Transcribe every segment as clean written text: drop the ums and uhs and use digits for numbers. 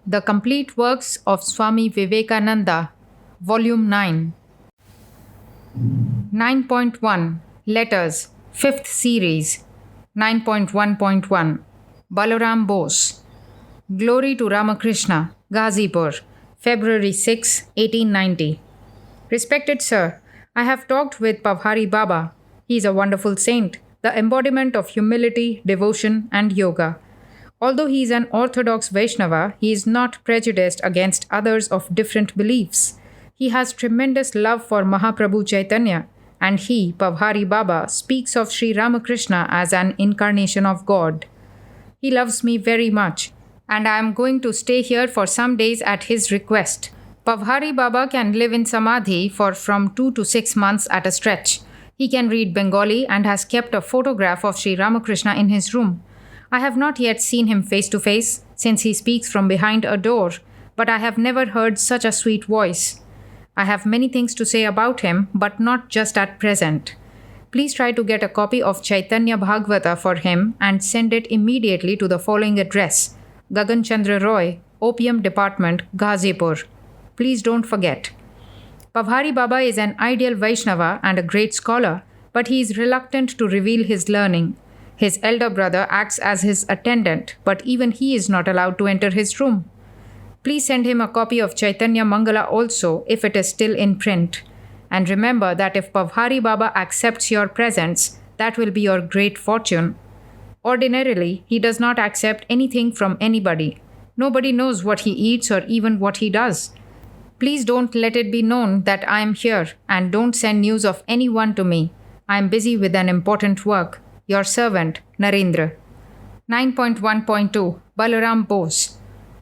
The Complete Works of Swami Vivekananda, Volume 9. 9.1 Letters, 5th Series. 9.1.1 Balaram Bose. Glory to Ramakrishna, Ghazipur, February 6, 1890. Respected Sir, I have talked with Pavhari Baba. He is a wonderful saint, the embodiment of humility, devotion, and yoga. Although he is an orthodox Vaishnava, he is not prejudiced against others of different beliefs. He has tremendous love for Mahaprabhu Chaitanya, and he, Pavhari Baba, speaks of Sri Ramakrishna as an incarnation of God. He loves me very much, and I am going to stay here for some days at his request. Pavhari Baba can live in Samadhi for from 2 to 6 months at a stretch. He can read Bengali and has kept a photograph of Sri Ramakrishna in his room. I have not yet seen him face to face, since he speaks from behind a door, but I have never heard such a sweet voice. I have many things to say about him, but not just at present. Please try to get a copy of Chaitanya Bhagavata for him and send it immediately to the following address: Gagan Chandra Roy, Opium Department, Ghazipur. Please don't forget. Pavhari Baba is an ideal Vaishnava and a great scholar, but he is reluctant to reveal his learning. His elder brother acts as his attendant, but even he is not allowed to enter his room. Please send him a copy of Chaitanya Mangala also if it is still in print. And remember that if Pavhari Baba accepts your presents, that will be your great fortune. Ordinarily, he does not accept anything from anybody. Nobody knows what he eats or even what he does. Please don't let it be known that I am here, and don't send news of anyone to me. I am busy with an important work. Your servant, Narendra. 9.1.2 Balaram Bose.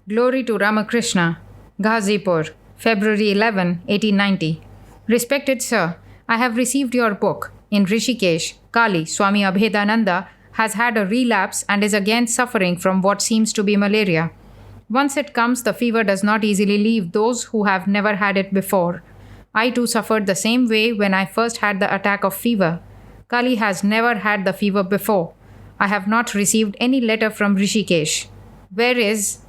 Glory to Ramakrishna, Ghazipur, February 11, 1890. Respected Sir, I have received your book. In Rishikesh, Kali, Swami Abhedananda, has had a relapse and is again suffering from what seems to be malaria. Once it comes, the fever does not easily leave those who have never had it before. I too suffered the same way when I first had the attack of fever. Kali has never had the fever before. I have not received any letter from Rishikesh. Where is?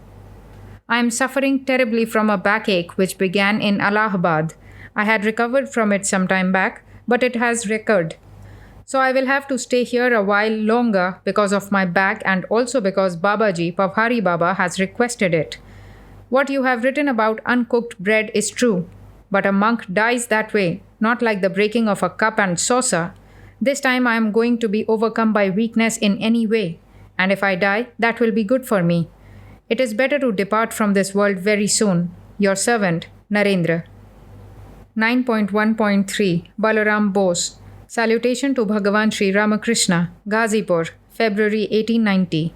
I am suffering terribly from a backache which began in Allahabad. I had recovered from it some time back, but it has recurred. So I will have to stay here a while longer because of my back and also because Babaji, Pavhari Baba, has requested it. What you have written about uncooked bread is true, but a monk dies that way, not like the breaking of a cup and saucer. This time I am going to be overcome by weakness in any way, and if I die, that will be good for me. It is better to depart from this world very soon. Your servant, Narendra. 9.1.3 Balaram Bose. Salutation to Bhagavan Sri Ramakrishna, Ghazipur, February 1890.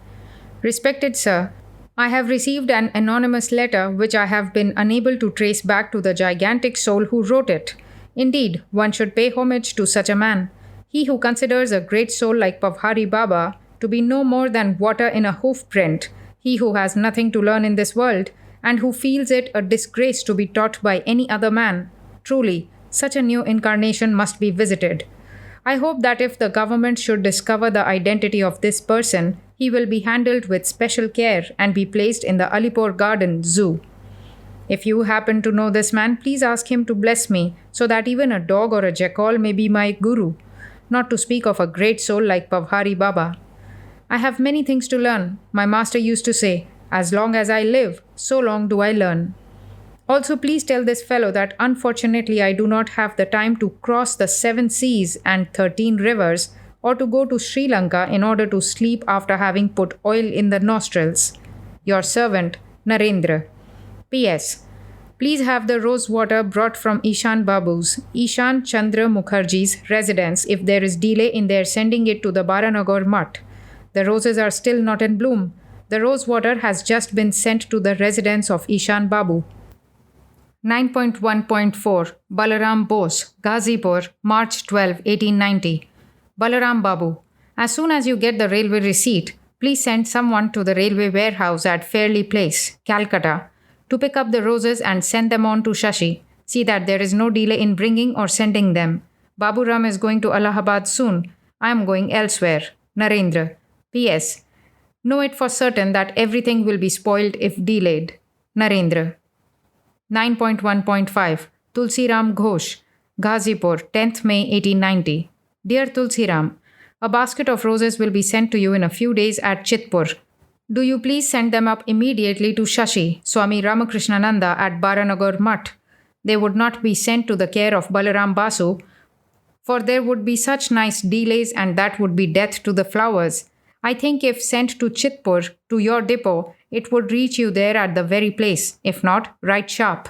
Respected Sir, I have received an anonymous letter which I have been unable to trace back to the gigantic soul who wrote it. Indeed, one should pay homage to such a man. He who considers a great soul like Pavhari Baba to be no more than water in a hoof print, he who has nothing to learn in this world, and who feels it a disgrace to be taught by any other man, truly, such a new incarnation must be visited. I hope that if the government should discover the identity of this person, he will be handled with special care and be placed in the Alipur Garden Zoo. If you happen to know this man, please ask him to bless me, so that even a dog or a jackal may be my guru, not to speak of a great soul like Pavhari Baba. I have many things to learn. My master used to say, as long as I live, so long do I learn. Also, please tell this fellow that unfortunately I do not have the time to cross the 7 seas and 13 rivers or to go to Sri Lanka in order to sleep after having put oil in the nostrils. Your servant, Narendra. P.S. Please have the rose water brought from Ishan Babu's, Ishan Chandra Mukherjee's residence if there is delay in their sending it to the Baranagar Mutt. The roses are still not in bloom. The rose water has just been sent to the residence of Ishan Babu. 9.1.4 Balaram Bose, Ghazipur, March 12, 1890. Balaram Babu, as soon as you get the railway receipt, please send someone to the railway warehouse at Fairley Place, Calcutta, to pick up the roses and send them on to Shashi. See that there is no delay in bringing or sending them. Babu Ram is going to Allahabad soon. I am going elsewhere. Narendra. P.S. Know it for certain that everything will be spoiled if delayed. Narendra. 9.1.5 Tulsiram Ghosh, Ghazipur, 10th May 1890. Dear Tulsiram, a basket of roses will be sent to you in a few days at Chitpur. Do you please send them up immediately to Shashi, Swami Ramakrishnananda at Baranagar Mutt. They would not be sent to the care of Balaram Basu, for there would be such nice delays and that would be death to the flowers. I think if sent to Chitpur, to your depot, it would reach you there at the very place. If not, right sharp.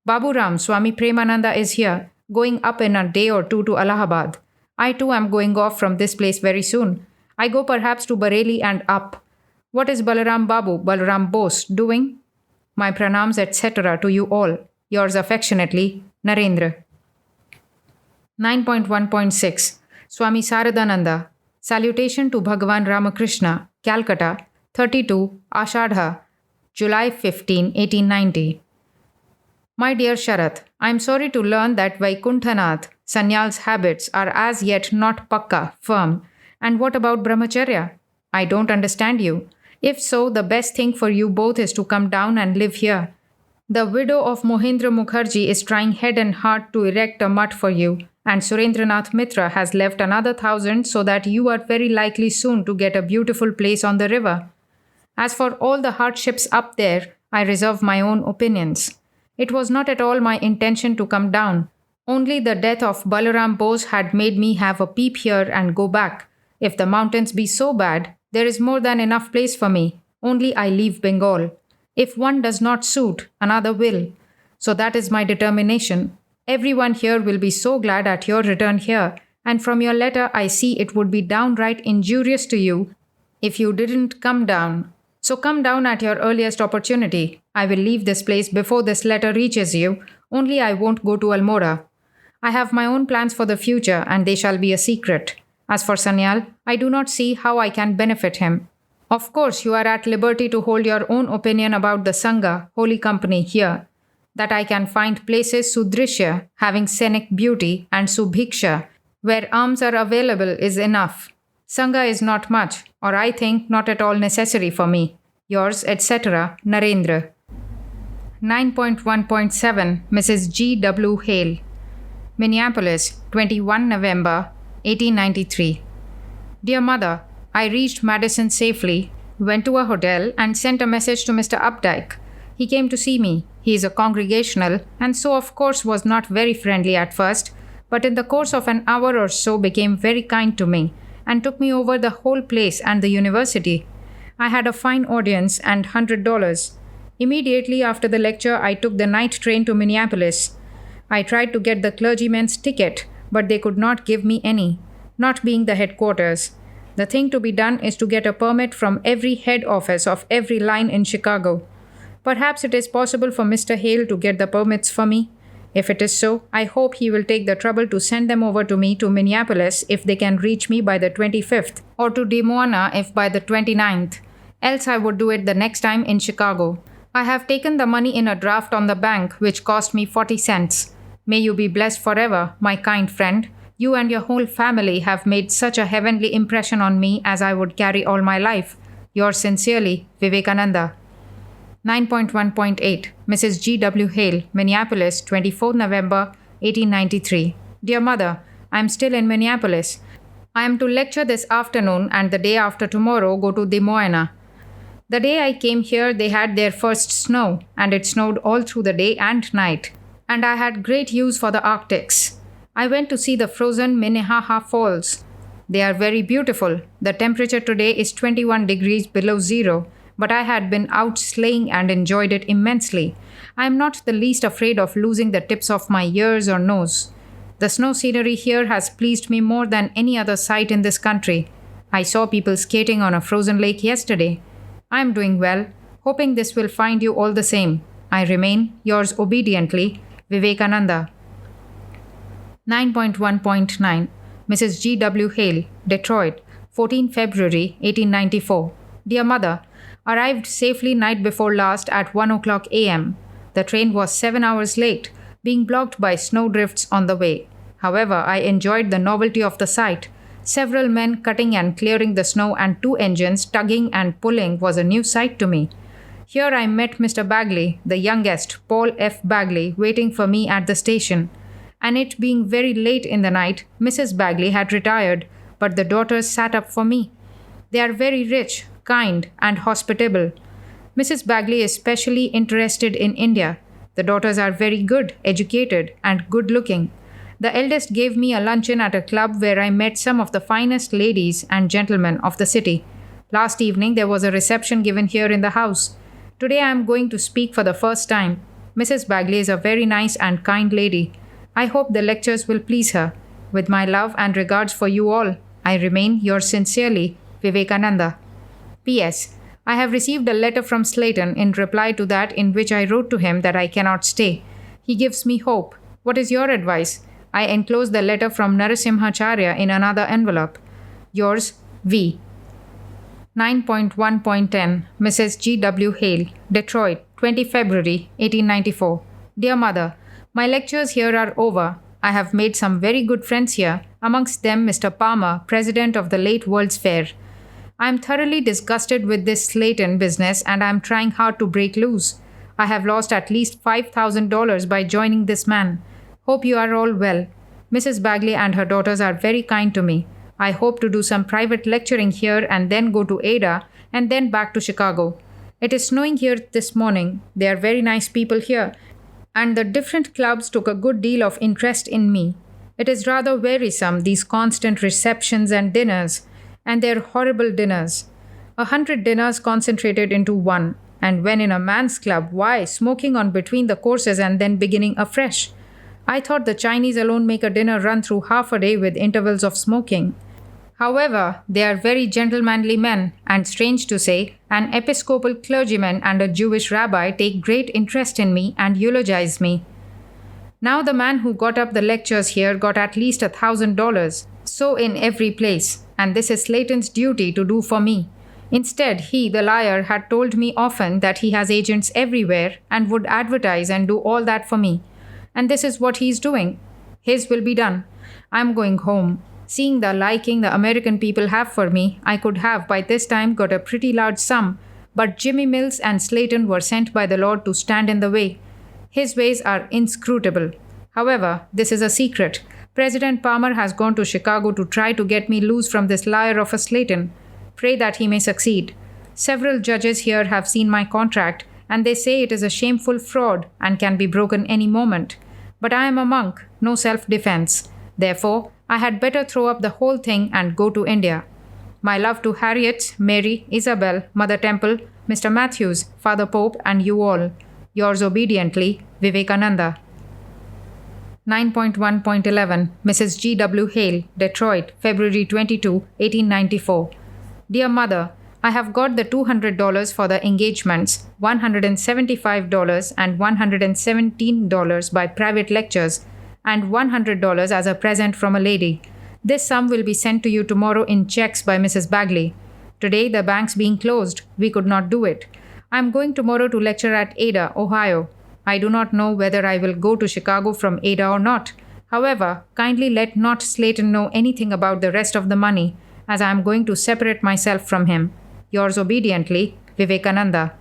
Babu Ram, Swami Premananda is here, going up in a day or two to Allahabad. I too am going off from this place very soon. I go perhaps to Bareilly and up. What is Balaram Babu, Balaram Bose, doing? My pranams, etc. to you all. Yours affectionately, Narendra. 9.1.6 Swami Saradananda. Salutation to Bhagavan Ramakrishna, Calcutta, 32 Ashadha, July 15, 1890. My dear Sharath, I am sorry to learn that Vaikuntanath, Sanyal's habits are as yet not pakka, firm. And what about Brahmacharya? I don't understand you. If so, the best thing for you both is to come down and live here. The widow of Mohindra Mukherjee is trying head and heart to erect a mutt for you, and Surendranath Mitra has left another 1,000 so that you are very likely soon to get a beautiful place on the river. As for all the hardships up there, I reserve my own opinions. It was not at all my intention to come down. Only the death of Balaram Bose had made me have a peep here and go back. If the mountains be so bad, there is more than enough place for me. Only I leave Bengal. If one does not suit, another will. So that is my determination. Everyone here will be so glad at your return here, and from your letter I see it would be downright injurious to you if you didn't come down. So come down at your earliest opportunity. I will leave this place before this letter reaches you, only I won't go to Almora. I have my own plans for the future, and they shall be a secret. As for Sanyal, I do not see how I can benefit him. Of course, you are at liberty to hold your own opinion about the Sangha, Holy Company here. That I can find places Sudrishya, having scenic beauty, and Subhiksha, where alms are available is enough. Sangha is not much, or I think not at all necessary for me. Yours, etc., Narendra. 9.1.7 Mrs. G. W. Hale. Minneapolis, 21 November, 1893. Dear Mother, I reached Madison safely, went to a hotel, and sent a message to Mr. Updike. He came to see me. He is a Congregational, and so of course was not very friendly at first, but in the course of an hour or so became very kind to me, and took me over the whole place and the university. I had a fine audience and $100. Immediately after the lecture, I took the night train to Minneapolis. I tried to get the clergyman's ticket, but they could not give me any, not being the headquarters. The thing to be done is to get a permit from every head office of every line in Chicago. Perhaps it is possible for Mr. Hale to get the permits for me. If it is so, I hope he will take the trouble to send them over to me to Minneapolis if they can reach me by the 25th, or to Des Moines if by the 29th. Else I would do it the next time in Chicago. I have taken the money in a draft on the bank, which cost me 40 cents. May you be blessed forever, my kind friend. You and your whole family have made such a heavenly impression on me as I would carry all my life. Yours sincerely, Vivekananda. 9.1.8 Mrs. G. W. Hale, Minneapolis, 24 November, 1893. Dear Mother, I am still in Minneapolis. I am to lecture this afternoon and the day after tomorrow go to Des Moines. The day I came here, they had their first snow, and it snowed all through the day and night. And I had great use for the Arctics. I went to see the frozen Minnehaha Falls. They are very beautiful. The temperature today is 21 degrees below zero, but I had been out sleighing and enjoyed it immensely. I am not the least afraid of losing the tips of my ears or nose. The snow scenery here has pleased me more than any other sight in this country. I saw people skating on a frozen lake yesterday. I am doing well, hoping this will find you all the same. I remain, yours obediently, Vivekananda. 9.1.9 Mrs. G. W. Hale, Detroit, 14 February 1894. Dear Mother, arrived safely night before last at 1 o'clock a.m. The train was 7 hours late, being blocked by snowdrifts on the way. However, I enjoyed the novelty of the sight. Several men cutting and clearing the snow and 2 engines tugging and pulling was a new sight to me. Here I met Mr. Bagley, the youngest, Paul F. Bagley, waiting for me at the station. And it being very late in the night, Mrs. Bagley had retired, but the daughters sat up for me. They are very rich, kind, and hospitable. Mrs. Bagley is specially interested in India. The daughters are very good, educated, and good looking. The eldest gave me a luncheon at a club where I met some of the finest ladies and gentlemen of the city. Last evening there was a reception given here in the house. Today I am going to speak for the first time. Mrs. Bagley is a very nice and kind lady. I hope the lectures will please her. With my love and regards for you all, I remain yours sincerely, Vivekananda. P.S. I have received a letter from Slayton in reply to that in which I wrote to him that I cannot stay. He gives me hope. What is your advice? I enclose the letter from Narasimhacharya in another envelope. Yours, V. 9.1.10 Mrs. G. W. Hale, Detroit, 20 February 1894. Dear Mother, my lectures here are over. I have made some very good friends here, amongst them Mr. Palmer, president of the late World's Fair. I am thoroughly disgusted with this Slayton business and I am trying hard to break loose. I have lost at least $5,000 by joining this man. Hope you are all well. Mrs. Bagley and her daughters are very kind to me. I hope to do some private lecturing here and then go to Ada and then back to Chicago. It is snowing here this morning. They are very nice people here, and the different clubs took a good deal of interest in me. It is rather wearisome, these constant receptions and dinners, and their horrible dinners. 100 dinners concentrated into one, and when in a man's club, why, smoking on between the courses and then beginning afresh. I thought the Chinese alone make a dinner run through half a day with intervals of smoking. However, they are very gentlemanly men, and strange to say, an Episcopal clergyman and a Jewish rabbi take great interest in me and eulogize me. Now the man who got up the lectures here got at least $1,000, so in every place, and this is Slayton's duty to do for me. Instead, he, the liar, had told me often that he has agents everywhere and would advertise and do all that for me. And this is what he is doing. His will be done. I am going home. Seeing the liking the American people have for me, I could have by this time got a pretty large sum, but Jimmy Mills and Slayton were sent by the Lord to stand in the way. His ways are inscrutable. However, this is a secret. President Palmer has gone to Chicago to try to get me loose from this liar of a Slayton. Pray that he may succeed. Several judges here have seen my contract, and they say it is a shameful fraud and can be broken any moment. But I am a monk, no self-defense. Therefore, I had better throw up the whole thing and go to India. My love to Harriet, Mary, Isabel, Mother Temple, Mr. Matthews, Father Pope, and you all. Yours obediently, Vivekananda. 9.1.11 Mrs. G. W. Hale, Detroit, February 22, 1894. Dear Mother, I have got the $200 for the engagements, $175 and $117 by private lectures, and $100 as a present from a lady. This sum will be sent to you tomorrow in checks by Mrs. Bagley. Today, the banks being closed, we could not do it. I am going tomorrow to lecture at Ada, Ohio. I do not know whether I will go to Chicago from Ada or not. However, kindly let not Slayton know anything about the rest of the money, as I am going to separate myself from him. Yours obediently, Vivekananda.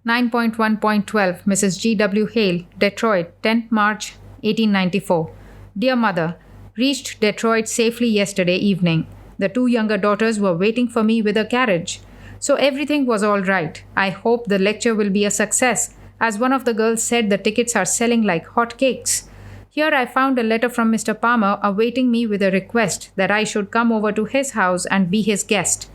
9.1.12 Mrs. G. W. Hale, Detroit, 10th March 1894. Dear Mother, reached Detroit safely yesterday evening. The two younger daughters were waiting for me with a carriage. So everything was all right. I hope the lecture will be a success. As one of the girls said, the tickets are selling like hot cakes. Here I found a letter from Mr. Palmer awaiting me with a request that I should come over to his house and be his guest.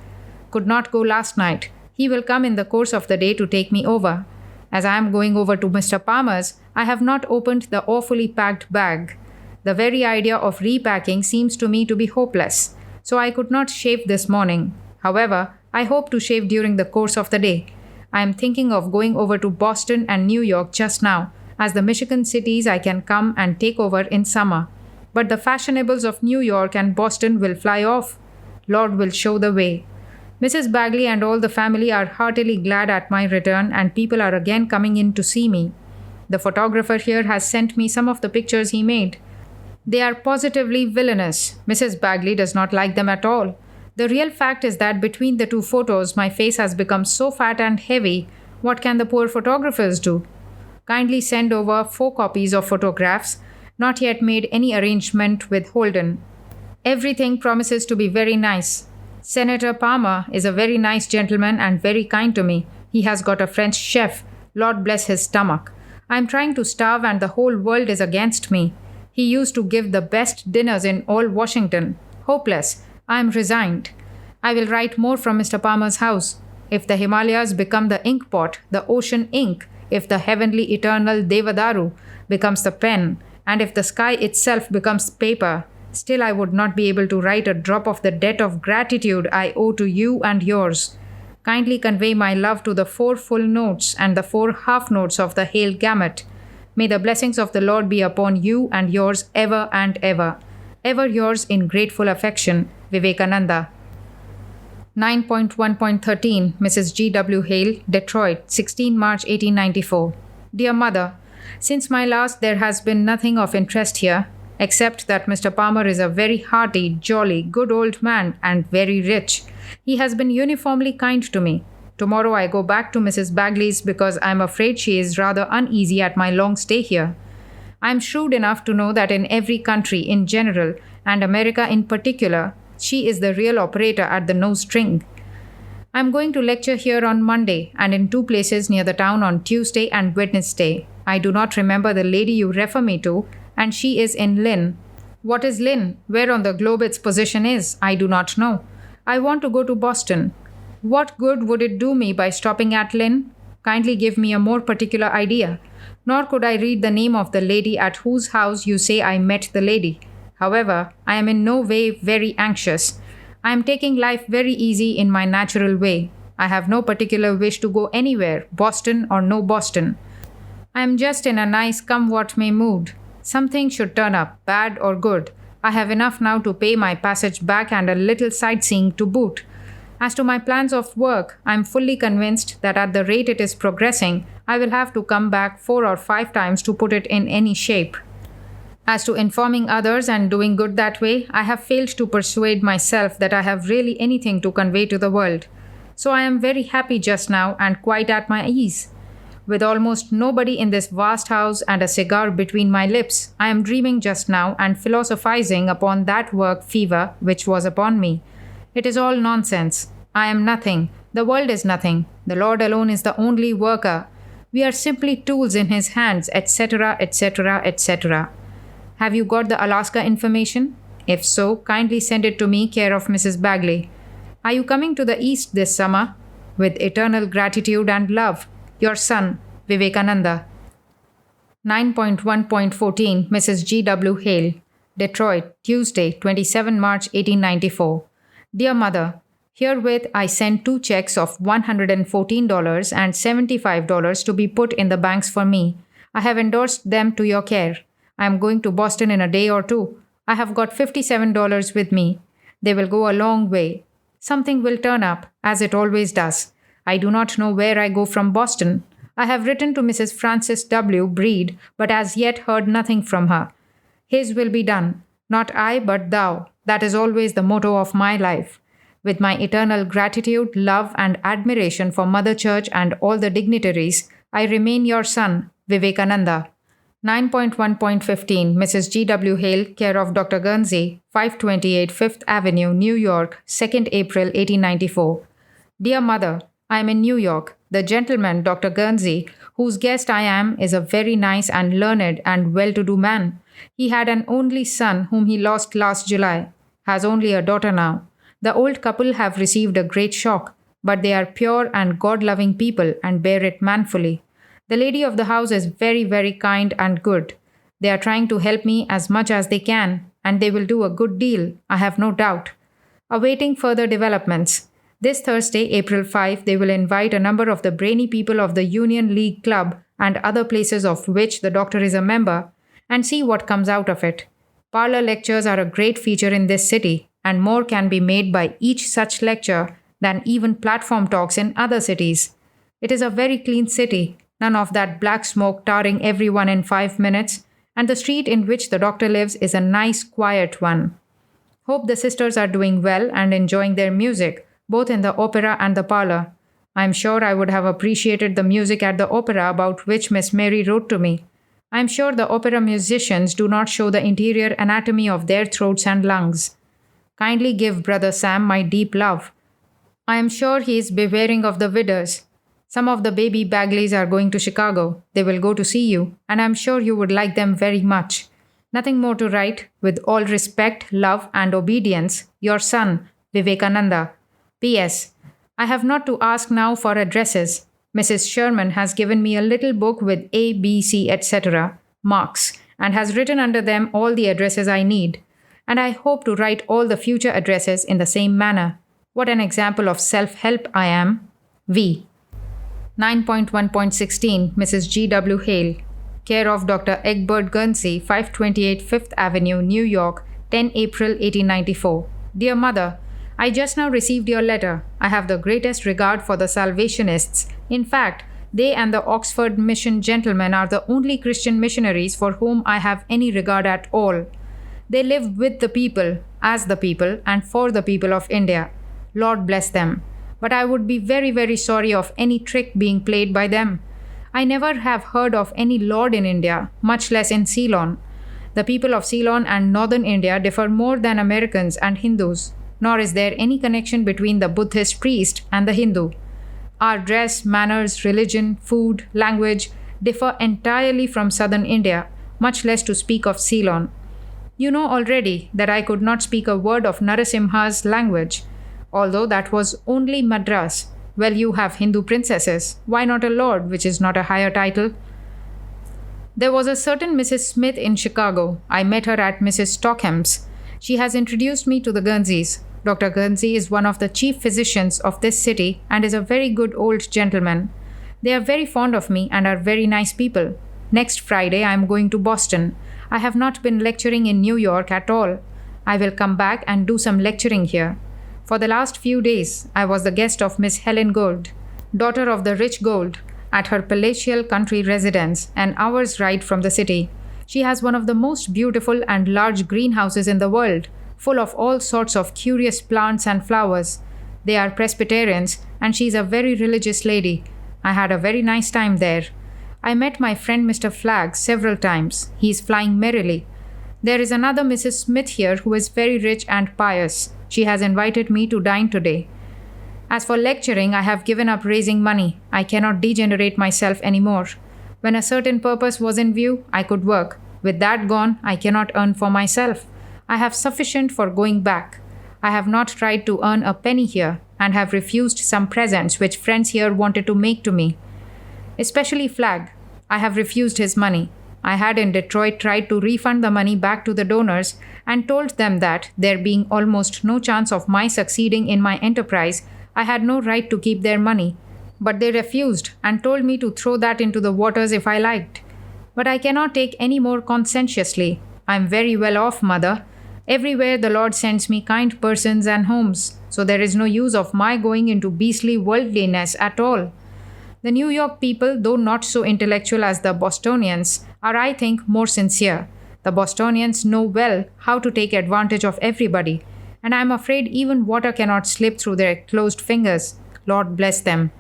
Could not go last night. He will come in the course of the day to take me over. As I am going over to Mr. Palmer's, I have not opened the awfully packed bag. The very idea of repacking seems to me to be hopeless. So I could not shave this morning. However, I hope to shave during the course of the day. I am thinking of going over to Boston and New York just now, as the Michigan cities I can come and take over in summer. But the fashionables of New York and Boston will fly off. Lord will show the way. Mrs. Bagley and all the family are heartily glad at my return, and people are again coming in to see me. The photographer here has sent me some of the pictures he made. They are positively villainous. Mrs. Bagley does not like them at all. The real fact is that between the two photos, my face has become so fat and heavy, What can the poor photographers do? Kindly send over 4 copies of photographs. Not yet made any arrangement with Holden. Everything promises to be very nice. Senator Palmer is a very nice gentleman and very kind to me. He has got a French chef. Lord bless his stomach. I am trying to starve and the whole world is against me. He used to give the best dinners in all Washington. Hopeless. I am resigned. I will write more from Mr. Palmer's house. If the Himalayas become the ink pot, the ocean ink, if the heavenly eternal Devadaru becomes the pen, and if the sky itself becomes paper, still I would not be able to write a drop of the debt of gratitude I owe to you and yours. Kindly convey my love to the 4 full notes and the 4 half notes of the Hail Gamut. May the blessings of the Lord be upon you and yours ever and ever. Ever yours in grateful affection, Vivekananda. 9.1.13 Mrs. G. W. Hale, Detroit, 16 March 1894. Dear Mother, since my last there has been nothing of interest here, except that Mr. Palmer is a very hearty, jolly, good old man and very rich. He has been uniformly kind to me. Tomorrow I go back to Mrs. Bagley's because I am afraid she is rather uneasy at my long stay here. I am shrewd enough to know that in every country in general, and America in particular, she is the real operator at the nose string. I am going to lecture here on Monday and in 2 places near the town on Tuesday and Wednesday. I do not remember the lady you refer me to, and she is in Lynn. What is Lynn? Where on the globe its position is, I do not know. I want to go to Boston. What good would it do me by stopping at Lynn? Kindly give me a more particular idea. Nor could I read the name of the lady at whose house you say I met the lady. However, I am in no way very anxious. I am taking life very easy in my natural way. I have no particular wish to go anywhere, Boston or no Boston. I am just in a nice come-what-may mood. Something should turn up, bad or good. I have enough now to pay my passage back and a little sightseeing to boot. As to my plans of work, I am fully convinced that at the rate it is progressing, I will have to come back 4 or 5 times to put it in any shape. As to informing others and doing good that way, I have failed to persuade myself that I have really anything to convey to the world. So I am very happy just now and quite at my ease. With almost nobody in this vast house and a cigar between my lips, I am dreaming just now and philosophizing upon that work fever which was upon me. It is all nonsense. I am nothing. The world is nothing. The Lord alone is the only worker. We are simply tools in His hands, etc., etc., etc. Have you got the Alaska information? If so, kindly send it to me, care of Mrs. Bagley. Are you coming to the East this summer? With eternal gratitude and love, your son, Vivekananda. 9.1.14 Mrs. G. W. Hale, Detroit, Tuesday, 27 March 1894. Dear Mother, herewith I send 2 checks of $114 and $75 to be put in the banks for me. I have endorsed them to your care. I am going to Boston in a day or 2. I have got $57 with me. They will go a long way. Something will turn up, as it always does. I do not know where I go from Boston. I have written to Mrs. Frances W. Breed, but as yet heard nothing from her. His will be done. Not I, but thou. That is always the motto of my life. With my eternal gratitude, love, and admiration for Mother Church and all the dignitaries, I remain your son, Vivekananda. 9.1.15 Mrs. G. W. Hale, care of Dr. Guernsey, 528 Fifth Avenue, New York, 2nd April 1894. Dear Mother, I am in New York. The gentleman, Dr. Guernsey, whose guest I am, is a very nice and learned and well-to-do man. He had an only son whom he lost last July, has only a daughter now. The old couple have received a great shock, but they are pure and God-loving people and bear it manfully. The lady of the house is very, very kind and good. They are trying to help me as much as they can, and they will do a good deal, I have no doubt. Awaiting further developments. This Thursday, April 5, they will invite a number of the brainy people of the Union League Club and other places of which the doctor is a member, and see what comes out of it. Parlor lectures are a great feature in this city, and more can be made by each such lecture than even platform talks in other cities. It is a very clean city, none of that black smoke tarring everyone in 5 minutes, and the street in which the doctor lives is a nice, quiet one. Hope the sisters are doing well and enjoying their music, both in the opera and the parlor. I am sure I would have appreciated the music at the opera about which Miss Mary wrote to me. I am sure the opera musicians do not show the interior anatomy of their throats and lungs. Kindly give Brother Sam my deep love. I am sure he is bewailing of the widows. Some of the baby Bagleys are going to Chicago. They will go to see you, and I am sure you would like them very much. Nothing more to write. With all respect, love, and obedience, your son, Vivekananda. P.S. I have not to ask now for addresses. Mrs. Sherman has given me a little book with A, B, C, etc. marks, and has written under them all the addresses I need. And I hope to write all the future addresses in the same manner. What an example of self-help I am. V. 9.1.16 Mrs. G. W. Hale. Care of Dr. Egbert Guernsey, 528 Fifth Avenue, New York, 10 April 1894. Dear Mother, I just now received your letter. I have the greatest regard for the Salvationists. In fact, they and the Oxford Mission gentlemen are the only Christian missionaries for whom I have any regard at all. They live with the people, as the people, and for the people of India. Lord bless them. But I would be very, very sorry of any trick being played by them. I never have heard of any lord in India, much less in Ceylon. The people of Ceylon and northern India differ more than Americans and Hindus, nor is there any connection between the Buddhist priest and the Hindu. Our dress, manners, religion, food, language differ entirely from southern India, much less to speak of Ceylon. You know already that I could not speak a word of Narasimha's language, although that was only Madras. Well, you have Hindu princesses. Why not a lord, which is not a higher title? There was a certain Mrs. Smith in Chicago. I met her at Mrs. Stockham's. She has introduced me to the Guernseys. Dr. Guernsey is one of the chief physicians of this city and is a very good old gentleman. They are very fond of me and are very nice people. Next Friday I am going to Boston. I have not been lecturing in New York at all. I will come back and do some lecturing here. For the last few days, I was the guest of Miss Helen Gould, daughter of the rich Gould, at her palatial country residence, an hour's ride from the city. She has one of the most beautiful and large greenhouses in the world, full of all sorts of curious plants and flowers. They are Presbyterians, and she is a very religious lady. I had a very nice time there. I met my friend Mr. Flagg several times. He is flying merrily. There is another Mrs. Smith here who is very rich and pious. She has invited me to dine today. As for lecturing, I have given up raising money. I cannot degenerate myself any more. When a certain purpose was in view, I could work. With that gone, I cannot earn for myself. I have sufficient for going back. I have not tried to earn a penny here, and have refused some presents which friends here wanted to make to me. Especially Flagg. I have refused his money. I had in Detroit tried to refund the money back to the donors and told them that, there being almost no chance of my succeeding in my enterprise, I had no right to keep their money. But they refused and told me to throw that into the waters if I liked. But I cannot take any more conscientiously. I am very well off, Mother. Everywhere the Lord sends me kind persons and homes, so there is no use of my going into beastly worldliness at all. The New York people, though not so intellectual as the Bostonians, are, I think, more sincere. The Bostonians know well how to take advantage of everybody, and I am afraid even water cannot slip through their closed fingers. Lord bless them.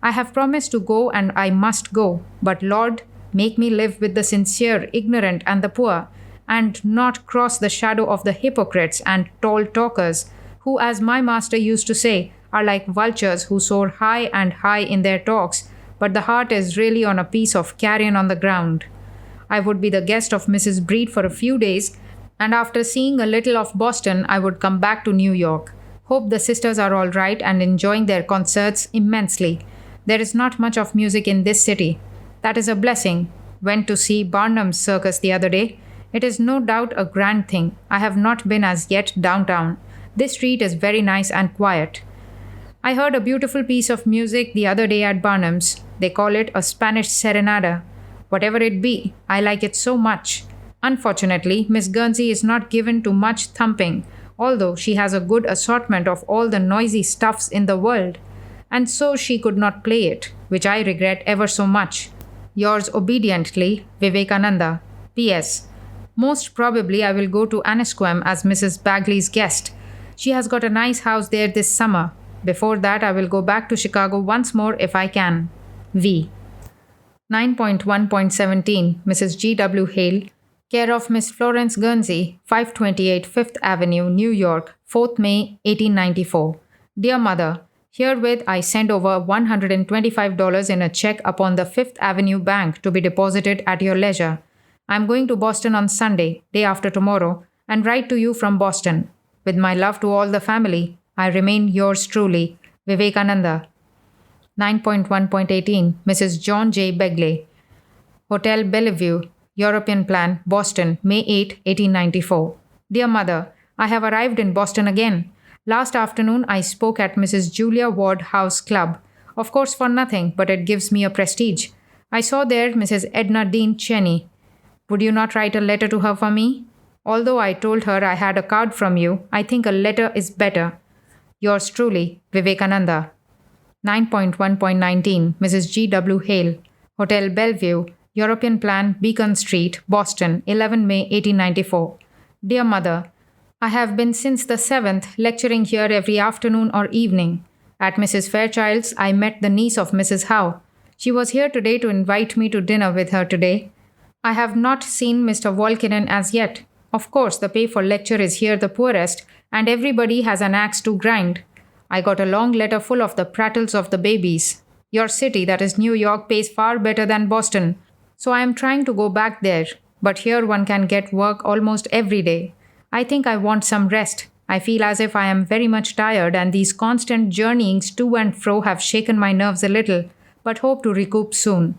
I have promised to go, and I must go, but Lord, make me live with the sincere, ignorant, and the poor, and not cross the shadow of the hypocrites and tall talkers, who, as my master used to say, are like vultures who soar high and high in their talks, but the heart is really on a piece of carrion on the ground. I would be the guest of Mrs. Breed for a few days, and after seeing a little of Boston, I would come back to New York. Hope the sisters are all right and enjoying their concerts immensely. There is not much of music in this city. That is a blessing. Went to see Barnum's circus the other day. It is no doubt a grand thing. I have not been as yet downtown. This street is very nice and quiet. I heard a beautiful piece of music the other day at Barnum's. They call it a Spanish serenada. Whatever it be, I like it so much. Unfortunately, Miss Guernsey is not given to much thumping, although she has a good assortment of all the noisy stuffs in the world, and so she could not play it, which I regret ever so much. Yours obediently, Vivekananda. P.S. Most probably I will go to Annisquam as Mrs. Bagley's guest. She has got a nice house there this summer. Before that, I will go back to Chicago once more if I can. V. 9.1.17 Mrs. G. W. Hale, care of Miss Florence Guernsey, 528 Fifth Avenue, New York, 4th May 1894. Dear Mother, herewith I send over $125 in a check upon the Fifth Avenue Bank to be deposited at your leisure. I am going to Boston on Sunday, day after tomorrow, and write to you from Boston. With my love to all the family, I remain yours truly, Vivekananda. 9.1.18 Mrs. John J. Begley, Hotel Bellevue, European Plan, Boston, May 8, 1894. Dear Mother, I have arrived in Boston again. Last afternoon I spoke at Mrs. Julia Ward House Club. Of course for nothing, but it gives me a prestige. I saw there Mrs. Edna Dean Cheney. Would you not write a letter to her for me? Although I told her I had a card from you, I think a letter is better. Yours truly, Vivekananda. 9.1.19 Mrs. G. W. Hale, Hotel Bellevue, European Plan, Beacon Street, Boston, 11 May 1894. Dear Mother, I have been since the 7th lecturing here every afternoon or evening. At Mrs. Fairchild's, I met the niece of Mrs. Howe. She was here today to invite me to dinner with her today. I have not seen Mr. Volkinen as yet. Of course, the pay for lecture is here the poorest, and everybody has an axe to grind. I got a long letter full of the prattles of the babies. Your city, that is New York, pays far better than Boston, so I am trying to go back there. But here one can get work almost every day. I think I want some rest. I feel as if I am very much tired, and these constant journeyings to and fro have shaken my nerves a little, but hope to recoup soon.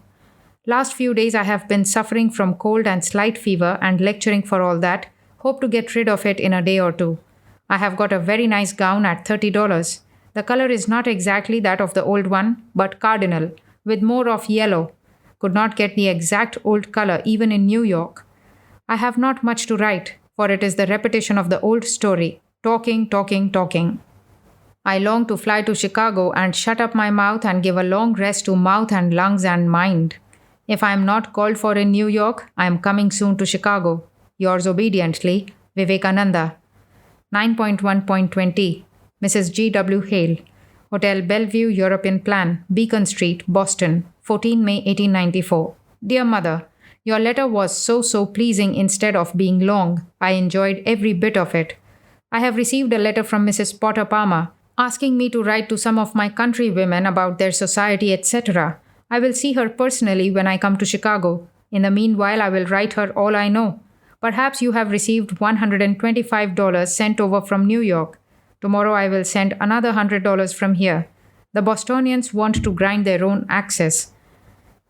Last few days I have been suffering from cold and slight fever, and lecturing for all that. Hope to get rid of it in a day or two. I have got a very nice gown at $30. The color is not exactly that of the old one, but cardinal, with more of yellow. Could not get the exact old color even in New York. I have not much to write, for it is the repetition of the old story, talking, talking, talking. I long to fly to Chicago and shut up my mouth and give a long rest to mouth and lungs and mind. If I am not called for in New York, I am coming soon to Chicago. Yours obediently, Vivekananda. 9.1.20 Mrs. G. W. Hale, Hotel Bellevue, European Plan, Beacon Street, Boston, 14 May 1894. Dear Mother, your letter was so pleasing instead of being long. I enjoyed every bit of it. I have received a letter from Mrs. Potter Palmer, asking me to write to some of my countrywomen about their society, etc. I will see her personally when I come to Chicago. In the meanwhile, I will write her all I know. Perhaps you have received $125 sent over from New York. Tomorrow I will send another $100 from here. The Bostonians want to grind their own axes.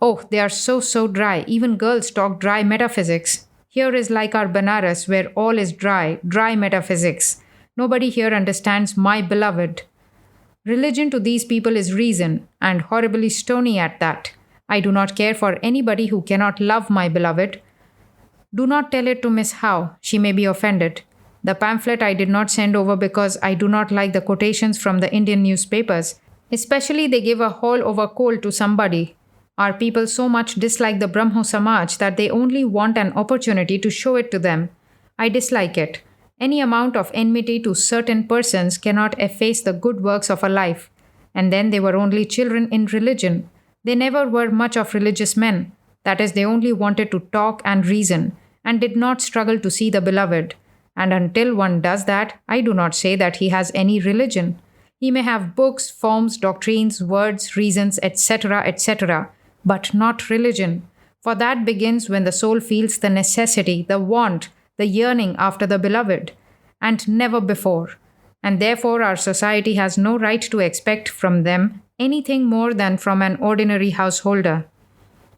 Oh, they are so dry. Even girls talk dry metaphysics. Here is like our Benares, where all is dry metaphysics. Nobody here understands my beloved. Religion to these people is reason, and horribly stony at that. I do not care for anybody who cannot love my beloved. Do not tell it to Miss Howe. She may be offended. The pamphlet I did not send over because I do not like the quotations from the Indian newspapers. Especially they give a haul over coal to somebody. Our people so much dislike the Brahmo Samaj that they only want an opportunity to show it to them. I dislike it. Any amount of enmity to certain persons cannot efface the good works of a life. And then they were only children in religion. They never were much of religious men. That is, they only wanted to talk and reason, and did not struggle to see the beloved. And until one does that, I do not say that he has any religion. He may have books, forms, doctrines, words, reasons, etc., etc., but not religion. For that begins when the soul feels the necessity, the want, the yearning after the beloved, and never before. And therefore our society has no right to expect from them anything more than from an ordinary householder.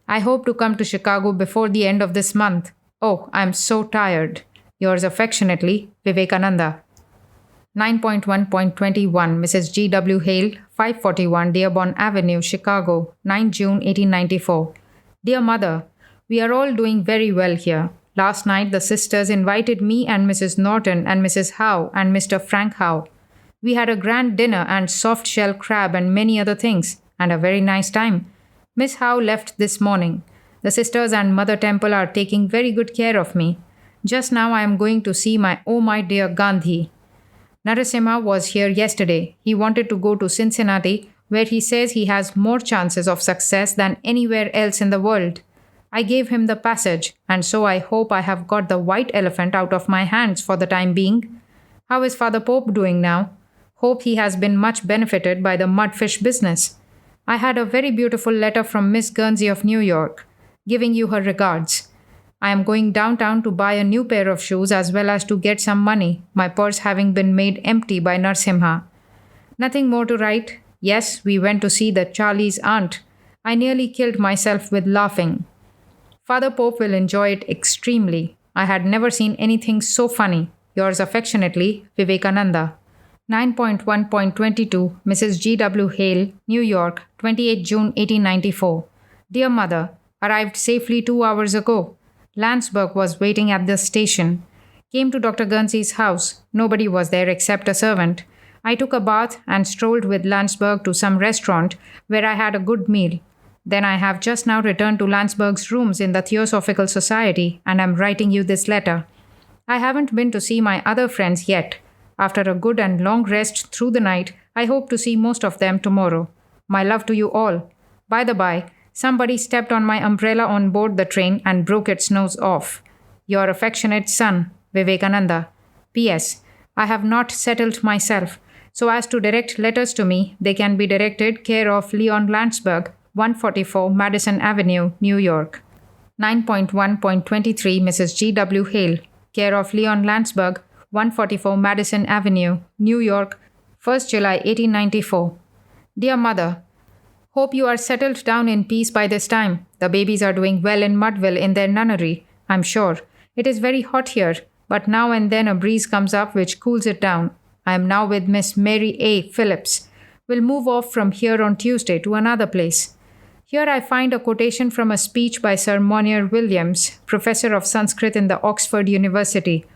I hope to come to Chicago before the end of this month. Oh, I am so tired. Yours affectionately, Vivekananda. 9.1.21 Mrs. G. W. Hale, 541 Dearborn Avenue, Chicago, 9 June 1894. Dear Mother, we are all doing very well here. Last night the sisters invited me and Mrs. Norton and Mrs. Howe and Mr. Frank Howe. We had a grand dinner and soft shell crab and many other things, and a very nice time. Miss Howe left this morning. The sisters and Mother Temple are taking very good care of me. Just now I am going to see my dear Gandhi. Narasimha was here yesterday. He wanted to go to Cincinnati, where he says he has more chances of success than anywhere else in the world. I gave him the passage, and so I hope I have got the white elephant out of my hands for the time being. How is Father Pope doing now? Hope he has been much benefited by the mudfish business. I had a very beautiful letter from Miss Guernsey of New York, giving you her regards. I am going downtown to buy a new pair of shoes as well as to get some money, my purse having been made empty by Narasimha. Nothing more to write. Yes, we went to see the Charlie's aunt. I nearly killed myself with laughing. Father Pope will enjoy it extremely. I had never seen anything so funny. Yours affectionately, Vivekananda. 9.1.22 Mrs. G. W. Hale, New York, 28 June 1894. Dear Mother, arrived safely 2 hours ago. Landsberg was waiting at the station. Came to Dr. Guernsey's house. Nobody was there except a servant. I took a bath and strolled with Landsberg to some restaurant where I had a good meal. Then I have just now returned to Landsberg's rooms in the Theosophical Society and am writing you this letter. I haven't been to see my other friends yet. After a good and long rest through the night, I hope to see most of them tomorrow. My love to you all. By the by, somebody stepped on my umbrella on board the train and broke its nose off. Your affectionate son, Vivekananda. P.S. I have not settled myself. So as to direct letters to me, they can be directed care of Leon Landsberg, 144 Madison Avenue, New York. 9.1.23 Mrs. G. W. Hale, care of Leon Landsberg, 144 Madison Avenue, New York, 1st July 1894. Dear Mother, hope you are settled down in peace by this time. The babies are doing well in Mudville in their nunnery, I'm sure. It is very hot here, but now and then a breeze comes up which cools it down. I am now with Miss Mary A. Phillips. Will move off from here on Tuesday to another place. Here I find a quotation from a speech by Sir Monier Williams, professor of Sanskrit in the Oxford University.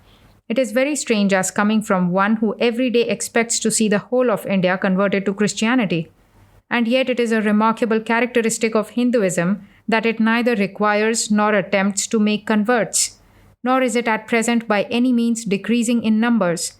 It is very strange as coming from one who every day expects to see the whole of India converted to Christianity. And yet it is a remarkable characteristic of Hinduism that it neither requires nor attempts to make converts, nor is it at present by any means decreasing in numbers,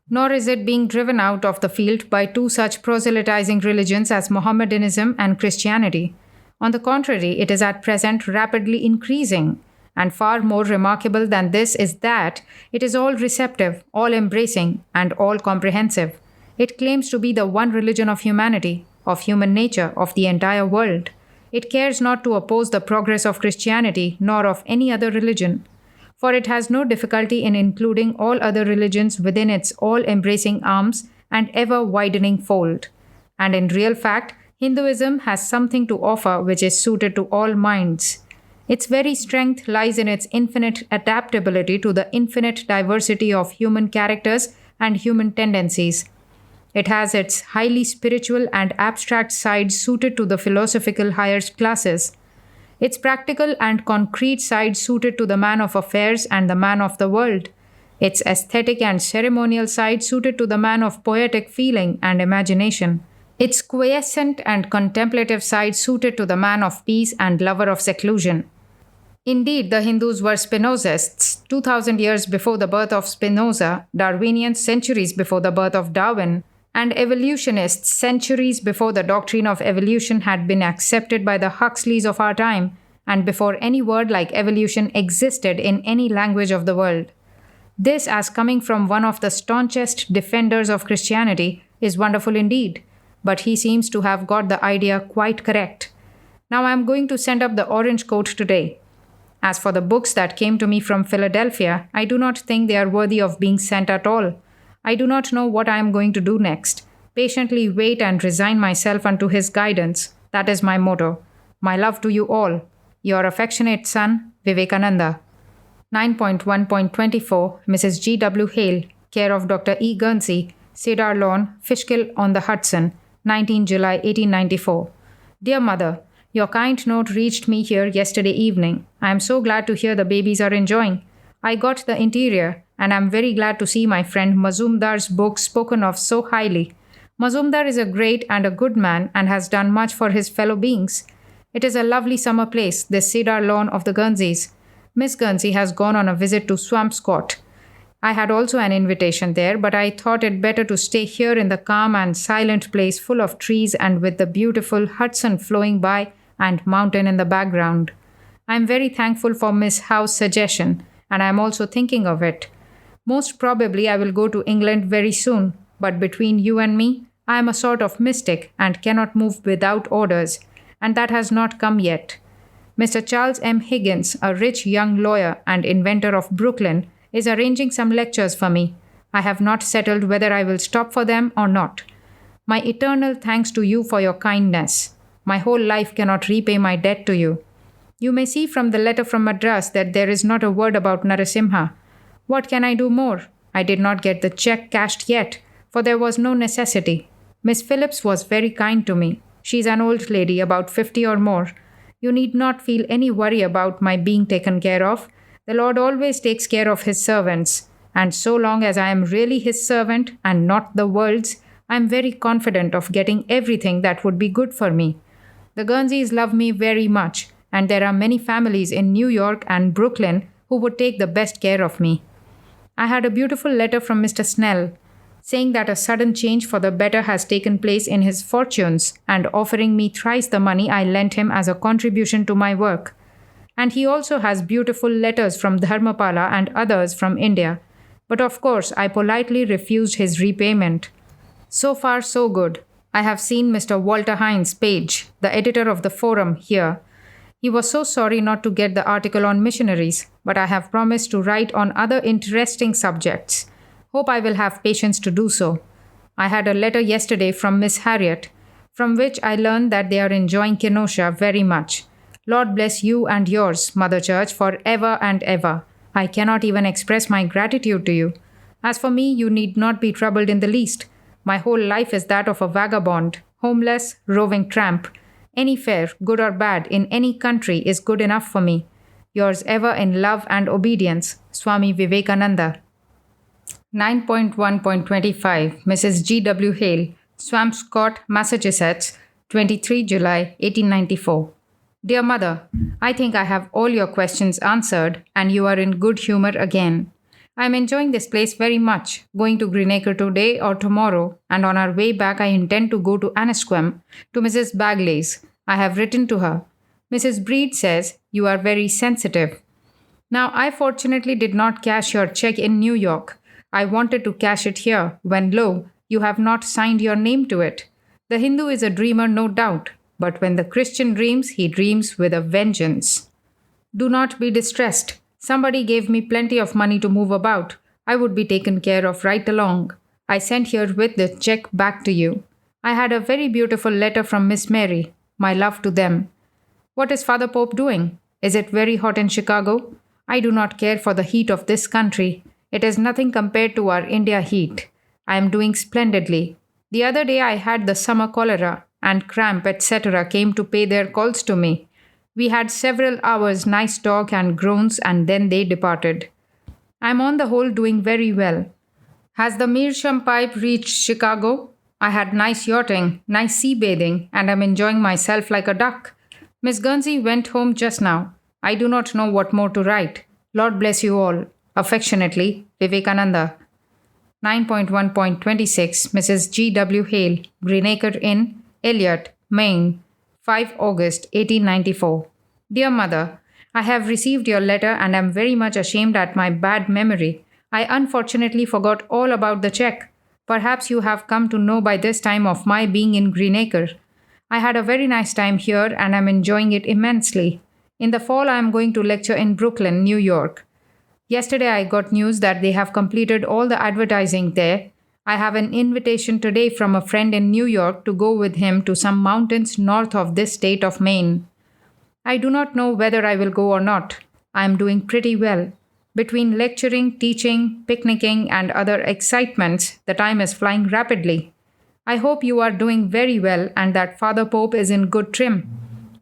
nor is it being driven out of the field by two such proselytizing religions as Mohammedanism and Christianity. On the contrary, it is at present rapidly increasing, and far more remarkable than this is that it is all receptive, all embracing, and all comprehensive. It claims to be the one religion of humanity, of human nature, of the entire world. It cares not to oppose the progress of Christianity nor of any other religion, for it has no difficulty in including all other religions within its all-embracing arms and ever-widening fold. And in real fact, Hinduism has something to offer which is suited to all minds. Its very strength lies in its infinite adaptability to the infinite diversity of human characters and human tendencies. It has its highly spiritual and abstract side suited to the philosophical higher classes, its practical and concrete side suited to the man of affairs and the man of the world, its aesthetic and ceremonial side suited to the man of poetic feeling and imagination, its quiescent and contemplative side suited to the man of peace and lover of seclusion. Indeed, the Hindus were Spinozists 2000 years before the birth of Spinoza, Darwinians centuries before the birth of Darwin, and evolutionists centuries before the doctrine of evolution had been accepted by the Huxleys of our time, and before any word like evolution existed in any language of the world. This, as coming from one of the staunchest defenders of Christianity, is wonderful indeed, but he seems to have got the idea quite correct. Now I am going to send up the orange coat today. As for the books that came to me from Philadelphia, I do not think they are worthy of being sent at all. I do not know what I am going to do next. Patiently wait and resign myself unto his guidance. That is my motto. My love to you all. Your affectionate son, Vivekananda. 9.1.24 Mrs. G. W. Hale, care of Dr. E. Guernsey, Cedar Lawn, Fishkill on the Hudson, 19 July 1894. Dear Mother, your kind note reached me here yesterday evening. I am so glad to hear the babies are enjoying. I got the interior, and I am very glad to see my friend Mazumdar's book spoken of so highly. Mazumdar is a great and a good man and has done much for his fellow beings. It is a lovely summer place, this Cedar Lawn of the Guernseys. Miss Guernsey has gone on a visit to Swampscott, I had also an invitation there, but I thought it better to stay here in the calm and silent place full of trees and with the beautiful Hudson flowing by and mountain in the background. I am very thankful for Miss Howe's suggestion, and I am also thinking of it. Most probably I will go to England very soon, but between you and me, I am a sort of mystic and cannot move without orders, and that has not come yet. Mr. Charles M. Higgins, a rich young lawyer and inventor of Brooklyn, is arranging some lectures for me. I have not settled whether I will stop for them or not. My eternal thanks to you for your kindness. My whole life cannot repay my debt to you. You may see from the letter from Madras that there is not a word about Narasimha. What can I do more? I did not get the check cashed yet, for there was no necessity. Miss Phillips was very kind to me. She is an old lady, about 50 or more. You need not feel any worry about my being taken care of. The Lord always takes care of His servants, and so long as I am really His servant and not the world's, I am very confident of getting everything that would be good for me. The Guernseys love me very much, and there are many families in New York and Brooklyn who would take the best care of me. I had a beautiful letter from Mr. Snell, saying that a sudden change for the better has taken place in his fortunes and offering me thrice the money I lent him as a contribution to my work. And he also has beautiful letters from Dharmapala and others from India. But of course, I politely refused his repayment. So far, so good. I have seen Mr. Walter Hines Page, the editor of the Forum, here. He was so sorry not to get the article on missionaries, but I have promised to write on other interesting subjects. Hope I will have patience to do so. I had a letter yesterday from Miss Harriet, from which I learned that they are enjoying Kenosha very much. Lord bless you and yours, Mother Church, for ever and ever. I cannot even express my gratitude to you. As for me, you need not be troubled in the least. My whole life is that of a vagabond, homeless, roving tramp. Any fare, good or bad, in any country is good enough for me. Yours ever in love and obedience, Swami Vivekananda. 9.1.25 Mrs. G. W. Hale, Swampscott, Massachusetts, 23 July 1894. Dear Mother, I think I have all your questions answered and you are in good humor again. I am enjoying this place very much, going to Greenacre today or tomorrow, and on our way back I intend to go to Annisquam, to Mrs. Bagley's. I have written to her. Mrs. Breed says you are very sensitive. Now, I fortunately did not cash your check in New York. I wanted to cash it here, when lo, you have not signed your name to it. The Hindu is a dreamer, no doubt, but when the Christian dreams, he dreams with a vengeance. Do not be distressed. Somebody gave me plenty of money to move about. I would be taken care of right along. I sent here with the check back to you. I had a very beautiful letter from Miss Mary. My love to them. What is Father Pope doing? Is it very hot in Chicago? I do not care for the heat of this country. It is nothing compared to our India heat. I am doing splendidly. The other day I had the summer cholera, and cramp, etc. came to pay their calls to me. We had several hours nice talk and groans, and then they departed. I am on the whole doing very well. Has the Meerschaum pipe reached Chicago? I had nice yachting, nice sea bathing, and am enjoying myself like a duck. Miss Guernsey went home just now. I do not know what more to write. Lord bless you all. Affectionately, Vivekananda. 9.1.26 Mrs. G. W. Hale, Greenacre Inn, Eliot, Maine, 5 August 1894. Dear Mother, I have received your letter and am very much ashamed at my bad memory. I unfortunately forgot all about the check. Perhaps you have come to know by this time of my being in Greenacre. I had a very nice time here and am enjoying it immensely. In the fall, I am going to lecture in Brooklyn, New York. Yesterday, I got news that they have completed all the advertising there. I have an invitation today from a friend in New York to go with him to some mountains north of this state of Maine. I do not know whether I will go or not. I am doing pretty well. Between lecturing, teaching, picnicking, and other excitements, the time is flying rapidly. I hope you are doing very well and that Father Pope is in good trim.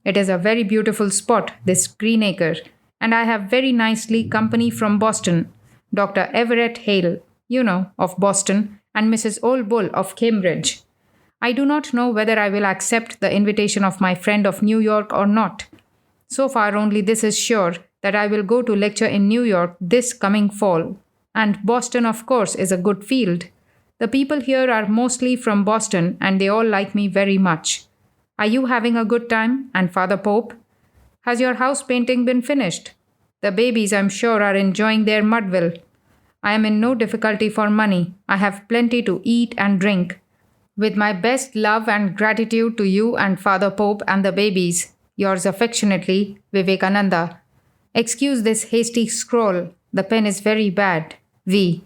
It is a very beautiful spot, this Greenacre, and I have very nicely company from Boston. Dr. Everett Hale, you know, of Boston, and Mrs. Old Bull of Cambridge. I do not know whether I will accept the invitation of my friend of New York or not. So far only this is sure, that I will go to lecture in New York this coming fall. And Boston, of course, is a good field. The people here are mostly from Boston and they all like me very much. Are you having a good time? And Father Pope? Has your house painting been finished? The babies, I'm sure, are enjoying their Mudville. I am in no difficulty for money. I have plenty to eat and drink. With my best love and gratitude to you and Father Pope and the babies, yours affectionately, Vivekananda. Excuse this hasty scroll. The pen is very bad. V.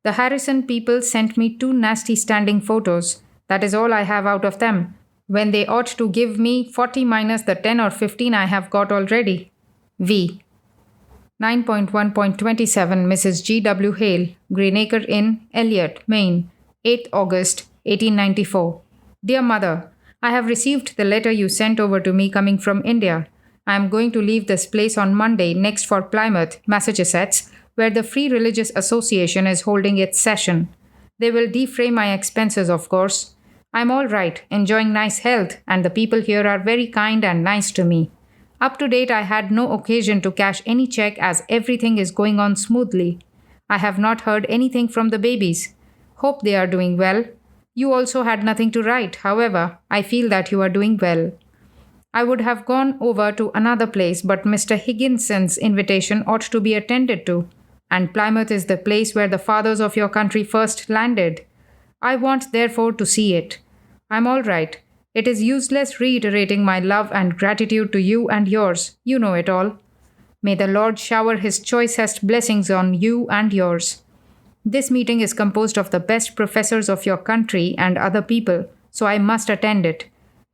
The Harrison people sent me 2 nasty standing photos. That is all I have out of them, when they ought to give me 40 minus the 10 or 15 I have got already. V. 9.1.27 Mrs. G. W. Hale, Greenacre Inn, Elliot, Maine, 8th August, 1894. Dear Mother, I have received the letter you sent over to me coming from India. I am going to leave this place on Monday next for Plymouth, Massachusetts, where the Free Religious Association is holding its session. They will defray my expenses, of course. I'm all right, enjoying nice health, and the people here are very kind and nice to me. Up to date, I had no occasion to cash any check as everything is going on smoothly. I have not heard anything from the babies. Hope they are doing well. You also had nothing to write. However, I feel that you are doing well. I would have gone over to another place, but Mr. Higginson's invitation ought to be attended to, and Plymouth is the place where the fathers of your country first landed. I want, therefore, to see it. I'm all right. It is useless reiterating my love and gratitude to you and yours. You know it all. May the Lord shower his choicest blessings on you and yours. This meeting is composed of the best professors of your country and other people, so I must attend it.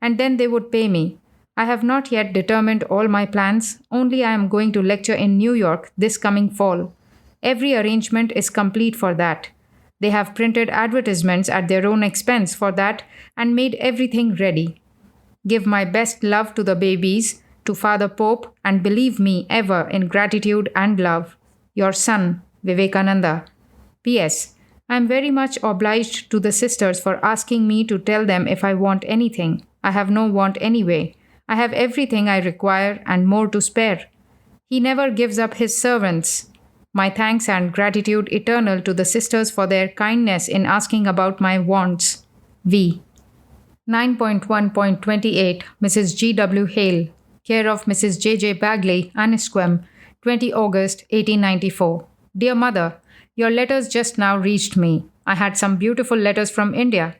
And then they would pay me. I have not yet determined all my plans, only I am going to lecture in New York this coming fall. Every arrangement is complete for that. They have printed advertisements at their own expense for that and made everything ready. Give my best love to the babies, to Father Pope, and believe me ever in gratitude and love. Your son, Vivekananda. P.S. I am very much obliged to the sisters for asking me to tell them if I want anything. I have no want anyway. I have everything I require and more to spare. He never gives up his servants. My thanks and gratitude eternal to the sisters for their kindness in asking about my wants. V. 9.1.28 Mrs. G. W. Hale, care of Mrs. J. J. Bagley, Annisquam, 20 August 1894. Dear Mother, your letters just now reached me. I had some beautiful letters from India.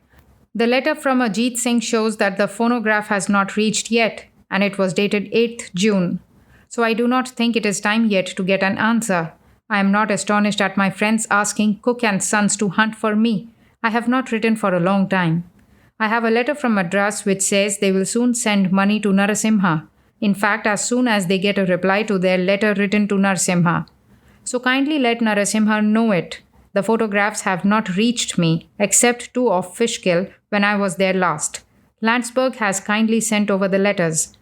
The letter from Ajit Singh shows that the phonograph has not reached yet, and it was dated 8th June. So I do not think it is time yet to get an answer. I am not astonished at my friends asking Cook and Sons to hunt for me. I have not written for a long time. I have a letter from Madras which says they will soon send money to Narasimha. In fact, as soon as they get a reply to their letter written to Narasimha. So kindly let Narasimha know it. The photographs have not reached me, except 2 of Fishkill when I was there last. Landsberg has kindly sent over the letters.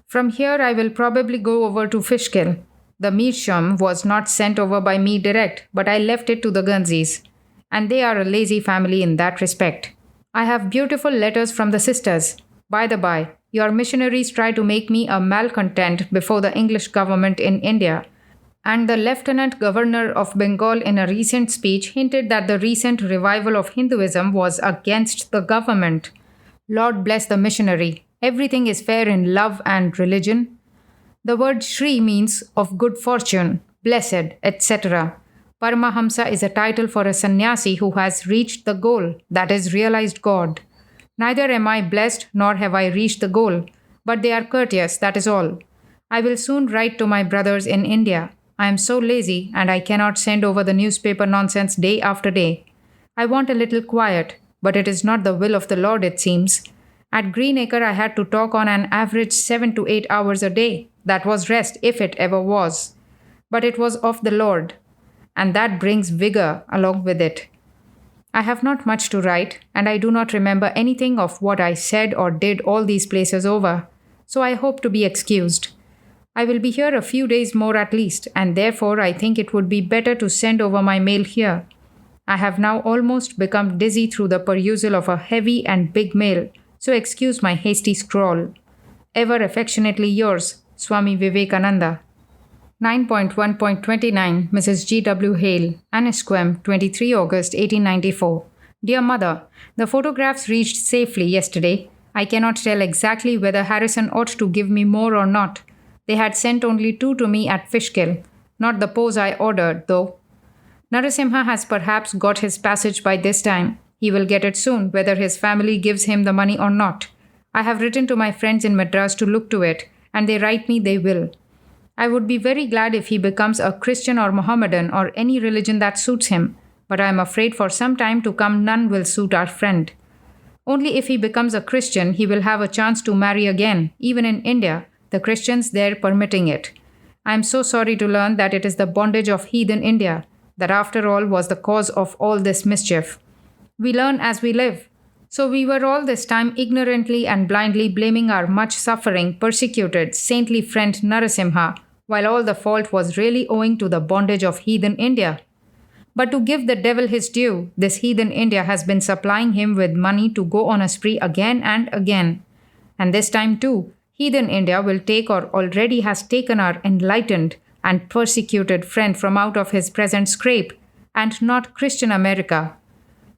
From here I will probably go over to Fishkill. The meerschaum was not sent over by me direct, but I left it to the Gunzis, and they are a lazy family in that respect. I have beautiful letters from the sisters. By the by, your missionaries try to make me a malcontent before the English government in India, and the Lieutenant Governor of Bengal in a recent speech hinted that the recent revival of Hinduism was against the government. Lord bless the missionary. Everything is fair in love and religion. The word Shri means of good fortune, blessed, etc. Paramahamsa is a title for a sannyasi who has reached the goal, that is, realized God. Neither am I blessed nor have I reached the goal, but they are courteous, that is all. I will soon write to my brothers in India. I am so lazy and I cannot send over the newspaper nonsense day after day. I want a little quiet, but it is not the will of the Lord, it seems. At Greenacre, I had to talk on an average 7 to 8 hours a day. That was rest, if it ever was. But it was of the Lord, and that brings vigor along with it. I have not much to write, and I do not remember anything of what I said or did all these places over, so I hope to be excused. I will be here a few days more at least, and therefore I think it would be better to send over my mail here. I have now almost become dizzy through the perusal of a heavy and big mail, so excuse my hasty scrawl. Ever affectionately yours, Swami Vivekananda. 9.1.29 Mrs. G. W. Hale, Annisquam, 23 August 1894. Dear Mother, the photographs reached safely yesterday. I cannot tell exactly whether Harrison ought to give me more or not. They had sent only 2 to me at Fishkill, not the pose I ordered, though. Narasimha has perhaps got his passage by this time. He will get it soon, whether his family gives him the money or not. I have written to my friends in Madras to look to it, and they write me they will. I would be very glad if he becomes a Christian or Mohammedan or any religion that suits him, but I am afraid for some time to come none will suit our friend. Only if he becomes a Christian, he will have a chance to marry again, even in India, the Christians there permitting it. I am so sorry to learn that it is the bondage of heathen India that after all was the cause of all this mischief. We learn as we live. So we were all this time ignorantly and blindly blaming our much suffering, persecuted, saintly friend Narasimha, while all the fault was really owing to the bondage of heathen India. But to give the devil his due, this heathen India has been supplying him with money to go on a spree again and again. And this time too, heathen India will take or already has taken our enlightened and persecuted friend from out of his present scrape, and not Christian America.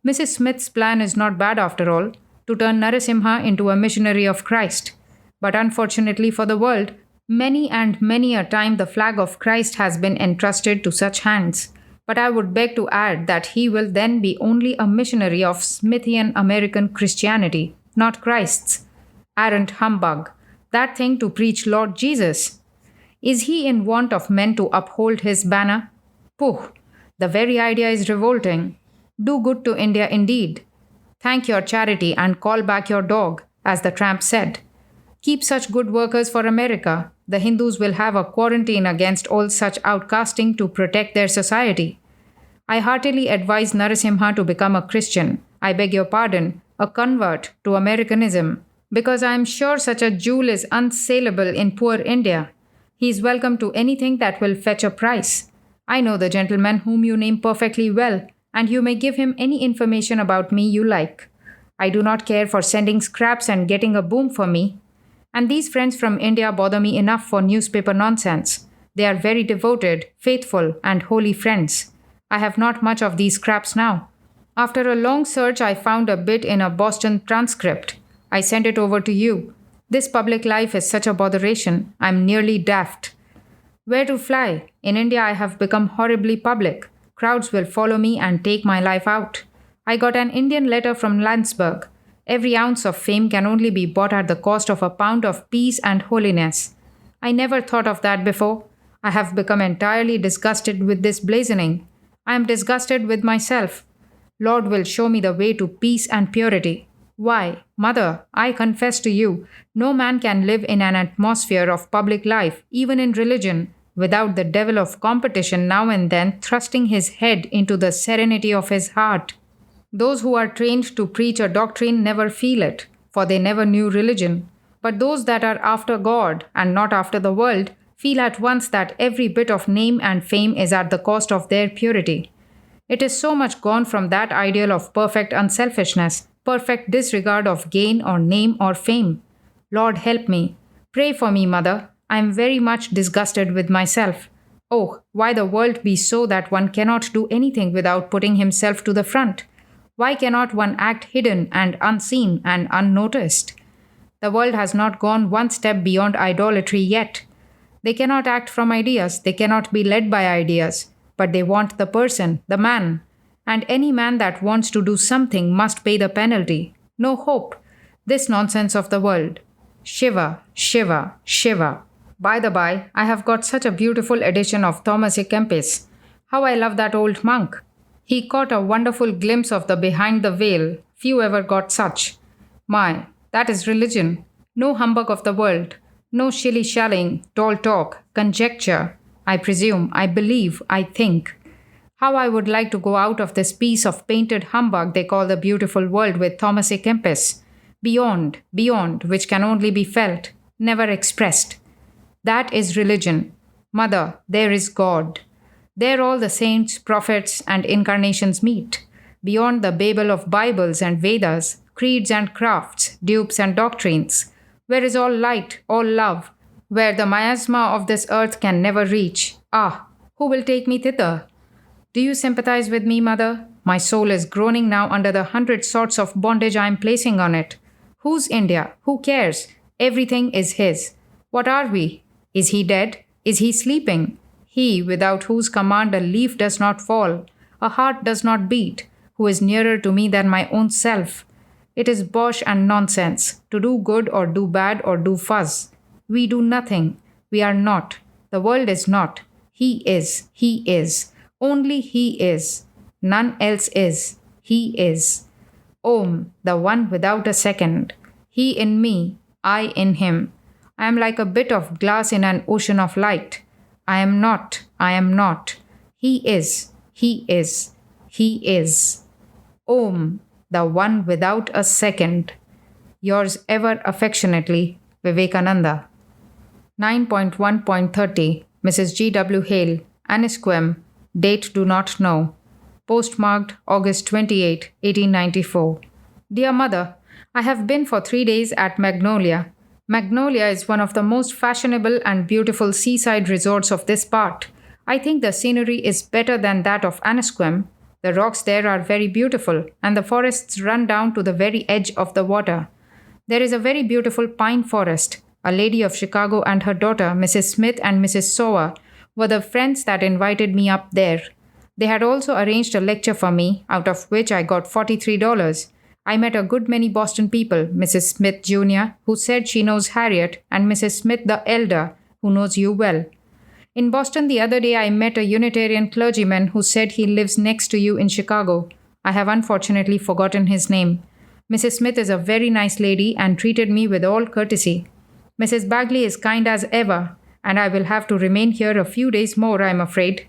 Mrs. Smith's plan is not bad after all, to turn Narasimha into a missionary of Christ. But unfortunately for the world, many and many a time the flag of Christ has been entrusted to such hands. But I would beg to add that he will then be only a missionary of Smithian American Christianity, not Christ's. Arrant humbug, that thing to preach Lord Jesus. Is he in want of men to uphold his banner? Pooh, the very idea is revolting. Do good to India indeed. Thank your charity and call back your dog, as the tramp said. Keep such good workers for America. The Hindus will have a quarantine against all such outcasting to protect their society. I heartily advise Narasimha to become a Christian. I beg your pardon, a convert to Americanism, because I am sure such a jewel is unsaleable in poor India. He is welcome to anything that will fetch a price. I know the gentleman whom you name perfectly well, and you may give him any information about me you like. I do not care for sending scraps and getting a boom for me. And these friends from India bother me enough for newspaper nonsense. They are very devoted, faithful, and holy friends. I have not much of these scraps now. After a long search, I found a bit in a Boston transcript. I sent it over to you. This public life is such a botheration. I'm nearly daft. Where to fly? In India, I have become horribly public. Crowds will follow me and take my life out. I got an Indian letter from Landsberg. Every ounce of fame can only be bought at the cost of a pound of peace and holiness. I never thought of that before. I have become entirely disgusted with this blazoning. I am disgusted with myself. Lord will show me the way to peace and purity. Why, Mother, I confess to you, no man can live in an atmosphere of public life, even in religion, without the devil of competition now and then thrusting his head into the serenity of his heart. Those who are trained to preach a doctrine never feel it, for they never knew religion. But those that are after God and not after the world feel at once that every bit of name and fame is at the cost of their purity. It is so much gone from that ideal of perfect unselfishness, perfect disregard of gain or name or fame. Lord help me. Pray for me, Mother. I am very much disgusted with myself. Oh, why the world be so that one cannot do anything without putting himself to the front? Why cannot one act hidden and unseen and unnoticed? The world has not gone one step beyond idolatry yet. They cannot act from ideas, they cannot be led by ideas, but they want the person, the man. And any man that wants to do something must pay the penalty. No hope. This nonsense of the world. Shiva, Shiva, Shiva. By the by, I have got such a beautiful edition of Thomas à Kempis. How I love that old monk. He caught a wonderful glimpse of the behind the veil. Few ever got such. My, that is religion. No humbug of the world. No shilly-shallying, tall talk, conjecture. I presume, I believe, I think. How I would like to go out of this piece of painted humbug they call the beautiful world with Thomas à Kempis. Beyond, which can only be felt, never expressed. That is religion. Mother, there is God. There all the saints, prophets, and incarnations meet. Beyond the babel of Bibles and Vedas, creeds and crafts, dupes and doctrines, where is all light, all love, where the miasma of this earth can never reach. Ah, who will take me thither? Do you sympathize with me, mother? My soul is groaning now under the 100 sorts of bondage I am placing on it. Whose India? Who cares? Everything is his. What are we? Is he dead? Is he sleeping? He, without whose command a leaf does not fall, a heart does not beat, who is nearer to me than my own self. It is bosh and nonsense to do good or do bad or do fuzz. We do nothing. We are not. The world is not. He is. He is. Only he is. None else is. He is. Om, the one without a second. He in me, I in him. I am like a bit of glass in an ocean of light. I am not. I am not. He is. He is. He is. Om, the one without a second. Yours ever affectionately, Vivekananda. 9.1.30 Mrs. G. W. Hale, Annisquam, date do not know. Postmarked August 28, 1894. Dear Mother, I have been for 3 days at Magnolia. Magnolia is one of the most fashionable and beautiful seaside resorts of this part. I think the scenery is better than that of Annisquam. The rocks there are very beautiful, and the forests run down to the very edge of the water. There is a very beautiful pine forest. A lady of Chicago and her daughter, Mrs. Smith and Mrs. Sower, were the friends that invited me up there. They had also arranged a lecture for me, out of which I got $43. I met a good many Boston people, Mrs. Smith Jr., who said she knows Harriet, and Mrs. Smith the elder, who knows you well. In Boston the other day I met a Unitarian clergyman who said he lives next to you in Chicago. I have unfortunately forgotten his name. Mrs. Smith is a very nice lady and treated me with all courtesy. Mrs. Bagley is kind as ever, and I will have to remain here a few days more, I am afraid.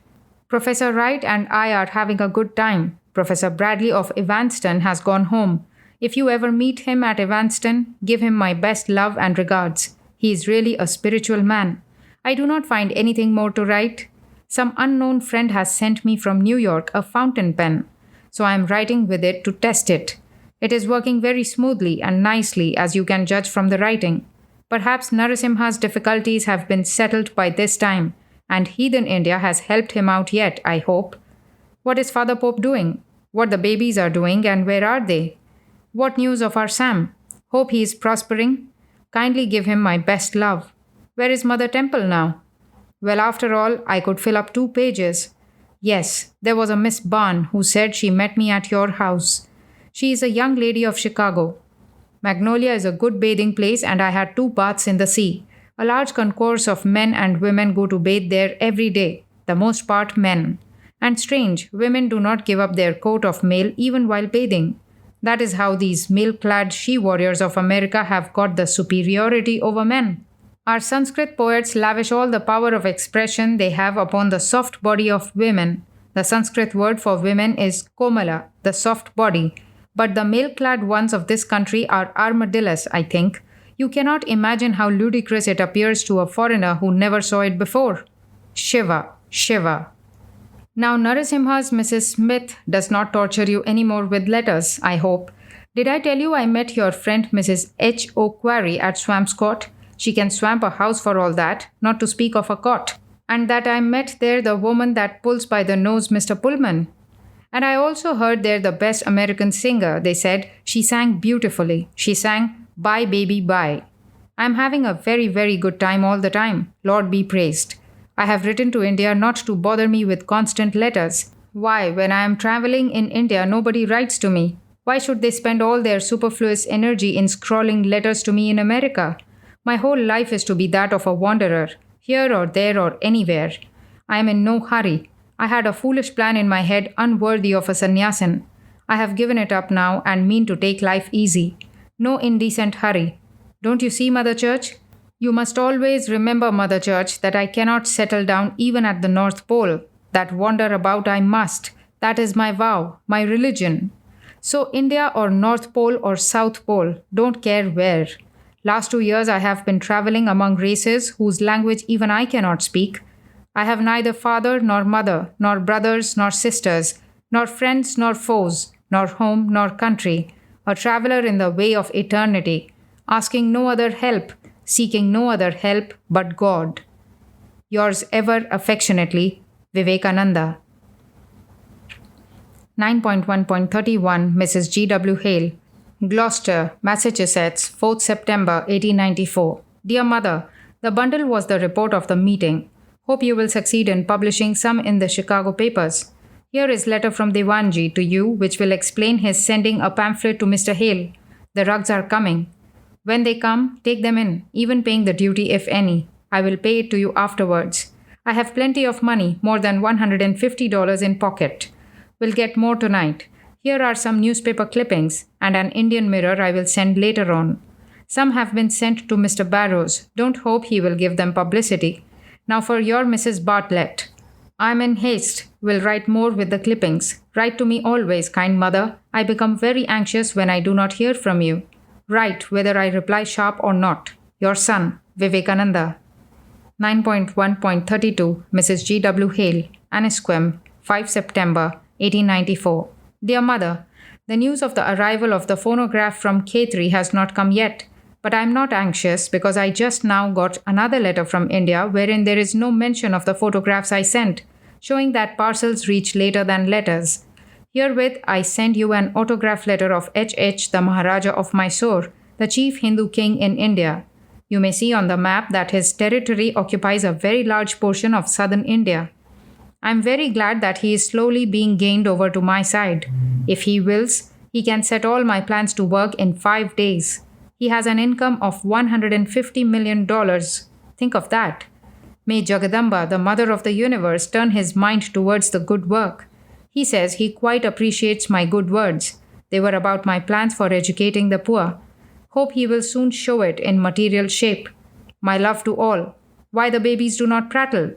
Professor Wright and I are having a good time. Professor Bradley of Evanston has gone home. If you ever meet him at Evanston, give him my best love and regards. He is really a spiritual man. I do not find anything more to write. Some unknown friend has sent me from New York a fountain pen, so I am writing with it to test it. It is working very smoothly and nicely, as you can judge from the writing. Perhaps Narasimha's difficulties have been settled by this time, and heathen India has helped him out yet, I hope. What is Father Pope doing? What the babies are doing, and where are they? What news of our Sam? Hope he is prospering. Kindly give him my best love. Where is Mother Temple now? Well, after all, I could fill up 2 pages. Yes, there was a Miss Barn who said she met me at your house. She is a young lady of Chicago. Magnolia is a good bathing place, and I had 2 baths in the sea. A large concourse of men and women go to bathe there every day, the most part men. And strange, women do not give up their coat of mail even while bathing. That is how these mail-clad she-warriors of America have got the superiority over men. Our Sanskrit poets lavish all the power of expression they have upon the soft body of women. The Sanskrit word for women is komala, the soft body. But the mail-clad ones of this country are armadillos, I think. You cannot imagine how ludicrous it appears to a foreigner who never saw it before. Shiva, Shiva. Now Narasimha's Mrs. Smith does not torture you anymore with letters, I hope. Did I tell you I met your friend Mrs. H. O'Quarry at Swampscott? She can swamp a house for all that, not to speak of a cot. And that I met there the woman that pulls by the nose Mr. Pullman. And I also heard there the best American singer. They said she sang beautifully. She sang Bye Baby Bye. I am having a very, very good time all the time. Lord be praised. I have written to India not to bother me with constant letters. Why, when I am traveling in India, nobody writes to me. Why should they spend all their superfluous energy in scrawling letters to me in America? My whole life is to be that of a wanderer, here or there or anywhere. I am in no hurry. I had a foolish plan in my head unworthy of a sannyasin. I have given it up now and mean to take life easy. No indecent hurry. Don't you see, Mother Church? You must always remember, Mother Church, that I cannot settle down even at the North Pole. That wander about I must. That is my vow, my religion. So India or North Pole or South Pole, don't care where. Last 2 years I have been traveling among races whose language even I cannot speak. I have neither father nor mother, nor brothers nor sisters, nor friends nor foes, nor home nor country, a traveler in the way of eternity, asking no other help, seeking no other help but God. Yours ever affectionately, Vivekananda. 9.1.31 Mrs. G. W. Hale, Gloucester, Massachusetts, 4th September 1894. Dear Mother, the bundle was the report of the meeting. Hope you will succeed in publishing some in the Chicago papers. Here is letter from Devanji to you which will explain his sending a pamphlet to Mr. Hale. The rugs are coming. When they come, take them in, even paying the duty if any. I will pay it to you afterwards. I have plenty of money, more than $150 in pocket. Will get more tonight. Here are some newspaper clippings and an Indian Mirror I will send later on. Some have been sent to Mr. Barrows. Don't hope he will give them publicity. Now for your Mrs. Bartlett. I am in haste. Will write more with the clippings. Write to me always, kind mother. I become very anxious when I do not hear from you. Write whether I reply sharp or not. Your son, Vivekananda. 9.1.32 Mrs. G. W. Hale, Annisquam, 5 September 1894. Dear Mother, the news of the arrival of the phonograph from Khetri has not come yet, but I am not anxious because I just now got another letter from India wherein there is no mention of the photographs I sent, showing that parcels reach later than letters. Herewith I send you an autograph letter of H.H. the Maharaja of Mysore, the chief Hindu king in India. You may see on the map that his territory occupies a very large portion of southern India. I am very glad that he is slowly being gained over to my side. If he wills, he can set all my plans to work in 5 days. He has an income of $150 million. Think of that. May Jagadamba, the mother of the universe, turn his mind towards the good work. He says he quite appreciates my good words. They were about my plans for educating the poor. Hope he will soon show it in material shape. My love to all. Why the babies do not prattle?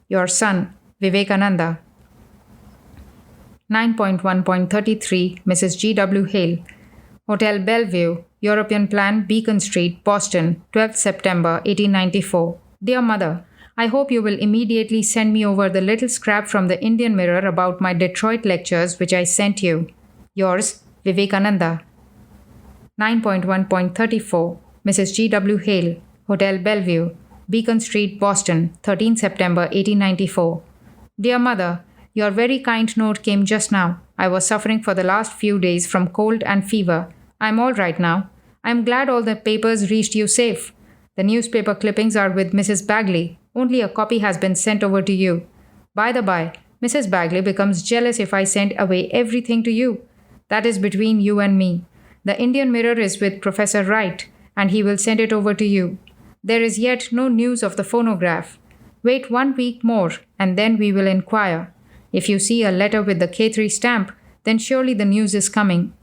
Your son, Vivekananda. 9.1.33 Mrs. G. W. Hale, Hotel Bellevue, European Plan, Beacon Street, Boston, 12th September 1894. Dear Mother, I hope you will immediately send me over the little scrap from the Indian Mirror about my Detroit lectures which I sent you. Yours, Vivekananda. 9.1.34 Mrs. G. W. Hale, Hotel Bellevue, Beacon Street, Boston, 13th September 1894. Dear Mother, your very kind note came just now. I was suffering for the last few days from cold and fever. I am all right now. I am glad all the papers reached you safe. The newspaper clippings are with Mrs. Bagley. Only a copy has been sent over to you. By the by, Mrs. Bagley becomes jealous if I send away everything to you. That is between you and me. The Indian Mirror is with Professor Wright, and he will send it over to you. There is yet no news of the phonograph. Wait 1 week more, and then we will inquire. If you see a letter with the Khetri stamp, then surely the news is coming.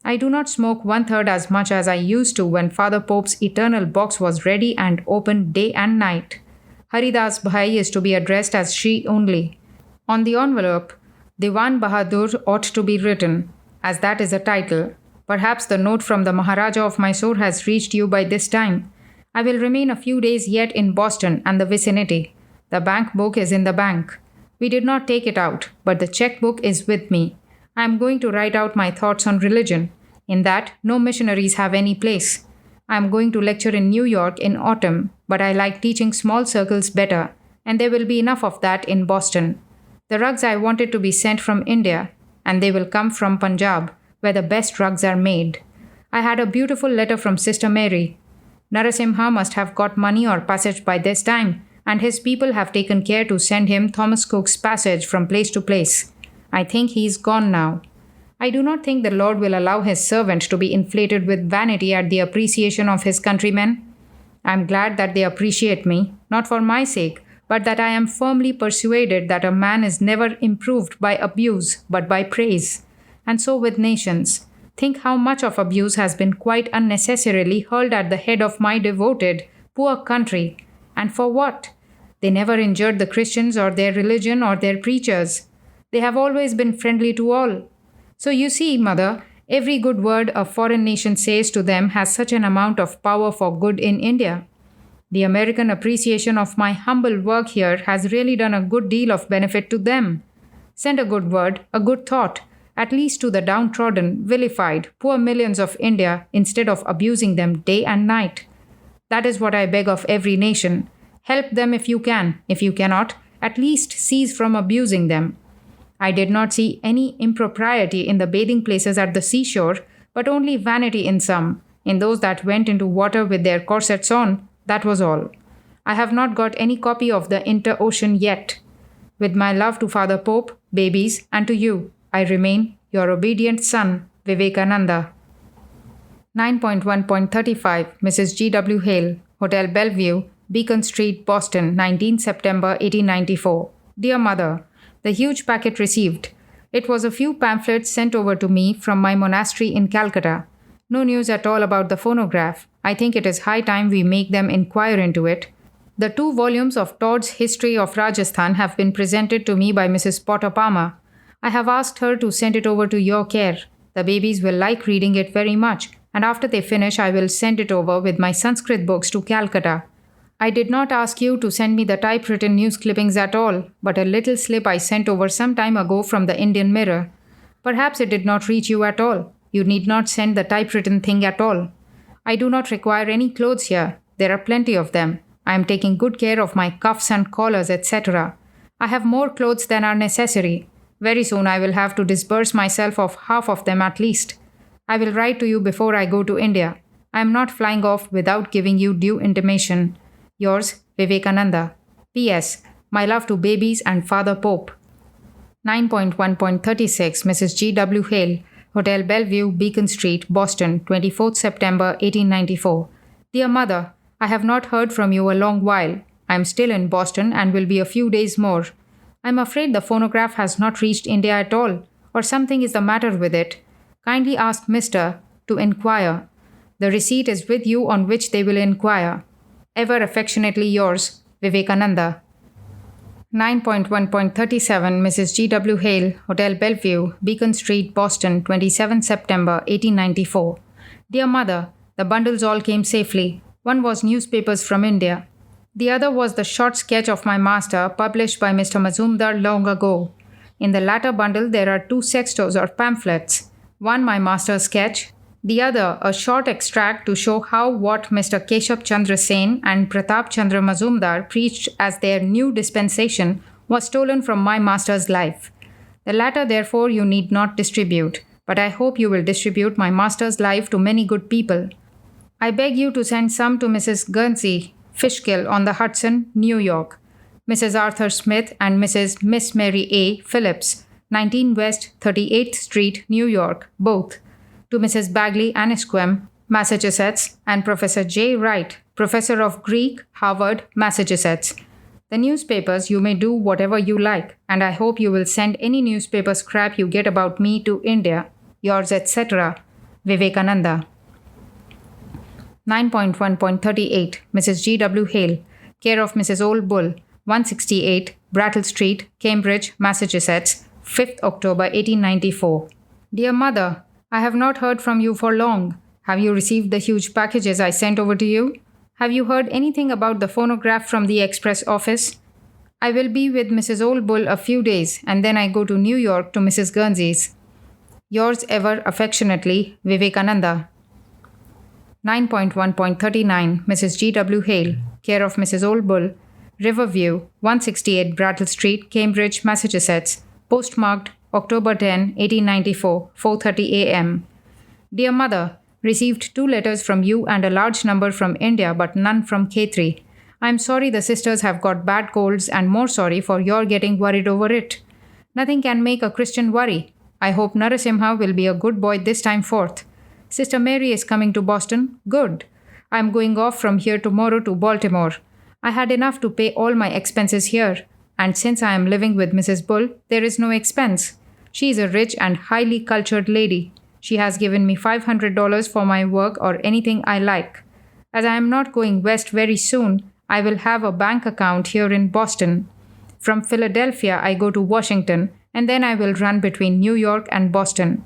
I do not smoke 1/3 as much as I used to when Father Pope's eternal box was ready and open day and night. Haridas Bhai is to be addressed as she only. On the envelope, Diwan Bahadur ought to be written, as that is a title. Perhaps the note from the Maharaja of Mysore has reached you by this time. I will remain a few days yet in Boston and the vicinity. The bank book is in the bank. We did not take it out, but the checkbook is with me. I am going to write out my thoughts on religion. In that, no missionaries have any place. I am going to lecture in New York in autumn, but I like teaching small circles better, and there will be enough of that in Boston. The rugs I wanted to be sent from India, and they will come from Punjab, where the best rugs are made. I had a beautiful letter from Sister Mary. Narasimha must have got money or passage by this time, and his people have taken care to send him Thomas Cook's passage from place to place. I think he is gone now. I do not think the Lord will allow his servant to be inflated with vanity at the appreciation of his countrymen. I am glad that they appreciate me, not for my sake, but that I am firmly persuaded that a man is never improved by abuse, but by praise. And so with nations. Think how much of abuse has been quite unnecessarily hurled at the head of my devoted, poor country. And for what? They never injured the Christians or their religion or their preachers. They have always been friendly to all. So you see, Mother, every good word a foreign nation says to them has such an amount of power for good in India. The American appreciation of my humble work here has really done a good deal of benefit to them. Send a good word, a good thought, at least to the downtrodden, vilified, poor millions of India instead of abusing them day and night. That is what I beg of every nation. Help them if you can. If you cannot, at least cease from abusing them. I did not see any impropriety in the bathing places at the seashore, but only vanity in some. In those that went into water with their corsets on, that was all. I have not got any copy of the Inter-Ocean yet. With my love to Father Pope, babies, and to you, I remain your obedient son, Vivekananda. 9.1.35 Mrs. G. W. Hale, Hotel Bellevue, Beacon Street, Boston, 19 September 1894. Dear Mother, the huge packet received. It was a few pamphlets sent over to me from my monastery in Calcutta. No news at all about the phonograph. I think it is high time we make them inquire into it. The 2 volumes of Todd's History of Rajasthan have been presented to me by Mrs. Potter Palmer. I have asked her to send it over to your care. The babies will like reading it very much, and after they finish, I will send it over with my Sanskrit books to Calcutta. I did not ask you to send me the typewritten news clippings at all, but a little slip I sent over some time ago from the Indian Mirror. Perhaps it did not reach you at all. You need not send the typewritten thing at all. I do not require any clothes here. There are plenty of them. I am taking good care of my cuffs and collars, etc. I have more clothes than are necessary. Very soon I will have to disburse myself of half of them at least. I will write to you before I go to India. I am not flying off without giving you due intimation. Yours, Vivekananda. P.S. My love to babies and Father Pope. 9.1.36 Mrs. G. W. Hale, Hotel Bellevue, Beacon Street, Boston, 24th September 1894. Dear Mother, I have not heard from you a long while. I am still in Boston and will be a few days more. I am afraid the phonograph has not reached India at all, or something is the matter with it. Kindly ask Mr. to inquire. The receipt is with you on which they will inquire. Ever affectionately yours, Vivekananda. 9.1.37 Mrs. G. W. Hale, Hotel Bellevue, Beacon Street, Boston, 27 September 1894. Dear Mother, the bundles all came safely. One was newspapers from India. The other was the short sketch of my master published by Mr. Mazumdar long ago. In the latter bundle there are 2 sextos or pamphlets. One my master's sketch, the other a short extract to show how what Mr. Keshab Chandra Sen and Pratap Chandra Mazumdar preached as their new dispensation was stolen from my master's life. The latter therefore you need not distribute, but I hope you will distribute my master's life to many good people. I beg you to send some to Mrs. Guernsey, Fishkill on the Hudson, New York. Mrs. Arthur Smith and Mrs. Miss Mary A. Phillips, 19 West 38th Street, New York, both. To Mrs. Bagley Annisquam, Massachusetts, and Professor J. Wright, Professor of Greek, Harvard, Massachusetts. The newspapers you may do whatever you like, and I hope you will send any newspaper scrap you get about me to India. Yours, etc. Vivekananda. 9.1.38 Mrs. G. W. Hale, care of Mrs. Old Bull, 168 Brattle Street, Cambridge, Massachusetts, 5th October 1894. Dear Mother, I have not heard from you for long. Have you received the huge packages I sent over to you? Have you heard anything about the phonograph from the express office? I will be with Mrs. Old Bull a few days and then I go to New York to Mrs. Guernsey's. Yours ever affectionately, Vivekananda. 9.1.39 Mrs. G. W. Hale, care of Mrs. Old Bull, Riverview, 168 Brattle Street, Cambridge, Massachusetts, postmarked October 10, 1894, 4:30 a.m. Dear Mother, received 2 letters from you and a large number from India but none from Khetri. I am sorry the sisters have got bad colds and more sorry for your getting worried over it. Nothing can make a Christian worry. I hope Narasimha will be a good boy this time forth. Sister Mary is coming to Boston. Good. I am going off from here tomorrow to Baltimore. I had enough to pay all my expenses here, and since I am living with Mrs. Bull, there is no expense. She is a rich and highly cultured lady. She has given me $500 for my work or anything I like. As I am not going west very soon, I will have a bank account here in Boston. From Philadelphia, I go to Washington, and then I will run between New York and Boston.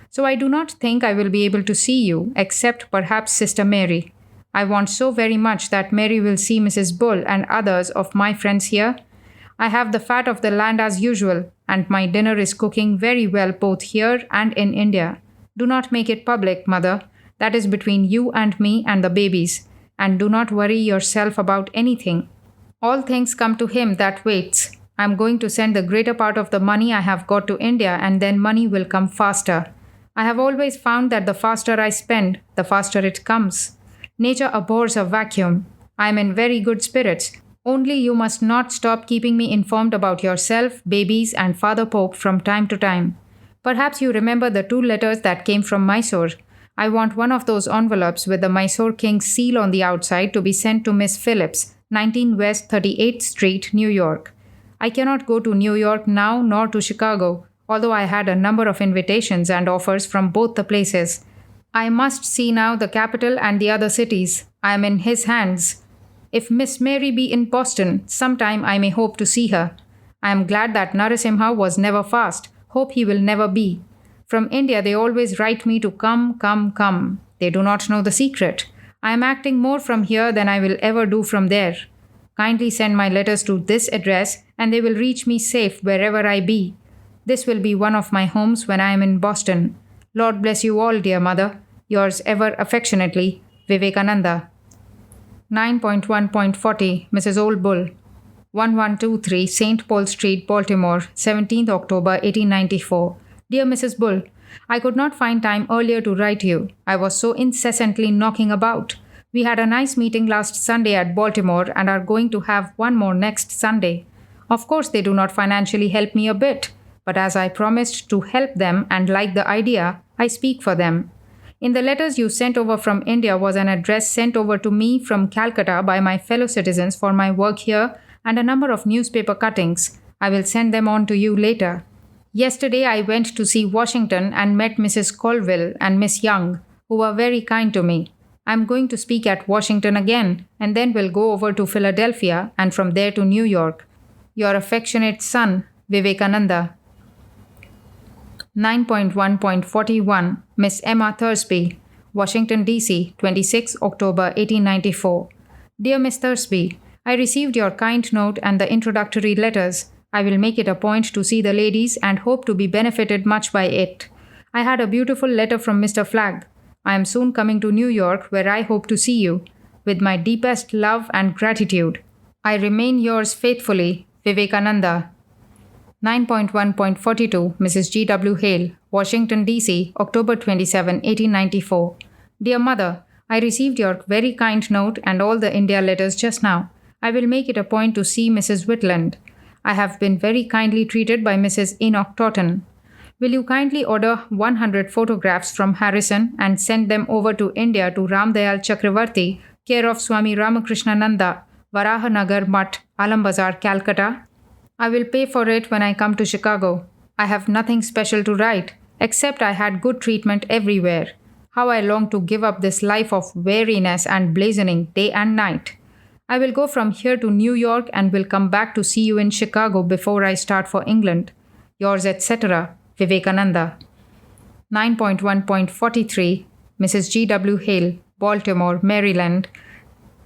So I do not think I will be able to see you, except perhaps Sister Mary. I want so very much that Mary will see Mrs. Bull and others of my friends here. I have the fat of the land as usual, and my dinner is cooking very well both here and in India. Do not make it public, Mother. That is between you and me and the babies. and do not worry yourself about anything. All things come to him that waits. I am going to send the greater part of the money I have got to India, and then money will come faster. I have always found that the faster I spend, the faster it comes. Nature abhors a vacuum. I am in very good spirits. Only you must not stop keeping me informed about yourself, babies, and Father Pope from time to time. Perhaps you remember the 2 letters that came from Mysore. I want one of those envelopes with the Mysore King's seal on the outside to be sent to Miss Phillips, 19 West 38th Street, New York. I cannot go to New York now nor to Chicago, although I had a number of invitations and offers from both the places. I must see now the capital and the other cities. I am in his hands. If Miss Mary be in Boston, sometime I may hope to see her. I am glad that Narasimha was never fast. Hope he will never be. From India they always write me to come, come, come. They do not know the secret. I am acting more from here than I will ever do from there. Kindly send my letters to this address and they will reach me safe wherever I be. This will be one of my homes when I am in Boston. Lord bless you all, dear mother. Yours ever affectionately, Vivekananda. 9.1.40 Mrs. Old Bull, 1123 St. Paul Street, Baltimore, 17th October 1894. Dear Mrs. Bull, I could not find time earlier to write you. I was so incessantly knocking about. We had a nice meeting last Sunday at Baltimore and are going to have one more next Sunday. Of course, they do not financially help me a bit, but as I promised to help them and like the idea, I speak for them. In the letters you sent over from India was an address sent over to me from Calcutta by my fellow citizens for my work here and a number of newspaper cuttings. I will send them on to you later. Yesterday I went to see Washington and met Mrs. Colville and Miss Young, who were very kind to me. I am going to speak at Washington again and then will go over to Philadelphia and from there to New York. Your affectionate son, Vivekananda. 9.1.41 Miss Emma Thursby, Washington, D.C., 26 October 1894. Dear Miss Thursby, I received your kind note and the introductory letters. I will make it a point to see the ladies and hope to be benefited much by it. I had a beautiful letter from Mr. Flagg. I am soon coming to New York where I hope to see you. With my deepest love and gratitude. I remain yours faithfully, Vivekananda. 9.1.42 Mrs. G. W. Hale, Washington, D.C., October 27, 1894. Dear Mother, I received your very kind note and all the India letters just now. I will make it a point to see Mrs. Whitland. I have been very kindly treated by Mrs. Enoch Totten. Will you kindly order 100 photographs from Harrison and send them over to India to Ramdayal Chakravarti, care of Swami Ramakrishnananda, Varahanagar Mutt, Alambazar, Calcutta? I will pay for it when I come to Chicago. I have nothing special to write, except I had good treatment everywhere. How I long to give up this life of weariness and blazoning day and night. I will go from here to New York and will come back to see you in Chicago before I start for England. Yours, etc., Vivekananda. 9.1.43 Mrs. G. W. Hale, Baltimore, Maryland,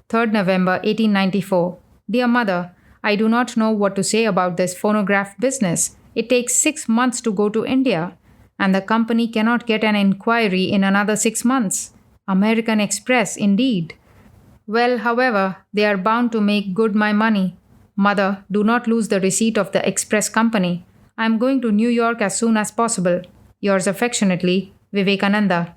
3rd November 1894. Dear Mother, I do not know what to say about this phonograph business. It takes 6 months to go to India, and the company cannot get an inquiry in another 6 months. American Express, indeed. Well, however, they are bound to make good my money. Mother, do not lose the receipt of the express company. I am going to New York as soon as possible. Yours affectionately, Vivekananda.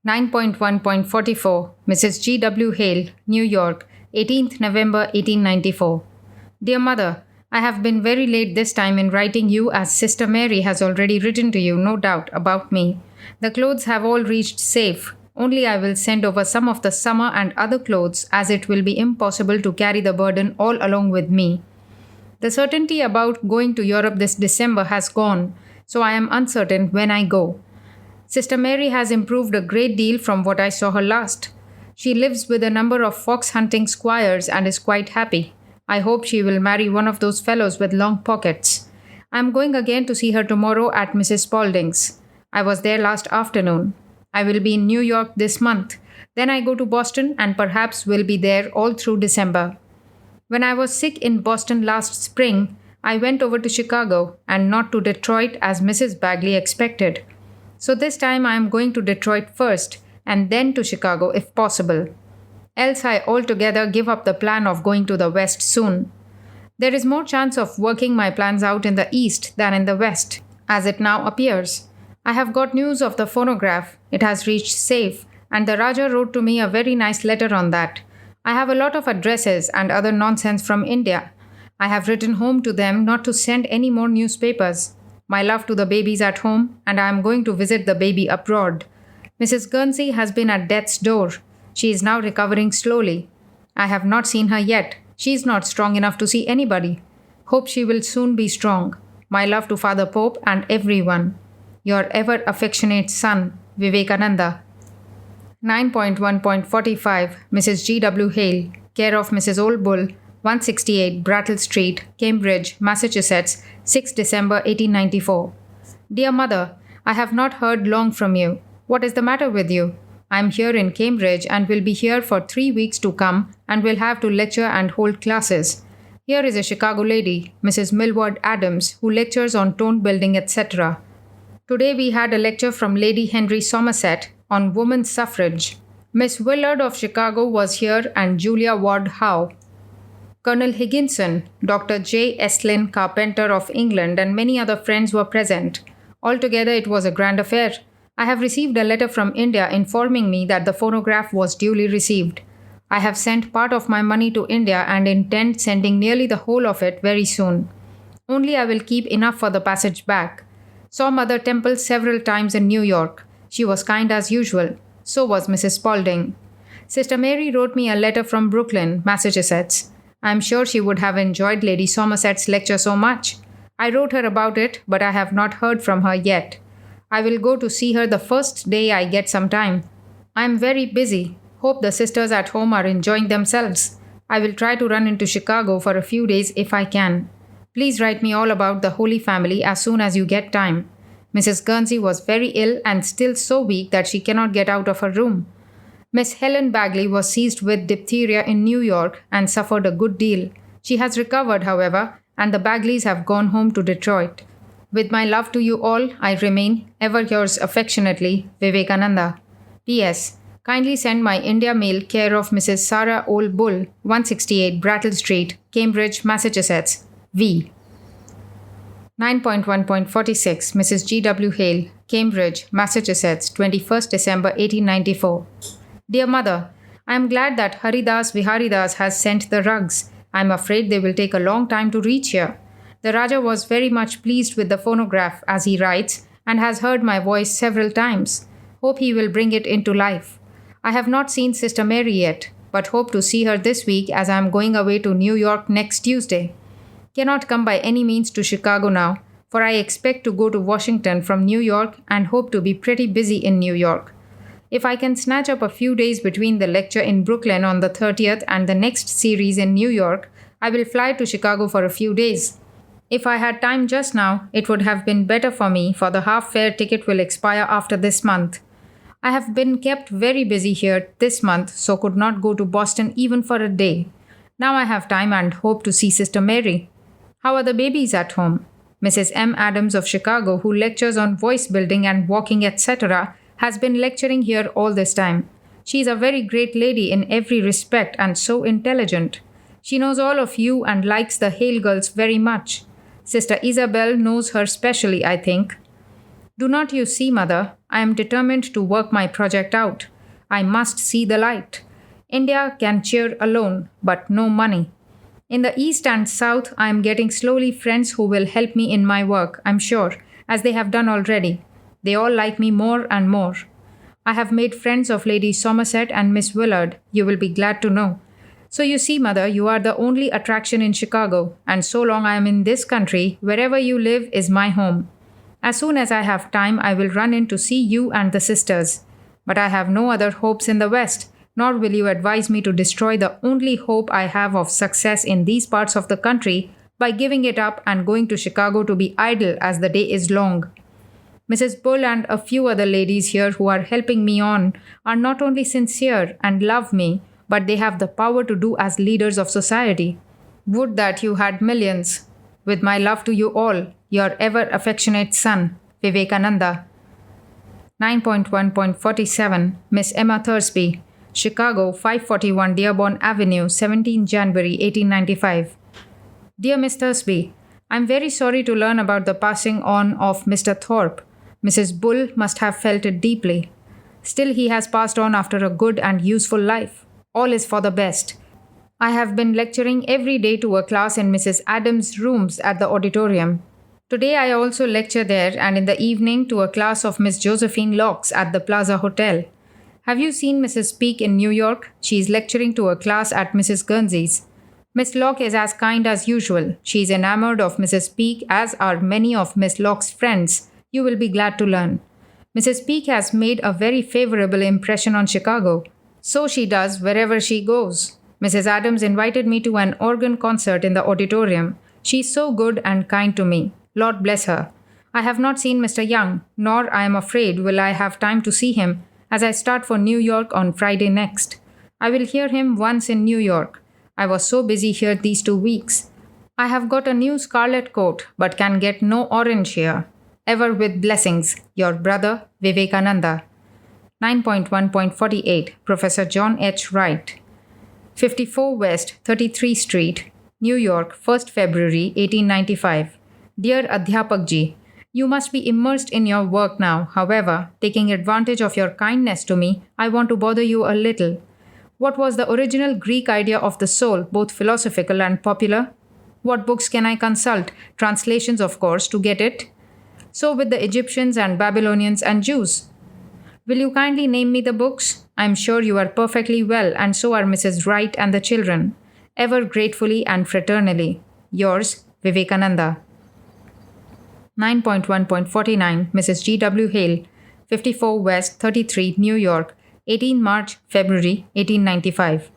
9.1.44 Mrs. G. W. Hale, New York, 18th November 1894. Dear Mother, I have been very late this time in writing you as Sister Mary has already written to you, no doubt, about me. The clothes have all reached safe. Only I will send over some of the summer and other clothes as it will be impossible to carry the burden all along with me. The certainty about going to Europe this December has gone, so I am uncertain when I go. Sister Mary has improved a great deal from what I saw her last. She lives with a number of fox-hunting squires and is quite happy. I hope she will marry one of those fellows with long pockets. I am going again to see her tomorrow at Mrs. Spaulding's. I was there last afternoon. I will be in New York this month. Then I go to Boston and perhaps will be there all through December. When I was sick in Boston last spring, I went over to Chicago and not to Detroit as Mrs. Bagley expected. So this time I am going to Detroit first and then to Chicago if possible. else I altogether give up the plan of going to the West soon. There is more chance of working my plans out in the East than in the West, as it now appears. I have got news of the phonograph. It has reached safe, and the Raja wrote to me a very nice letter on that. I have a lot of addresses and other nonsense from India. I have written home to them not to send any more newspapers. My love to the babies at home, and I am going to visit the baby abroad. Mrs. Guernsey has been at death's door. She is now recovering slowly. I have not seen her yet. She is not strong enough to see anybody. Hope she will soon be strong. My love to Father Pope and everyone. Your ever affectionate son, Vivekananda. 9.1.45 Mrs. G. W. Hale, care of Mrs. Old Bull, 168 Brattle Street, Cambridge, Massachusetts, 6 December 1894. Dear Mother, I have not heard long from you. What is the matter with you? I am here in Cambridge and will be here for 3 weeks to come and will have to lecture and hold classes. Here is a Chicago lady, Mrs. Millward Adams, who lectures on tone building, etc. Today we had a lecture from Lady Henry Somerset on women's suffrage. Miss Willard of Chicago was here and Julia Ward Howe. Colonel Higginson, Dr. J. Estlin Carpenter of England and many other friends were present. Altogether it was a grand affair. I have received a letter from India informing me that the phonograph was duly received. I have sent part of my money to India and intend sending nearly the whole of it very soon. Only I will keep enough for the passage back. Saw Mother Temple several times in New York. She was kind as usual. So was Mrs. Spaulding. Sister Mary wrote me a letter from Brooklyn, Massachusetts. I am sure she would have enjoyed Lady Somerset's lecture so much. I wrote her about it, but I have not heard from her yet. I will go to see her the first day I get some time. I am very busy. Hope the sisters at home are enjoying themselves. I will try to run into Chicago for a few days if I can. Please write me all about the Holy Family as soon as you get time. Mrs. Guernsey was very ill and still so weak that she cannot get out of her room. Miss Helen Bagley was seized with diphtheria in New York and suffered a good deal. She has recovered, however, and the Bagleys have gone home to Detroit. With my love to you all, I remain, ever yours affectionately, Vivekananda. P.S. Kindly send my India mail care of Mrs. Sarah Old Bull, 168 Brattle Street, Cambridge, Massachusetts. V. 9.1.46 Mrs. G. W. Hale, Cambridge, Massachusetts, 21st December 1894. Dear Mother, I am glad that Haridas Viharidas has sent the rugs. I am afraid they will take a long time to reach here. The Raja was very much pleased with the phonograph, as he writes, and has heard my voice several times. Hope he will bring it into life. I have not seen Sister Mary yet, but hope to see her this week as I am going away to New York next Tuesday. Cannot come by any means to Chicago now, for I expect to go to Washington from New York and hope to be pretty busy in New York. If I can snatch up a few days between the lecture in Brooklyn on the 30th and the next series in New York, I will fly to Chicago for a few days. If I had time just now, it would have been better for me, for the half-fare ticket will expire after this month. I have been kept very busy here this month, so could not go to Boston even for a day. Now I have time and hope to see Sister Mary. How are the babies at home? Mrs. M. Adams of Chicago, who lectures on voice building and walking, etc., has been lecturing here all this time. She is a very great lady in every respect and so intelligent. She knows all of you and likes the Hale girls very much. Sister Isabel knows her specially, I think. Do not you see, Mother, I am determined to work my project out. I must see the light. India can cheer alone, but no money. In the East and South, I am getting slowly friends who will help me in my work, I'm sure, as they have done already. They all like me more and more. I have made friends of Lady Somerset and Miss Willard, you will be glad to know. So you see, Mother, you are the only attraction in Chicago, and so long I am in this country, wherever you live is my home. As soon as I have time, I will run in to see you and the sisters. But I have no other hopes in the West, nor will you advise me to destroy the only hope I have of success in these parts of the country by giving it up and going to Chicago to be idle as the day is long. Mrs. Bull and a few other ladies here who are helping me on are not only sincere and love me, but they have the power to do as leaders of society. Would that you had millions. With my love to you all, your ever affectionate son, Vivekananda. 9.1.47 Miss Emma Thursby, Chicago, 541 Dearborn Avenue, 17 January 1895. Dear Miss Thursby, I am very sorry to learn about the passing on of Mr. Thorpe. Mrs. Bull must have felt it deeply. Still, he has passed on after a good and useful life. All is for the best. I have been lecturing every day to a class in Mrs. Adams' rooms at the auditorium. Today I also lecture there and in the evening to a class of Miss Josephine Locke's at the Plaza Hotel. Have you seen Mrs. Peake in New York? She is lecturing to a class at Mrs. Guernsey's. Miss Locke is as kind as usual. She is enamored of Mrs. Peake, as are many of Miss Locke's friends. You will be glad to learn. Mrs. Peake has made a very favorable impression on Chicago. So she does wherever she goes. Mrs. Adams invited me to an organ concert in the auditorium. She is so good and kind to me. Lord bless her. I have not seen Mr. Young, nor I am afraid will I have time to see him, as I start for New York on Friday next. I will hear him once in New York. I was so busy here these 2 weeks. I have got a new scarlet coat, but can get no orange here. Ever with blessings, your brother Vivekananda. 9.1.48 Professor John H. Wright. 54 West 33 Street, New York, 1st February 1895. Dear Adhyapak Ji, you must be immersed in your work now. However, taking advantage of your kindness to me, I want to bother you a little. What was the original Greek idea of the soul, both philosophical and popular? What books can I consult? Translations, of course, to get it. So with the Egyptians and Babylonians and Jews. Will you kindly name me the books? I am sure you are perfectly well, and so are Mrs. Wright and the children. Ever gratefully and fraternally. Yours, Vivekananda. 9.1.49 Mrs. G. W. Hale, 54 West 33, New York, 18 March, February 1895.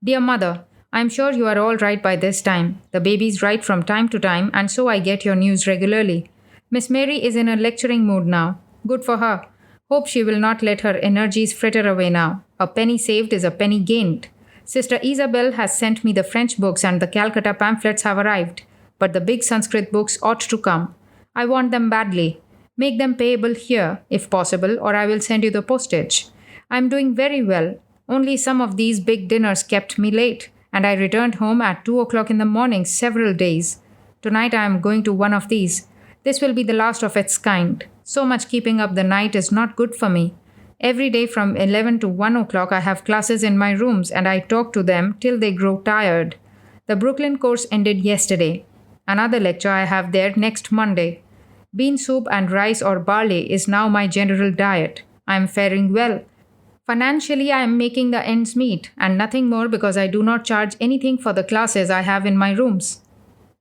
Dear Mother, I am sure you are all right by this time. The babies write from time to time, and so I get your news regularly. Miss Mary is in a lecturing mood now. Good for her. Hope she will not let her energies fritter away now. A penny saved is a penny gained. Sister Isabel has sent me the French books and the Calcutta pamphlets have arrived, but the big Sanskrit books ought to come. I want them badly. Make them payable here, if possible, or I will send you the postage. I am doing very well. Only some of these big dinners kept me late, and I returned home at 2 o'clock in the morning several days. Tonight I am going to one of these. This will be the last of its kind. So much keeping up the night is not good for me. Every day from 11 to 1 o'clock I have classes in my rooms and I talk to them till they grow tired. The Brooklyn course ended yesterday. Another lecture I have there next Monday. Bean soup and rice or barley is now my general diet. I am faring well. Financially I am making the ends meet, and nothing more because I do not charge anything for the classes I have in my rooms.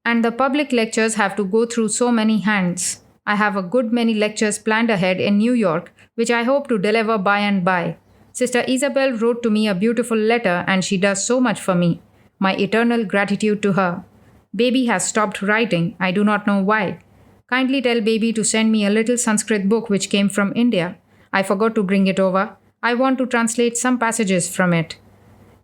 And the public lectures have to go through so many hands. I have a good many lectures planned ahead in New York, which I hope to deliver by and by. Sister Isabel wrote to me a beautiful letter and she does so much for me. My eternal gratitude to her. Baby has stopped writing. I do not know why. Kindly tell Baby to send me a little Sanskrit book which came from India. I forgot to bring it over. I want to translate some passages from it.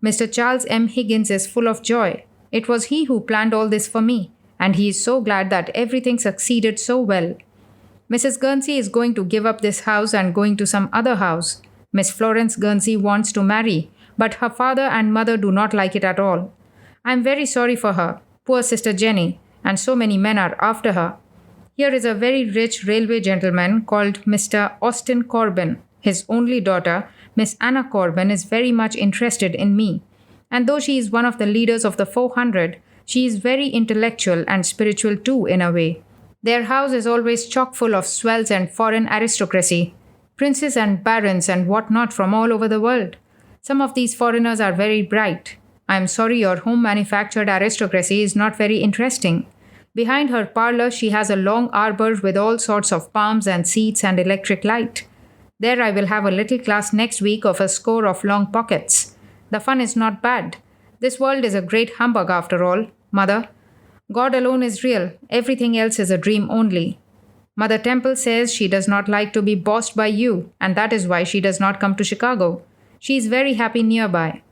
Mr. Charles M. Higgins is full of joy. It was he who planned all this for me, and he is so glad that everything succeeded so well. Mrs. Guernsey is going to give up this house and going to some other house. Miss Florence Guernsey wants to marry, but her father and mother do not like it at all. I am very sorry for her, poor Sister Jenny, and so many men are after her. Here is a very rich railway gentleman called Mr. Austin Corbin. His only daughter, Miss Anna Corbin, is very much interested in me. And though she is one of the leaders of the 400, she is very intellectual and spiritual too in a way. Their house is always chock full of swells and foreign aristocracy, princes and barons and what not from all over the world. Some of these foreigners are very bright. I am sorry your home-manufactured aristocracy is not very interesting. Behind her parlor she has a long arbor with all sorts of palms and seats and electric light. There I will have a little class next week of a score of long pockets. The fun is not bad. This world is a great humbug after all, Mother. God alone is real. Everything else is a dream only. Mother Temple says she does not like to be bossed by you, and that is why she does not come to Chicago. She is very happy nearby.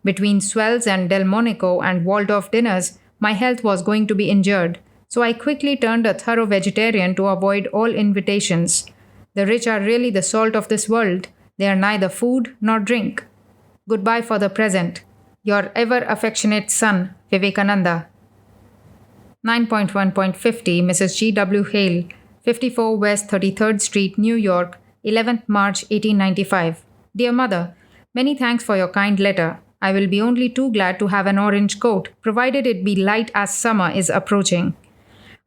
Between swells and Delmonico and Waldorf dinners, my health was going to be injured, so I quickly turned a thorough vegetarian to avoid all invitations. The rich are really the salt of this world. They are neither food nor drink. Goodbye for the present. Your ever affectionate son, Vivekananda. 9.1.50 Mrs. G. W. Hale, 54 West 33rd Street, New York, 11th March 1895. Dear Mother, many thanks for your kind letter. I will be only too glad to have an orange coat, provided it be light as summer is approaching.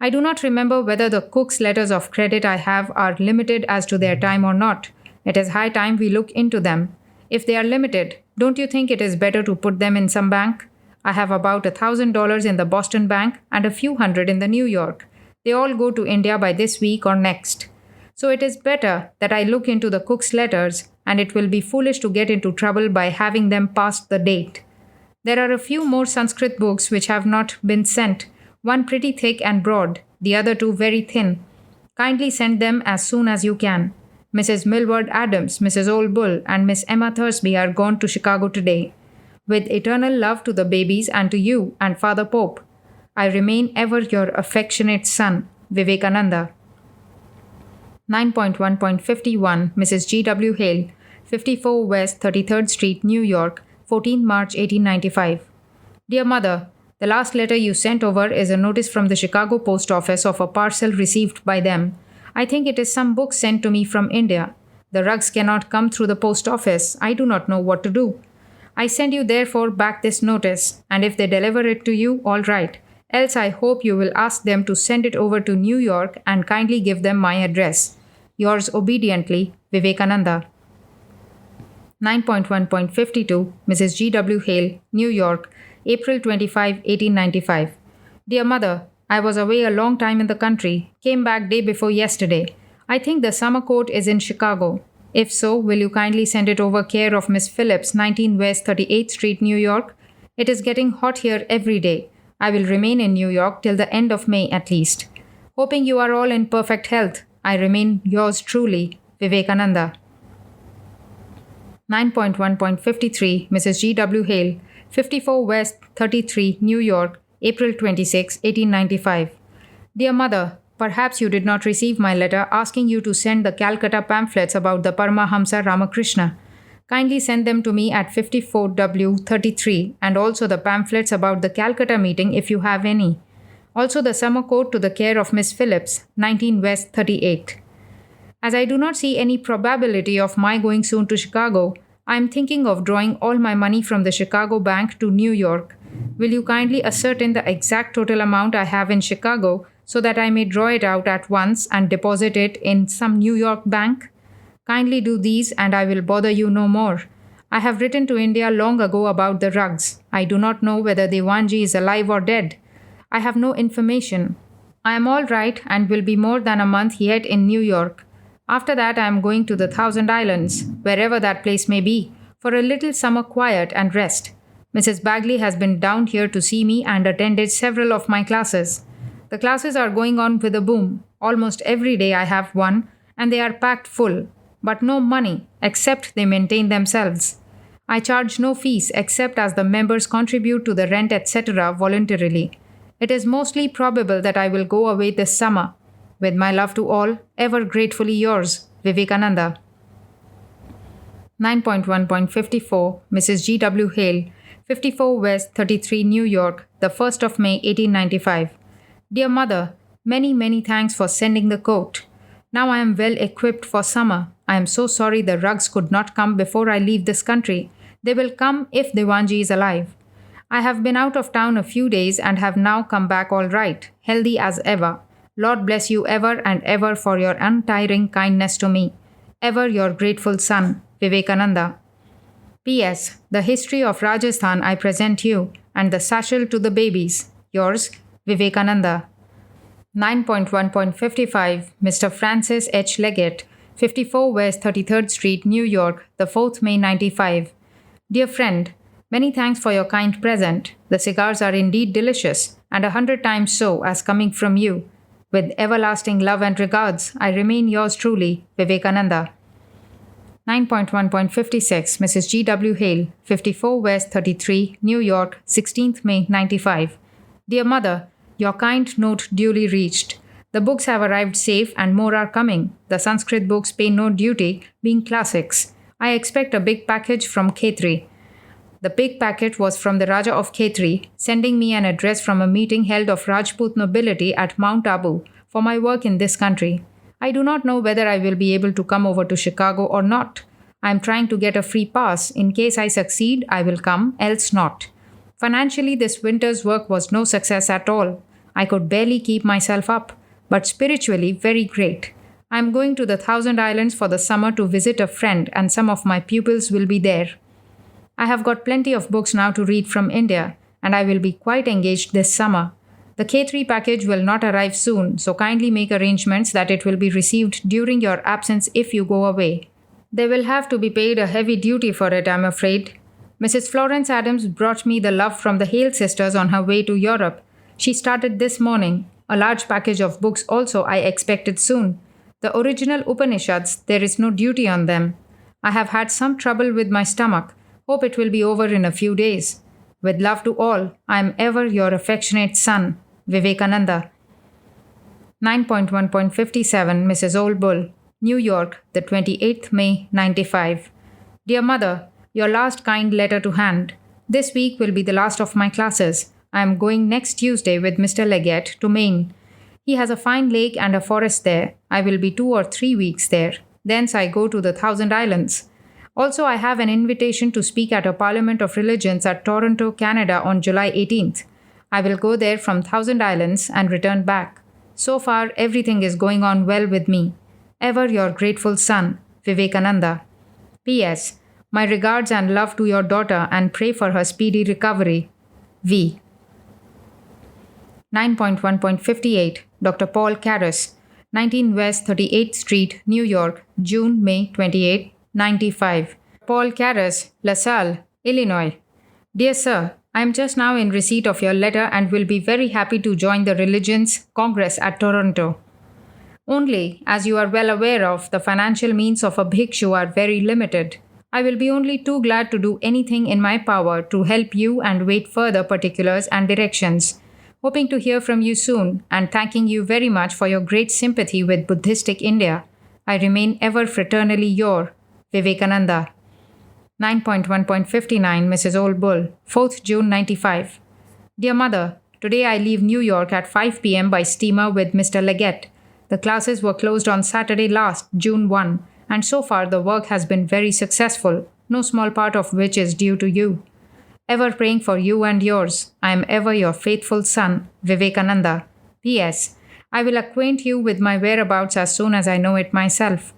I do not remember whether the cook's letters of credit I have are limited as to their time or not. It is high time we look into them. If they are limited, don't you think it is better to put them in some bank? I have about $1,000 in the Boston Bank and a few hundred in the New York. They all go to India by this week or next. So it is better that I look into the cook's letters, and it will be foolish to get into trouble by having them past the date. There are a few more Sanskrit books which have not been sent, one pretty thick and broad, the other two very thin. Kindly send them as soon as you can. Mrs. Millward Adams, Mrs. Old Bull, and Miss Emma Thursby are gone to Chicago today. With eternal love to the babies and to you and Father Pope, I remain ever your affectionate son, Vivekananda. 9.1.51 Mrs. G. W. Hale, 54 West 33rd Street, New York, 14 March 1895. Dear Mother, the last letter you sent over is a notice from the Chicago Post Office of a parcel received by them. I think it is some book sent to me from India. The rugs cannot come through the post office. I do not know what to do. I send you therefore back this notice, and if they deliver it to you, all right. Else I hope you will ask them to send it over to New York and kindly give them my address. Yours obediently, Vivekananda. 9.1.52 Mrs. G. W. Hale, New York, April 25, 1895. Dear Mother, I was away a long time in the country, came back day before yesterday. I think the summer court is in Chicago. If so, will you kindly send it over care of Miss Phillips, 19 West 38th Street, New York? It is getting hot here every day. I will remain in New York till the end of May at least. Hoping you are all in perfect health, I remain yours truly, Vivekananda. 9.1.53 Mrs. G. W. Hale, 54 West 33, New York, April 26, 1895. Dear Mother, perhaps you did not receive my letter asking you to send the Calcutta pamphlets about the Paramahamsa Ramakrishna. Kindly send them to me at 54W33 and also the pamphlets about the Calcutta meeting if you have any. Also the summer coat to the care of Miss Phillips, 19 West 38. As I do not see any probability of my going soon to Chicago, I am thinking of drawing all my money from the Chicago Bank to New York. Will you kindly ascertain the exact total amount I have in Chicago so that I may draw it out at once and deposit it in some New York bank? Kindly do these and I will bother you no more. I have written to India long ago about the rugs. I do not know whether Devanji is alive or dead. I have no information. I am all right and will be more than a month yet in New York. After that I am going to the Thousand Islands, wherever that place may be, for a little summer quiet and rest. Mrs. Bagley has been down here to see me and attended several of my classes. The classes are going on with a boom. Almost every day I have one, and they are packed full. But no money, except they maintain themselves. I charge no fees except as the members contribute to the rent etc. voluntarily. It is mostly probable that I will go away this summer. With my love to all, ever gratefully yours, Vivekananda. 9.1.54 Mrs. G. W. Hale, 54 West 33, New York, the 1st of May 1895. Dear Mother, many thanks for sending the coat. Now I am well equipped for summer. I am so sorry the rugs could not come before I leave this country. They will come if Devanji is alive. I have been out of town a few days and have now come back all right, healthy as ever. Lord bless you ever and ever for your untiring kindness to me. Ever your grateful son, Vivekananda. P.S. The history of Rajasthan I present you and the satchel to the babies. Yours, Vivekananda. 9.1.55 Mr. Francis H. Leggett, 54 West 33rd Street, New York, the 4th May 95. Dear friend, many thanks for your kind present. The cigars are indeed delicious, and 100 times so as coming from you. With everlasting love and regards, I remain yours truly, Vivekananda. 9.1.56 Mrs. G. W. Hale, 54 West 33, New York, 16th May 95. Dear Mother, your kind note duly reached. The books have arrived safe and more are coming. The Sanskrit books pay no duty, being classics. I expect a big package from Khetri. The big packet was from the Raja of Khetri, sending me an address from a meeting held of Rajput nobility at Mount Abu for my work in this country. I do not know whether I will be able to come over to Chicago or not. I am trying to get a free pass. In case I succeed, I will come, else not. Financially, this winter's work was no success at all. I could barely keep myself up, but spiritually, very great. I am going to the Thousand Islands for the summer to visit a friend, and some of my pupils will be there. I have got plenty of books now to read from India, and I will be quite engaged this summer. The K3 package will not arrive soon, so kindly make arrangements that it will be received during your absence if you go away. They will have to be paid a heavy duty for it, I'm afraid. Mrs. Florence Adams brought me the love from the Hale sisters on her way to Europe. She started this morning. A large package of books also I expected soon. The original Upanishads, there is no duty on them. I have had some trouble with my stomach. Hope it will be over in a few days. With love to all, I am ever your affectionate son, Vivekananda. 9.1.57 Mrs. Old Bull, New York, the 28th May, 95. Dear Mother, your last kind letter to hand. This week will be the last of my classes. I am going next Tuesday with Mr. Leggett to Maine. He has a fine lake and a forest there. I will be 2 or 3 weeks there. Thence I go to the Thousand Islands. Also, I have an invitation to speak at a Parliament of Religions at Toronto, Canada on July 18th. I will go there from Thousand Islands and return back. So far, everything is going on well with me. Ever your grateful son, Vivekananda. P.S. My regards and love to your daughter and pray for her speedy recovery. V. 9.1.58 Dr. Paul Karras, 19 West 38th Street, New York, June-May 28, 95. Paul Karras, LaSalle, Illinois. Dear Sir, I am just now in receipt of your letter and will be very happy to join the Religions Congress at Toronto. Only, as you are well aware of, the financial means of a bhikshu are very limited. I will be only too glad to do anything in my power to help you and wait further particulars and directions. Hoping to hear from you soon and thanking you very much for your great sympathy with Buddhistic India. I remain ever fraternally your, Vivekananda. 9.1.59 Mrs. Old Bull, 4th June 95. Dear Mother, today I leave New York at 5 p.m. by steamer with Mr. Leggett. The classes were closed on Saturday last, June 1, and so far the work has been very successful, no small part of which is due to you. Ever praying for you and yours, I am ever your faithful son, Vivekananda. P.S. I will acquaint you with my whereabouts as soon as I know it myself.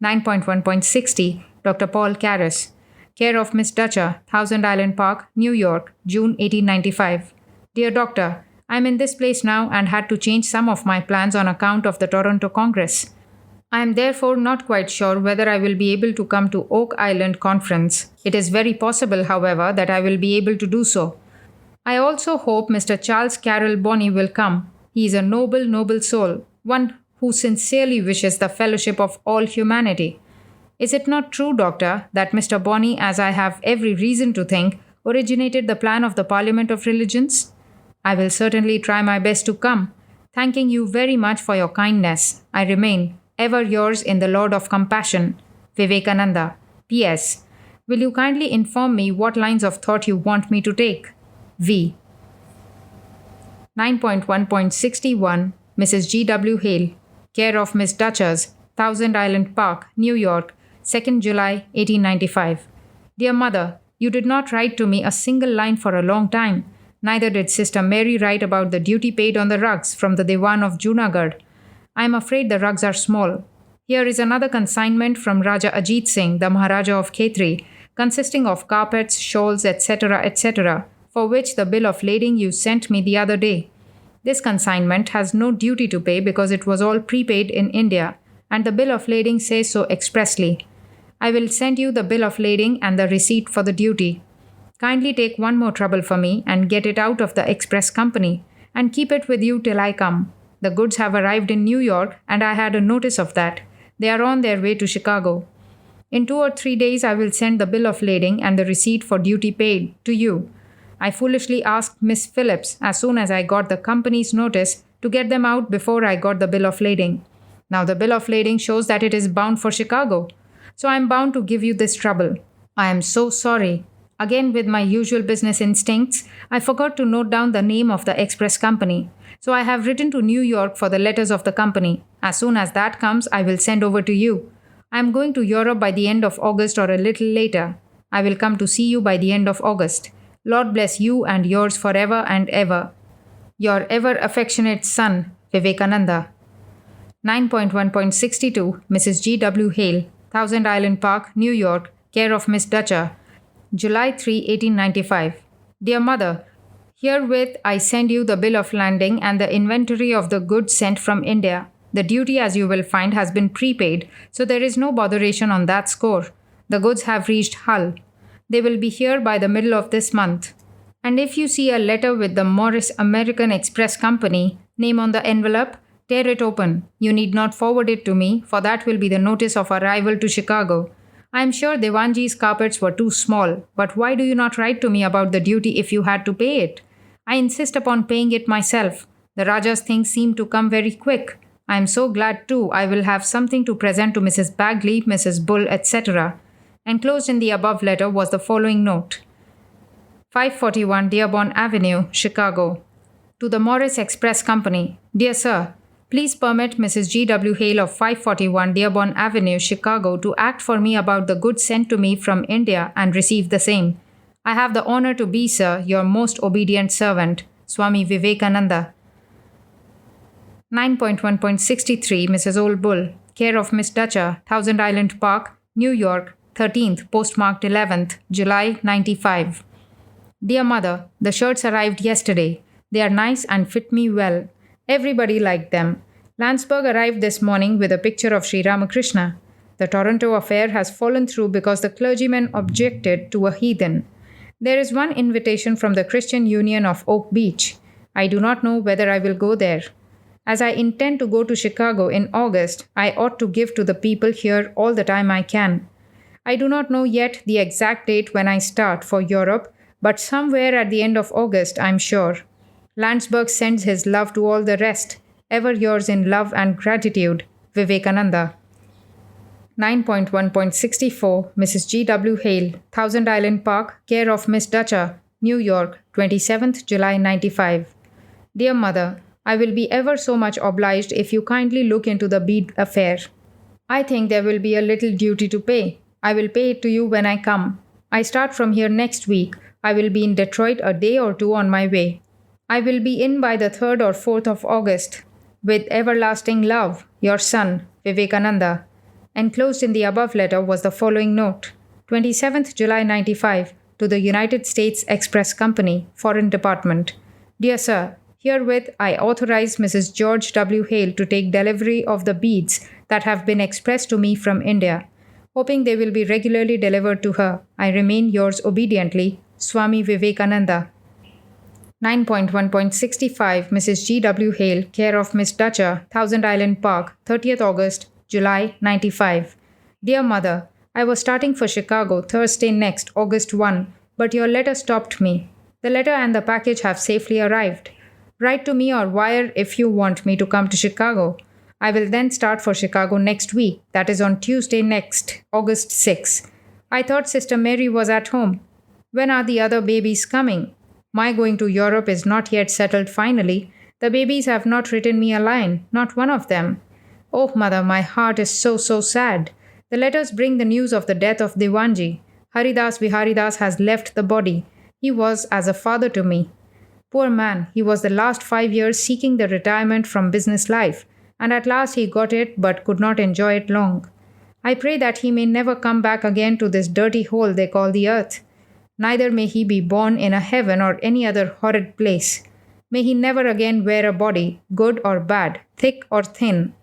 9.1.60 Dr. Paul Karras, care of Miss Dutcher, Thousand Island Park, New York, June 1895. Dear Doctor, I am in this place now and had to change some of my plans on account of the Toronto Congress. I am therefore not quite sure whether I will be able to come to Oak Island Conference. It is very possible, however, that I will be able to do so. I also hope Mr. Charles Carroll Bonney will come. He is a noble, noble soul, one who sincerely wishes the fellowship of all humanity. Is it not true, Doctor, that Mr. Bonney, as I have every reason to think, originated the plan of the Parliament of Religions? I will certainly try my best to come. Thanking you very much for your kindness. I remain ever yours in the Lord of Compassion, Vivekananda. P.S. Will you kindly inform me what lines of thought you want me to take? V. 9.1.61 Mrs. G.W. Hale, care of Miss Dutchers, Thousand Island Park, New York, 2nd July 1895. Dear Mother, you did not write to me a single line for a long time. Neither did Sister Mary write about the duty paid on the rugs from the Diwan of Junagadh. I am afraid the rugs are small. Here is another consignment from Raja Ajit Singh, the Maharaja of Khetri, consisting of carpets, shawls, etc., etc., for which the bill of lading you sent me the other day. This consignment has no duty to pay because it was all prepaid in India, and the bill of lading says so expressly. I will send you the bill of lading and the receipt for the duty. Kindly take one more trouble for me and get it out of the express company, and keep it with you till I come. The goods have arrived in New York, and I had a notice of that. They are on their way to Chicago. In 2 or 3 days, I will send the bill of lading and the receipt for duty paid to you. I foolishly asked Miss Phillips, as soon as I got the company's notice, to get them out before I got the bill of lading. Now the bill of lading shows that it is bound for Chicago. So I am bound to give you this trouble. I am so sorry. Again, with my usual business instincts, I forgot to note down the name of the express company. So I have written to New York for the letters of the company. As soon as that comes, I will send over to you. I am going to Europe by the end of August or a little later. I will come to see you by the end of August. Lord bless you and yours forever and ever. Your ever affectionate son, Vivekananda. 9.1.62 Mrs. G. W. Hale, Thousand Island Park, New York, care of Miss Dutcher, July 3, 1895. Dear Mother, herewith I send you the bill of landing and the inventory of the goods sent from India. The duty, as you will find, has been prepaid, so there is no botheration on that score. The goods have reached Hull. They will be here by the middle of this month. And if you see a letter with the Morris American Express Company name on the envelope, tear it open. You need not forward it to me, for that will be the notice of arrival to Chicago. I am sure Devanji's carpets were too small, but why do you not write to me about the duty if you had to pay it? I insist upon paying it myself. The Raja's things seem to come very quick. I am so glad too I will have something to present to Mrs. Bagley, Mrs. Bull, etc. Enclosed in the above letter was the following note. 541 Dearborn Avenue, Chicago. To the Morris Express Company. Dear Sir, please permit Mrs. G. W. Hale of 541 Dearborn Avenue, Chicago to act for me about the goods sent to me from India and receive the same. I have the honor to be, sir, your most obedient servant, Swami Vivekananda. 9.1.63 Mrs. Old Bull, care of Miss Dutcher, Thousand Island Park, New York, 13th, postmarked 11th, July 95. Dear Mother, the shirts arrived yesterday. They are nice and fit me well. Everybody liked them. Landsberg arrived this morning with a picture of Sri Ramakrishna. The Toronto affair has fallen through because the clergyman objected to a heathen. There is one invitation from the Christian Union of Oak Beach. I do not know whether I will go there. As I intend to go to Chicago in August, I ought to give to the people here all the time I can. I do not know yet the exact date when I start for Europe, but somewhere at the end of August, I'm sure. Landsberg sends his love to all the rest. Ever yours in love and gratitude, Vivekananda. 9.1.64 Mrs. G. W. Hale, Thousand Island Park, care of Miss Dutcher, New York, 27th July 95. Dear Mother, I will be ever so much obliged if you kindly look into the bead affair. I think there will be a little duty to pay. I will pay it to you when I come. I start from here next week. I will be in Detroit a day or two on my way. I will be in by the 3rd or 4th of August. With everlasting love, your son, Vivekananda. Enclosed in the above letter was the following note. 27th July 95 to the United States Express Company, Foreign Department. Dear Sir, herewith I authorize Mrs. George W. Hale to take delivery of the beads that have been expressed to me from India. Hoping they will be regularly delivered to her, I remain yours obediently, Swami Vivekananda. 9.1.65 Mrs. G. W. Hale, care of Miss Dutcher, Thousand Island Park, 30th August, July 95. Dear Mother, I was starting for Chicago Thursday next, August 1, but your letter stopped me. The letter and the package have safely arrived. Write to me or wire if you want me to come to Chicago. I will then start for Chicago next week, that is on Tuesday next, August 6. I thought Sister Mary was at home. When are the other babies coming? My going to Europe is not yet settled finally. The babies have not written me a line, not one of them. Oh, Mother, my heart is so sad. The letters bring the news of the death of Devanji. Haridas Viharidas has left the body. He was as a father to me. Poor man, he was the last 5 years seeking the retirement from business life, and at last he got it but could not enjoy it long. I pray that he may never come back again to this dirty hole they call the earth. Neither may he be born in a heaven or any other horrid place. May he never again wear a body, good or bad, thick or thin.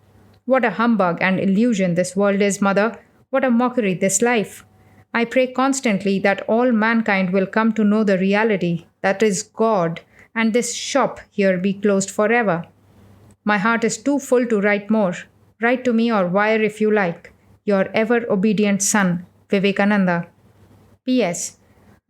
What a humbug and illusion this world is, Mother. What a mockery this life. I pray constantly that all mankind will come to know the reality, that is God, and this shop here be closed forever. My heart is too full to write more. Write to me or wire if you like. Your ever obedient son, Vivekananda. P.S.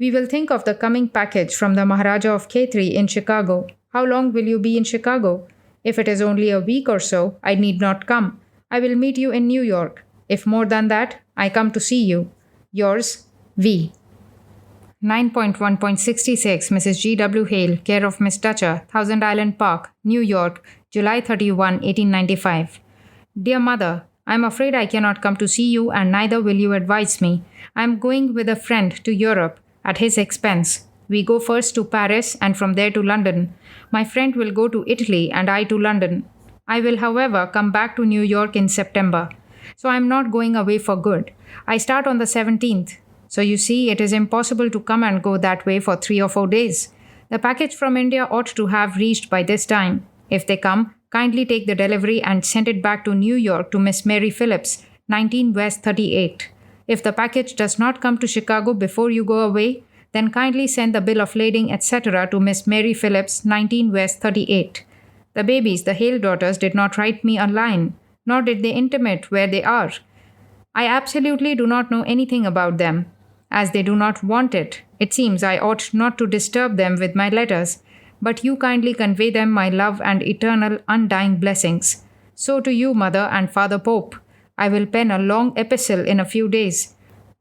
We will think of the coming package from the Maharaja of Khetri in Chicago. How long will you be in Chicago? If it is only a week or so, I need not come. I will meet you in New York. If more than that, I come to see you. Yours, V. 9.1.66 Mrs. G.W. Hale, care of Miss Dutcher, Thousand Island Park, New York, July 31, 1895. Dear Mother, I am afraid I cannot come to see you and neither will you advise me. I am going with a friend to Europe at his expense. We go first to Paris and from there to London. My friend will go to Italy and I to London. I will, however, come back to New York in September. So I am not going away for good. I start on the 17th. So you see, it is impossible to come and go that way for 3 or 4 days. The package from India ought to have reached by this time. If they come, kindly take the delivery and send it back to New York to Miss Mary Phillips, 19 West 38. If the package does not come to Chicago before you go away, then kindly send the bill of lading, etc. to Miss Mary Phillips, 19 West 38. The babies, the Hale daughters, did not write me a line, nor did they intimate where they are. I absolutely do not know anything about them. As they do not want it, it seems I ought not to disturb them with my letters, but you kindly convey them my love and eternal undying blessings. So to you, Mother and Father Pope. I will pen a long epistle in a few days.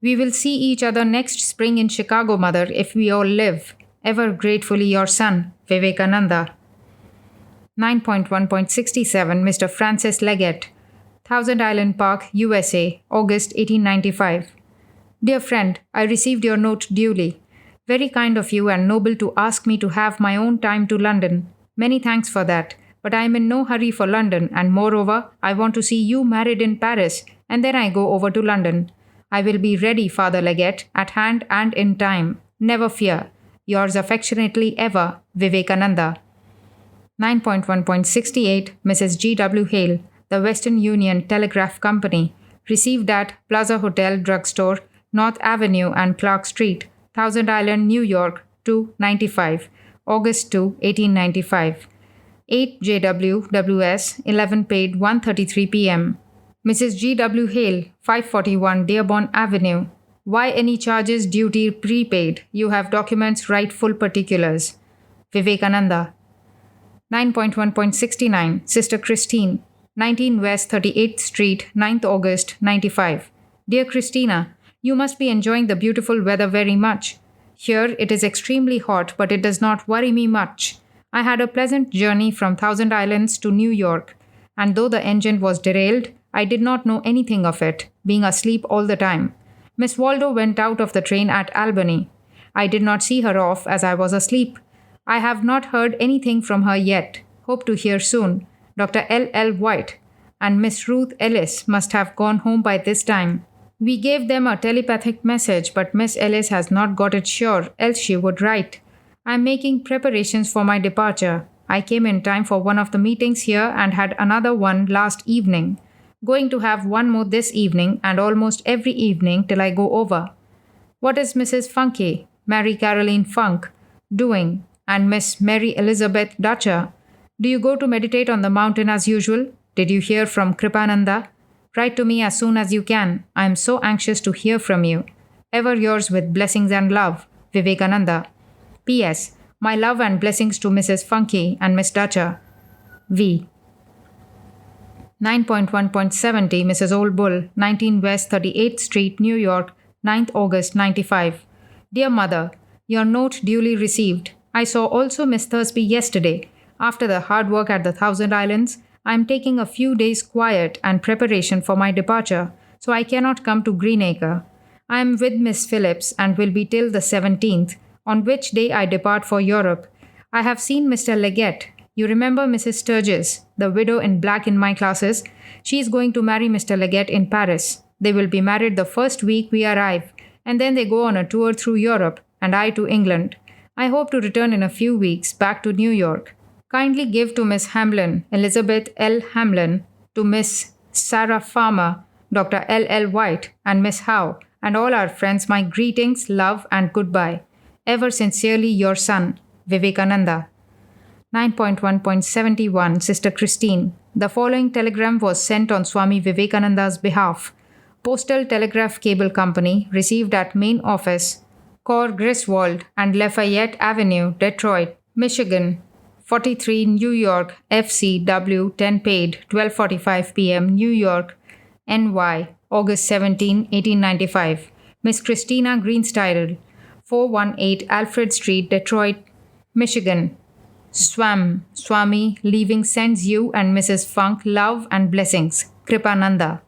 We will see each other next spring in Chicago, Mother, if we all live. Ever gratefully your son, Vivekananda. 9.1.67 Mr. Francis Leggett, Thousand Island Park, USA, August 1895. Dear friend, I received your note duly. Very kind of you and noble to ask me to have my own time to London. Many thanks for that. But I am in no hurry for London, and moreover, I want to see you married in Paris, and then I go over to London. I will be ready, Father Leggett, at hand and in time. Never fear. Yours affectionately ever, Vivekananda. 9.1.68 Mrs. G.W. Hale, The Western Union Telegraph Company, received at Plaza Hotel Drugstore, North Avenue and Clark Street, Thousand Island, New York, 295, August 2, 1895. 8 JW WS 11 paid 1:33 p.m. Mrs. G.W. Hale, 541 Dearborn Avenue. Why any charges duty prepaid? You have documents, write full particulars. Vivekananda. 9.1.69 Sister Christine, 19 West 38th Street, 9th August, 95. Dear Christina, you must be enjoying the beautiful weather very much. Here it is extremely hot, but it does not worry me much. I had a pleasant journey from Thousand Islands to New York, and though the engine was derailed, I did not know anything of it, being asleep all the time. Miss Waldo went out of the train at Albany. I did not see her off as I was asleep. I have not heard anything from her yet. Hope to hear soon. Dr. L. White and Miss Ruth Ellis must have gone home by this time. We gave them a telepathic message, but Miss Ellis has not got it sure, else she would write. I am making preparations for my departure. I came in time for one of the meetings here and had another one last evening. Going to have one more this evening and almost every evening till I go over. What is Mrs. Funke, Mary Caroline Funk, doing? And Miss Mary Elizabeth Dutcher? Do you go to meditate on the mountain as usual? Did you hear from Kripananda? Write to me as soon as you can. I am so anxious to hear from you. Ever yours with blessings and love, Vivekananda. P.S. My love and blessings to Mrs. Funke and Miss Dutcher. V. 9.1.70 Mrs. Old Bull, 19 West 38th Street, New York, 9th August 95. Dear Mother, your note duly received. I saw also Miss Thursby yesterday. After the hard work at the Thousand Islands, I am taking a few days quiet and preparation for my departure, so I cannot come to Greenacre. I am with Miss Phillips and will be till the 17th, on which day I depart for Europe. I have seen Mr. Leggett. You remember Mrs. Sturgis, the widow in black in my classes? She is going to marry Mr. Leggett in Paris. They will be married the first week we arrive, and then they go on a tour through Europe, and I to England. I hope to return in a few weeks back to New York. Kindly give to Miss Hamlin, Elizabeth L. Hamlin, to Miss Sarah Farmer, Dr. L. White, and Miss Howe, and all our friends my greetings, love, and goodbye. Ever sincerely your son, Vivekananda. 9.1.71 Sister Christine. The following telegram was sent on Swami Vivekananda's behalf. Postal Telegraph Cable Company, received at main office, Cor Griswold and Lafayette Avenue, Detroit, Michigan, 43 New York, FCW 10 paid, 12:45 p.m. New York, NY, August 17, 1895. Miss Christina Greenstidle, 418 Alfred Street, Detroit, Michigan. Swami leaving sends you and Mrs. Funk love and blessings. Kripananda.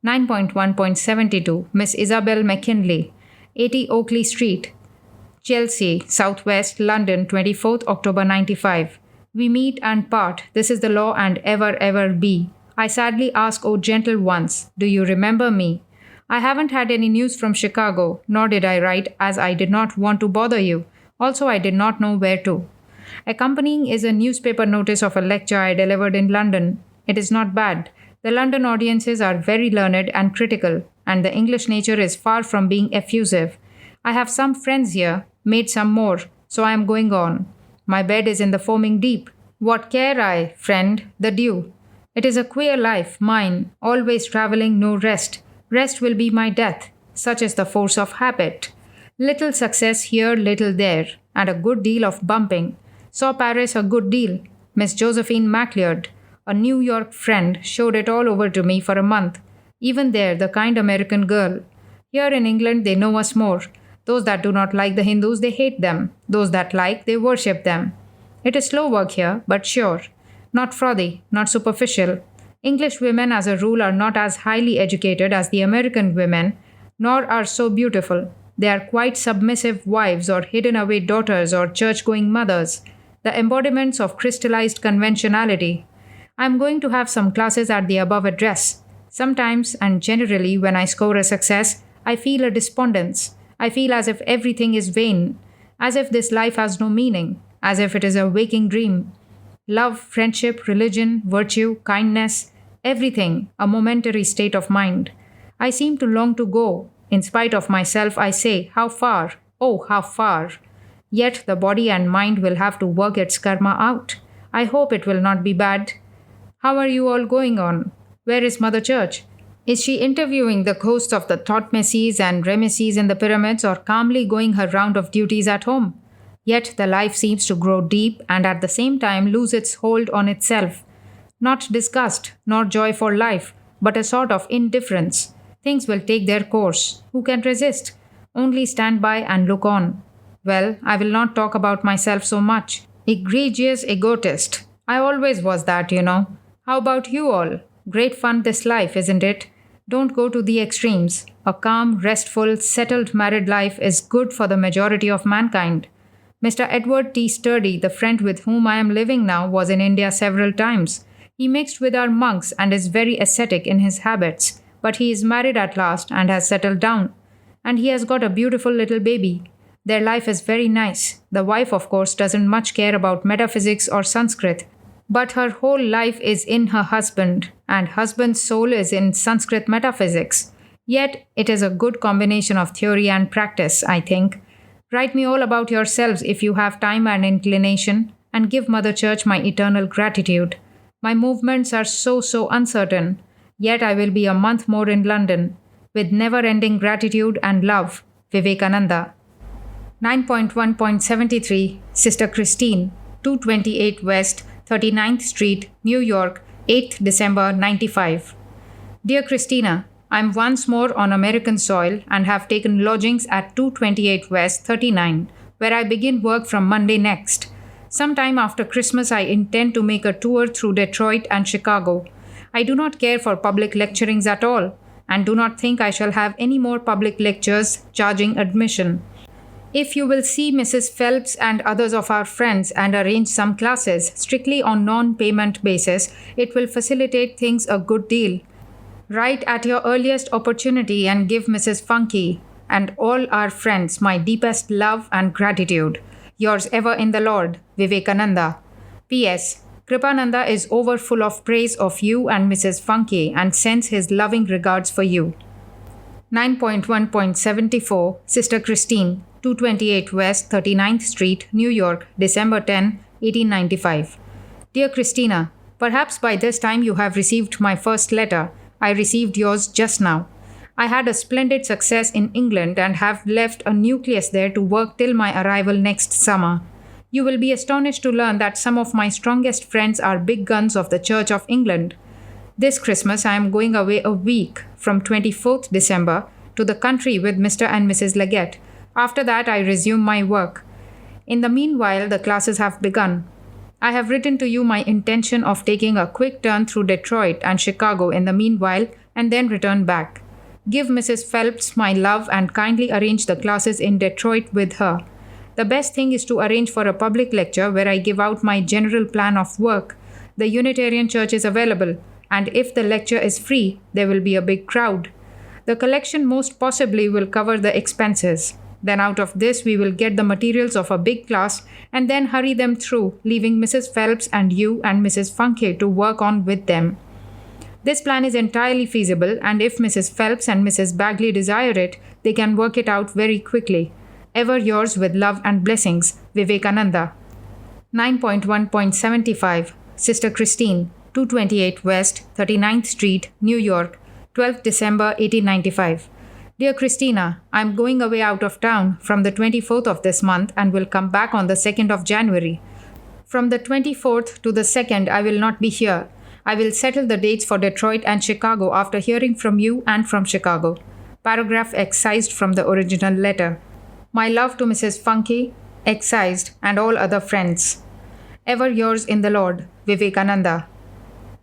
9.1.72 Miss Isabel McKinley, 80 Oakley Street, Chelsea, Southwest, London, 24th October 95. We meet and part. This is the law and ever be. I sadly ask, O gentle ones, do you remember me? I haven't had any news from Chicago, nor did I write as I did not want to bother you. Also, I did not know where to. Accompanying is a newspaper notice of a lecture I delivered in London. It is not bad. The London audiences are very learned and critical, and the English nature is far from being effusive. I have some friends here, made some more, so I am going on. My bed is in the foaming deep. What care I, friend, the dew? It is a queer life, mine, always travelling, no rest. Rest will be my death. Such is the force of habit. Little success here, little there, and a good deal of bumping. Saw Paris a good deal. Miss Josephine MacLeod, a New York friend, showed it all over to me for a month. Even there, the kind American girl. Here in England, they know us more. Those that do not like the Hindus, they hate them. Those that like, they worship them. It is slow work here, but sure. Not frothy, not superficial. English women as a rule are not as highly educated as the American women, nor are so beautiful. They are quite submissive wives or hidden away daughters or church-going mothers, the embodiments of crystallized conventionality. I am going to have some classes at the above address. Sometimes and generally when I score a success, I feel a despondence. I feel as if everything is vain, as if this life has no meaning, as if it is a waking dream. Love, friendship, religion, virtue, kindness, everything, a momentary state of mind. I seem to long to go. In spite of myself, I say, how far? Oh, how far? Yet the body and mind will have to work its karma out. I hope it will not be bad. How are you all going on? Where is Mother Church? Is she interviewing the hosts of the Thotmeses and Rameses in the pyramids or calmly going her round of duties at home? Yet the life seems to grow deep and at the same time lose its hold on itself. Not disgust, nor joy for life, but a sort of indifference. Things will take their course. Who can resist? Only stand by and look on. Well, I will not talk about myself so much. Egregious egotist. I always was that, you know. How about you all? Great fun this life, isn't it? Don't go to the extremes. A calm, restful, settled married life is good for the majority of mankind. Mr. Edward T. Sturdy, the friend with whom I am living now, was in India several times. He mixed with our monks and is very ascetic in his habits, but he is married at last and has settled down. And he has got a beautiful little baby. Their life is very nice. The wife, of course, doesn't much care about metaphysics or Sanskrit, but her whole life is in her husband, and husband's soul is in Sanskrit metaphysics. Yet it is a good combination of theory and practice, I think. Write me all about yourselves if you have time and inclination, and give Mother Church my eternal gratitude. My movements are so uncertain, yet I will be a month more in London. With never-ending gratitude and love, Vivekananda. 9.1.73 Sister Christine, 228 West, 39th Street, New York, 8th December 95. Dear Christina, I am once more on American soil and have taken lodgings at 228 West 39, where I begin work from Monday next. Sometime after Christmas, I intend to make a tour through Detroit and Chicago. I do not care for public lecturings at all, and do not think I shall have any more public lectures charging admission. If you will see Mrs. Phelps and others of our friends and arrange some classes strictly on non-payment basis, it will facilitate things a good deal. Write at your earliest opportunity and give Mrs. Funky and all our friends my deepest love and gratitude. Yours ever in the Lord, Vivekananda. P.S. Kripananda is over full of praise of you and Mrs. Funky and sends his loving regards for you. 9.1.74 Sister Christine, 228 West 39th Street, New York, December 10, 1895. Dear Christina, perhaps by this time you have received my first letter. I received yours just now. I had a splendid success in England and have left a nucleus there to work till my arrival next summer. You will be astonished to learn that some of my strongest friends are big guns of the Church of England. This Christmas I am going away a week, from 24th December, to the country with Mr. and Mrs. Leggett. After that, I resume my work. In the meanwhile, the classes have begun. I have written to you my intention of taking a quick turn through Detroit and Chicago in the meanwhile and then return back. Give Mrs. Phelps my love and kindly arrange the classes in Detroit with her. The best thing is to arrange for a public lecture where I give out my general plan of work. The Unitarian Church is available, and if the lecture is free, there will be a big crowd. The collection most possibly will cover the expenses. Then out of this, we will get the materials of a big class and then hurry them through, leaving Mrs. Phelps and you and Mrs. Funke to work on with them. This plan is entirely feasible, and if Mrs. Phelps and Mrs. Bagley desire it, they can work it out very quickly. Ever yours with love and blessings, Vivekananda. 9.1.75 Sister Christine, 228 West, 39th Street, New York, 12th December 1895. Dear Christina, I am going away out of town from the 24th of this month and will come back on the 2nd of January. From the 24th to the 2nd, I will not be here. I will settle the dates for Detroit and Chicago after hearing from you and from Chicago. Paragraph excised from the original letter. My love to Mrs. Funke, excised, and all other friends. Ever yours in the Lord, Vivekananda.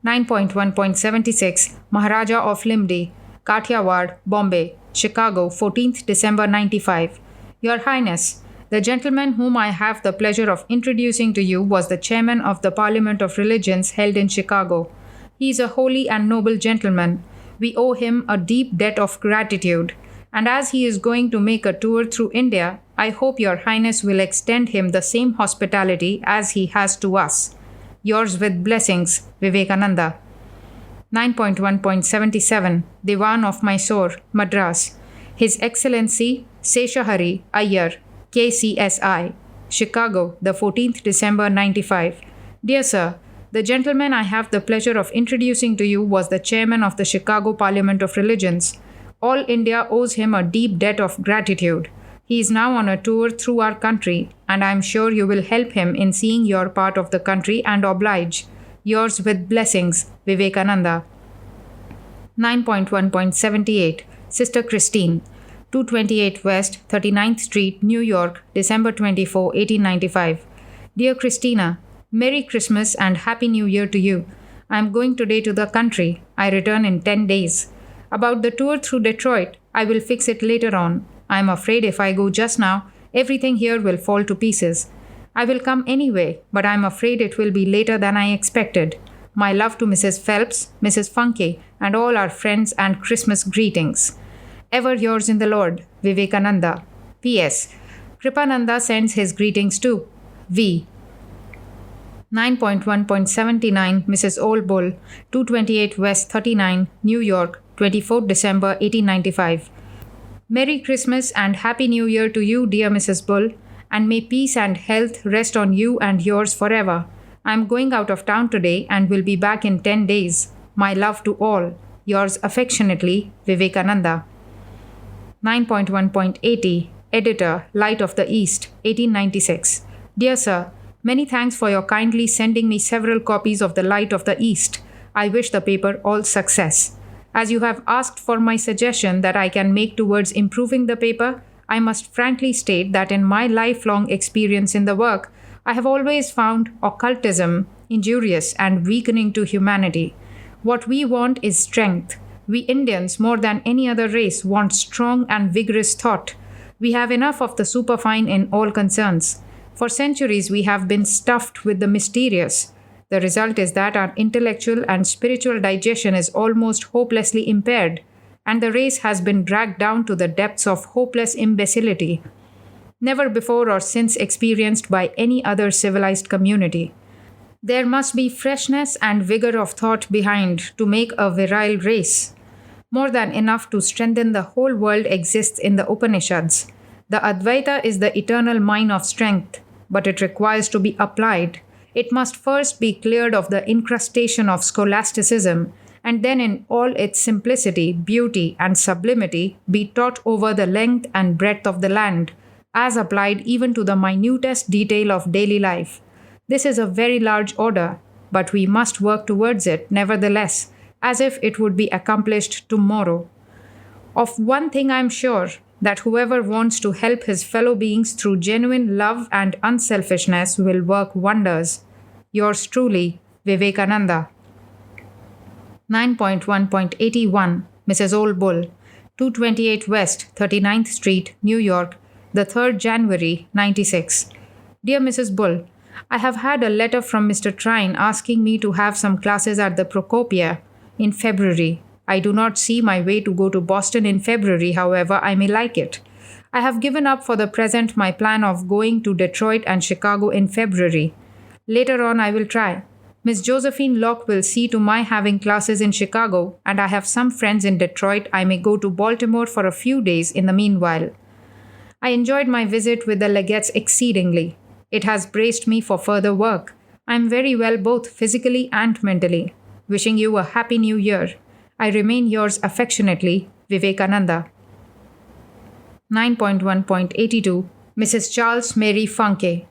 9.1.76 Maharaja of Limdi, Kathiawad, Bombay, Chicago, 14th December 95. Your Highness, the gentleman whom I have the pleasure of introducing to you was the chairman of the Parliament of Religions held in Chicago. He is a holy and noble gentleman. We owe him a deep debt of gratitude. And as he is going to make a tour through India, I hope your Highness will extend him the same hospitality as he has to us. Yours with blessings, Vivekananda. 9.1.77 Diwan of Mysore, Madras. His Excellency Seshahari Iyer, KCSI, Chicago, the 14th December 95. Dear Sir, the gentleman I have the pleasure of introducing to you was the chairman of the Chicago Parliament of Religions. All India owes him a deep debt of gratitude. He is now on a tour through our country, and I am sure you will help him in seeing your part of the country and oblige. Yours with blessings, Vivekananda. 9.1.78 Sister Christine, 228 West, 39th Street, New York, December 24, 1895. Dear Christina, Merry Christmas and Happy New Year to you. I am going today to the country. I return in 10 days. About the tour through Detroit, I will fix it later on. I am afraid if I go just now, everything here will fall to pieces. I will come anyway, but I am afraid it will be later than I expected. My love to Mrs. Phelps, Mrs. Funke, and all our friends and Christmas greetings. Ever yours in the Lord, Vivekananda. P.S. Kripananda sends his greetings too. V. 9.1.79 Mrs. Old Bull, 228 West 39, New York, 24th December 1895. Merry Christmas and Happy New Year to you, dear Mrs. Bull, and may peace and health rest on you and yours forever. I am going out of town today and will be back in 10 days. My love to all. Yours affectionately, Vivekananda. 9.1.80 Editor, Light of the East, 1896. Dear Sir, many thanks for your kindly sending me several copies of the Light of the East. I wish the paper all success. As you have asked for my suggestion that I can make towards improving the paper, I must frankly state that in my lifelong experience in the work, I have always found occultism injurious and weakening to humanity. What we want is strength. We Indians, more than any other race, want strong and vigorous thought. We have enough of the superfine in all concerns. For centuries, we have been stuffed with the mysterious. The result is that our intellectual and spiritual digestion is almost hopelessly impaired, and the race has been dragged down to the depths of hopeless imbecility, never before or since experienced by any other civilized community. There must be freshness and vigor of thought behind to make a virile race. More than enough to strengthen the whole world exists in the Upanishads. The Advaita is the eternal mine of strength, but it requires to be applied. It must first be cleared of the incrustation of scholasticism, and then in all its simplicity, beauty, and sublimity be taught over the length and breadth of the land, as applied even to the minutest detail of daily life. This is a very large order, but we must work towards it nevertheless, as if it would be accomplished tomorrow. Of one thing I am sure, that whoever wants to help his fellow beings through genuine love and unselfishness will work wonders. Yours truly, Vivekananda. 9.1.81 Mrs. Old Bull, 228 West, 39th Street, New York, the 3rd January, 96. Dear Mrs. Bull, I have had a letter from Mr. Trine asking me to have some classes at the Procopia in February. I do not see my way to go to Boston in February, however, I may like it. I have given up for the present my plan of going to Detroit and Chicago in February. Later on, I will try. Miss Josephine Locke will see to my having classes in Chicago, and I have some friends in Detroit. I may go to Baltimore for a few days in the meanwhile. I enjoyed my visit with the Legettes exceedingly. It has braced me for further work. I am very well both physically and mentally. Wishing you a happy new year. I remain yours affectionately, Vivekananda. 9.1.82 Mrs. Charles Mary Funke,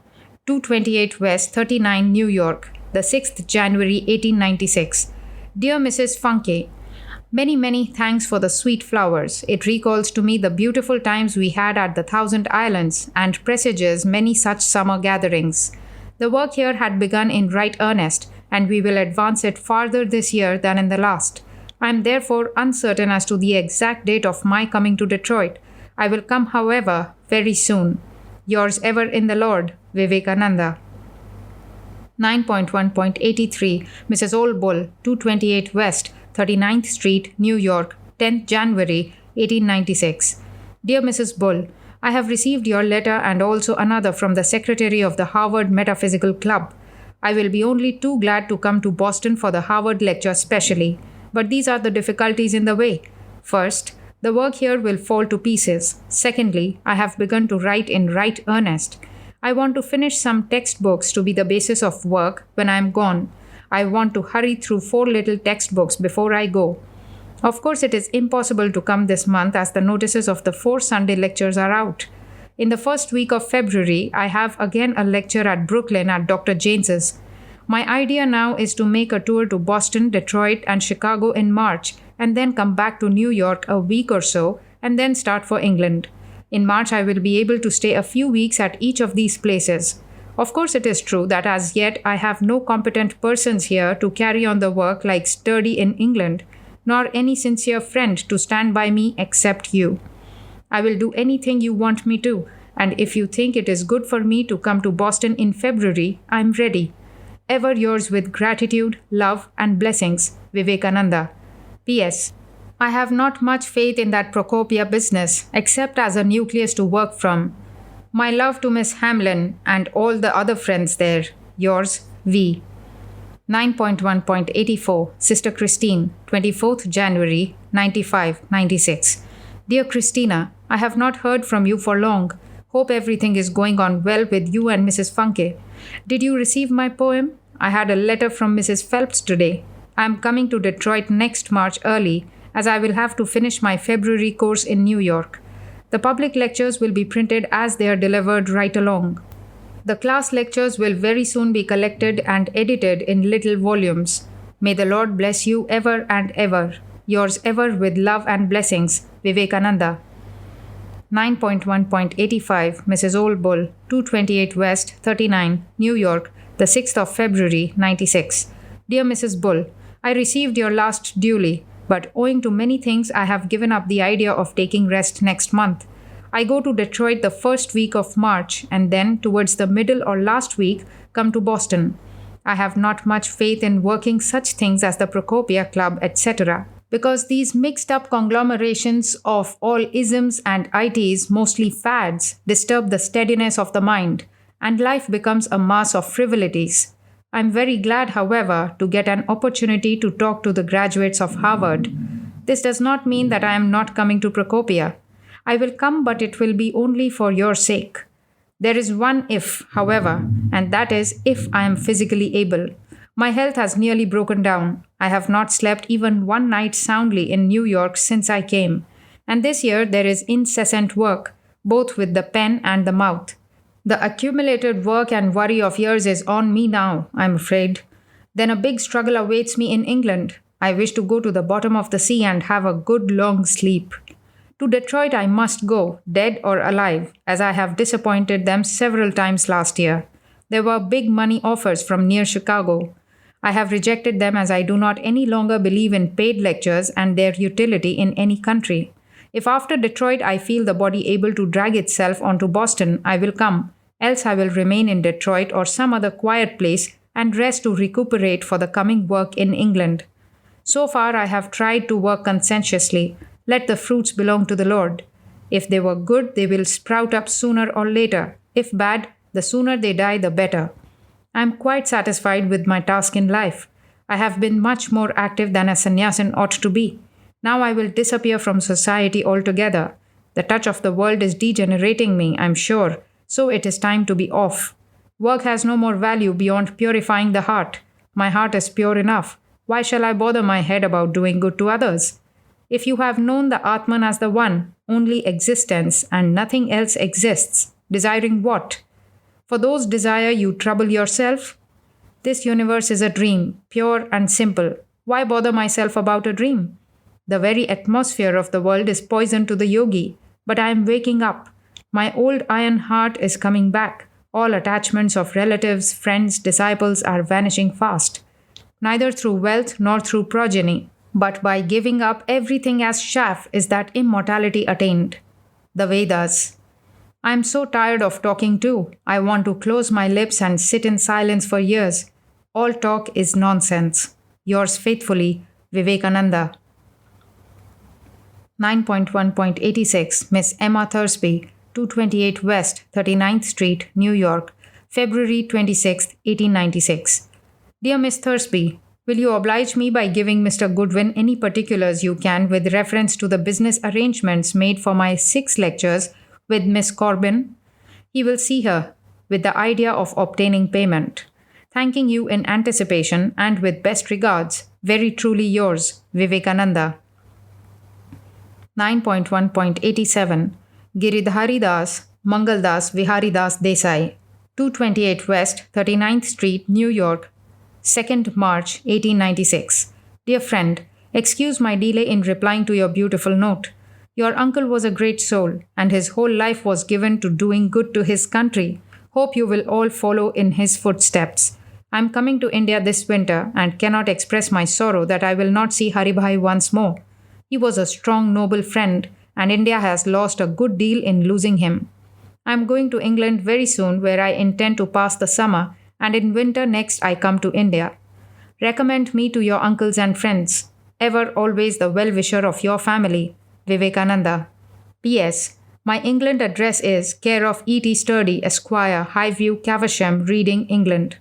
228 West, 39 New York, the 6th January 1896. Dear Mrs. Funke, many thanks for the sweet flowers. It recalls to me the beautiful times we had at the Thousand Islands and presages many such summer gatherings. The work here had begun in right earnest, and we will advance it farther this year than in the last. I am therefore uncertain as to the exact date of my coming to Detroit. I will come, however, very soon. Yours ever in the Lord, Vivekananda. 9.1.83 Mrs. Old Bull, 228 West, 39th Street, New York, 10th January, 1896. Dear Mrs. Bull, I have received your letter and also another from the Secretary of the Harvard Metaphysical Club. I will be only too glad to come to Boston for the Harvard lecture specially, but these are the difficulties in the way. First, the work here will fall to pieces. Secondly, I have begun to write in right earnest. I want to finish some textbooks to be the basis of work when I am gone. I want to hurry through 4 little textbooks before I go. Of course, it is impossible to come this month as the notices of the 4 Sunday lectures are out. In the first week of February, I have again a lecture at Brooklyn at Dr. James's. My idea now is to make a tour to Boston, Detroit, and Chicago in March, and then come back to New York a week or so, and then start for England. In March, I will be able to stay a few weeks at each of these places. Of course, it is true that as yet I have no competent persons here to carry on the work like Sturdy in England, nor any sincere friend to stand by me except you. I will do anything you want me to, and if you think it is good for me to come to Boston in February, I am ready. Ever yours with gratitude, love, and blessings, Vivekananda. P.S. I have not much faith in that Procopia business, except as a nucleus to work from. My love to Miss Hamlin and all the other friends there. Yours, V. 9.1.84 Sister Christine, 24th January, 95-96. Dear Christina, I have not heard from you for long. Hope everything is going on well with you and Mrs. Funke. Did you receive my poem? I had a letter from Mrs. Phelps today. I am coming to Detroit next March early, as I will have to finish my February course in New York. The public lectures will be printed as they are delivered right along. The class lectures will very soon be collected and edited in little volumes. May the Lord bless you ever and ever. Yours ever with love and blessings, Vivekananda. 9.1.85 Mrs. Old Bull, 228 West, 39, New York, the 6th of February, 96. Dear Mrs. Bull, I received your last duly, but owing to many things I have given up the idea of taking rest next month. I go to Detroit the first week of March and then towards the middle or last week come to Boston. I have not much faith in working such things as the Procopia Club, etc. because these mixed up conglomerations of all isms and ities, mostly fads, disturb the steadiness of the mind, and life becomes a mass of frivolities. I am very glad, however, to get an opportunity to talk to the graduates of Harvard. This does not mean that I am not coming to Procopia. I will come, but it will be only for your sake. There is one if, however, and that is if I am physically able. My health has nearly broken down. I have not slept even one night soundly in New York since I came. And this year there is incessant work, both with the pen and the mouth. The accumulated work and worry of years is on me now, I'm afraid. Then a big struggle awaits me in England. I wish to go to the bottom of the sea and have a good long sleep. To Detroit I must go, dead or alive, as I have disappointed them several times last year. There were big money offers from near Chicago. I have rejected them as I do not any longer believe in paid lectures and their utility in any country. If after Detroit I feel the body able to drag itself onto Boston, I will come, else I will remain in Detroit or some other quiet place and rest to recuperate for the coming work in England. So far I have tried to work conscientiously. Let the fruits belong to the Lord. If they were good, they will sprout up sooner or later. If bad, the sooner they die, the better. I am quite satisfied with my task in life. I have been much more active than a sannyasin ought to be. Now I will disappear from society altogether. The touch of the world is degenerating me, I am sure, so it is time to be off. Work has no more value beyond purifying the heart. My heart is pure enough. Why shall I bother my head about doing good to others? If you have known the Atman as the one, only existence, and nothing else exists, desiring what? For those desire you trouble yourself? This universe is a dream, pure and simple. Why bother myself about a dream? The very atmosphere of the world is poison to the yogi, but I am waking up. My old iron heart is coming back. All attachments of relatives, friends, disciples are vanishing fast. Neither through wealth nor through progeny, but by giving up everything as chaff is that immortality attained. The Vedas. I am so tired of talking too. I want to close my lips and sit in silence for years. All talk is nonsense. Yours faithfully, Vivekananda. 9.1.86 Miss Emma Thursby, 228 West, 39th Street, New York, February 26, 1896. Dear Miss Thursby, will you oblige me by giving Mr. Goodwin any particulars you can with reference to the business arrangements made for my 6 lectures with Miss Corbin? He will see her, with the idea of obtaining payment. Thanking you in anticipation and with best regards, very truly yours, Vivekananda. 9.1.87 Giridhari Das, Mangaldas Viharidas Desai, 228 West, 39th Street, New York, 2nd March 1896. Dear friend, excuse my delay in replying to your beautiful note. Your uncle was a great soul, and his whole life was given to doing good to his country. Hope you will all follow in his footsteps. I am coming to India this winter and cannot express my sorrow that I will not see Haribhai once more. He was a strong, noble friend, and India has lost a good deal in losing him. I am going to England very soon, where I intend to pass the summer, and in winter next I come to India. Recommend me to your uncles and friends. Ever always the well-wisher of your family, Vivekananda. P.S. My England address is care of E.T. Sturdy, Esquire, Highview, Caversham, Reading, England.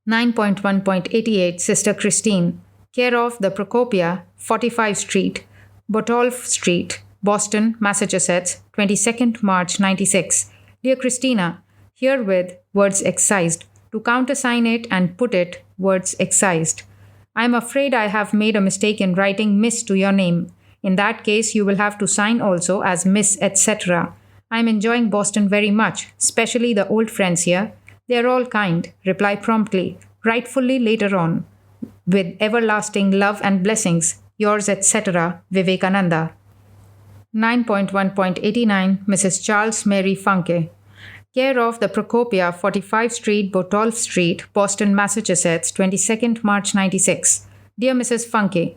9.1.88 Sister Christine, care of the Procopia, 45 Street, Botolph Street, Boston, Massachusetts, 22nd March 96. Dear Christina, herewith words excised. To countersign it and put it, words excised. I am afraid I have made a mistake in writing Miss to your name. In that case, you will have to sign also as Miss etc. I am enjoying Boston very much, especially the old friends here. They are all kind. Reply promptly. Write fully later on. With everlasting love and blessings, yours etc. Vivekananda. 9.1.89 Mrs. Charles Mary Funke, care of the Procopia, 45 Street, Botolph Street, Boston, Massachusetts, 22nd March 96. Dear Mrs. Funke,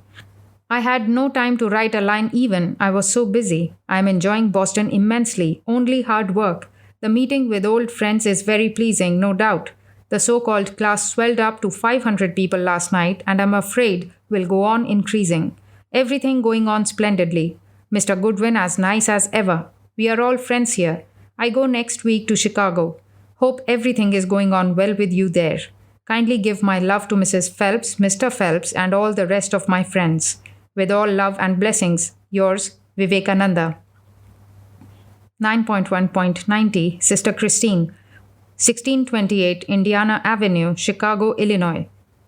I had no time to write a line even. I was so busy. I am enjoying Boston immensely. Only hard work. The meeting with old friends is very pleasing, no doubt. The so-called class swelled up to 500 people last night and I'm afraid will go on increasing. Everything going on splendidly. Mr. Goodwin as nice as ever. We are all friends here. I go next week to Chicago. Hope everything is going on well with you there. Kindly give my love to Mrs. Phelps, Mr. Phelps, and all the rest of my friends. With all love and blessings, yours, Vivekananda. 9.1.90 Sister Christine, 1628 Indiana Avenue, Chicago, Illinois.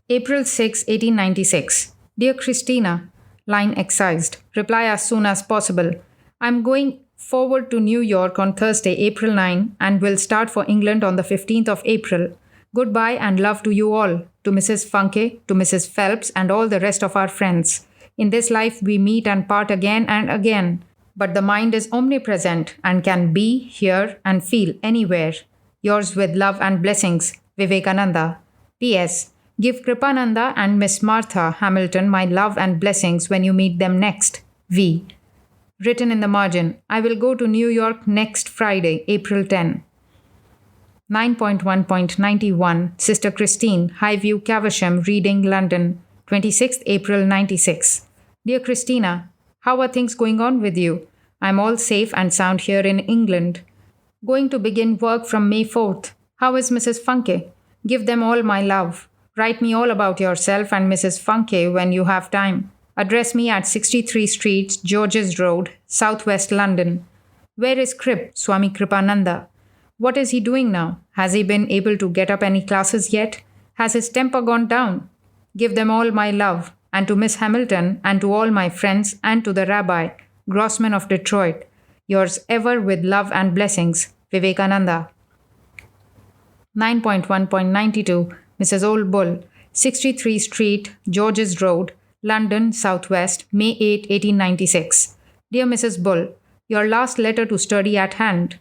April 6, 1896. Dear Christina, line excised. Reply as soon as possible. I am going forward to New York on Thursday, April 9, and will start for England on the 15th of April. Goodbye and love to you all. To Mrs. Funke, to Mrs. Phelps, and all the rest of our friends. In this life, we meet and part again and again, but the mind is omnipresent and can be, hear, and feel anywhere. Yours with love and blessings, Vivekananda. P.S. Give Kripananda and Miss Martha Hamilton my love and blessings when you meet them next. V. Written in the margin, I will go to New York next Friday, April 10. 9.1.91 Sister Christine, Highview, Caversham, Reading, London, 26th April 96. Dear Christina, how are things going on with you? I'm all safe and sound here in England. Going to begin work from May 4th. How is Mrs. Funke? Give them all my love. Write me all about yourself and Mrs. Funke when you have time. Address me at 63 Street, George's Road, Southwest London. Where is Krip, Swami Kripananda? What is he doing now? Has he been able to get up any classes yet? Has his temper gone down? Give them all my love, and to Miss Hamilton, and to all my friends, and to the Rabbi, Grossman of Detroit. Yours ever with love and blessings, Vivekananda. 9.1.92 Mrs. Old Bull, 63 Street, George's Road, London, Southwest, May 8, 1896. Dear Mrs. Bull, your last letter to study at hand.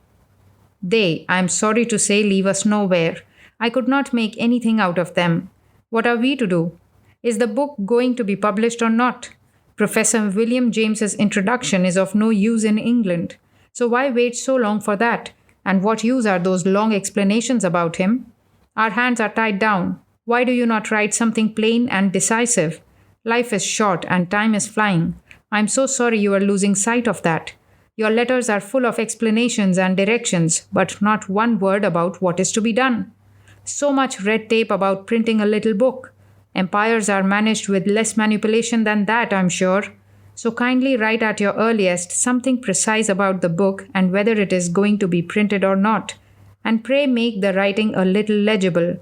They, I am sorry to say, leave us nowhere. I could not make anything out of them. What are we to do? Is the book going to be published or not? Professor William James's introduction is of no use in England. So why wait so long for that? And what use are those long explanations about him? Our hands are tied down. Why do you not write something plain and decisive? Life is short and time is flying. I am so sorry you are losing sight of that. Your letters are full of explanations and directions, but not one word about what is to be done. So much red tape about printing a little book. Empires are managed with less manipulation than that, I'm sure. So kindly write at your earliest something precise about the book and whether it is going to be printed or not. And pray make the writing a little legible.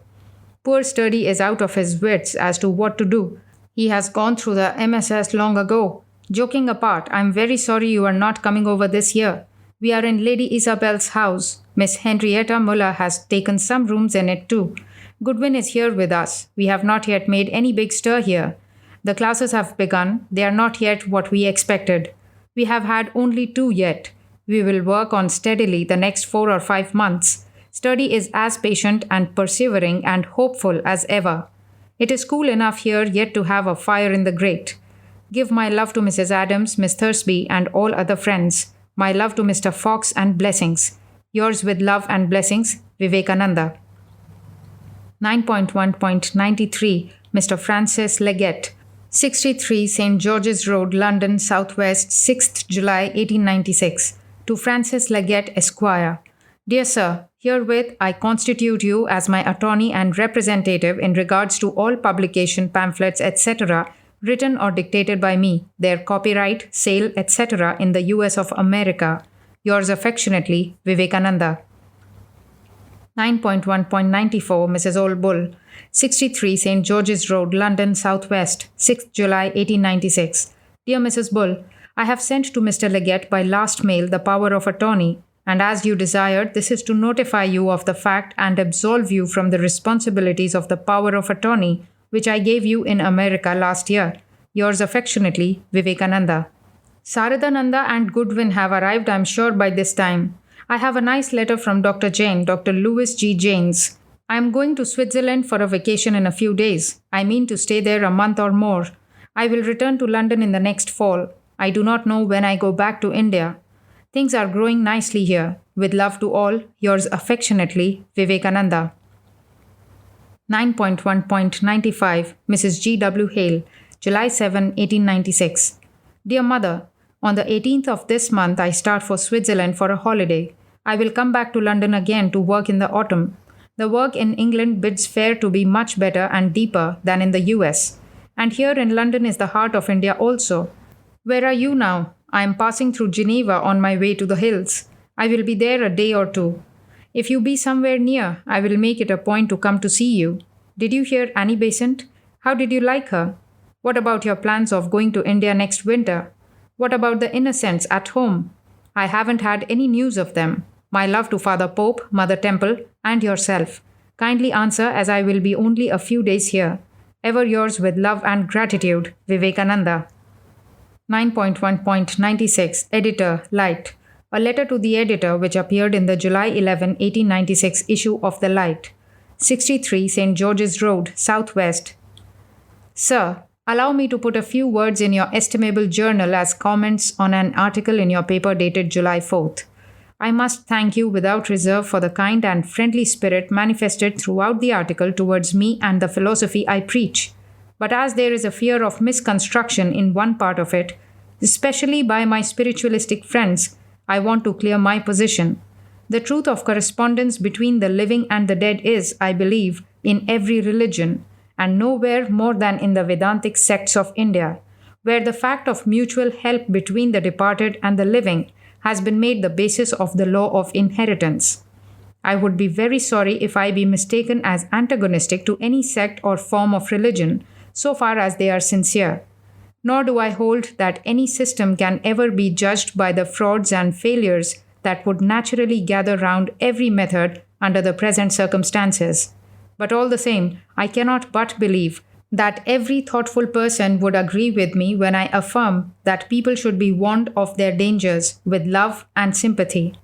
Poor Sturdy is out of his wits as to what to do. He has gone through the MSS long ago. Joking apart, I'm very sorry you are not coming over this year. We are in Lady Isabel's house. Miss Henrietta Muller has taken some rooms in it too. Goodwin is here with us. We have not yet made any big stir here. The classes have begun. They are not yet what we expected. We have had only 2 yet. We will work on steadily the next 4 or 5 months. Sturdy is as patient and persevering and hopeful as ever. It is cool enough here yet to have a fire in the grate. Give my love to Mrs. Adams, Miss Thursby, and all other friends. My love to Mr. Fox and blessings. Yours with love and blessings, Vivekananda. 9.1.93 Mr. Francis Leggett, 63 St. George's Road, London, Southwest, 6th July 1896. To Francis Leggett, Esquire. Dear Sir, herewith I constitute you as my attorney and representative in regards to all publication, pamphlets, etc., written or dictated by me, their copyright, sale, etc. in the US of America. Yours affectionately, Vivekananda. 9.1.94 Mrs. Old Bull, 63 St. George's Road, London, Southwest, 6th July 1896. Dear Mrs. Bull, I have sent to Mr. Leggett by last mail the power of attorney, and as you desired, this is to notify you of the fact and absolve you from the responsibilities of the power of attorney which I gave you in America last year. Yours affectionately, Vivekananda. Saradananda and Goodwin have arrived, I'm sure, by this time. I have a nice letter from Dr. Jane, Dr. Louis G. Janes. I am going to Switzerland for a vacation in a few days. I mean to stay there a month or more. I will return to London in the next fall. I do not know when I go back to India. Things are growing nicely here. With love to all, yours affectionately, Vivekananda. 9.1.95 Mrs. G. W. Hale, July 7, 1896. Dear Mother, on the 18th of this month I start for Switzerland for a holiday. I will come back to London again to work in the autumn. The work in England bids fair to be much better and deeper than in the US. And here in London is the heart of India also. Where are you now? I am passing through Geneva on my way to the hills. I will be there a day or two. If you be somewhere near, I will make it a point to come to see you. Did you hear Annie Besant? How did you like her? What about your plans of going to India next winter? What about the innocents at home? I haven't had any news of them. My love to Father Pope, Mother Temple, and yourself. Kindly answer as I will be only a few days here. Ever yours with love and gratitude, Vivekananda. 9.1.96 Editor Light. A letter to the editor which appeared in the July 11, 1896 issue of The Light. 63 St. George's Road, Southwest. Sir, allow me to put a few words in your estimable journal as comments on an article in your paper dated July 4th. I must thank you without reserve for the kind and friendly spirit manifested throughout the article towards me and the philosophy I preach. But as there is a fear of misconstruction in one part of it, especially by my spiritualistic friends, I want to clear my position. The truth of correspondence between the living and the dead is, I believe, in every religion, and nowhere more than in the Vedantic sects of India, where the fact of mutual help between the departed and the living has been made the basis of the law of inheritance. I would be very sorry if I be mistaken as antagonistic to any sect or form of religion, so far as they are sincere. Nor do I hold that any system can ever be judged by the frauds and failures that would naturally gather round every method under the present circumstances. But all the same, I cannot but believe that every thoughtful person would agree with me when I affirm that people should be warned of their dangers with love and sympathy.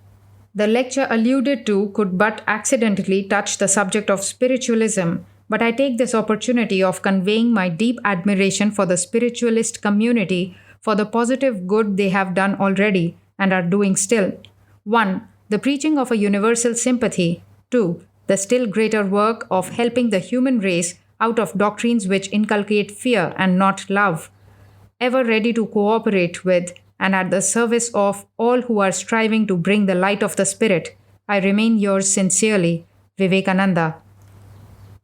The lecture alluded to could but accidentally touch the subject of spiritualism, but I take this opportunity of conveying my deep admiration for the spiritualist community for the positive good they have done already and are doing still. 1. The preaching of a universal sympathy. 2. The still greater work of helping the human race out of doctrines which inculcate fear and not love. Ever ready to cooperate with and at the service of all who are striving to bring the light of the Spirit, I remain yours sincerely, Vivekananda.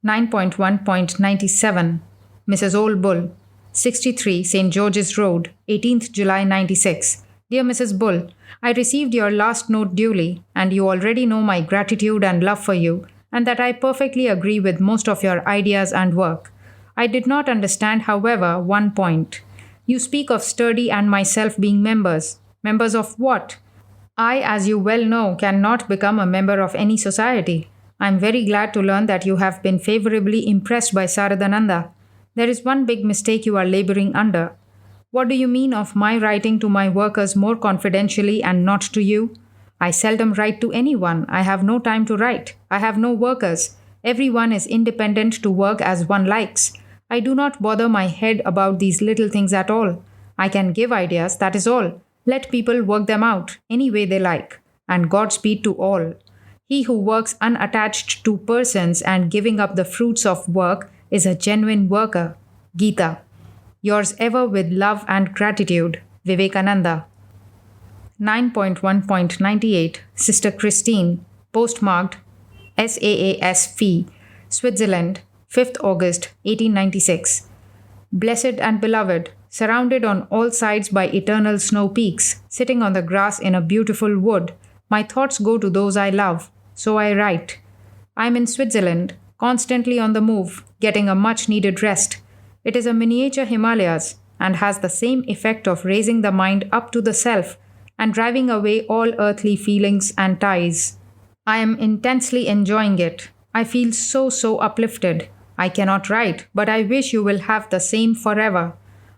9.1.97 Mrs. Old Bull, 63 St. George's Road, 18th July 96. Dear Mrs. Bull, I received your last note duly, and you already know my gratitude and love for you, and that I perfectly agree with most of your ideas and work. I did not understand, however, one point. You speak of Sturdy and myself being members. Members of what? I, as you well know, cannot become a member of any society. I am very glad to learn that you have been favorably impressed by Saradananda. There is one big mistake you are laboring under. What do you mean of my writing to my workers more confidentially and not to you? I seldom write to anyone. I have no time to write. I have no workers. Everyone is independent to work as one likes. I do not bother my head about these little things at all. I can give ideas, that is all. Let people work them out any way they like. And Godspeed to all. He who works unattached to persons and giving up the fruits of work is a genuine worker. Gita. Yours ever with love and gratitude, Vivekananda. 9.1.98 Sister Christine, postmarked SAAS Fee, Switzerland, 5th August 1896. Blessed and beloved, surrounded on all sides by eternal snow peaks, sitting on the grass in a beautiful wood, my thoughts go to those I love, so I write. I am in Switzerland, constantly on the move, getting a much-needed rest. It is a miniature Himalayas and has the same effect of raising the mind up to the self and driving away all earthly feelings and ties. I am intensely enjoying it. I feel so uplifted. I cannot write, but I wish you will have the same forever.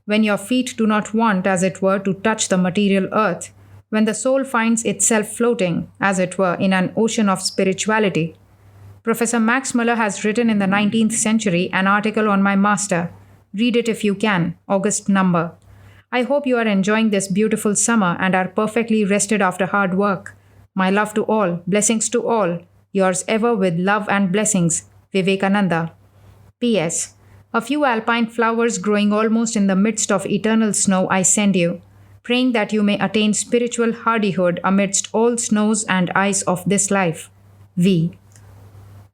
When your feet do not want, as it were, to touch the material earth, when the soul finds itself floating, as it were, in an ocean of spirituality. Professor Max Muller has written in the 19th century an article on my master. Read it if you can, August number. I hope you are enjoying this beautiful summer and are perfectly rested after hard work. My love to all, blessings to all. Yours ever with love and blessings, Vivekananda. P.S. A few alpine flowers growing almost in the midst of eternal snow I send you, praying that you may attain spiritual hardihood amidst all snows and ice of this life. V.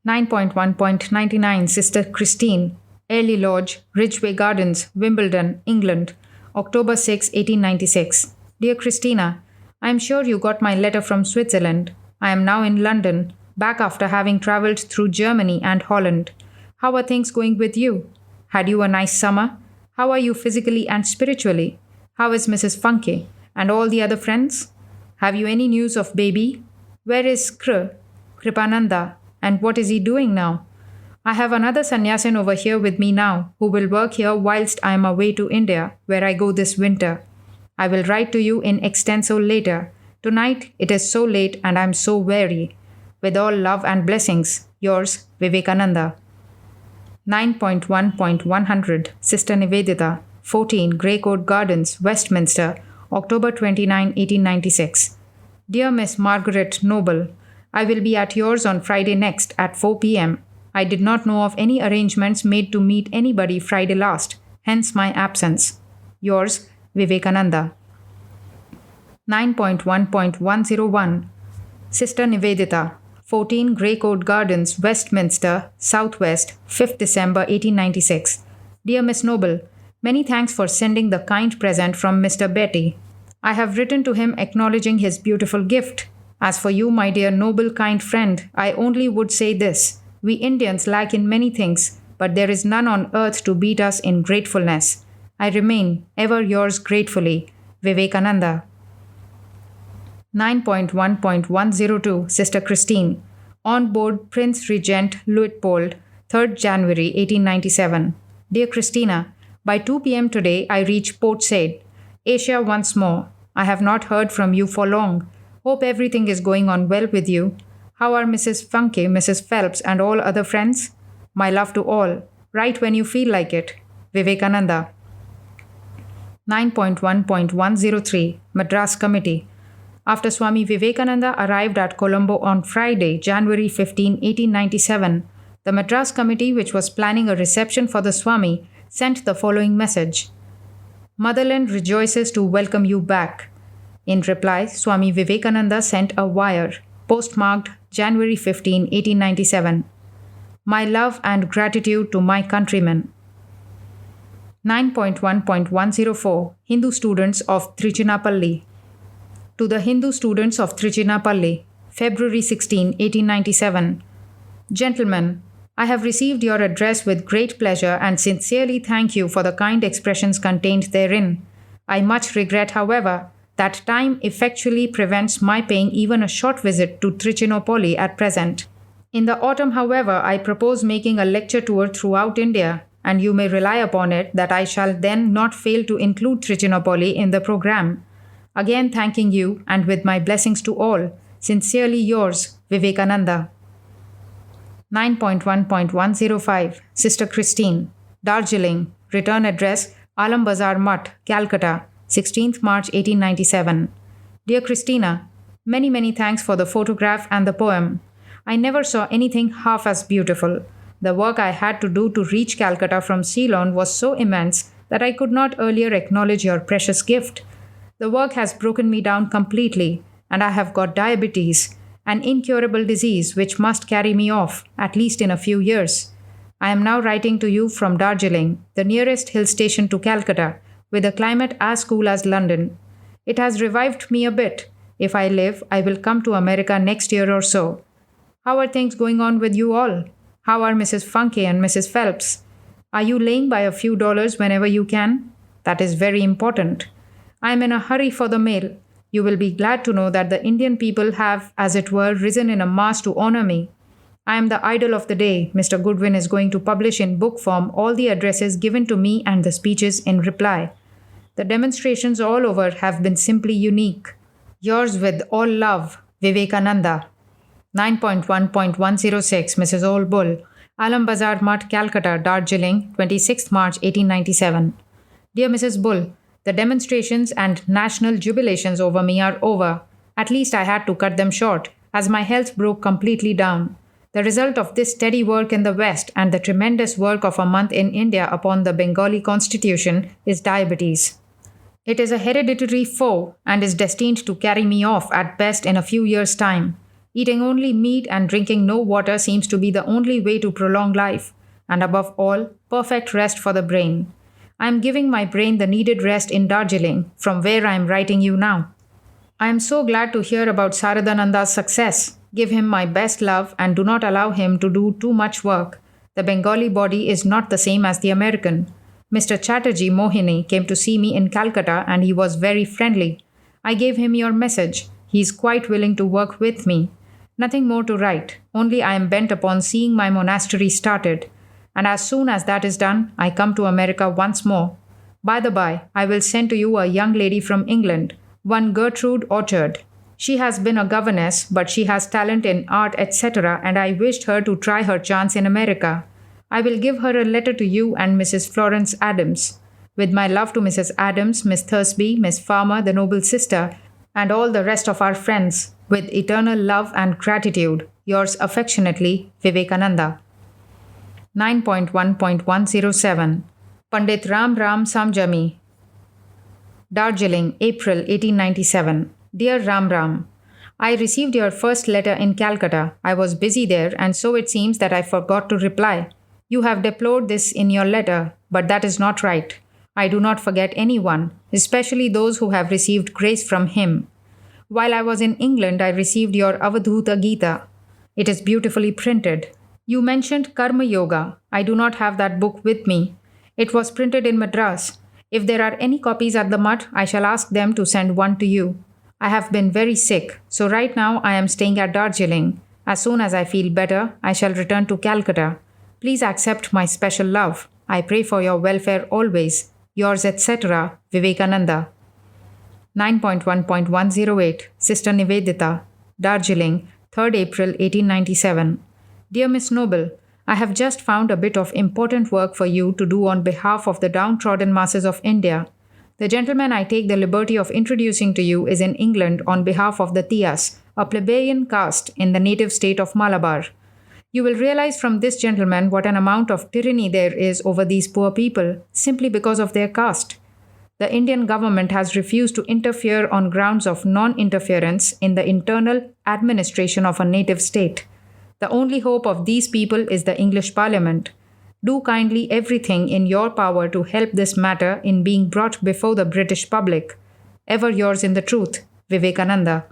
9.1.99 Sister Christine, Airlie Lodge, Ridgeway Gardens, Wimbledon, England, October 6, 1896. Dear Christina, I am sure you got my letter from Switzerland. I am now in London, back after having travelled through Germany and Holland. How are things going with you? Had you a nice summer? How are you physically and spiritually? How is Mrs. Funke and all the other friends? Have you any news of baby? Where is Kripananda, and what is he doing now? I have another sannyasin over here with me now, who will work here whilst I am away to India, where I go this winter. I will write to you in extenso later. Tonight it is so late and I am so weary. With all love and blessings, yours, Vivekananda. 9.1.100 Sister Nivedita, 14 Grey Coat Gardens, Westminster, October 29, 1896. Dear Miss Margaret Noble, I will be at yours on Friday next at 4 p.m. I did not know of any arrangements made to meet anybody Friday last, hence my absence. Yours, Vivekananda. 9.1.101 Sister Nivedita, 14 Grey Coat Gardens, Westminster, Southwest, 5th December 1896. Dear Miss Noble, many thanks for sending the kind present from Mr. Betty. I have written to him acknowledging his beautiful gift. As for you, my dear noble kind friend, I only would say this. We Indians lack in many things, but there is none on earth to beat us in gratefulness. I remain ever yours gratefully, Vivekananda. 9.1.102 Sister Christine, on board Prince Regent Luitpold, 3rd January 1897. Dear Christina, by 2 p.m. today I reach Port Said, Asia once more. I have not heard from you for long. Hope everything is going on well with you. How are Mrs. Funke, Mrs. Phelps, and all other friends? My love to all. Write when you feel like it. Vivekananda. 9.1.103 Madras Committee. After Swami Vivekananda arrived at Colombo on Friday, January 15, 1897, the Madras Committee, which was planning a reception for the Swami, sent the following message. Motherland rejoices to welcome you back. In reply, Swami Vivekananda sent a wire, postmarked January 15, 1897. My love and gratitude to my countrymen. 9.1.104 Hindu students of Trichinapalli. To the Hindu students of Trichinapalli, February 16, 1897. Gentlemen, I have received your address with great pleasure and sincerely thank you for the kind expressions contained therein. I much regret, however, that time effectually prevents my paying even a short visit to Trichinopoli at present. In the autumn, however, I propose making a lecture tour throughout India, and you may rely upon it that I shall then not fail to include Trichinopoli in the program. Again thanking you, and with my blessings to all, sincerely yours, Vivekananda. 9.1.105 Sister Christine, Darjeeling, return address Alam Bazar Mutt, Calcutta, 16th March 1897. Dear Christina, many thanks for the photograph and the poem. I never saw anything half as beautiful. The work I had to do to reach Calcutta from Ceylon was so immense that I could not earlier acknowledge your precious gift. The work has broken me down completely, and I have got diabetes, an incurable disease which must carry me off, at least in a few years. I am now writing to you from Darjeeling, the nearest hill station to Calcutta, with a climate as cool as London. It has revived me a bit. If I live, I will come to America next year or so. How are things going on with you all? How are Mrs. Funke and Mrs. Phelps? Are you laying by a few dollars whenever you can? That is very important. I am in a hurry for the mail. You will be glad to know that the Indian people have, as it were, risen in a mass to honor me. I am the idol of the day. Mr. Goodwin is going to publish in book form all the addresses given to me and the speeches in reply. The demonstrations all over have been simply unique. Yours with all love, Vivekananda. 9.1.106 Mrs. Old Bull, Alam Bazar Mutt, Calcutta, Darjeeling, 26th March 1897. Dear Mrs. Bull, the demonstrations and national jubilations over me are over. At least I had to cut them short, as my health broke completely down. The result of this steady work in the West and the tremendous work of a month in India upon the Bengali constitution is diabetes. It is a hereditary foe and is destined to carry me off at best in a few years' time. Eating only meat and drinking no water seems to be the only way to prolong life, and above all, perfect rest for the brain. I am giving my brain the needed rest in Darjeeling, from where I am writing you now. I am so glad to hear about Saradananda's success. Give him my best love and do not allow him to do too much work. The Bengali body is not the same as the American. Mr. Chatterjee Mohini came to see me in Calcutta and he was very friendly. I gave him your message. He is quite willing to work with me. Nothing more to write, only I am bent upon seeing my monastery started. And as soon as that is done, I come to America once more. By the by, I will send to you a young lady from England, one Gertrude Orchard. She has been a governess, but she has talent in art, etc., and I wished her to try her chance in America. I will give her a letter to you and Mrs. Florence Adams. With my love to Mrs. Adams, Miss Thursby, Miss Farmer, the noble sister, and all the rest of our friends, with eternal love and gratitude, yours affectionately, Vivekananda. 9.1.107 Pandit Ram Ram Samjami, Darjeeling, April 1897. Dear Ram Ram, I received your first letter in Calcutta. I was busy there, and so it seems that I forgot to reply. You have deplored this in your letter, but that is not right. I do not forget anyone, especially those who have received grace from him. While I was in England, I received your Avadhuta Gita. It is beautifully printed. You mentioned Karma Yoga. I do not have that book with me. It was printed in Madras. If there are any copies at the Mutt, I shall ask them to send one to you. I have been very sick, so right now I am staying at Darjeeling. As soon as I feel better, I shall return to Calcutta. Please accept my special love. I pray for your welfare always. Yours, etc., Vivekananda. 9.1.108 Sister Nivedita, Darjeeling, 3rd April 1897. Dear Miss Noble, I have just found a bit of important work for you to do on behalf of the downtrodden masses of India. The gentleman I take the liberty of introducing to you is in England on behalf of the Tiyas, a plebeian caste in the native state of Malabar. You will realize from this gentleman what an amount of tyranny there is over these poor people simply because of their caste. The Indian government has refused to interfere on grounds of non-interference in the internal administration of a native state. The only hope of these people is the English Parliament. Do kindly everything in your power to help this matter in being brought before the British public. Ever yours in the truth, Vivekananda.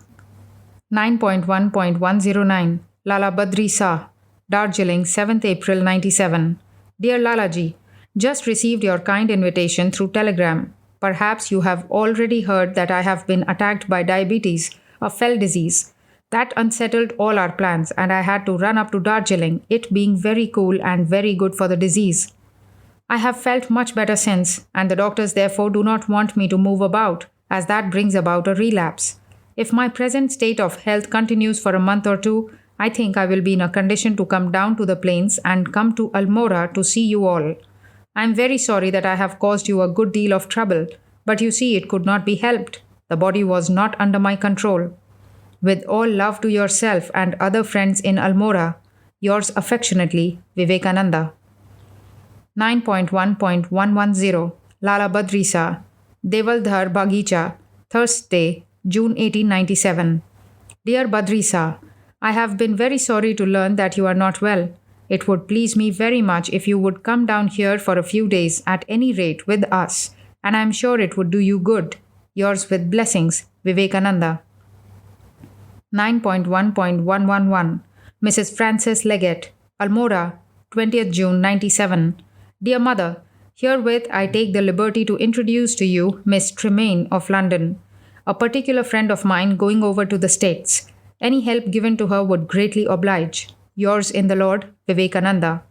9.1.109 Lala Badri Shah, Darjeeling, 7th April 97. Dear Lalaji, just received your kind invitation through telegram. Perhaps you have already heard that I have been attacked by diabetes, a fell disease. That unsettled all our plans, and I had to run up to Darjeeling, it being very cool and very good for the disease. I have felt much better since, and the doctors therefore do not want me to move about, as that brings about a relapse. If my present state of health continues for a month or two, I think I will be in a condition to come down to the plains and come to Almora to see you all. I am very sorry that I have caused you a good deal of trouble, but you see it could not be helped. The body was not under my control. With all love to yourself and other friends in Almora, yours affectionately, Vivekananda. 9.1.110 Lala Badri Shah, Devaldhar Bagicha, Thursday, June 1897. Dear Badri Shah, I have been very sorry to learn that you are not well. It would please me very much if you would come down here for a few days at any rate with us, and I am sure it would do you good. Yours with blessings, Vivekananda. 9.1.111 Mrs. Frances Leggett, Almora, 20th June 97. Dear Mother, herewith I take the liberty to introduce to you Miss Tremaine of London, a particular friend of mine going over to the States. Any help given to her would greatly oblige. Yours in the Lord, Vivekananda.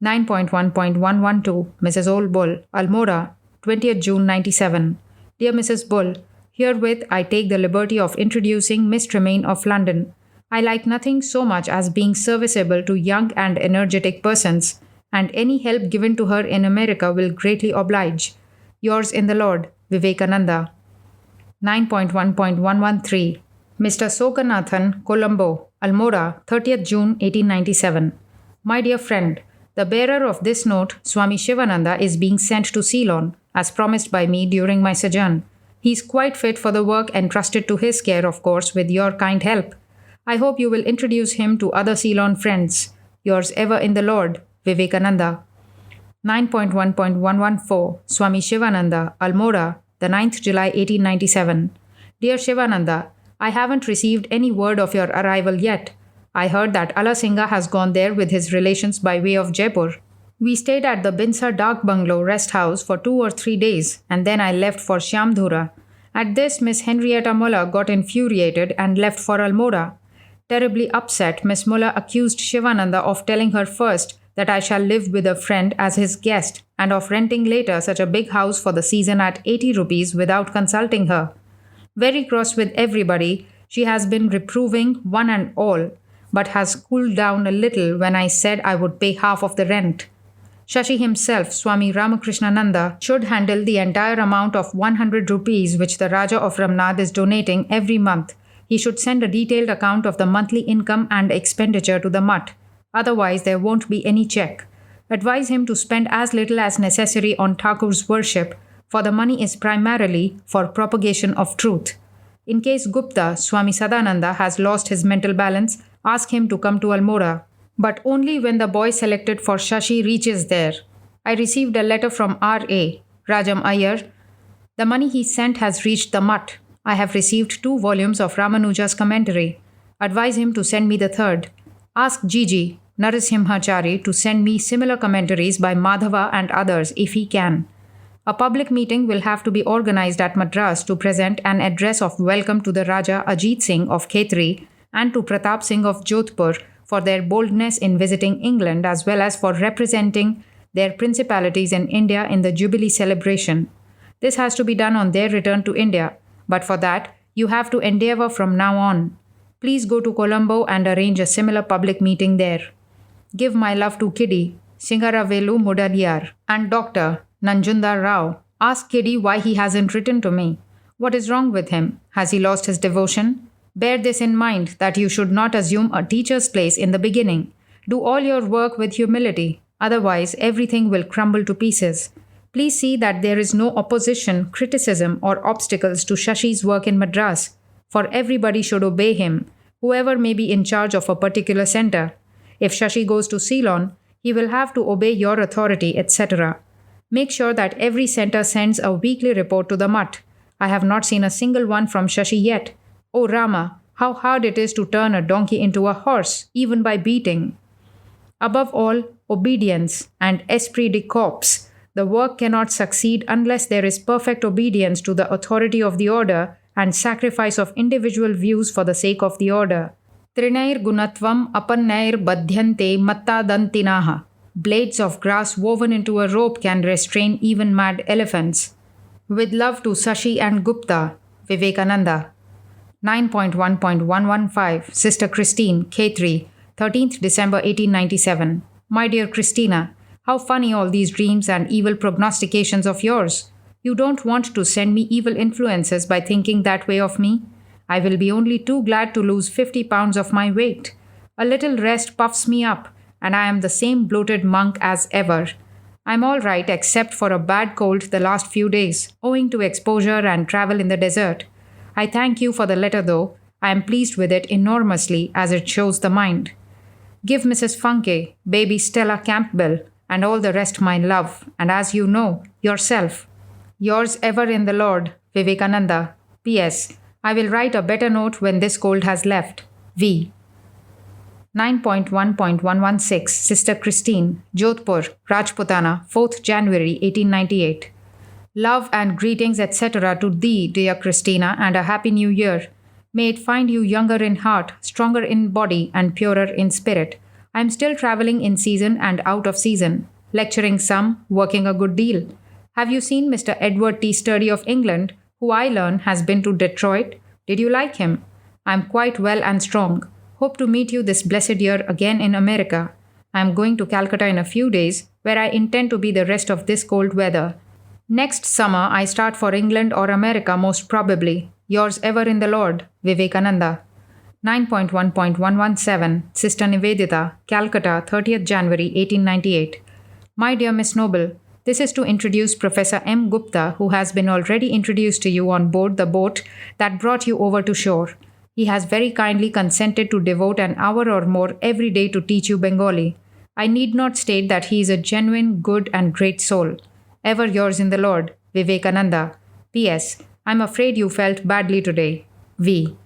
9.1.112 Mrs. Old Bull, Almora, 20th June 97. Dear Mrs. Bull, herewith I take the liberty of introducing Miss Tremaine of London. I like nothing so much as being serviceable to young and energetic persons, and any help given to her in America will greatly oblige. Yours in the Lord, Vivekananda. 9.1.113 Mr. Soganathan, Colombo, Almora, 30th June 1897. My dear friend, the bearer of this note, Swami Shivananda, is being sent to Ceylon, as promised by me during my sojourn. He is quite fit for the work entrusted to his care, of course, with your kind help. I hope you will introduce him to other Ceylon friends. Yours ever in the Lord, Vivekananda. 9.1.114 Swami Shivananda, Almora, the 9th July 1897. Dear Shivananda, I haven't received any word of your arrival yet. I heard that Alasingha has gone there with his relations by way of Jaipur. We stayed at the Binsa Dak Bungalow rest house for 2 or 3 days, and then I left for Shyamdhura. At this, Miss Henrietta Muller got infuriated and left for Almora. Terribly upset, Miss Muller accused Shivananda of telling her first that I shall live with a friend as his guest, and of renting later such a big house for the season at 80 rupees without consulting her. Very cross with everybody, she has been reproving one and all, but has cooled down a little when I said I would pay half of the rent. Shashi himself, Swami Ramakrishnananda, should handle the entire amount of 100 rupees which the Raja of Ramnad is donating every month. He should send a detailed account of the monthly income and expenditure to the mutt. Otherwise, there won't be any check. Advise him to spend as little as necessary on Thakur's worship, for the money is primarily for propagation of truth. In case Gupta, Swami Sadananda, has lost his mental balance, ask him to come to Almora, but only when the boy selected for Shashi reaches there. I received a letter from R.A. Rajam Iyer. The money he sent has reached the mutt. I have received 2 volumes of Ramanuja's commentary. Advise him to send me the third. Ask Gigi Narasimhachari to send me similar commentaries by Madhava and others if he can. A public meeting will have to be organized at Madras to present an address of welcome to the Raja Ajit Singh of Khetri and to Pratap Singh of Jodhpur for their boldness in visiting England as well as for representing their principalities in India in the Jubilee celebration. This has to be done on their return to India, but for that, you have to endeavour from now on. Please go to Colombo and arrange a similar public meeting there. Give my love to Kiddy, Singaravelu Mudaliyar, and Dr. Nanjundar Rao. Ask Kiddy why he hasn't written to me. What is wrong with him? Has he lost his devotion? Bear this in mind that you should not assume a teacher's place in the beginning. Do all your work with humility, otherwise everything will crumble to pieces. Please see that there is no opposition, criticism, or obstacles to Shashi's work in Madras, for everybody should obey him, whoever may be in charge of a particular center. If Shashi goes to Ceylon, he will have to obey your authority, etc. Make sure that every center sends a weekly report to the mutt. I have not seen a single one from Shashi yet. Oh Rama, how hard it is to turn a donkey into a horse, even by beating. Above all, obedience and esprit de corps. The work cannot succeed unless there is perfect obedience to the authority of the order and sacrifice of individual views for the sake of the order. Trinair gunatvam apannair badhyante mattadantinaha. Blades of grass woven into a rope can restrain even mad elephants. With love to Shashi and Gupta, Vivekananda. 9.1.115 Sister Christine, Khetri, 13th December 1897. My dear Christina, how funny all these dreams and evil prognostications of yours. You don't want to send me evil influences by thinking that way of me? I will be only too glad to lose 50 pounds of my weight. A little rest puffs me up, and I am the same bloated monk as ever. I'm all right except for a bad cold the last few days, owing to exposure and travel in the desert. I thank you for the letter though. I am pleased with it enormously as it shows the mind. Give Mrs. Funke, baby Stella Campbell, and all the rest my love, and as you know, yourself. Yours ever in the Lord, Vivekananda. P.S. I will write a better note when this cold has left. V. 9.1.116 Sister Christine, Jodhpur, Rajputana, 4th January 1898. Love and greetings etc. to thee, dear Christina, and a happy new year. May it find you younger in heart, stronger in body, and purer in spirit. I am still traveling in season and out of season, lecturing some, working a good deal. Have you seen Mr. Edward T. Sturdy of England, who I learn has been to Detroit? Did you like him? I am quite well and strong. Hope to meet you this blessed year again in America. I am going to Calcutta in a few days, where I intend to be the rest of this cold weather. Next summer, I start for England or America most probably. Yours ever in the Lord, Vivekananda. 9.1.117 Sister Nivedita, Calcutta, 30th January 1898. My dear Miss Noble, this is to introduce Professor M. Gupta, who has been already introduced to you on board the boat that brought you over to shore. He has very kindly consented to devote an hour or more every day to teach you Bengali. I need not state that he is a genuine, good and great soul. Ever yours in the Lord, Vivekananda. P.S. I'm afraid you felt badly today. V.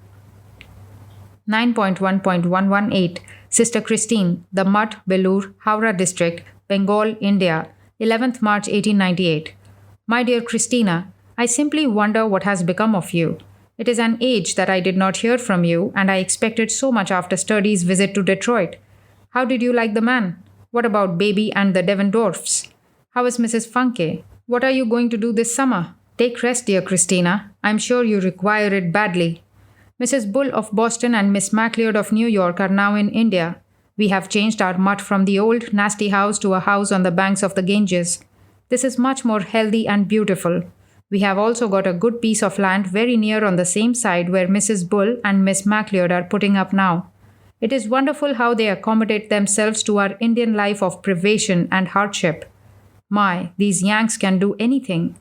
9.1.118 Sister Christine, The Mutt, Belur, Howrah District, Bengal, India, 11th March 1898. My dear Christina, I simply wonder what has become of you. It is an age that I did not hear from you, and I expected so much after Sturdy's visit to Detroit. How did you like the man? What about Baby and the Devendorfs? How is Mrs. Funke? What are you going to do this summer? Take rest, dear Christina. I'm sure you require it badly. Mrs. Bull of Boston and Miss MacLeod of New York are now in India. We have changed our mutt from the old, nasty house to a house on the banks of the Ganges. This is much more healthy and beautiful. We have also got a good piece of land very near on the same side where Mrs. Bull and Miss MacLeod are putting up now. It is wonderful how they accommodate themselves to our Indian life of privation and hardship. My, these Yanks can do anything.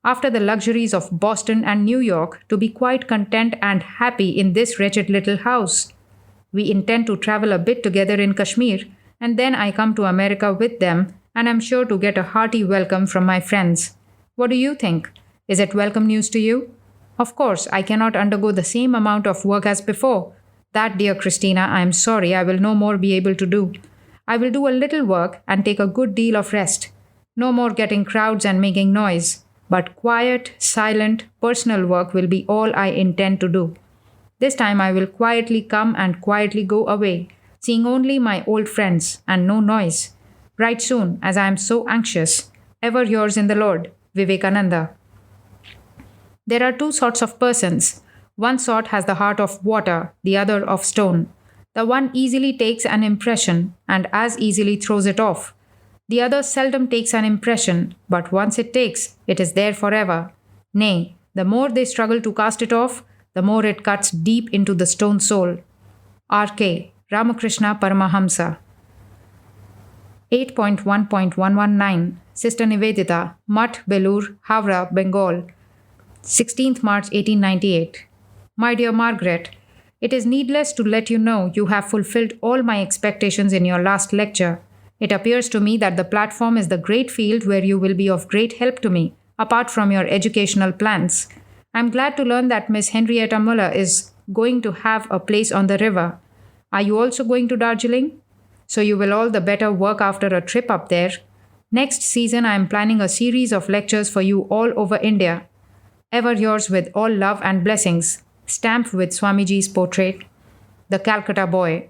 After the luxuries of Boston and New York, to be quite content and happy in this wretched little house. We intend to travel a bit together in Kashmir, and then I come to America with them, and I'm sure to get a hearty welcome from my friends. What do you think? Is it welcome news to you? Of course, I cannot undergo the same amount of work as before. That, dear Christina, I am sorry I will no more be able to do. I will do a little work and take a good deal of rest. No more getting crowds and making noise, but quiet, silent, personal work will be all I intend to do. This time I will quietly come and quietly go away, seeing only my old friends and no noise. Write soon, as I am so anxious. Ever yours in the Lord, Vivekananda. There are two sorts of persons. One sort has the heart of water, the other of stone. The one easily takes an impression and as easily throws it off. The other seldom takes an impression, but once it takes, it is there forever. Nay, the more they struggle to cast it off, the more it cuts deep into the stone soul. R.K. Ramakrishna Paramahamsa. 8.1.119 Sister Nivedita, Mutt, Belur, Havra, Bengal. 16th March 1898. My dear Margaret, it is needless to let you know you have fulfilled all my expectations in your last lecture. It appears to me that the platform is the great field where you will be of great help to me, apart from your educational plans. I am glad to learn that Miss Henrietta Muller is going to have a place on the river. Are you also going to Darjeeling? So you will all the better work after a trip up there. Next season I am planning a series of lectures for you all over India. Ever yours with all love and blessings. Stamped with Swamiji's portrait. The Calcutta Boy.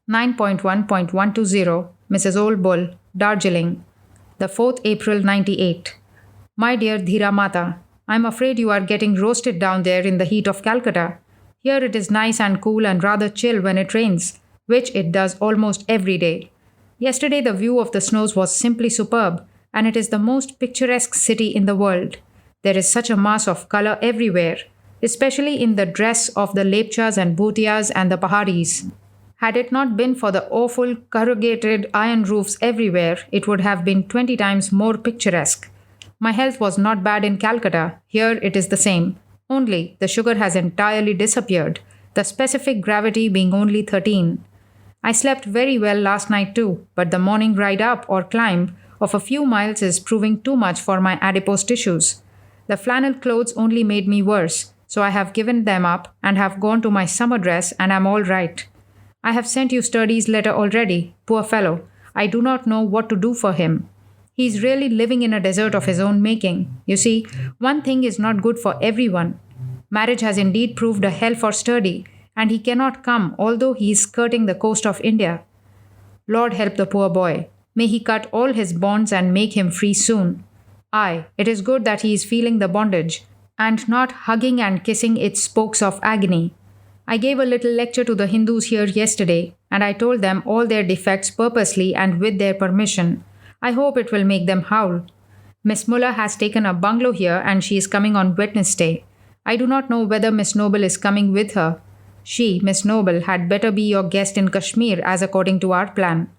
9.1.120 Mrs. Old Bull, Darjeeling. The 4th April 98. My dear Dhira Mata, I am afraid you are getting roasted down there in the heat of Calcutta. Here it is nice and cool and rather chill when it rains, which it does almost every day. Yesterday the view of the snows was simply superb, and it is the most picturesque city in the world. There is such a mass of color everywhere, especially in the dress of the Lepchas and Bhutias and the Paharis. Had it not been for the awful corrugated iron roofs everywhere, it would have been 20 times more picturesque. My health was not bad in Calcutta. Here it is the same. Only the sugar has entirely disappeared, the specific gravity being only 13. I slept very well last night too, but the morning ride up or climb of a few miles is proving too much for my adipose tissues. The flannel clothes only made me worse, so I have given them up and have gone to my summer dress and am all right. I have sent you Sturdy's letter already. Poor fellow, I do not know what to do for him. He is really living in a desert of his own making. You see, one thing is not good for everyone. Marriage has indeed proved a hell for Sturdy, and he cannot come although he is skirting the coast of India. Lord help the poor boy. May he cut all his bonds and make him free soon. Aye, it is good that he is feeling the bondage, and not hugging and kissing its spokes of agony. I gave a little lecture to the Hindus here yesterday, and I told them all their defects purposely and with their permission. I hope it will make them howl. Miss Muller has taken a bungalow here and she is coming on Wednesday. I do not know whether Miss Noble is coming with her. She, Miss Noble, had better be your guest in Kashmir as according to our plan.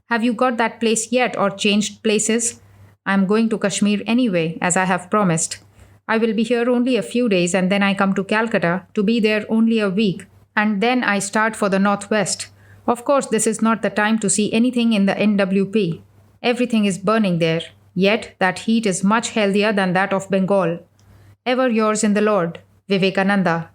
Have you got that place yet or changed places? I am going to Kashmir anyway, as I have promised. I will be here only a few days and then I come to Calcutta to be there only a week, and then I start for the Northwest. Of course, this is not the time to see anything in the NWP. Everything is burning there, yet that heat is much healthier than that of Bengal. Ever yours in the Lord, Vivekananda.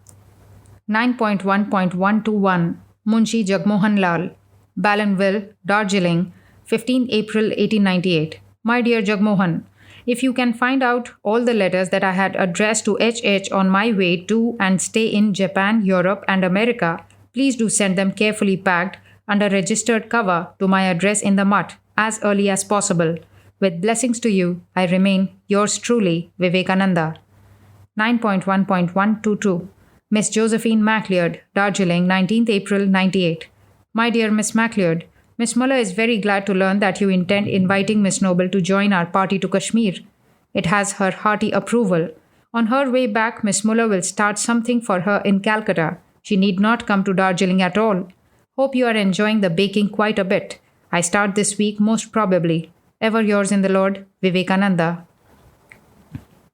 9.1.121 Munshi Jagmohan Lal, Ballinville, Darjeeling, 15 April 1898. My dear Jagmohan, if you can find out all the letters that I had addressed to HH on my way to and stay in Japan, Europe and America, please do send them carefully packed, under registered cover to my address in the Mutt as early as possible. With blessings to you, I remain yours truly, Vivekananda. 9.1.122 Miss Josephine MacLeod, Darjeeling, 19th April 98. My dear Miss MacLeod, Miss Muller is very glad to learn that you intend inviting Miss Noble to join our party to Kashmir. It has her hearty approval. On her way back, Miss Muller will start something for her in Calcutta. She need not come to Darjeeling at all. Hope you are enjoying the baking quite a bit. I start this week most probably. Ever yours in the Lord, Vivekananda.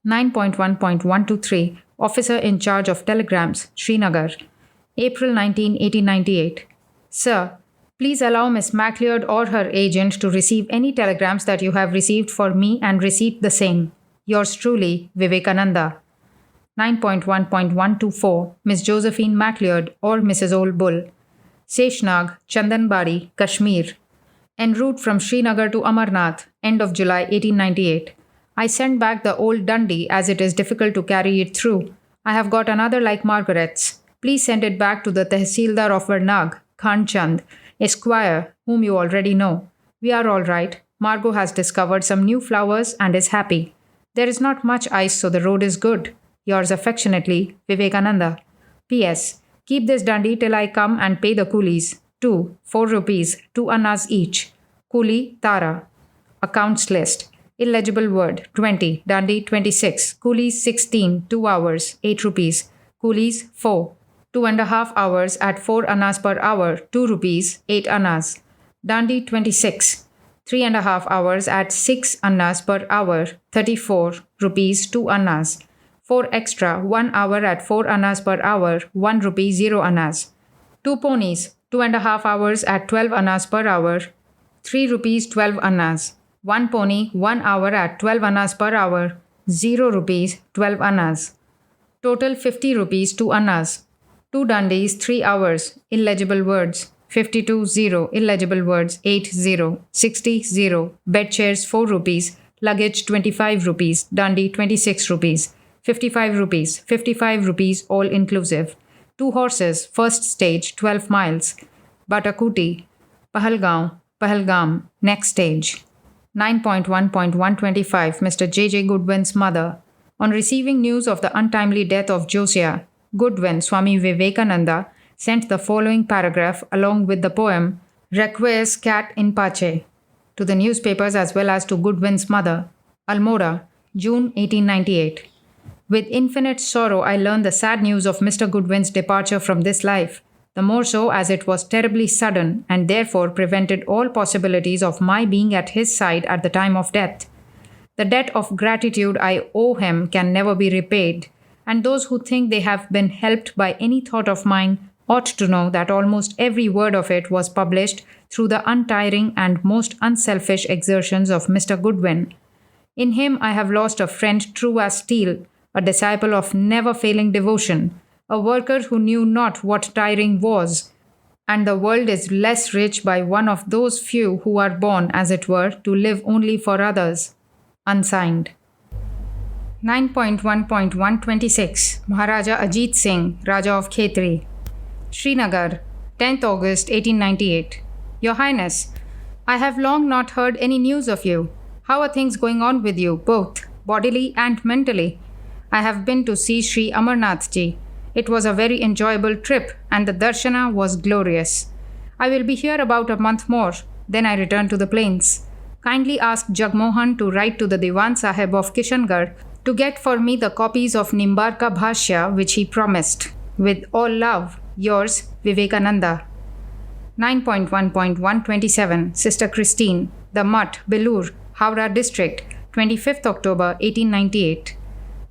9.1.123 Officer in charge of telegrams, Srinagar. April 19, 1898. Sir, please allow Miss MacLeod or her agent to receive any telegrams that you have received for me and receipt the same. Yours truly, Vivekananda. 9.1.124 Miss Josephine MacLeod or Mrs. Old Bull. Seshnag, Chandanbari, Kashmir. En route from Srinagar to Amarnath, end of July 1898. I sent back the old Dundee as it is difficult to carry it through. I have got another like Margaret's. Please send it back to the Tehsildar of Vernag, Khan Chand, Esquire, whom you already know. We are all right. Margot has discovered some new flowers and is happy. There is not much ice, so the road is good. Yours affectionately, Vivekananda. P.S. Keep this Dundee till I come and pay the coolies. 4 rupees, 2 annas each. Coolie, Tara. Accounts list. Illegible word, 20. Dundee, 26. Coolies, 16. 2 hours, 8 rupees. Coolies, 4. 2.5 hours at 4 annas per hour, 2 rupees, 8 annas. Dundee, 26. 3.5 hours at 6 annas per hour, 34 rupees, 2 annas. 4 extra, 1 hour at 4 annas per hour, 1 rupee, 0 annas. 2 ponies, 2.5 hours at 12 annas per hour, 3 rupees, 12 annas. 1 pony, 1 hour at 12 annas per hour, 0 rupees, 12 annas. Total 50 rupees, 2 annas. 2 Dundies, 3 hours, illegible words. 52, 0, illegible words, 8, 0, 60, 0, bed chairs, 4 rupees, luggage, 25 rupees, Dundee, 26 rupees, 55 rupees, 55 rupees, all inclusive. 2 horses, first stage, 12 miles. Batakuti, Pahalgam, next stage. 9.1.125 Mr. J.J. Goodwin's mother. On receiving news of the untimely death of Josiah, Goodwin, Swami Vivekananda, sent the following paragraph along with the poem Requiescat in Pace to the newspapers as well as to Goodwin's mother. Almora, June 1898. With infinite sorrow I learned the sad news of Mr. Goodwin's departure from this life, the more so as it was terribly sudden and therefore prevented all possibilities of my being at his side at the time of death. The debt of gratitude I owe him can never be repaid, and those who think they have been helped by any thought of mine ought to know that almost every word of it was published through the untiring and most unselfish exertions of Mr. Goodwin. In him I have lost a friend true as steel, a disciple of never-failing devotion, a worker who knew not what tiring was, and the world is less rich by one of those few who are born, as it were, to live only for others. Unsigned. 9.1.126 Maharaja Ajit Singh, Raja of Khetri. Srinagar, 10th August 1898. Your Highness, I have long not heard any news of you. How are things going on with you, both bodily and mentally? I have been to see Sri Amarnath Ji. It was a very enjoyable trip and the darshana was glorious. I will be here about a month more, then I return to the plains. Kindly ask Jagmohan to write to the Diwan Sahib of Kishangarh to get for me the copies of Nimbarka Bhashya which he promised. With all love, yours, Vivekananda. 9.1.127 Sister Christine, The Mutt, Belur, Howrah District, 25th October 1898.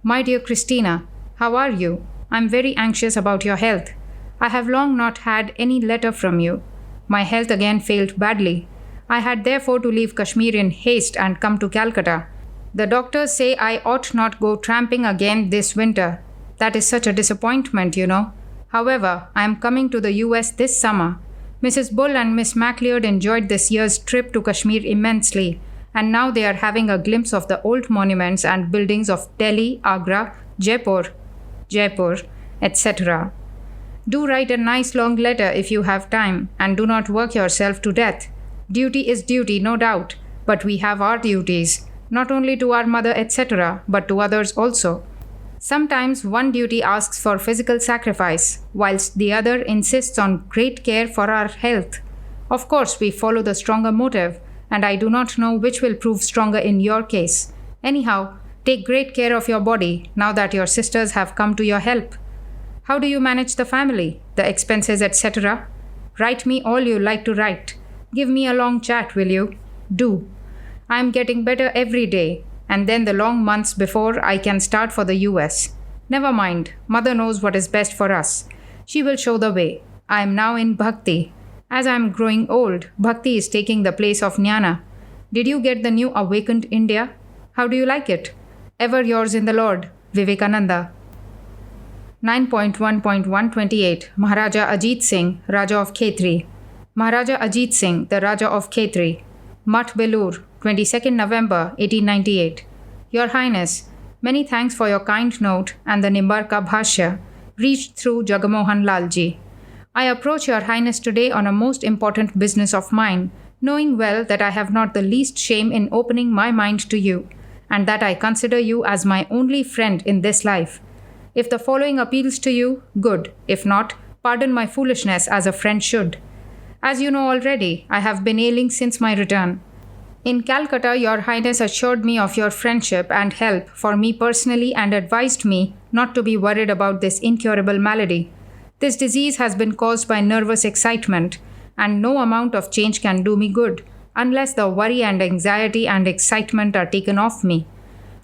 My dear Christina, how are you? I am very anxious about your health. I have long not had any letter from you. My health again failed badly. I had therefore to leave Kashmir in haste and come to Calcutta. The doctors say I ought not go tramping again this winter. That is such a disappointment, you know. However, I am coming to the US this summer. Mrs. Bull and Miss MacLeod enjoyed this year's trip to Kashmir immensely, and now they are having a glimpse of the old monuments and buildings of Delhi, Agra, Jaipur, etc. Do write a nice long letter if you have time, and do not work yourself to death. Duty is duty, no doubt, but we have our duties, not only to our mother, etc., but to others also. Sometimes one duty asks for physical sacrifice, whilst the other insists on great care for our health. Of course, we follow the stronger motive, and I do not know which will prove stronger in your case. Anyhow, take great care of your body now that your sisters have come to your help. How do you manage the family, the expenses, etc.? Write me all you like to write. Give me a long chat, will you? Do. I am getting better every day, and then the long months before I can start for the US. Never mind, mother knows what is best for us. She will show the way. I am now in Bhakti. As I am growing old, Bhakti is taking the place of Jnana. Did you get the new Awakened India? How do you like it? Ever yours in the Lord, Vivekananda. 9.1.128 Maharaja Ajit Singh, Raja of Khetri. Maharaja Ajit Singh, the Raja of Khetri. Mat Belur, 22nd November 1898. Your Highness, many thanks for your kind note and the Nimbarka Bhashya reached through Jagamohan Lalji. I approach Your Highness today on a most important business of mine, knowing well that I have not the least shame in opening my mind to you, and that I consider you as my only friend in this life. If the following appeals to you, good. If not, pardon my foolishness as a friend should. As you know already, I have been ailing since my return. In Calcutta, Your Highness assured me of your friendship and help for me personally and advised me not to be worried about this incurable malady. This disease has been caused by nervous excitement, and no amount of change can do me good unless the worry and anxiety and excitement are taken off me.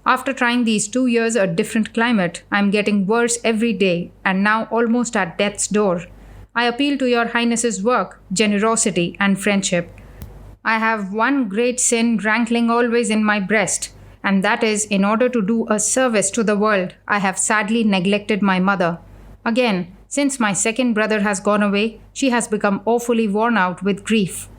After trying these 2 years a different climate, I am getting worse every day and now almost at death's door. I appeal to Your Highness's work, generosity, and friendship. I have one great sin rankling always in my breast, and that is, in order to do a service to the world, I have sadly neglected my mother. Again, since my second brother has gone away, she has become awfully worn out with grief.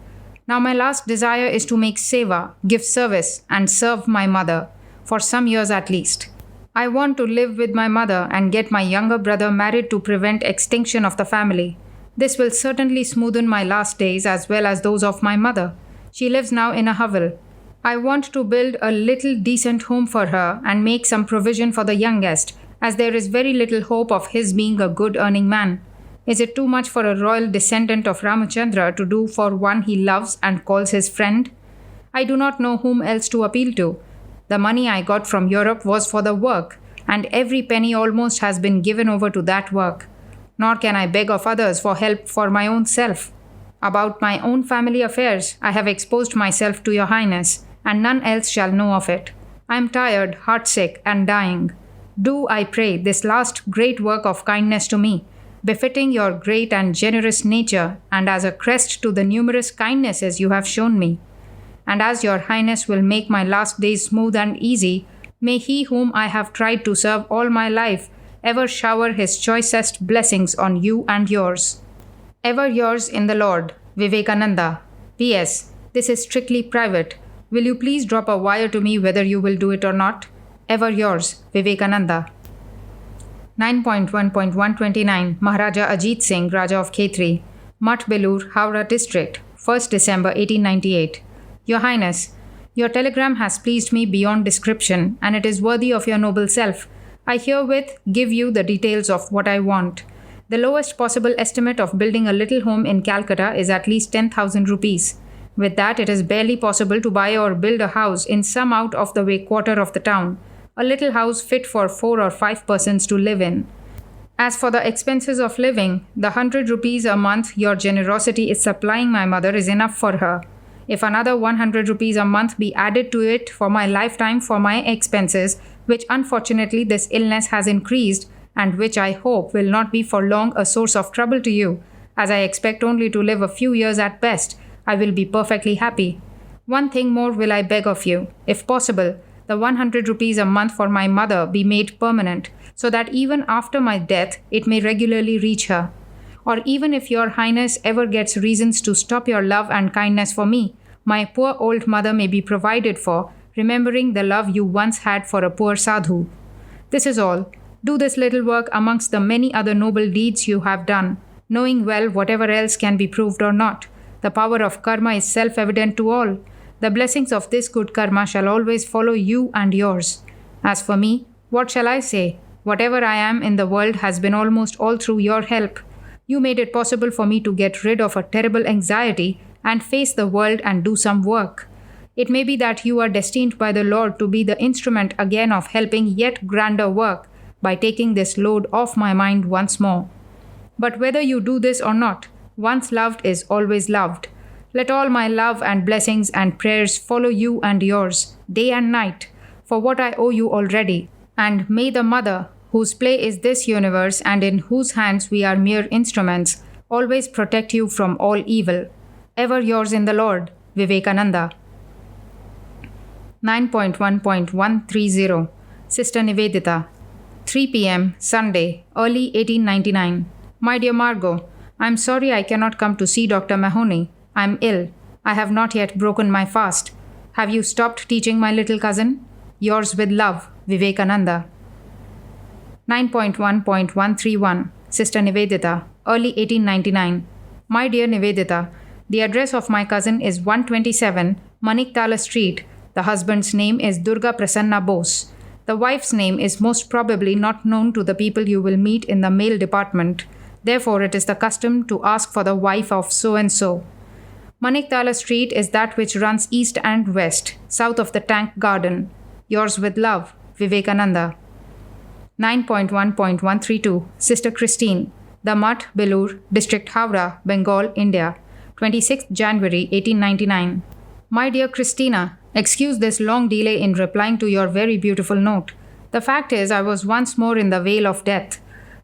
Now my last desire is to make seva, give service, and serve my mother, for some years at least. I want to live with my mother and get my younger brother married to prevent extinction of the family. This will certainly smoothen my last days as well as those of my mother. She lives now in a hovel. I want to build a little decent home for her and make some provision for the youngest, as there is very little hope of his being a good earning man. Is it too much for a royal descendant of Ramachandra to do for one he loves and calls his friend? I do not know whom else to appeal to. The money I got from Europe was for the work, and every penny almost has been given over to that work. Nor can I beg of others for help for my own self. About my own family affairs, I have exposed myself to Your Highness, and none else shall know of it. I am tired, heartsick, and dying. Do, I pray, this last great work of kindness to me, befitting your great and generous nature, and as a crest to the numerous kindnesses you have shown me. And as Your Highness will make my last days smooth and easy, may He whom I have tried to serve all my life ever shower His choicest blessings on you and yours. Ever yours in the Lord, Vivekananda. P.S. This is strictly private. Will you please drop a wire to me whether you will do it or not? Ever yours, Vivekananda. 9.1.129 Maharaja Ajit Singh, Raja of Khetri. Mat Belur, Howrah District, 1st December 1898. Your Highness, your telegram has pleased me beyond description, and it is worthy of your noble self. I herewith give you the details of what I want. The lowest possible estimate of building a little home in Calcutta is at least 10,000 rupees. With that, it is barely possible to buy or build a house in some out-of-the-way quarter of the town, a little house fit for 4 or 5 persons to live in. As for the expenses of living, the 100 rupees a month your generosity is supplying my mother is enough for her. If another 100 rupees a month be added to it for my lifetime for my expenses, which unfortunately this illness has increased, and which I hope will not be for long a source of trouble to you, as I expect only to live a few years at best, I will be perfectly happy. One thing more will I beg of you. If possible, the 100 rupees a month for my mother be made permanent, so that even after my death it may regularly reach her. Or even if Your Highness ever gets reasons to stop your love and kindness for me, my poor old mother may be provided for, remembering the love you once had for a poor sadhu. This is all. Do this little work amongst the many other noble deeds you have done, knowing well whatever else can be proved or not. The power of karma is self-evident to all. The blessings of this good karma shall always follow you and yours. As for me, what shall I say? Whatever I am in the world has been almost all through your help. You made it possible for me to get rid of a terrible anxiety and face the world and do some work. It may be that you are destined by the Lord to be the instrument again of helping yet grander work by taking this load off my mind once more. But whether you do this or not, once loved is always loved. Let all my love and blessings and prayers follow you and yours, day and night, for what I owe you already. And may the Mother, whose play is this universe and in whose hands we are mere instruments, always protect you from all evil. Ever yours in the Lord, Vivekananda. 9.1.130 Sister Nivedita, 3 p.m. Sunday, early 1899. My dear Margot, I am sorry I cannot come to see Dr. Mahoney. I am ill. I have not yet broken my fast. Have you stopped teaching my little cousin? Yours with love, Vivekananda. 9.1.131 Sister Nivedita, early 1899. My dear Nivedita, the address of my cousin is 127 Maniktala Street. The husband's name is Durga Prasanna Bose. The wife's name is most probably not known to the people you will meet in the mail department. Therefore, it is the custom to ask for the wife of so-and-so. Maniktala Street is that which runs east and west, south of the Tank Garden. Yours with love, Vivekananda. 9.1.132 Sister Christine, The Mutt, Belur, District Howrah, Bengal, India. 26th January 1899. My dear Christina, excuse this long delay in replying to your very beautiful note. The fact is, I was once more in the vale of death.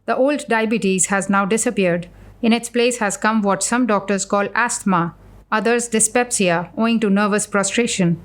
The old diabetes has now disappeared. In its place has come what some doctors call asthma, others dyspepsia, owing to nervous prostration.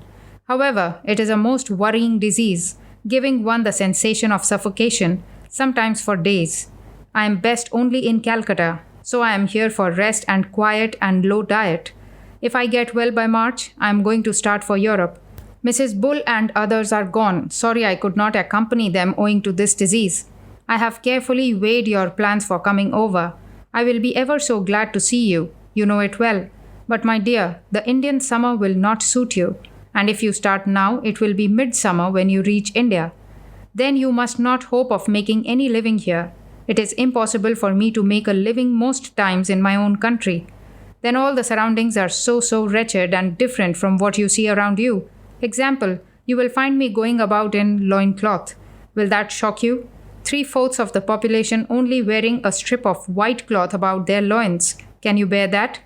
However, it is a most worrying disease, giving one the sensation of suffocation, sometimes for days. I am best only in Calcutta, so I am here for rest and quiet and low diet. If I get well by March, I am going to start for Europe. Mrs. Bull and others are gone. Sorry I could not accompany them owing to this disease. I have carefully weighed your plans for coming over. I will be ever so glad to see you. You know it well. But my dear, the Indian summer will not suit you. And if you start now, it will be midsummer when you reach India. Then you must not hope of making any living here. It is impossible for me to make a living most times in my own country. Then all the surroundings are so wretched and different from what you see around you. Example, you will find me going about in loincloth. Will that shock you? 3/4 of the population only wearing a strip of white cloth about their loins. Can you bear that?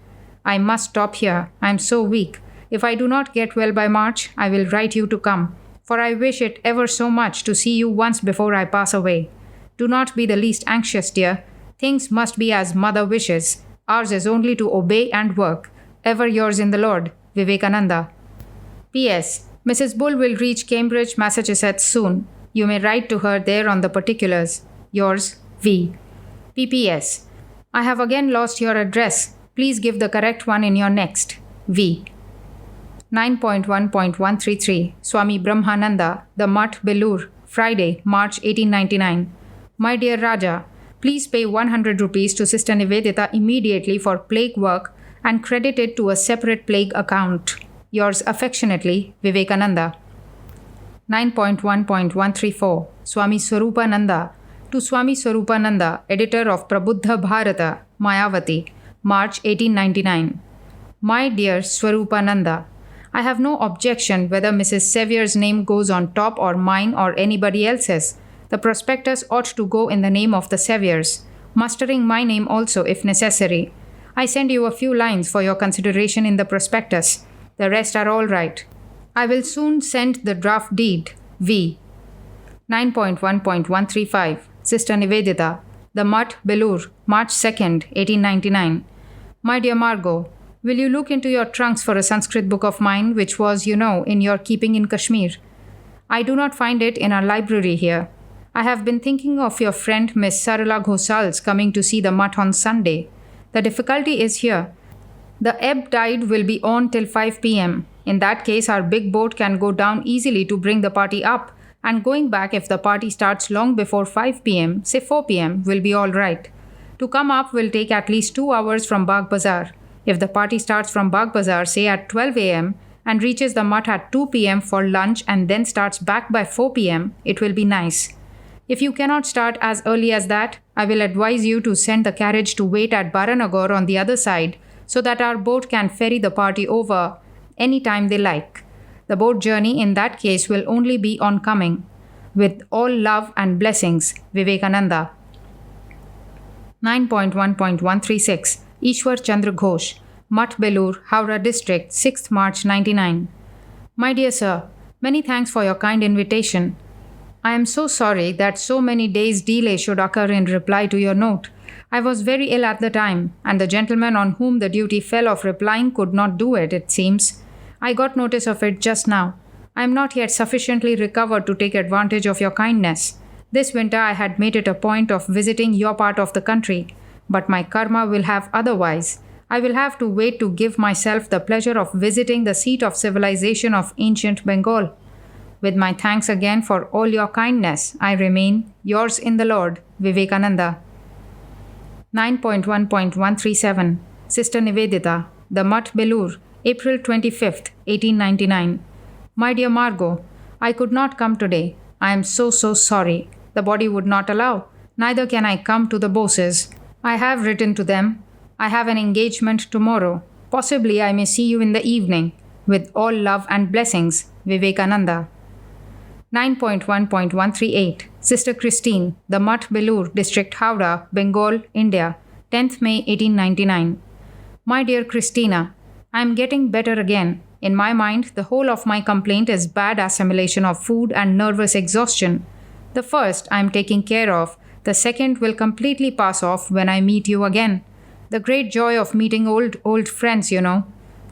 I must stop here. I am so weak. If I do not get well by March, I will write you to come, for I wish it ever so much to see you once before I pass away. Do not be the least anxious, dear. Things must be as Mother wishes. Ours is only to obey and work. Ever yours in the Lord, Vivekananda. P.S. Mrs. Bull will reach Cambridge, Massachusetts soon. You may write to her there on the particulars. Yours, V. P.P.S. I have again lost your address. Please give the correct one in your next. V. 9.1.133 Swami Brahmananda, The Mutt, Belur, Friday, March 1899. My dear Raja, please pay 100 rupees to Sister Nivedita immediately for plague work and credit it to a separate plague account. Yours affectionately, Vivekananda. 9.1.134 Swami Swarupananda, to Swami Swarupananda, editor of Prabuddha Bharata, Mayavati, March 1899. My dear Swarupananda, I have no objection whether Mrs. Sevier's name goes on top or mine or anybody else's. The prospectus ought to go in the name of the Seviers, mustering my name also if necessary. I send you a few lines for your consideration in the prospectus. The rest are all right. I will soon send the draft deed. V. 9.1.135 Sister Nivedita, The Mutt, Belur, March 2nd, 1899. My dear Margot, will you look into your trunks for a Sanskrit book of mine which was, you know, in your keeping in Kashmir? I do not find it in our library here. I have been thinking of your friend Miss Sarala Ghosal's coming to see the Mutt on Sunday. The difficulty is here. The ebb tide will be on till 5 p.m. In that case, our big boat can go down easily to bring the party up, and going back if the party starts long before 5 pm, say 4 pm, will be alright. To come up will take at least 2 hours from Bagh Bazaar. If the party starts from Bagh Bazaar, say at 12 am, and reaches the Mutt at 2 pm for lunch and then starts back by 4 pm, it will be nice. If you cannot start as early as that, I will advise you to send the carriage to wait at Baranagar on the other side so that our boat can ferry the party over any time they like. The boat journey in that case will only be oncoming. With all love and blessings, Vivekananda. 9.1.136 Ishwar Chandra Ghosh, Mutt Belur, Howrah District, 6th March 99. My dear sir, many thanks for your kind invitation. I am so sorry that so many days' delay should occur in reply to your note. I was very ill at the time, and the gentleman on whom the duty fell of replying could not do it, it seems. I got notice of it just now. I am not yet sufficiently recovered to take advantage of your kindness. This winter I had made it a point of visiting your part of the country, but my karma will have otherwise. I will have to wait to give myself the pleasure of visiting the seat of civilization of ancient Bengal. With my thanks again for all your kindness, I remain yours in the Lord, Vivekananda. 9.1.137 Sister Nivedita, The Mutt Belur, April 25th, 1899. My dear Margot, I could not come today. I am so sorry. The body would not allow. Neither can I come to the Boses. I have written to them. I have an engagement tomorrow. Possibly I may see you in the evening. With all love and blessings, Vivekananda. 9.1.138 Sister Christine, The Mutt Belur, District, Howrah, Bengal, India, 10th May 1899. My dear Christina, I am getting better again. In my mind, the whole of my complaint is bad assimilation of food and nervous exhaustion. The first I am taking care of. The second will completely pass off when I meet you again. The great joy of meeting old friends, you know.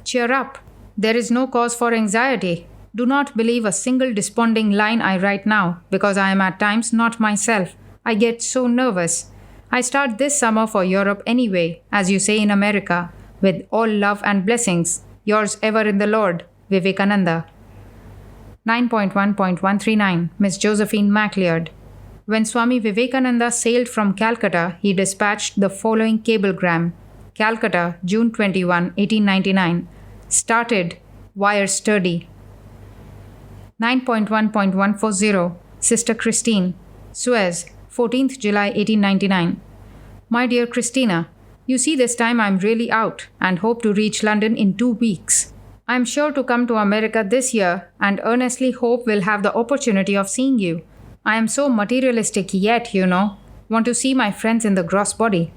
Cheer up. There is no cause for anxiety. Do not believe a single desponding line I write now, because I am at times not myself. I get so nervous. I start this summer for Europe anyway, as you say in America. With all love and blessings, yours ever in the Lord, Vivekananda. 9.1.139 Miss Josephine MacLeod. When Swami Vivekananda sailed from Calcutta, he dispatched the following cablegram. Calcutta, June 21, 1899. Started, wire sturdy. 9.1.140 Sister Christine, Suez, 14th July 1899. My dear Christina, you see this time I'm really out and hope to reach London in 2 weeks. I'm sure to come to America this year and earnestly hope we'll have the opportunity of seeing you. I am so materialistic yet, you know. Want to see my friends in the gross body.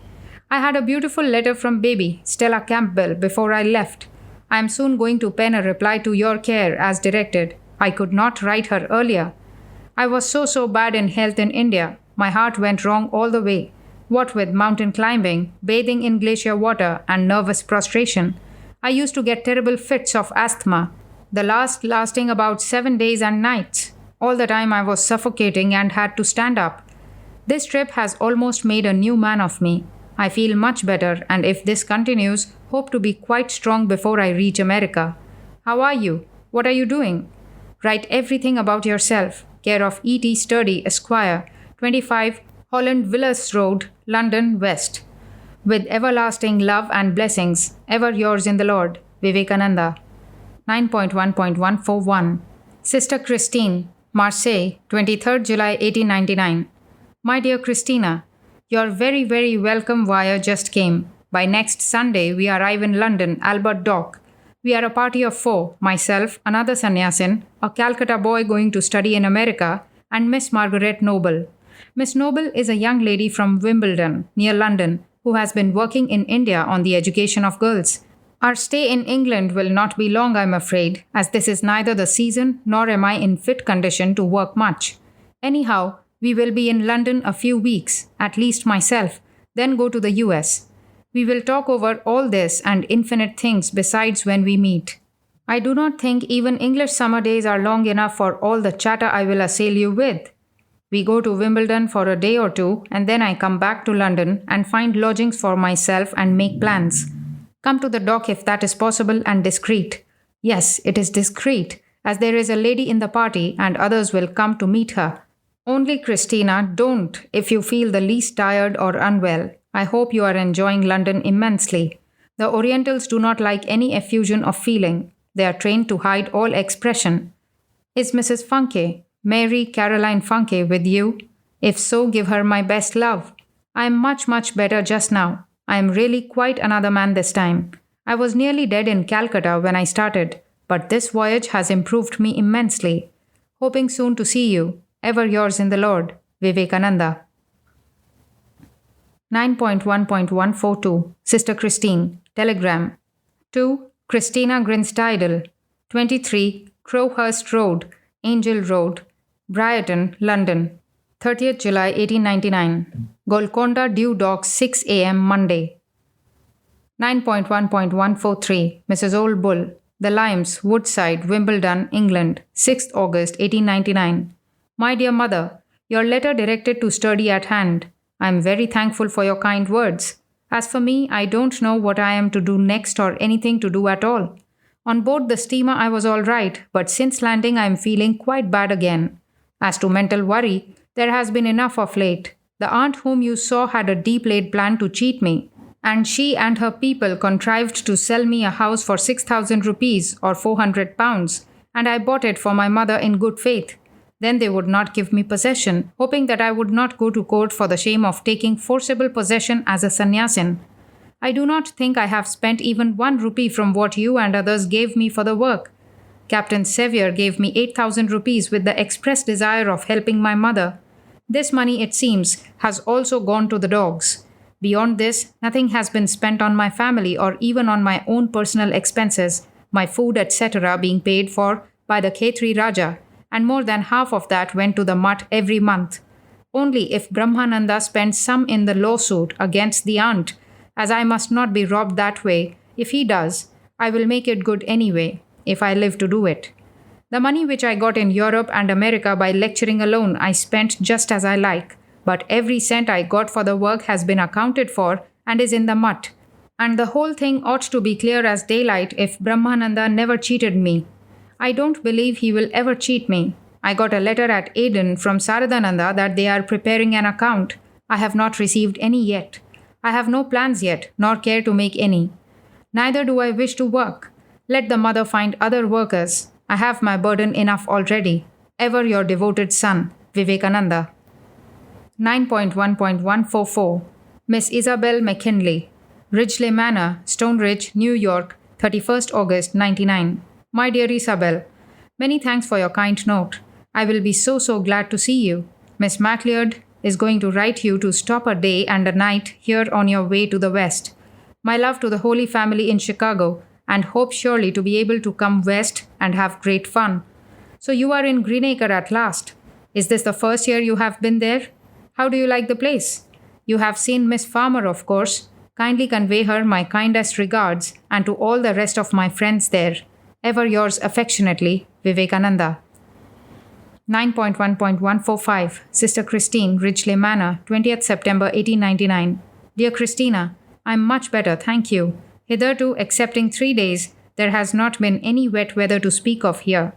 I had a beautiful letter from baby, Stella Campbell, before I left. I am soon going to pen a reply to your care as directed. I could not write her earlier. I was so bad in health in India. My heart went wrong all the way. What with mountain climbing, bathing in glacier water, and nervous prostration. I used to get terrible fits of asthma, the last lasting about 7 days and nights. All the time I was suffocating and had to stand up. This trip has almost made a new man of me. I feel much better, and if this continues, hope to be quite strong before I reach America. How are you? What are you doing? Write everything about yourself. Care of E.T. Sturdy, Esquire, 25 Holland Villas Road, London, West. With everlasting love and blessings, ever yours in the Lord, Vivekananda. 9.1.141 Sister Christine, Marseille, 23rd July 1899. My dear Christina, your very welcome wire just came. By next Sunday, we arrive in London, Albert Dock. We are a party of 4, myself, another sannyasin, a Calcutta boy going to study in America, and Miss Margaret Noble. Miss Noble is a young lady from Wimbledon, near London, who has been working in India on the education of girls. Our stay in England will not be long, I'm afraid, as this is neither the season nor am I in fit condition to work much. Anyhow, we will be in London a few weeks, at least myself, then go to the US. We will talk over all this and infinite things besides when we meet. I do not think even English summer days are long enough for all the chatter I will assail you with. We go to Wimbledon for a day or two, and then I come back to London and find lodgings for myself and make plans. Come to the dock if that is possible and discreet. Yes, it is discreet. as there is a lady in the party and others will come to meet her. Only Christina, don't if you feel the least tired or unwell. I hope you are enjoying London immensely. The Orientals do not like any effusion of feeling. They are trained to hide all expression. Is Mrs. Funke, Mary Caroline Funke, with you? If so, give her my best love. I am much, much better just now. I am really quite another man this time. I was nearly dead in Calcutta when I started, but this voyage has improved me immensely. Hoping soon to see you. Ever yours in the Lord, Vivekananda. 9.1.142 Sister Christine, Telegram. To Christina Grinstidle, 23 Crowhurst Road, Angel Road, Brighton, London. 30th July 1899. Golconda due docks 6 a.m. Monday. 9.1.143 Mrs. Old Bull, The Limes, Woodside, Wimbledon, England, 6th August 1899. My dear mother, your letter directed to study at hand. I am very thankful for your kind words. As for me, I don't know what I am to do next or anything to do at all. On board the steamer I was all right, but since landing I am feeling quite bad again. As to mental worry, there has been enough of late. The aunt whom you saw had a deep-laid plan to cheat me, and she and her people contrived to sell me a house for 6,000 rupees or 400 pounds, and I bought it for my mother in good faith. Then they would not give me possession, hoping that I would not go to court for the shame of taking forcible possession as a sannyasin. I do not think I have spent even 1 rupee from what you and others gave me for the work. Captain Sevier gave me 8,000 rupees with the express desire of helping my mother. This money, it seems, has also gone to the dogs. Beyond this, nothing has been spent on my family or even on my own personal expenses, my food, etc. being paid for by the Khetri Raja, and more than half of that went to the mutt every month. Only if Brahmananda spends some in the lawsuit against the aunt, as I must not be robbed that way, if he does, I will make it good anyway, if I live to do it. The money which I got in Europe and America by lecturing alone I spent just as I like, but every cent I got for the work has been accounted for and is in the mutt. And the whole thing ought to be clear as daylight if Brahmananda never cheated me. I don't believe he will ever cheat me. I got a letter at Aden from Saradananda that they are preparing an account. I have not received any yet. I have no plans yet, nor care to make any. Neither do I wish to work. Let the mother find other workers. I have my burden enough already. Ever your devoted son, Vivekananda. 9.1.144 Miss Isabel McKinley, Ridgely Manor, Stone Ridge, New York, 31st August 99. My dear Isabel, many thanks for your kind note. I will be so glad to see you. Miss MacLeod is going to write you to stop a day and a night here on your way to the West. My love to the Holy Family in Chicago, and hope surely to be able to come West and have great fun. So you are in Greenacre at last. Is this the first year you have been there? How do you like the place? You have seen Miss Farmer, of course. Kindly convey her my kindest regards and to all the rest of my friends there. Ever yours affectionately, Vivekananda. 9.1.145 Sister Christine, Ridgely Manor, 20th September 1899. Dear Christina, I am much better, thank you. Hitherto, excepting 3 days, there has not been any wet weather to speak of here.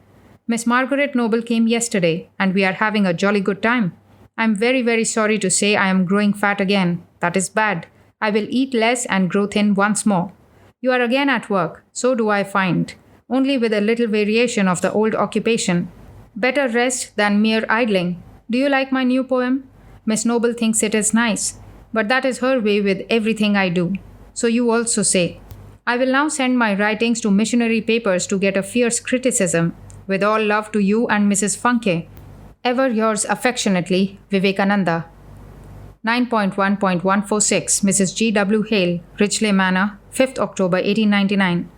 Miss Margaret Noble came yesterday, and we are having a jolly good time. I am very sorry to say I am growing fat again. That is bad. I will eat less and grow thin once more. You are again at work, so do I find. Only with a little variation of the old occupation. Better rest than mere idling. Do you like my new poem? Miss Noble thinks it is nice, but that is her way with everything I do. So you also say. I will now send my writings to missionary papers to get a fierce criticism. With all love to you and Mrs. Funke. Ever yours affectionately, Vivekananda. 9.1.146 Mrs. G. W. Hale, Ridgely Manor, 5th October 1899.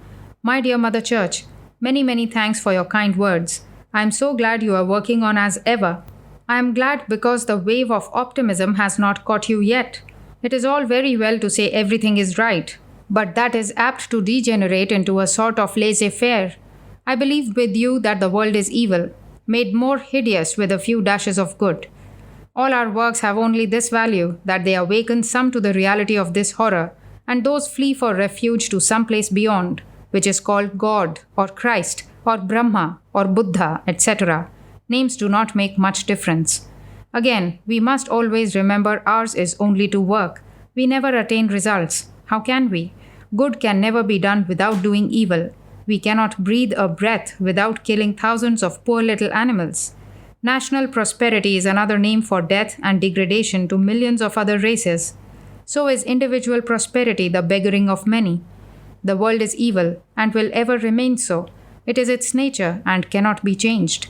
My dear Mother Church, many thanks for your kind words. I am so glad you are working on as ever. I am glad because the wave of optimism has not caught you yet. It is all very well to say everything is right, but that is apt to degenerate into a sort of laissez-faire. I believe with you that the world is evil, made more hideous with a few dashes of good. All our works have only this value, that they awaken some to the reality of this horror, and those flee for refuge to some place beyond, which is called God or Christ or Brahma or Buddha, etc. Names do not make much difference. Again, we must always remember ours is only to work. We never attain results. How can we? Good can never be done without doing evil. We cannot breathe a breath without killing thousands of poor little animals. National prosperity is another name for death and degradation to millions of other races. So is individual prosperity the beggaring of many. The world is evil and will ever remain so. It is its nature and cannot be changed.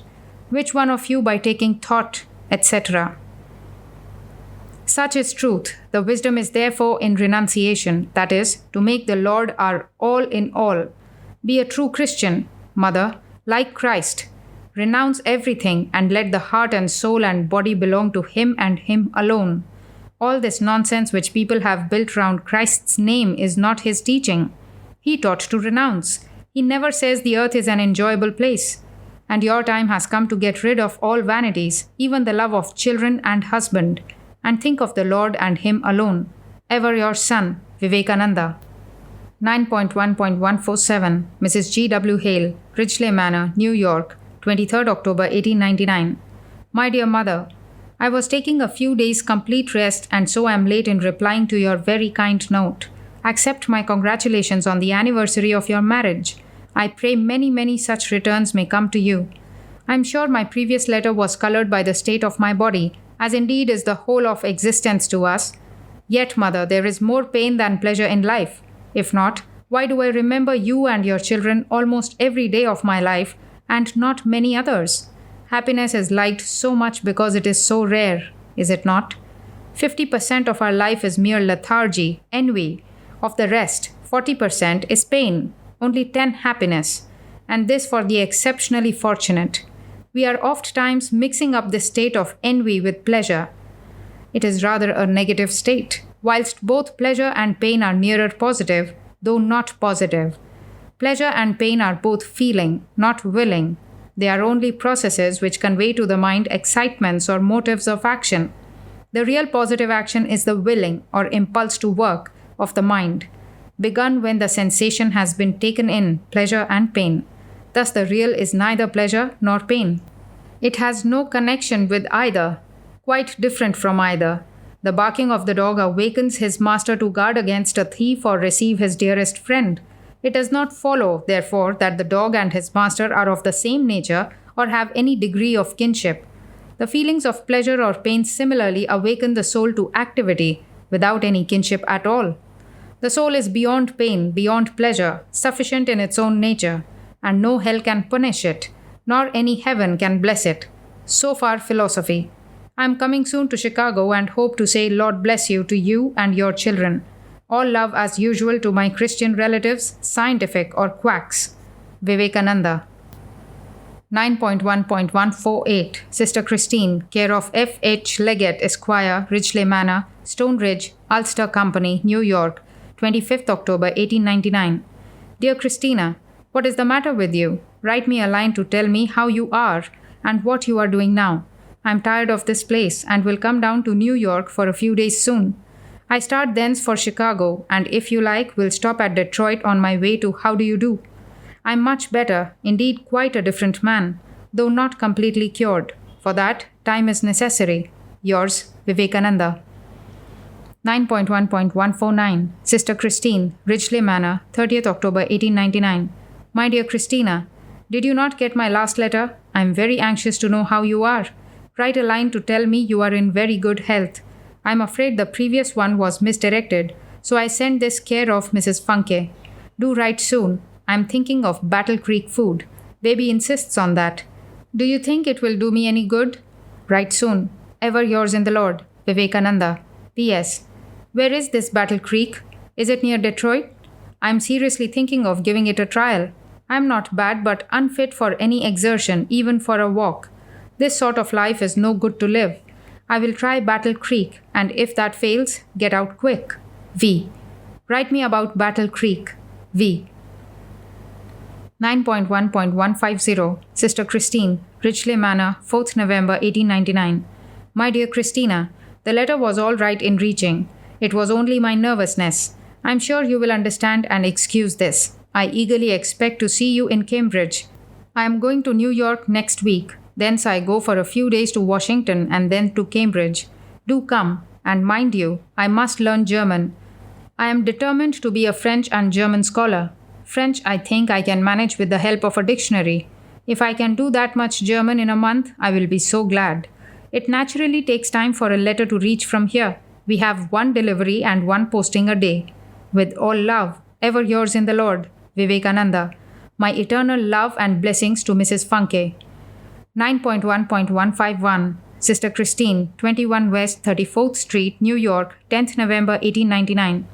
Which one of you by taking thought, etc. Such is truth. The wisdom is therefore in renunciation, that is, to make the Lord our all in all. Be a true Christian, mother, like Christ. Renounce everything and let the heart and soul and body belong to Him and Him alone. All this nonsense which people have built round Christ's name is not His teaching. He taught to renounce. He never says the earth is an enjoyable place. And your time has come to get rid of all vanities, even the love of children and husband, and think of the Lord and Him alone. Ever your son, Vivekananda. 9.1.147 Mrs. G. W. Hale, Ridgely Manor, New York, 23rd October 1899. My dear mother, I was taking a few days' complete rest and so am late in replying to your very kind note. Accept my congratulations on the anniversary of your marriage. I pray many such returns may come to you. I am sure my previous letter was colored by the state of my body, as indeed is the whole of existence to us. Yet, mother, there is more pain than pleasure in life. If not, why do I remember you and your children almost every day of my life and not many others? Happiness is liked so much because it is so rare, is it not? 50% of our life is mere lethargy, envy. Of the rest, 40% is pain. Only 10 happiness, and this for the exceptionally fortunate. We are oft times mixing up this state of envy with pleasure. It is rather a negative state, whilst both pleasure and pain are nearer positive, though not positive. Pleasure and pain are both feeling, not willing. They are only processes which convey to the mind excitements or motives of action. The real positive action is the willing or impulse to work of the mind, begun when the sensation has been taken in, pleasure and pain. Thus the real is neither pleasure nor pain. It has no connection with either, quite different from either. The barking of the dog awakens his master to guard against a thief or receive his dearest friend. It does not follow, therefore, that the dog and his master are of the same nature or have any degree of kinship. The feelings of pleasure or pain similarly awaken the soul to activity without any kinship at all. The soul is beyond pain, beyond pleasure, sufficient in its own nature, and no hell can punish it, nor any heaven can bless it. So far philosophy. I am coming soon to Chicago and hope to say Lord bless you to you and your children. All love as usual to my Christian relatives, scientific or quacks. Vivekananda. 9.1.148 Sister Christine, care of F. H. Leggett, Esquire, Ridgely Manor, Stone Ridge, Ulster Company, New York, 25th October 1899. Dear Christina, what is the matter with you? Write me a line to tell me how you are and what you are doing now. I am tired of this place and will come down to New York for a few days soon. I start thence for Chicago and if you like will stop at Detroit on my way to How Do You Do. I am much better, indeed quite a different man, though not completely cured. For that, time is necessary. Yours, Vivekananda. 9.1.149 Sister Christine, Ridgely Manor, 30th October 1899. My dear Christina, did you not get my last letter? I am very anxious to know how you are. Write a line to tell me you are in very good health. I am afraid the previous one was misdirected, so I send this care of Mrs. Funke. Do write soon. I am thinking of Battle Creek food. Baby insists on that. Do you think it will do me any good? Write soon. Ever yours in the Lord, Vivekananda. P.S. Where is this Battle Creek? Is it near Detroit? I am seriously thinking of giving it a trial. I am not bad but unfit for any exertion, even for a walk. This sort of life is no good to live. I will try Battle Creek, and if that fails, get out quick. V. Write me about Battle Creek. V. 9.1.150 Sister Christine, Ridgely Manor, 4th November 1899. My dear Christina, the letter was all right in reaching. It was only my nervousness. I am sure you will understand and excuse this. I eagerly expect to see you in Cambridge. I am going to New York next week. Thence I go for a few days to Washington and then to Cambridge. Do come, and mind you, I must learn German. I am determined to be a French and German scholar. French, I think I can manage with the help of a dictionary. If I can do that much German in a month, I will be so glad. It naturally takes time for a letter to reach from here. We have one delivery and one posting a day. With all love, ever yours in the Lord, Vivekananda. My eternal love and blessings to Mrs. Funke. 9.1.151 Sister Christine, 21 West 34th Street, New York, 10th November 1899.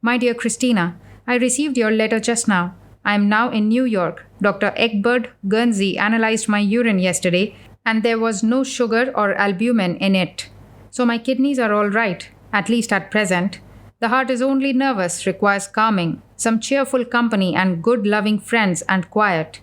My dear Christina, I received your letter just now. I am now in New York. Dr. Egbert Guernsey analyzed my urine yesterday and there was no sugar or albumin in it. So my kidneys are all right, at least at present. The heart is only nervous, requires calming, some cheerful company and good loving friends and quiet.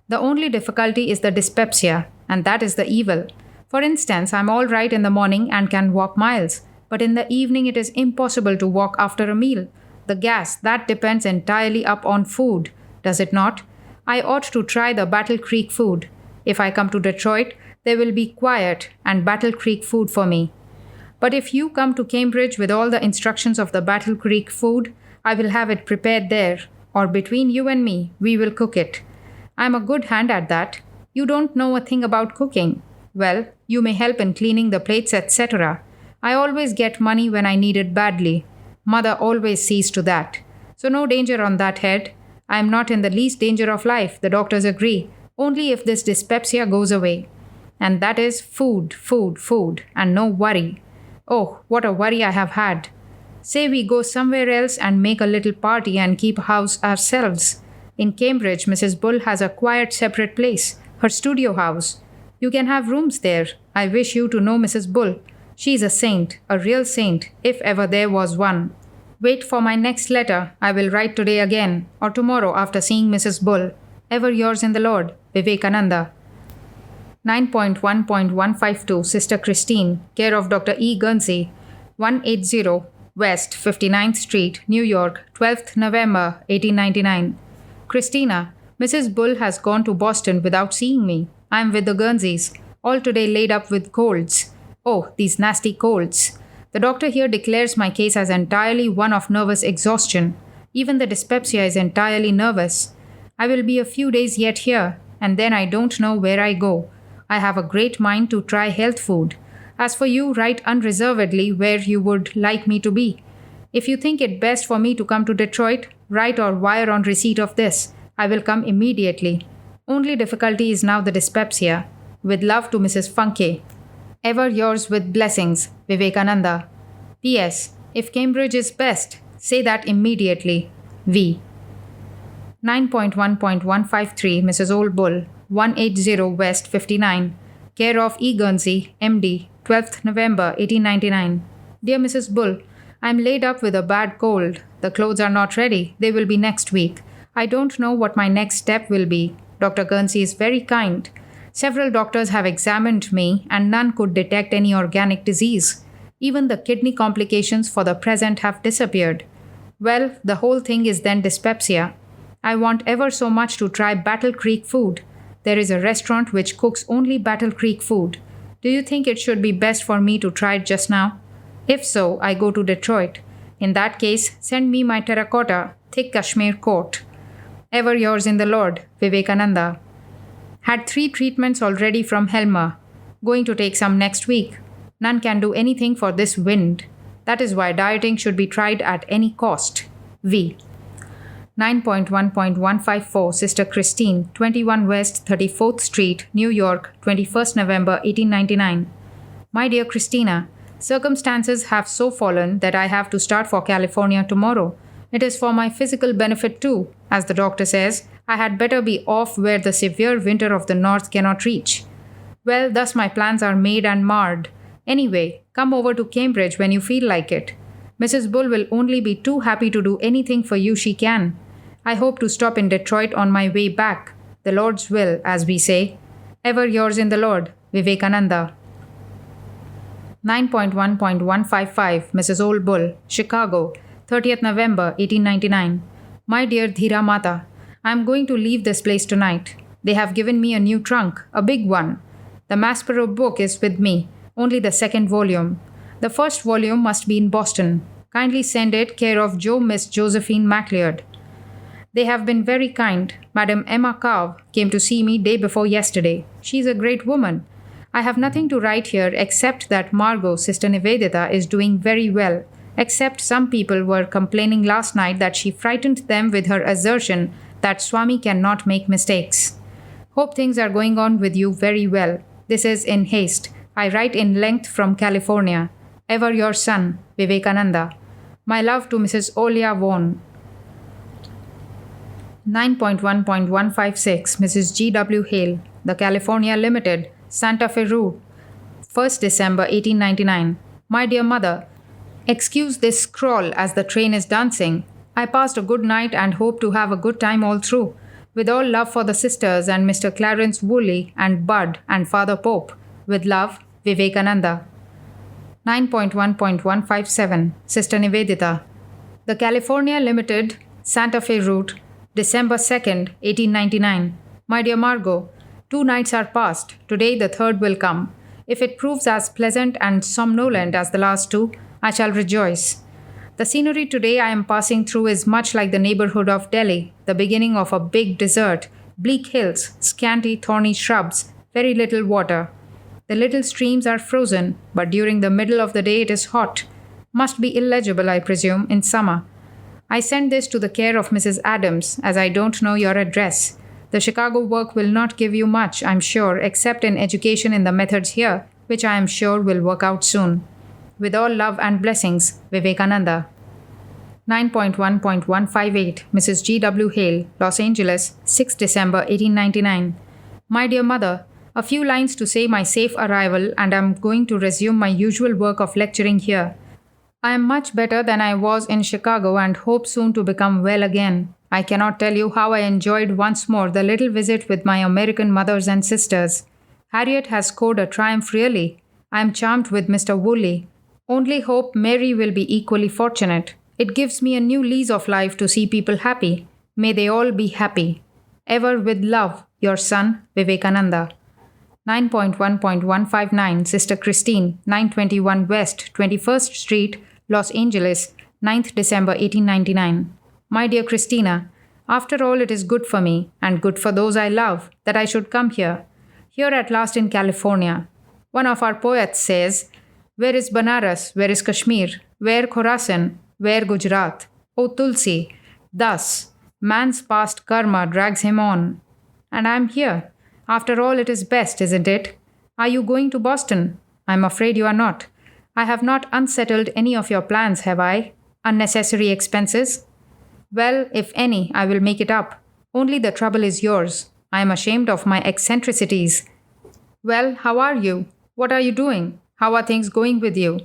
The only difficulty is the dyspepsia, and that is the evil. For instance, I am all right in the morning and can walk miles, but in the evening it is impossible to walk after a meal. The gas, that depends entirely upon food, does it not? I ought to try the Battle Creek food. If I come to Detroit, there will be quiet and Battle Creek food for me. But if you come to Cambridge with all the instructions of the Battle Creek food, I will have it prepared there, or between you and me, we will cook it. I am a good hand at that. You don't know a thing about cooking. Well, you may help in cleaning the plates, etc. I always get money when I need it badly. Mother always sees to that. So no danger on that head. I am not in the least danger of life, the doctors agree, only if this dyspepsia goes away. And that is food, food, food, and no worry. Oh, what a worry I have had. Say we go somewhere else and make a little party and keep house ourselves. In Cambridge, Mrs. Bull has a quiet separate place, her studio house. You can have rooms there. I wish you to know Mrs. Bull. She is a saint, a real saint, if ever there was one. Wait for my next letter. I will write today again, or tomorrow after seeing Mrs. Bull. Ever yours in the Lord, Vivekananda. 9.1.152 Sister Christine, care of Dr. E. Guernsey, 180 West 59th Street, New York, 12th November 1899. Christina, Mrs. Bull has gone to Boston without seeing me. I am with the Guernseys, all today laid up with colds. Oh, these nasty colds. The doctor here declares my case as entirely one of nervous exhaustion. Even the dyspepsia is entirely nervous. I will be a few days yet here, and then I don't know where I go. I have a great mind to try health food. As for you, write unreservedly where you would like me to be. If you think it best for me to come to Detroit, write or wire on receipt of this. I will come immediately. Only difficulty is now the dyspepsia. With love to Mrs. Funke. Ever yours with blessings, Vivekananda. P.S. If Cambridge is best, say that immediately. V. 9.1.153 Mrs. Old Bull, 180 West 59, care of E. Guernsey, M.D., 12th November 1899. Dear Mrs. Bull, I am laid up with a bad cold. The clothes are not ready. They will be next week. I don't know what my next step will be. Dr. Guernsey is very kind. Several doctors have examined me and none could detect any organic disease. Even the kidney complications for the present have disappeared. Well, the whole thing is then dyspepsia. I want ever so much to try Battle Creek food. There is a restaurant which cooks only Battle Creek food. Do you think it should be best for me to try it just now? If so, I go to Detroit. In that case, send me my terracotta, thick cashmere coat. Ever yours in the Lord, Vivekananda. Had 3 treatments already from Helmer. Going to take some next week. None can do anything for this wind. That is why dieting should be tried at any cost. V. 9.1.154 Sister Christine, 21 West 34th Street, New York, 21st November 1899. My dear Christina, circumstances have so fallen that I have to start for California tomorrow. It is for my physical benefit too. As the doctor says, I had better be off where the severe winter of the north cannot reach. Well, thus my plans are made and marred. Anyway, come over to Cambridge when you feel like it. Mrs. Bull will only be too happy to do anything for you she can. I hope to stop in Detroit on my way back. The Lord's will, as we say. Ever yours in the Lord, Vivekananda. 9.1.155 Mrs. Old Bull, Chicago, 30th November 1899. My dear Dhira Mata, I am going to leave this place tonight. They have given me a new trunk, a big one. The Maspero book is with me, only the second volume. The first volume must be in Boston. Kindly send it care of Joe Miss Josephine MacLeod. They have been very kind. Madam Emma Carve came to see me day before yesterday. She is a great woman. I have nothing to write here except that Margot, Sister Nivedita, is doing very well, except some people were complaining last night that she frightened them with her assertion that Swami cannot make mistakes. Hope things are going on with you very well. This is in haste. I write in length from California. Ever your son, Vivekananda. My love to Mrs. Olia Vaughan. 9.1.156 Mrs. G. W. Hale, The California Limited, Santa Fe Route, 1st December 1899. My dear mother, excuse this scrawl as the train is dancing. I passed a good night and hope to have a good time all through. With all love for the sisters and Mr. Clarence Woolley and Bud and Father Pope. With love, Vivekananda. 9.1.157 Sister Nivedita, The California Limited, Santa Fe Route, December 2nd, 1899. My dear Margot, 2 nights are past. Today the third will come. If it proves as pleasant and somnolent as the last 2, I shall rejoice. The scenery today I am passing through is much like the neighborhood of Delhi, the beginning of a big desert, bleak hills, scanty thorny shrubs, very little water. The little streams are frozen, but during the middle of the day it is hot. Must be illegible, I presume, in summer. I send this to the care of Mrs. Adams, as I don't know your address. The Chicago work will not give you much, I'm sure, except in education in the methods here, which I am sure will work out soon. With all love and blessings, Vivekananda. 9.1.158 Mrs. G. W. Hale, Los Angeles, 6 December 1899. My dear mother, a few lines to say my safe arrival, and I am going to resume my usual work of lecturing here. I am much better than I was in Chicago and hope soon to become well again. I cannot tell you how I enjoyed once more the little visit with my American mothers and sisters. Harriet has scored a triumph really. I am charmed with Mr. Woolley. Only hope Mary will be equally fortunate. It gives me a new lease of life to see people happy. May they all be happy. Ever with love, your son, Vivekananda. 9.1.159 Sister Christine, 921 West, 21st Street, Los Angeles, 9th December 1899. My dear Christina, after all it is good for me, and good for those I love, that I should come here. Here at last in California. One of our poets says, where is Banaras, where is Kashmir, where Khorasan, where Gujarat? O Tulsi, thus, man's past karma drags him on. And I am here. After all, it is best, isn't it? Are you going to Boston? I am afraid you are not. I have not unsettled any of your plans, have I? Unnecessary expenses? Well, if any, I will make it up. Only the trouble is yours. I am ashamed of my eccentricities. Well, how are you? What are you doing? How are things going with you?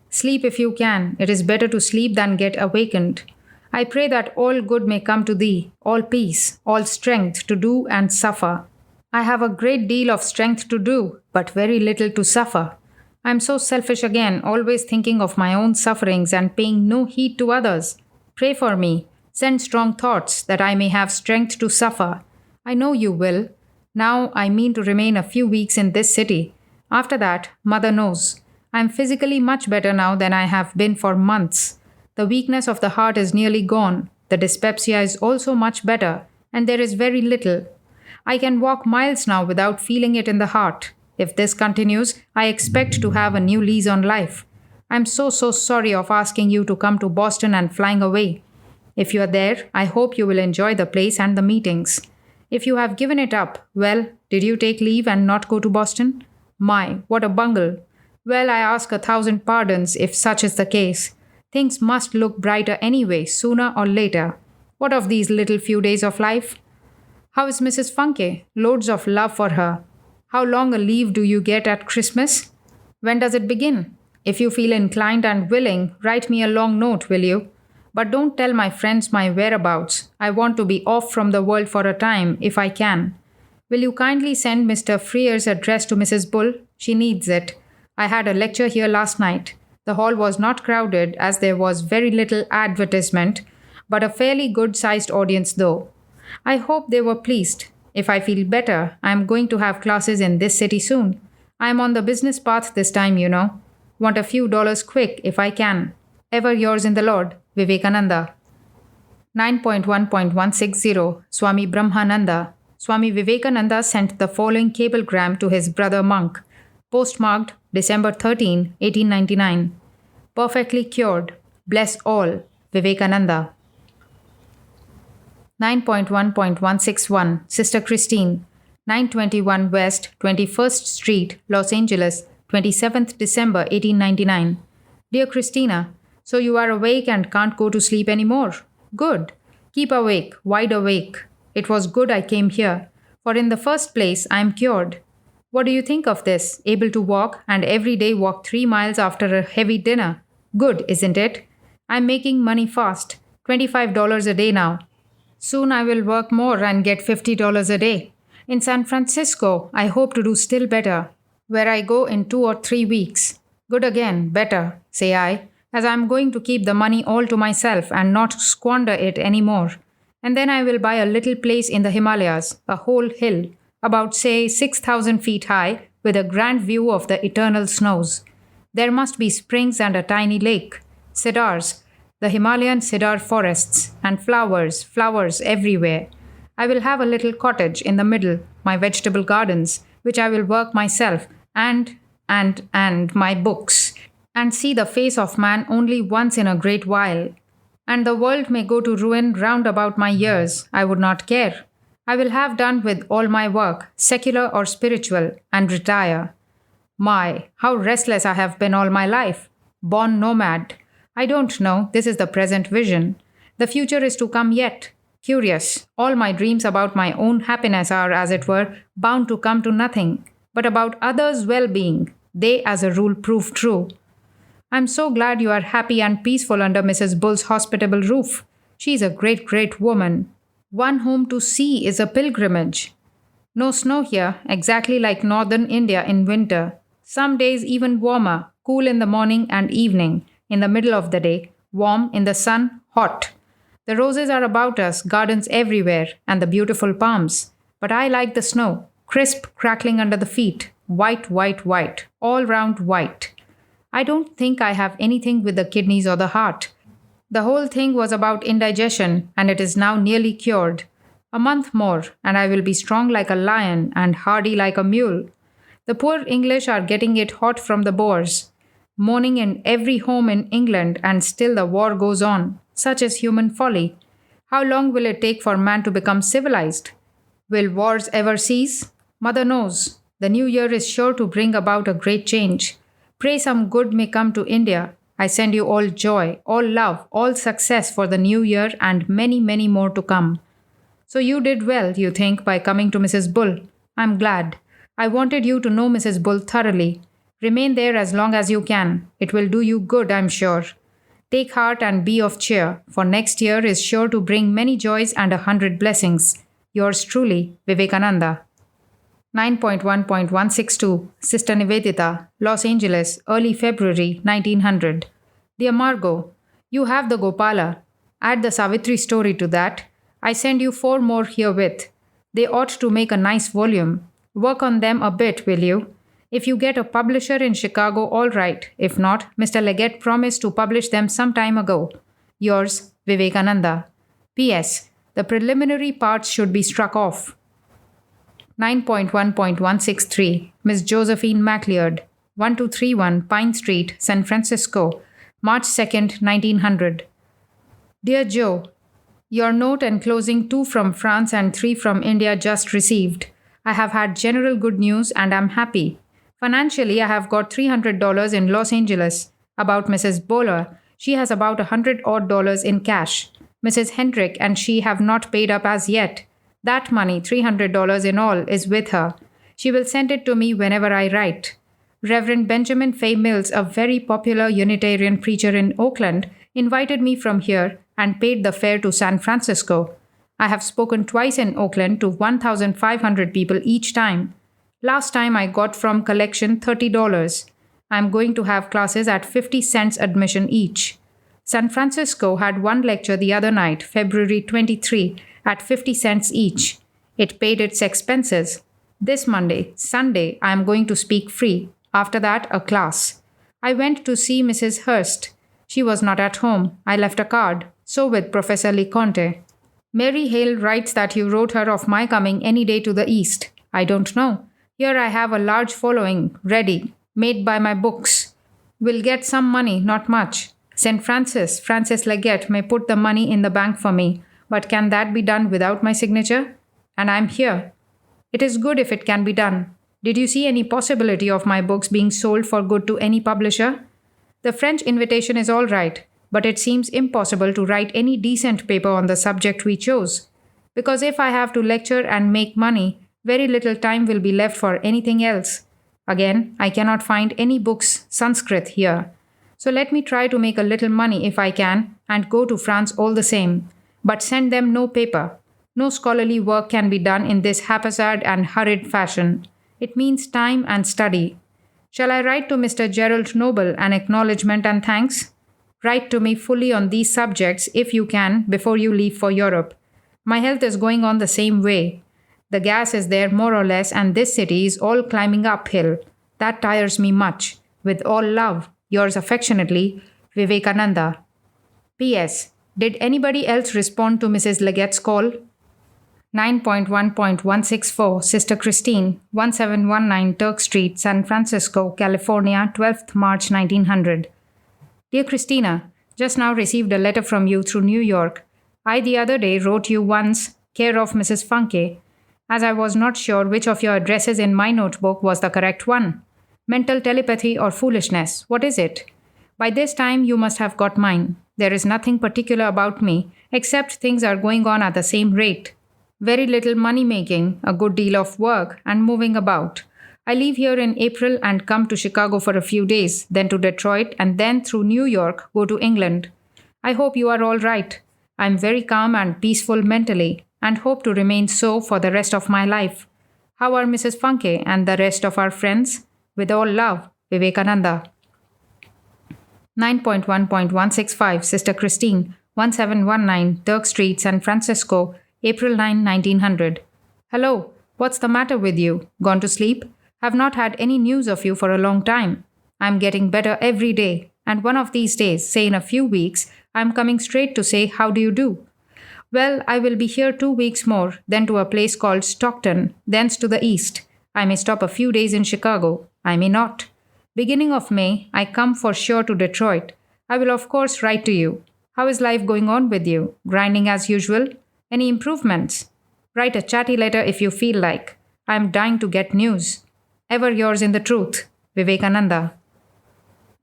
Sleep if you can. It is better to sleep than get awakened. I pray that all good may come to thee, all peace, all strength to do and suffer. I have a great deal of strength to do, but very little to suffer. I am so selfish again, always thinking of my own sufferings and paying no heed to others. Pray for me. Send strong thoughts that I may have strength to suffer. I know you will. Now I mean to remain a few weeks in this city. After that, Mother knows. I am physically much better now than I have been for months. The weakness of the heart is nearly gone. The dyspepsia is also much better, and there is very little. I can walk miles now without feeling it in the heart. If this continues, I expect to have a new lease on life. I'm so sorry of asking you to come to Boston and flying away. If you are there, I hope you will enjoy the place and the meetings. If you have given it up, well, did you take leave and not go to Boston? My, what a bungle. Well, I ask 1,000 pardons if such is the case. Things must look brighter anyway, sooner or later. What of these little few days of life? How is Mrs. Funke? Loads of love for her. How long a leave do you get at Christmas? When does it begin? If you feel inclined and willing, write me a long note, will you? But don't tell my friends my whereabouts. I want to be off from the world for a time, if I can. Will you kindly send Mr. Freer's address to Mrs. Bull? She needs it. I had a lecture here last night. The hall was not crowded as there was very little advertisement, but a fairly good-sized audience though. I hope they were pleased. If I feel better, I am going to have classes in this city soon. I am on the business path this time, you know. Want a few dollars quick if I can. Ever yours in the Lord, Vivekananda. 9.1.160 Swami Brahmananda. Swami Vivekananda sent the following cablegram to his brother monk, postmarked December 13, 1899. Perfectly cured. Bless all, Vivekananda. 9.1.161 Sister Christine. 921 West 21st Street, Los Angeles, 27th December 1899. Dear Christina, so you are awake and can't go to sleep anymore. Good. Keep awake, wide awake. It was good I came here, for in the first place I am cured. What do you think of this? Able to walk, and every day walk 3 miles after a heavy dinner. Good, isn't it? I am making money fast. $25 a day now. Soon I will work more and get $50 a day. In San Francisco, I hope to do still better, where I go in 2 or 3 weeks. Good again, better, say I, as I am going to keep the money all to myself and not squander it any more. And then I will buy a little place in the Himalayas, a whole hill, about say 6,000 feet high, with a grand view of the eternal snows. There must be springs and a tiny lake, cedars, the Himalayan cedar forests, and flowers everywhere. I will have a little cottage in the middle, my vegetable gardens, which I will work myself, and my books, and see the face of man only once in a great while. And the world may go to ruin round about my years, I would not care. I will have done with all my work, secular or spiritual, and retire. My, how restless I have been all my life. Born nomad. I don't know, this is the present vision. The future is to come yet. Curious, all my dreams about my own happiness are, as it were, bound to come to nothing, but about others' well-being, they as a rule prove true. I'm so glad you are happy and peaceful under Mrs. Bull's hospitable roof. She is a great, great woman. One whom to see is a pilgrimage. No snow here, exactly like northern India in winter. Some days even warmer, cool in the morning and evening, in the middle of the day, warm in the sun, hot. The roses are about us, gardens everywhere, and the beautiful palms. But I like the snow, crisp, crackling under the feet, white, white, white, all round white. I don't think I have anything with the kidneys or the heart. The whole thing was about indigestion, and it is now nearly cured. A month more, and I will be strong like a lion and hardy like a mule. The poor English are getting it hot from the Boers. Mourning in every home in England, and still the war goes on. Such is human folly. How long will it take for man to become civilized? Will wars ever cease? Mother knows. The new year is sure to bring about a great change. Pray some good may come to India. I send you all joy, all love, all success for the new year and many, many more to come. So you did well, you think, by coming to Mrs. Bull. I'm glad. I wanted you to know Mrs. Bull thoroughly. Remain there as long as you can. It will do you good, I'm sure. Take heart and be of cheer, for next year is sure to bring many joys and 100 blessings. Yours truly, Vivekananda. 9.1.162 Sister Nivedita, Los Angeles, early February 1900. Dear Margot, you have the Gopala. Add the Savitri story to that. I send you 4 more herewith. They ought to make a nice volume. Work on them a bit, will you? If you get a publisher in Chicago, all right. If not, Mr. Leggett promised to publish them some time ago. Yours, Vivekananda. P.S. The preliminary parts should be struck off. 9.1.163 Miss Josephine MacLeod, 1231 Pine Street, San Francisco, March 2nd, 1900. Dear Joe, your note enclosing 2 from France and 3 from India just received. I have had general good news and am happy. Financially, I have got $300 in Los Angeles. About Mrs. Bowler, she has about $100 odd in cash. Mrs. Hendrick and she have not paid up as yet. That money, $300 in all, is with her. She will send it to me whenever I write. Reverend Benjamin Fay Mills, a very popular Unitarian preacher in Oakland, invited me from here and paid the fare to San Francisco. I have spoken twice in Oakland to 1,500 people each time. Last time I got from collection $30. I am going to have classes at 50 cents admission each. San Francisco had one lecture the other night, February 23, at 50 cents each. It paid its expenses. This Monday, Sunday, I am going to speak free. After that, a class. I went to see Mrs. Hurst. She was not at home. I left a card. So with Professor Leconte. Mary Hale writes that you wrote her of my coming any day to the East. I don't know. Here I have a large following, ready, made by my books. Will get some money, not much. St. Francis Legate may put the money in the bank for me, but can that be done without my signature? And I'm here. It is good if it can be done. Did you see any possibility of my books being sold for good to any publisher? The French invitation is all right, but it seems impossible to write any decent paper on the subject we chose. Because if I have to lecture and make money, very little time will be left for anything else. Again, I cannot find any books Sanskrit here. So let me try to make a little money if I can and go to France all the same. But send them no paper. No scholarly work can be done in this haphazard and hurried fashion. It means time and study. Shall I write to Mr. Gerald Noble an acknowledgement and thanks? Write to me fully on these subjects if you can before you leave for Europe. My health is going on the same way. The gas is there more or less and this city is all climbing uphill. That tires me much. With all love, yours affectionately, Vivekananda. P.S. Did anybody else respond to Mrs. Legate's call? 9.1.164 Sister Christine, 1719 Turk Street, San Francisco, California, 12th March 1900. Dear Christina, just now received a letter from you through New York. I the other day wrote you once, care of Mrs. Funke, as I was not sure which of your addresses in my notebook was the correct one. Mental telepathy or foolishness, what is it? By this time you must have got mine. There is nothing particular about me, except things are going on at the same rate. Very little money making, a good deal of work, and moving about. I leave here in April and come to Chicago for a few days, then to Detroit, and then through New York go to England. I hope you are all right. I am very calm and peaceful mentally, and hope to remain so for the rest of my life. How are Mrs. Funke and the rest of our friends? With all love, Vivekananda. 9.1.165 Sister Christine, 1719 Turk Street, San Francisco, April 9, 1900. Hello, what's the matter with you? Gone to sleep? Have not had any news of you for a long time. I'm getting better every day, and one of these days, say in a few weeks, I'm coming straight to say how do you do. Well, I will be here 2 weeks more, then to a place called Stockton, thence to the east. I may stop a few days in Chicago. I may not. Beginning of May, I come for sure to Detroit. I will of course write to you. How is life going on with you? Grinding as usual? Any improvements? Write a chatty letter if you feel like. I am dying to get news. Ever yours in the truth, Vivekananda.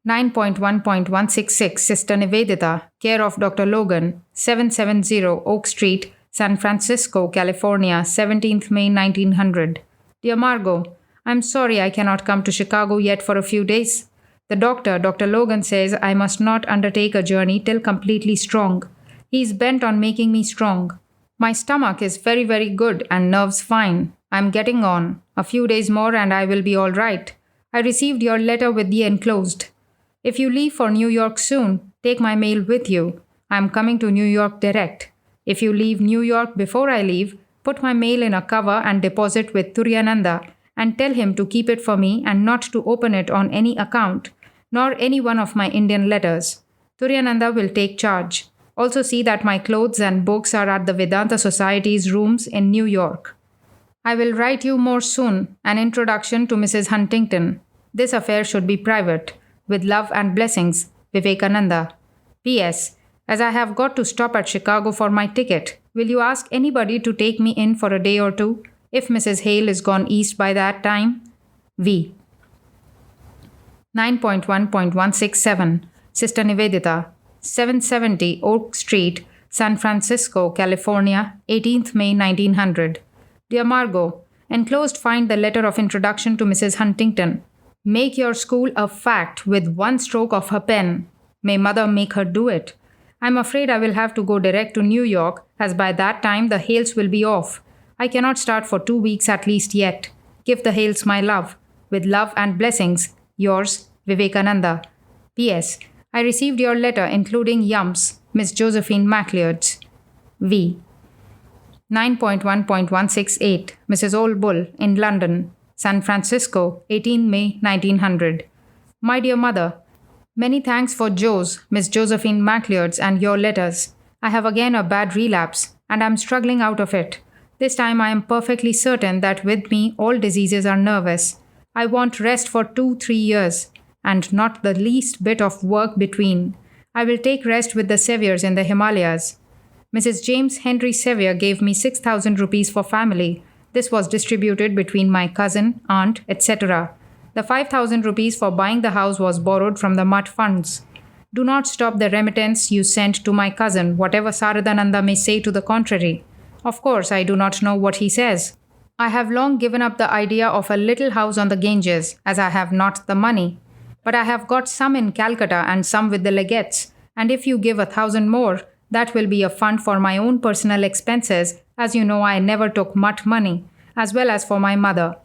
9.1.166 Sister Nivedita, care of Dr. Logan, 770 Oak Street, San Francisco, California, 17th May 1900. Dear Margot, I'm sorry I cannot come to Chicago yet for a few days. The doctor, Dr. Logan, says I must not undertake a journey till completely strong. He is bent on making me strong. My stomach is very, very good and nerves fine. I'm getting on. A few days more and I will be all right. I received your letter with the enclosed. If you leave for New York soon, take my mail with you. I am coming to New York direct. If you leave New York before I leave, put my mail in a cover and deposit with Turyananda and tell him to keep it for me and not to open it on any account, nor any one of my Indian letters. Turyananda will take charge. Also see that my clothes and books are at the Vedanta Society's rooms in New York. I will write you more soon an introduction to Mrs. Huntington. This affair should be private. With love and blessings, Vivekananda. P.S. As I have got to stop at Chicago for my ticket, will you ask anybody to take me in for a day or two, if Mrs. Hale is gone east by that time? V. 9.1.167 Sister Nivedita, 770 Oak Street, San Francisco, California, 18th May 1900. Dear Margot, enclosed find the letter of introduction to Mrs. Huntington. Make your school a fact with one stroke of her pen. May mother make her do it. I'm afraid I will have to go direct to New York, as by that time the Hales will be off. I cannot start for 2 weeks at least yet. Give the Hales my love. With love and blessings, yours, Vivekananda. P.S. I received your letter including Yumps, Miss Josephine MacLeod's. V. 9.1.168 Mrs. Old Bull in London, San Francisco, 18 May 1900. My dear mother, many thanks for Joe's, Miss Josephine MacLeod's, and your letters. I have again a bad relapse, and am struggling out of it. This time I am perfectly certain that with me all diseases are nervous. I want rest for 2-3 years, and not the least bit of work between. I will take rest with the Seviers in the Himalayas. Mrs. James Henry Sevier gave me 6,000 rupees for family. This was distributed between my cousin, aunt, etc. The 5,000 rupees for buying the house was borrowed from the Mutt funds. Do not stop the remittance you sent to my cousin, whatever Saradananda may say to the contrary. Of course, I do not know what he says. I have long given up the idea of a little house on the Ganges, as I have not the money. But I have got some in Calcutta and some with the legates, and if you give 1,000 more, that will be a fund for my own personal expenses, as you know I never took much money, as well as for my mother.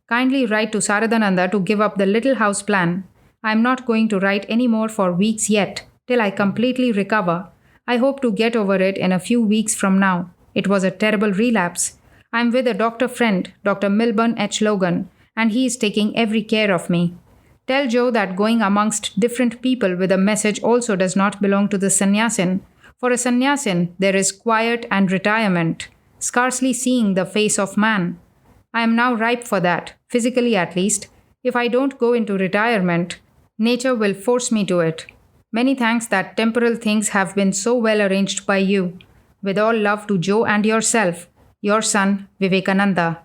Kindly write to Saradananda to give up the little house plan. I am not going to write any more for weeks yet, till I completely recover. I hope to get over it in a few weeks from now. It was a terrible relapse. I am with a doctor friend, Dr. Milburn H. Logan, and he is taking every care of me. Tell Joe that going amongst different people with a message also does not belong to the sannyasin. For a sannyasin, there is quiet and retirement, scarcely seeing the face of man. I am now ripe for that, physically at least. If I don't go into retirement, nature will force me to it. Many thanks that temporal things have been so well arranged by you. With all love to Joe and yourself, your son, Vivekananda.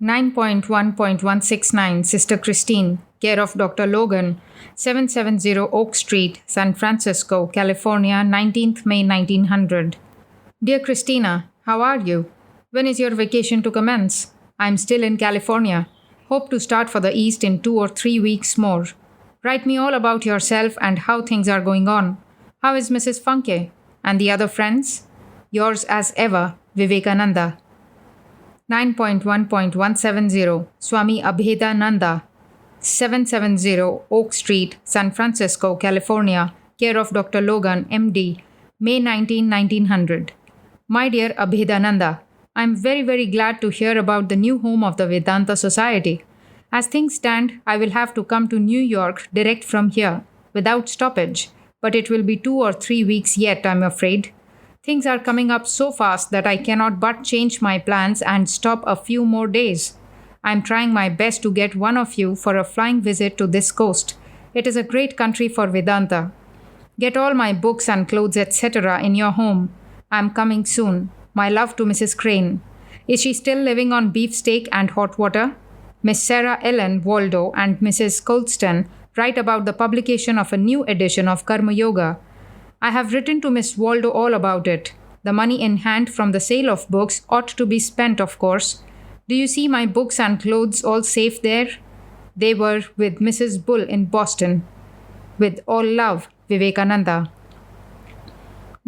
9.1.169 Sister Christine, care of Dr. Logan, 770 Oak Street, San Francisco, California, 19th May 1900. Dear Christina, how are you? When is your vacation to commence? I am still in California. Hope to start for the East in 2 or 3 weeks more. Write me all about yourself and how things are going on. How is Mrs. Funke? And the other friends? Yours as ever, Vivekananda. 9.1.170 Swami Abhedananda, 770 Oak Street, San Francisco, California, care of Dr. Logan, MD, May 19, 1900. My dear Abhedananda, I am very, very glad to hear about the new home of the Vedanta Society. As things stand, I will have to come to New York direct from here, without stoppage, but it will be 2 or 3 weeks yet, I'm afraid. Things are coming up so fast that I cannot but change my plans and stop a few more days. I am trying my best to get one of you for a flying visit to this coast. It is a great country for Vedanta. Get all my books and clothes, etc. in your home. I am coming soon. My love to Mrs. Crane. Is she still living on beefsteak and hot water? Miss Sarah Ellen Waldo and Mrs. Colston write about the publication of a new edition of Karma Yoga. I have written to Miss Waldo all about it. The money in hand from the sale of books ought to be spent, of course. Do you see my books and clothes all safe there? They were with Mrs. Bull in Boston. With all love, Vivekananda.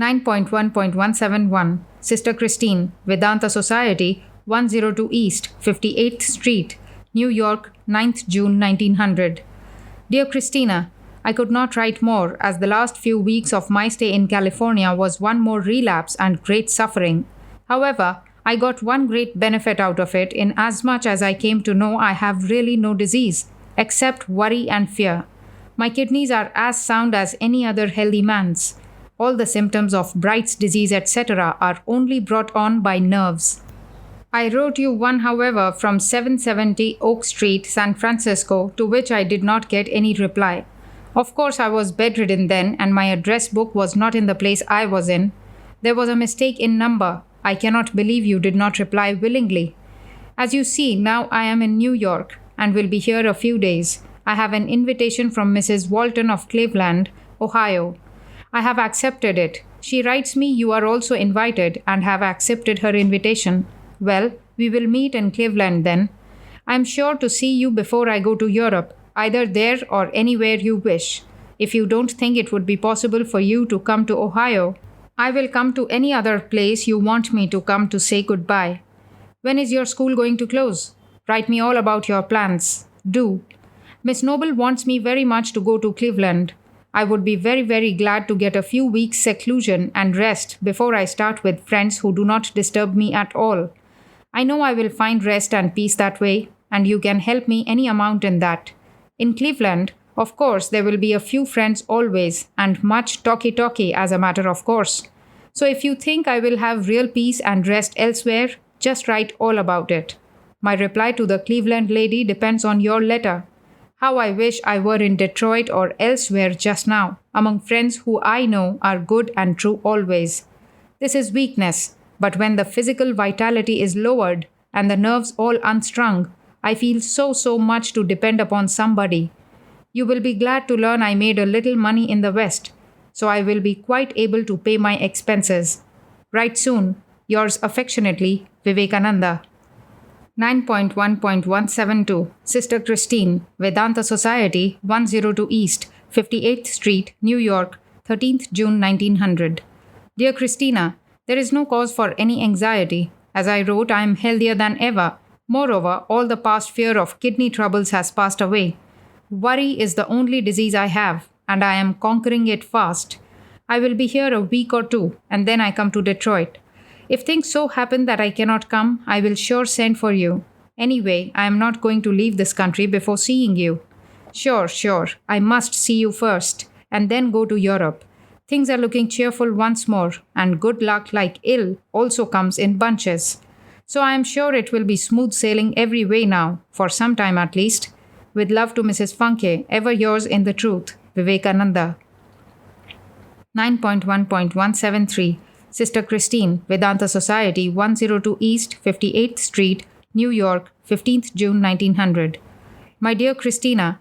9.1.171 Sister Christine, Vedanta Society, 102 East, 58th Street, New York, 9th June 1900. Dear Christina, I could not write more, as the last few weeks of my stay in California was one more relapse and great suffering. However, I got one great benefit out of it, in as much as I came to know I have really no disease, except worry and fear. My kidneys are as sound as any other healthy man's. All the symptoms of Bright's disease, etc. are only brought on by nerves. I wrote you one, however, from 770 Oak Street, San Francisco, to which I did not get any reply. Of course, I was bedridden then, and my address book was not in the place I was in. There was a mistake in number. I cannot believe you did not reply willingly. As you see, now I am in New York, and will be here a few days. I have an invitation from Mrs. Walton of Cleveland, Ohio. I have accepted it. She writes me you are also invited, and have accepted her invitation. Well, we will meet in Cleveland then. I am sure to see you before I go to Europe, either there or anywhere you wish. If you don't think it would be possible for you to come to Ohio, I will come to any other place you want me to come to say goodbye. When is your school going to close? Write me all about your plans. Do. Miss Noble wants me very much to go to Cleveland. I would be very, very glad to get a few weeks' seclusion and rest before I start with friends who do not disturb me at all. I know I will find rest and peace that way, and you can help me any amount in that. In Cleveland, of course, there will be a few friends always, and much talky as a matter of course. So if you think I will have real peace and rest elsewhere, just write all about it. My reply to the Cleveland lady depends on your letter. How I wish I were in Detroit or elsewhere just now, among friends who I know are good and true always. This is weakness, but when the physical vitality is lowered and the nerves all unstrung, I feel so much to depend upon somebody. You will be glad to learn I made a little money in the West, so I will be quite able to pay my expenses. Write soon. Yours affectionately, Vivekananda. 9.1.172 Sister Christine, Vedanta Society, 102 East, 58th Street, New York, 13th June 1900. Dear Christina, there is no cause for any anxiety. As I wrote, I am healthier than ever. Moreover, all the past fear of kidney troubles has passed away. Worry is the only disease I have, and I am conquering it fast. I will be here a week or two, and then I come to Detroit. If things so happen that I cannot come, I will sure send for you. Anyway, I am not going to leave this country before seeing you. Sure, I must see you first, and then go to Europe. Things are looking cheerful once more, and good luck, like ill, also comes in bunches. So I am sure it will be smooth sailing every way now, for some time at least. With love to Mrs. Funke, ever yours in the truth, Vivekananda. 9.1.173 Sister Christine, Vedanta Society, 102 East, 58th Street, New York, 15th June 1900. My dear Christina,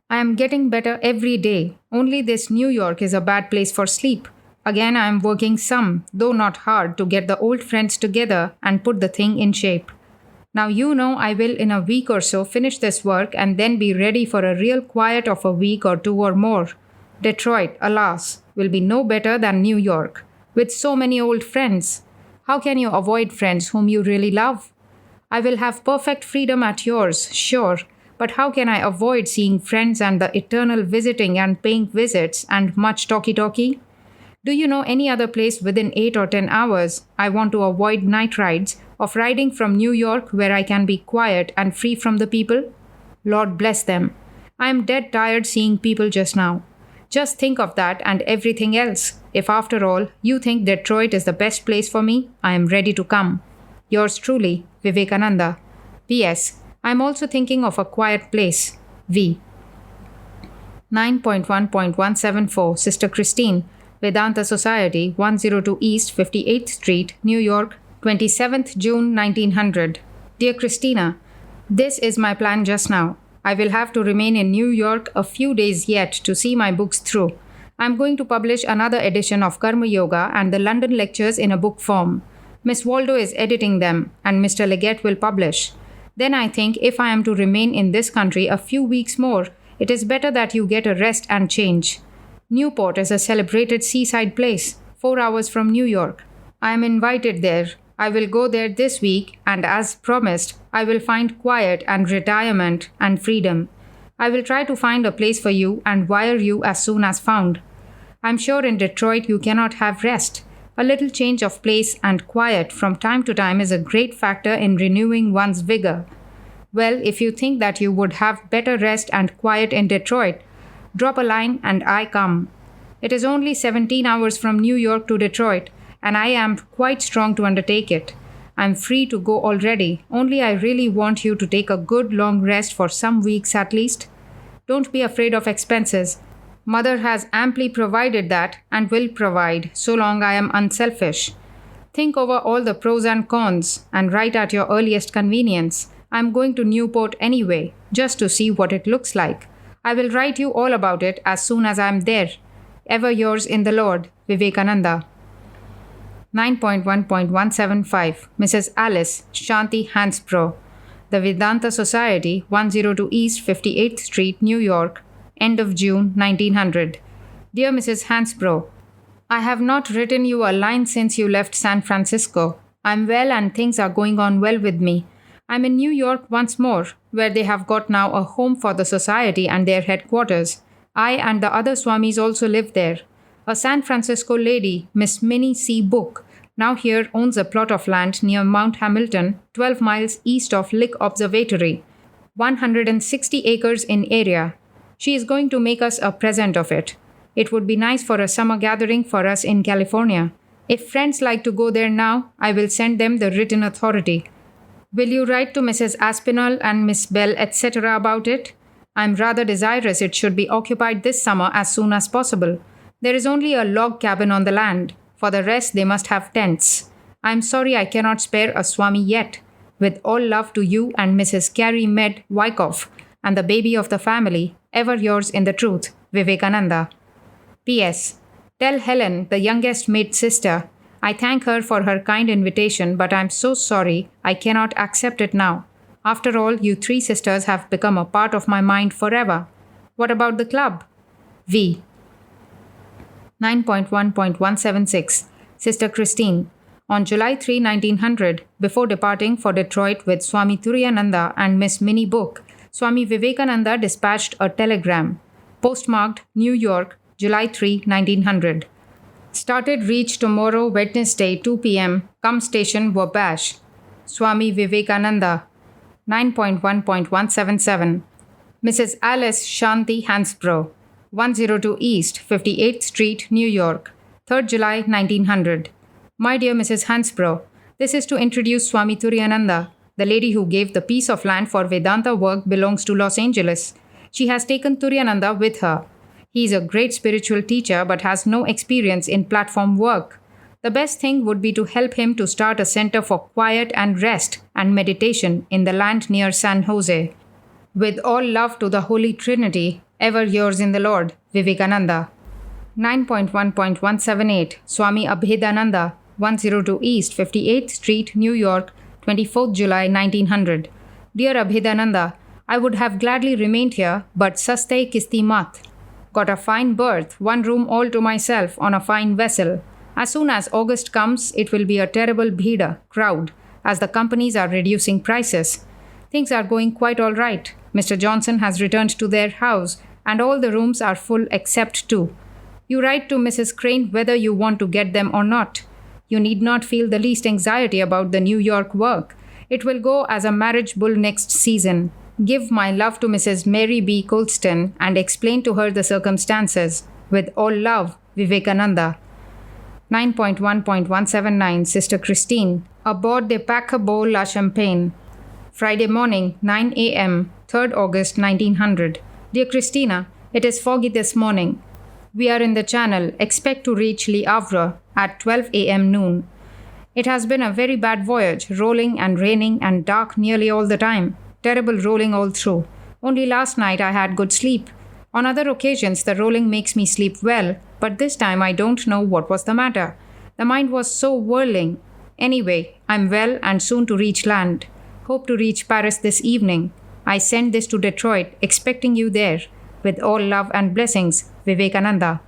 I am getting better every day, only this New York is a bad place for sleep. Again, I am working some, though not hard, to get the old friends together and put the thing in shape. Now you know I will in a week or so finish this work and then be ready for a real quiet of a week or two or more. Detroit, alas, will be no better than New York. With so many old friends. How can you avoid friends whom you really love? I will have perfect freedom at yours, sure, but how can I avoid seeing friends and the eternal visiting and paying visits and much talky? Do you know any other place within 8 or 10 hours? I want to avoid night rides of riding from New York where I can be quiet and free from the people. Lord bless them. I am dead tired seeing people just now. Just think of that and everything else. If after all you think Detroit is the best place for me, I am ready to come. Yours truly, Vivekananda. P.S. I am also thinking of a quiet place. V. 9.1.174 Sister Christine, Vedanta Society, 102 East, 58th Street, New York, 27th June 1900. Dear Christina, this is my plan just now. I will have to remain in New York a few days yet to see my books through. I am going to publish another edition of Karma Yoga and the London lectures in a book form. Miss Waldo is editing them, and Mr. Leggett will publish. Then I think if I am to remain in this country a few weeks more, it is better that you get a rest and change. Newport is a celebrated seaside place, 4 hours from New York. I am invited there. I will go there this week, and as promised, I will find quiet and retirement and freedom. I will try to find a place for you and wire you as soon as found. I'm sure in Detroit you cannot have rest. A little change of place and quiet from time to time is a great factor in renewing one's vigor. Well, if you think that you would have better rest and quiet in Detroit, drop a line and I come. It is only 17 hours from New York to Detroit, and I am quite strong to undertake it. I'm free to go already, only I really want you to take a good long rest for some weeks at least. Don't be afraid of expenses. Mother has amply provided that and will provide, so long I am unselfish. Think over all the pros and cons and write at your earliest convenience. I'm going to Newport anyway, just to see what it looks like. I will write you all about it as soon as I'm there. Ever yours in the Lord, Vivekananda. 9.1.175 Mrs. Alice Shanti Hansbrough, The Vedanta Society, 102 East 58th Street, New York, end of June 1900. Dear Mrs. Hansbrough, I have not written you a line since you left San Francisco. I'm well and things are going on well with me. I'm in New York once more, where they have got now a home for the society and their headquarters. I and the other Swamis also live there. A San Francisco lady, Miss Minnie C. Book, now here owns a plot of land near Mount Hamilton, 12 miles east of Lick Observatory, 160 acres in area. She is going to make us a present of it. It would be nice for a summer gathering for us in California. If friends like to go there now, I will send them the written authority. Will you write to Mrs. Aspinall and Miss Bell, etc. about it? I am rather desirous it should be occupied this summer as soon as possible. There is only a log cabin on the land. For the rest, they must have tents. I am sorry I cannot spare a Swami yet. With all love to you and Mrs. Carrie Med Wyckoff and the baby of the family, ever yours in the truth, Vivekananda. P.S. Tell Helen, the youngest maid sister, I thank her for her kind invitation, but I am so sorry I cannot accept it now. After all, you three sisters have become a part of my mind forever. What about the club? V. 9.1.176 Sister Christine. On July 3, 1900, before departing for Detroit with Swami Turiyananda and Miss Minnie Book, Swami Vivekananda dispatched a telegram. Postmarked New York, July 3, 1900. Started reach tomorrow, Wednesday, 2 p.m. Come station Wabash. Swami Vivekananda. 9.1.177 Mrs. Alice Shanti Hansbrough. 102 East, 58th Street, New York. 3rd July, 1900. My dear Mrs. Hansbrough, this is to introduce Swami Turiyananda. The lady who gave the piece of land for Vedanta work belongs to Los Angeles. She has taken Turiyananda with her. He is a great spiritual teacher but has no experience in platform work. The best thing would be to help him to start a center for quiet and rest and meditation in the land near San Jose. With all love to the Holy Trinity, ever yours in the Lord, Vivekananda. 9.1.178 Swami Abhedananda, 102 East, 58th Street, New York, 24th July 1900. Dear Abhedananda, I would have gladly remained here, but saste kisti mat. Got a fine berth, one room all to myself on a fine vessel. As soon as August comes, it will be a terrible bhida, crowd, as the companies are reducing prices. Things are going quite all right. Mr. Johnson has returned to their house, and all the rooms are full except 2. You write to Mrs. Crane whether you want to get them or not. You need not feel the least anxiety about the New York work. It will go as a marriage bull next season. Give my love to Mrs. Mary B. Colston and explain to her the circumstances. With all love, Vivekananda. 9.1.179 Sister Christine. Aboard the Paquebot La Champagne. Friday morning, 9 a.m., 3rd August 1900. Dear Christina, it is foggy this morning. We are in the channel. Expect to reach Le Havre at 12 a.m. noon. It has been a very bad voyage, rolling and raining and dark nearly all the time. Terrible rolling all through. Only last night I had good sleep. On other occasions the rolling makes me sleep well, but this time I don't know what was the matter. The mind was so whirling. Anyway, I'm well and soon to reach land. Hope to reach Paris this evening. I send this to Detroit, expecting you there. With all love and blessings, Vivekananda.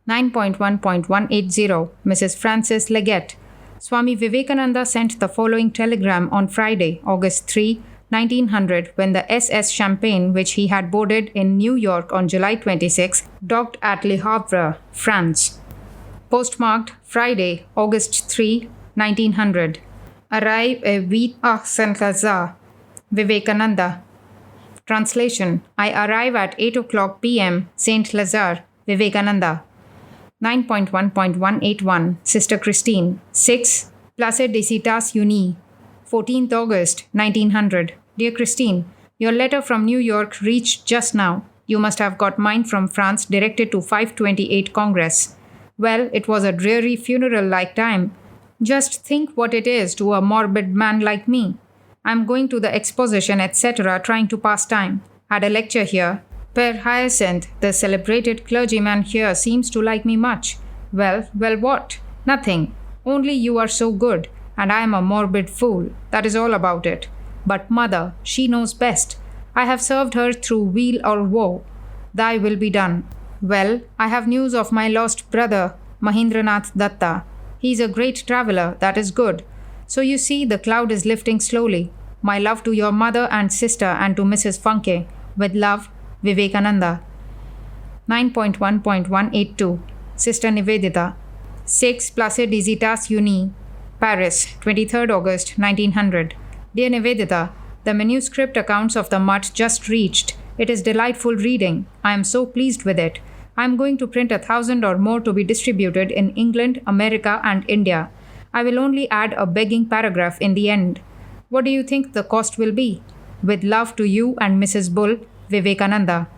9.1.180 Mrs. Frances Leggett. Swami Vivekananda sent the following telegram on Friday, August 3, 1900, when the SS Champagne, which he had boarded in New York on July 26, docked at Le Havre, France. Postmarked Friday, August 3, 1900. Arrive à 8 à Saint-Lazare. Vivekananda. Translation. I arrive at 8 o'clock p.m. Saint Lazare. Vivekananda. 9.1.181 Sister Christine. 6. Place des États-Unis. 14th August 1900. Dear Christine, your letter from New York reached just now. You must have got mine from France directed to 528 Congress. Well, it was a dreary funeral-like time. Just think what it is to a morbid man like me. I'm going to the exposition, etc., trying to pass time. Had a lecture here. Père Hyacinthe, the celebrated clergyman here, seems to like me much. Well, what? Nothing. Only you are so good, and I am a morbid fool. That is all about it. But mother, she knows best. I have served her through weal or woe. Thy will be done. Well, I have news of my lost brother, Mahendranath Datta. He is a great traveller, that is good. So you see, the cloud is lifting slowly. My love to your mother and sister and to Mrs. Funke. With love, Vivekananda. 9.1.182 Sister Nivedita. 6 Place des États-Unis, Paris, 23rd August 1900. Dear Nivedita, the manuscript accounts of the Mutt just reached. It is delightful reading. I am so pleased with it. I am going to print 1,000 or more to be distributed in England, America, and India. I will only add a begging paragraph in the end. What do you think the cost will be? With love to you and Mrs. Bull, Vivekananda.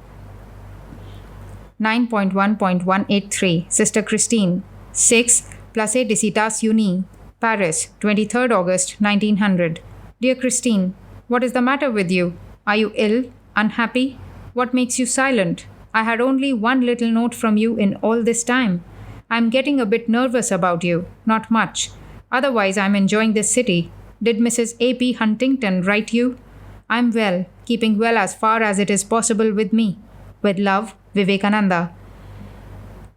9.1.183 Sister Christine. 6 Place des États-Unis, Paris, 23rd August 1900. Dear Christine, what is the matter with you? Are you ill? Unhappy? What makes you silent? I had only one little note from you in all this time. I'm getting a bit nervous about you. Not much. Otherwise, I'm enjoying this city. Did Mrs. A.P. Huntington write you? I'm well, keeping well as far as it is possible with me. With love, Vivekananda.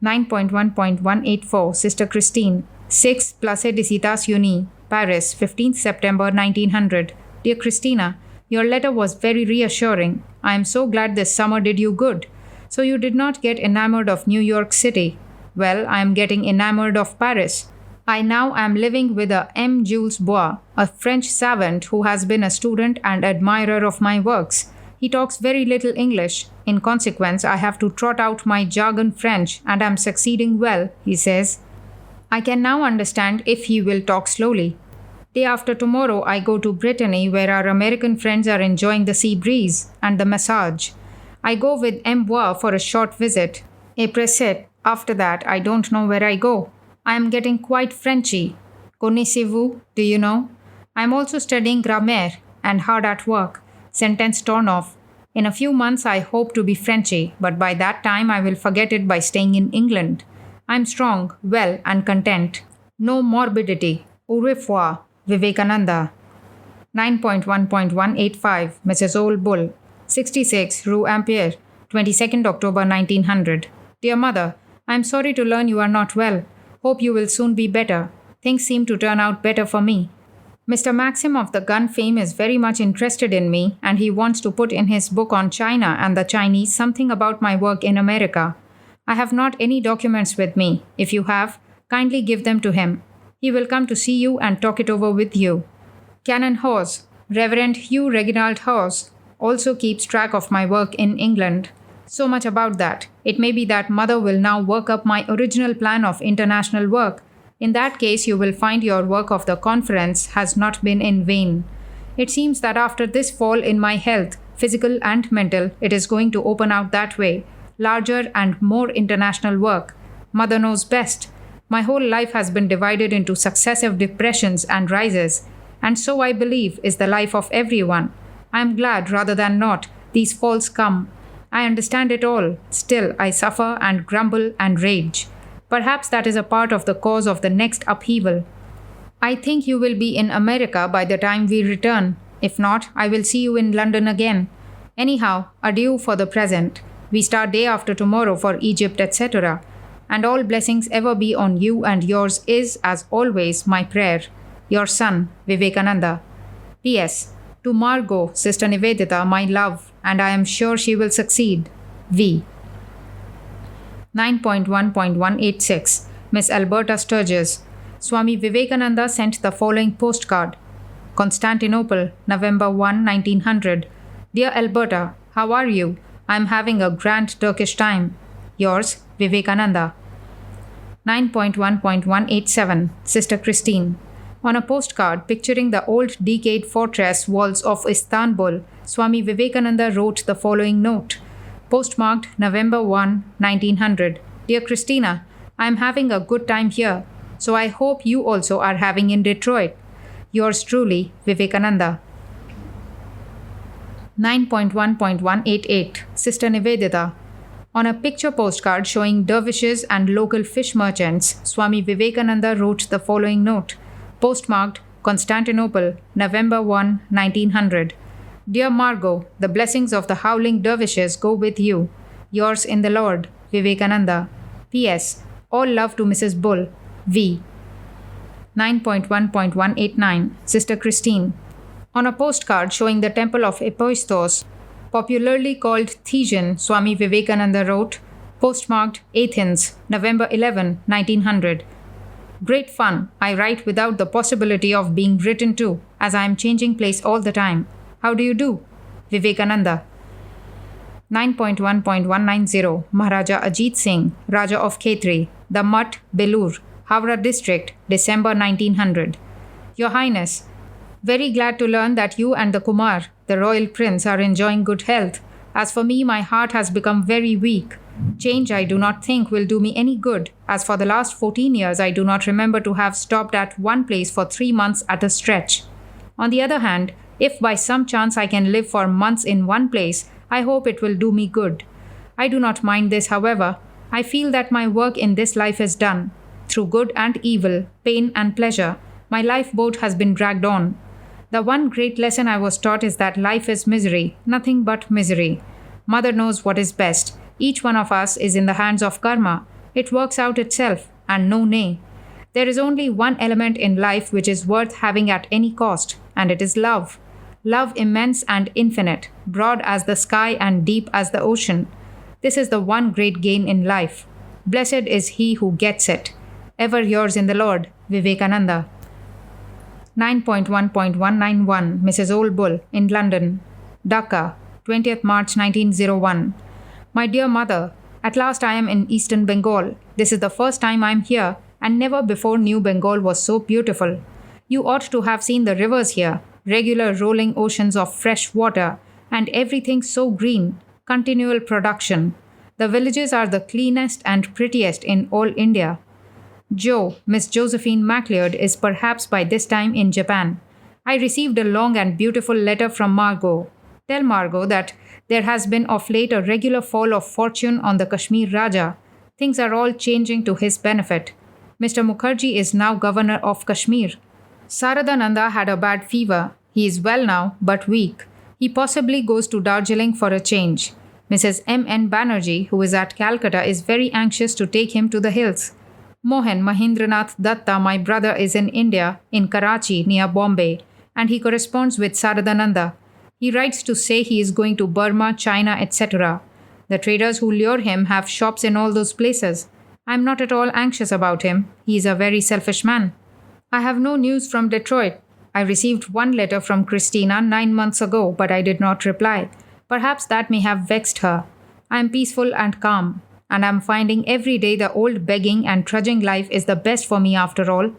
9.1.184 Sister Christine. 6 Place des États-Unis, Paris, 15th September 1900. Dear Christina, your letter was very reassuring. I am so glad this summer did you good. So you did not get enamored of New York City. Well, I am getting enamored of Paris. I now am living with a M. Jules Bois, a French savant who has been a student and admirer of my works. He talks very little English. In consequence, I have to trot out my jargon French and am succeeding well, he says. I can now understand if he will talk slowly. Day after tomorrow, I go to Brittany where our American friends are enjoying the sea breeze and the massage. I go with M. Bois for a short visit. Et presset. After that, I don't know where I go. I am getting quite Frenchy. Connaissez-vous? Do you know? I am also studying grammaire and hard at work. Sentence torn off. In a few months, I hope to be Frenchy, but by that time, I will forget it by staying in England. I am strong, well, and content. No morbidity. Au revoir, Vivekananda. 9.1.185 Mrs. Old Bull. 66 Rue Ampere, 22nd October 1900. Dear Mother, I am sorry to learn you are not well. Hope you will soon be better. Things seem to turn out better for me. Mr. Maxim of the gun fame is very much interested in me, and he wants to put in his book on China and the Chinese something about my work in America. I have not any documents with me. If you have, kindly give them to him. He will come to see you and talk it over with you. Canon Hawes, Reverend Hugh Reginald Hawes, also keeps track of my work in England. So much about that. It may be that Mother will now work up my original plan of international work. In that case, you will find your work of the conference has not been in vain. It seems that after this fall in my health, physical and mental, it is going to open out that way. Larger and more international work. Mother knows best. My whole life has been divided into successive depressions and rises, and so I believe is the life of everyone. I am glad rather than not these falls come. I understand it all. Still, I suffer and grumble and rage. Perhaps that is a part of the cause of the next upheaval. I think you will be in America by the time we return. If not, I will see you in London again. Anyhow, adieu for the present. We start day after tomorrow for Egypt, etc. And all blessings ever be on you and yours is, as always, my prayer. Your son, Vivekananda. P.S. To Margot, Sister Nivedita, my love, and I am sure she will succeed. V. 9.1.186 Miss Alberta Sturgis. Swami Vivekananda sent the following postcard. Constantinople, November 1, 1900. Dear Alberta, how are you? I am having a grand Turkish time. Yours, Vivekananda. 9.1.187 Sister Christine. On a postcard picturing the old decayed fortress walls of Istanbul, Swami Vivekananda wrote the following note. Postmarked November 1, 1900. Dear Christina, I am having a good time here, so I hope you also are having in Detroit. Yours truly, Vivekananda. 9.1.188 Sister Nivedita. On a picture postcard showing dervishes and local fish merchants, Swami Vivekananda wrote the following note. Postmarked Constantinople, November 1, 1900. Dear Margot, the blessings of the howling dervishes go with you. Yours in the Lord, Vivekananda. P.S. All love to Mrs. Bull. V. 9.1.189 Sister Christine. On a postcard showing the temple of Epoistos, popularly called Thejan, Swami Vivekananda wrote, postmarked Athens, November 11, 1900. Great fun. I write without the possibility of being written to, as I am changing place all the time. How do you do? Vivekananda. 9.1.190 Maharaja Ajit Singh, Raja of Khetri, the Mutt, Belur, Howrah District, December 1900. Your Highness, very glad to learn that you and the Kumar, the royal prince, are enjoying good health. As for me, my heart has become very weak. Change, I do not think, will do me any good, as for the last 14 years I do not remember to have stopped at one place for 3 months at a stretch. On the other hand, if by some chance I can live for months in one place, I hope it will do me good. I do not mind this, however. I feel that my work in this life is done. Through good and evil, pain and pleasure, my lifeboat has been dragged on. The one great lesson I was taught is that life is misery, nothing but misery. Mother knows what is best. Each one of us is in the hands of karma. It works out itself, and no nay. There is only one element in life which is worth having at any cost, and it is love. Love immense and infinite, broad as the sky and deep as the ocean. This is the one great gain in life. Blessed is he who gets it. Ever yours in the Lord, Vivekananda. 9.1.191 Mrs. Old Bull in London. Dhaka, 20th March 1901. My dear mother, at last I am in Eastern Bengal. This is the first time I am here, and never before knew Bengal was so beautiful. You ought to have seen the rivers here, regular rolling oceans of fresh water, and everything so green, continual production. The villages are the cleanest and prettiest in all India. Jo, Miss Josephine MacLeod, is perhaps by this time in Japan. I received a long and beautiful letter from Margot. Tell Margot that there has been of late a regular fall of fortune on the Kashmir Raja. Things are all changing to his benefit. Mr. Mukherjee is now governor of Kashmir. Saradananda had a bad fever. He is well now, but weak. He possibly goes to Darjeeling for a change. Mrs. M.N. Banerjee, who is at Calcutta, is very anxious to take him to the hills. Mohan Mahendranath Datta, my brother, is in India, in Karachi, near Bombay, and he corresponds with Saradananda. He writes to say he is going to Burma, China, etc. The traders who lure him have shops in all those places. I am not at all anxious about him. He is a very selfish man. I have no news from Detroit. I received one letter from Christina 9 months ago, but I did not reply. Perhaps that may have vexed her. I am peaceful and calm, and I am finding every day the old begging and trudging life is the best for me after all.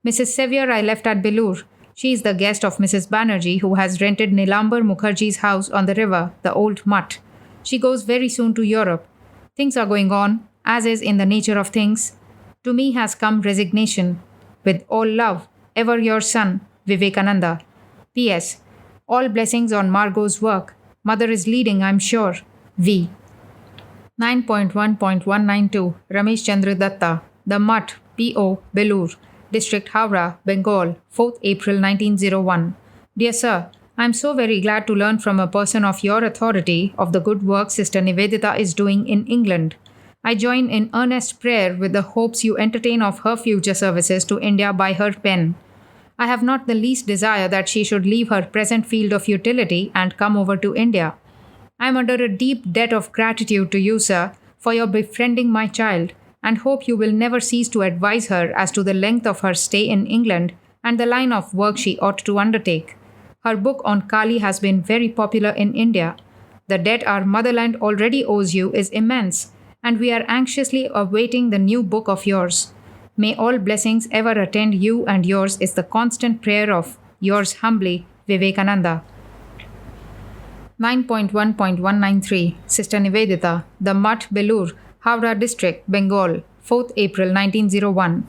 Mrs. Sevier I left at Belur. She is the guest of Mrs. Banerjee, who has rented Nilambar Mukherjee's house on the river, the old Mutt. She goes very soon to Europe. Things are going on, as is in the nature of things. To me has come resignation. With all love, ever your son, Vivekananda. P.S. All blessings on Margot's work. Mother is leading, I'm sure. V. 9.1.192 Ramesh Chandra Datta, The Mutt, P.O., Belur, District Howrah, Bengal, 4th April 1901. Dear Sir, I am so very glad to learn from a person of your authority of the good work Sister Nivedita is doing in England. I join in earnest prayer with the hopes you entertain of her future services to India by her pen. I have not the least desire that she should leave her present field of utility and come over to India. I am under a deep debt of gratitude to you, sir, for your befriending my child, and hope you will never cease to advise her as to the length of her stay in England and the line of work she ought to undertake. Her book on Kali has been very popular in India. The debt our motherland already owes you is immense, and we are anxiously awaiting the new book of yours. May all blessings ever attend you and yours is the constant prayer of yours humbly, Vivekananda. 9.1.193 Sister Nivedita, The Mutt, Belur, Howrah District, Bengal, 4th April 1901.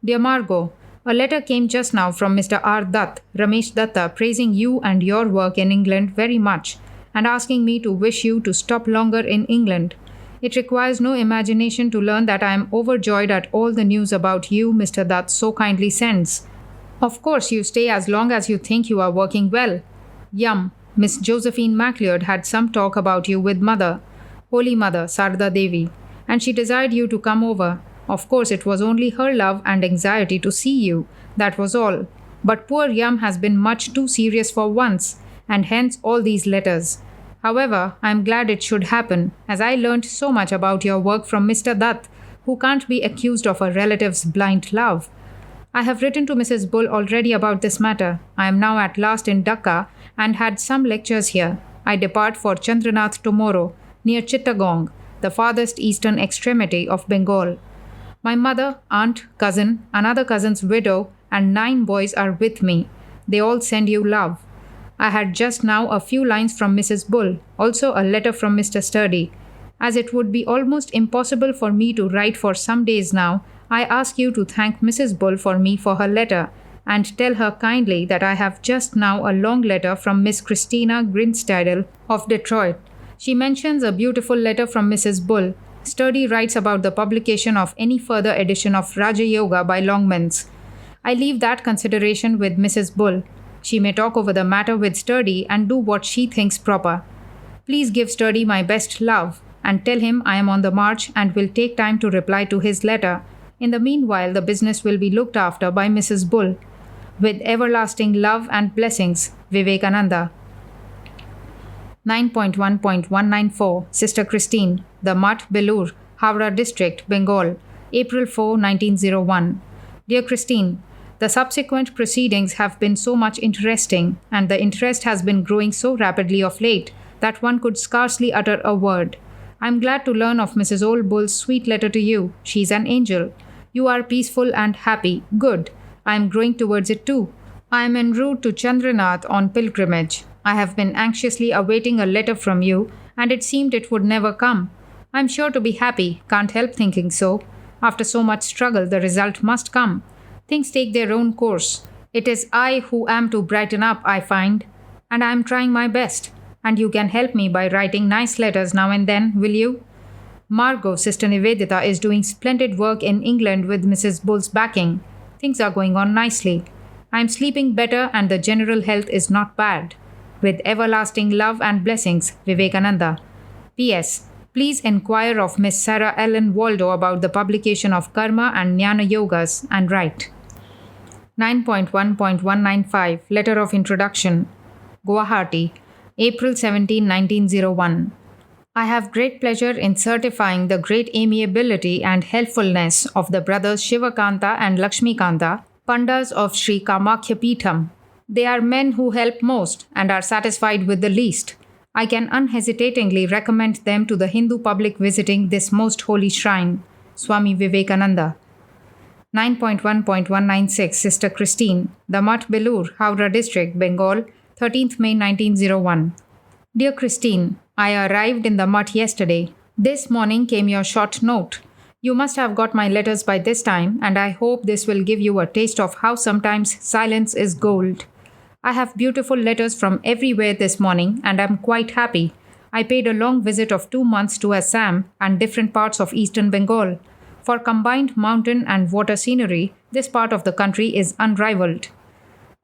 Dear Margot, a letter came just now from Mr. R. Dutt, Ramesh Datta, praising you and your work in England very much, and asking me to wish you to stop longer in England. It requires no imagination to learn that I am overjoyed at all the news about you Mr. Dutt so kindly sends. Of course, you stay as long as you think you are working well. Yum, Miss Josephine MacLeod had some talk about you with Mother, Holy Mother Sarada Devi, and she desired you to come over. Of course, it was only her love and anxiety to see you, that was all. But poor Yum has been much too serious for once, and hence all these letters. However, I am glad it should happen, as I learned so much about your work from Mr. Dutt, who can't be accused of a relative's blind love. I have written to Mrs. Bull already about this matter. I am now at last in Dhaka and had some lectures here. I depart for Chandranath tomorrow, near Chittagong, the farthest eastern extremity of Bengal. My mother, aunt, cousin, another cousin's widow, and 9 boys are with me. They all send you love. I had just now a few lines from Mrs. Bull, also a letter from Mr. Sturdy. As it would be almost impossible for me to write for some days now, I ask you to thank Mrs. Bull for me for her letter, and tell her kindly that I have just now a long letter from Miss Christina Grinstadel of Detroit. She mentions a beautiful letter from Mrs. Bull. Sturdy writes about the publication of any further edition of Raja Yoga by Longmans. I leave that consideration with Mrs. Bull. She may talk over the matter with Sturdy and do what she thinks proper. Please give Sturdy my best love, and tell him I am on the march and will take time to reply to his letter. In the meanwhile, the business will be looked after by Mrs. Bull. With everlasting love and blessings, Vivekananda. 9.1.194 Sister Christine, The Mutt, Belur, Howrah District, Bengal, April 4, 1901. Dear Christine, the subsequent proceedings have been so much interesting, and the interest has been growing so rapidly of late that one could scarcely utter a word. I am glad to learn of Mrs. Old Bull's sweet letter to you. She is an angel. You are peaceful and happy. Good. I am growing towards it too. I am en route to Chandranath on pilgrimage. I have been anxiously awaiting a letter from you, and it seemed it would never come. I am sure to be happy. Can't help thinking so. After so much struggle, the result must come. Things take their own course. It is I who am to brighten up, I find, and I am trying my best. And you can help me by writing nice letters now and then, will you? Margot, Sister Nivedita, is doing splendid work in England with Mrs. Bull's backing. Things are going on nicely. I am sleeping better and the general health is not bad. With everlasting love and blessings, Vivekananda. P.S. Please inquire of Miss Sarah Ellen Waldo about the publication of Karma and Jnana Yogas and write. 9.1.195 Letter of Introduction. Guwahati, April 17, 1901. I have great pleasure in certifying the great amiability and helpfulness of the brothers Shivakanta and Lakshmikanta, Pandas of Sri Kamakhya Peetham. They are men who help most and are satisfied with the least. I can unhesitatingly recommend them to the Hindu public visiting this most holy shrine. Swami Vivekananda. 9.1.196 Sister Christine, The Mutt, Belur, Howrah District, Bengal, 13th May 1901. Dear Christine, I arrived in the Mutt yesterday. This morning came your short note. You must have got my letters by this time, and I hope this will give you a taste of how sometimes silence is gold. I have beautiful letters from everywhere this morning, and am quite happy. I paid a long visit of 2 months to Assam and different parts of eastern Bengal. For combined mountain and water scenery, this part of the country is unrivaled.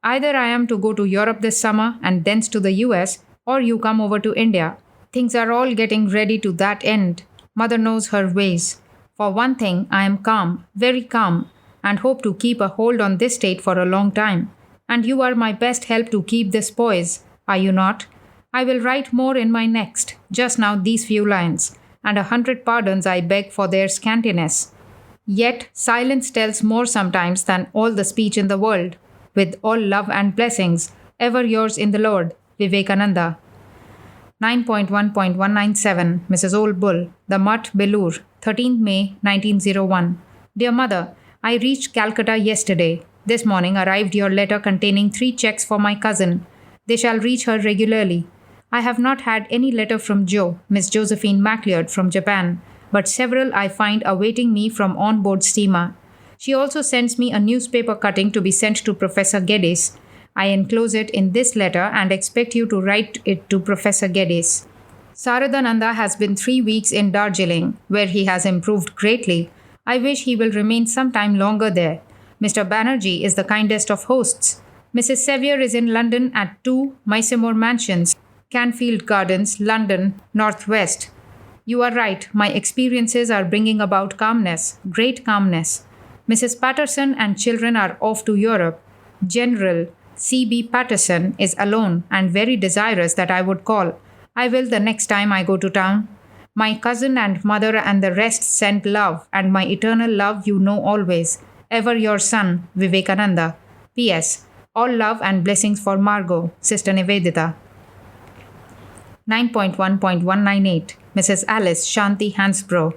Either I am to go to Europe this summer and thence to the US, or you come over to India. Things are all getting ready to that end. Mother knows her ways. For one thing, I am calm, very calm, and hope to keep a hold on this state for a long time. And you are my best help to keep this poise, are you not? I will write more in my next, just now these few lines, and 100 pardons I beg for their scantiness. Yet silence tells more sometimes than all the speech in the world. With all love and blessings, ever yours in the Lord, Vivekananda. 9.1.197 Mrs. Old Bull, The Mutt, Belur, 13th May 1901. Dear Mother, I reached Calcutta yesterday. This morning arrived your letter containing 3 checks for my cousin. They shall reach her regularly. I have not had any letter from Jo, Miss Josephine MacLeod from Japan, but several I find awaiting me from on-board steamer. She also sends me a newspaper cutting to be sent to Professor Geddes. I enclose it in this letter and expect you to write it to Professor Geddes. Saradananda has been 3 weeks in Darjeeling, where he has improved greatly. I wish he will remain some time longer there. Mr. Banerjee is the kindest of hosts. Mrs. Sevier is in London at 2 Mysore Mansions, Canfield Gardens, London, Northwest. You are right, my experiences are bringing about calmness, great calmness. Mrs. Patterson and children are off to Europe. General C.B. Patterson is alone and very desirous that I would call. I will the next time I go to town. My cousin and mother and the rest send love, and my eternal love you know always. Ever your son, Vivekananda. P.S. All love and blessings for Margot, Sister Nivedita. 9.1.198 Mrs. Alice Shanti Hansbrough.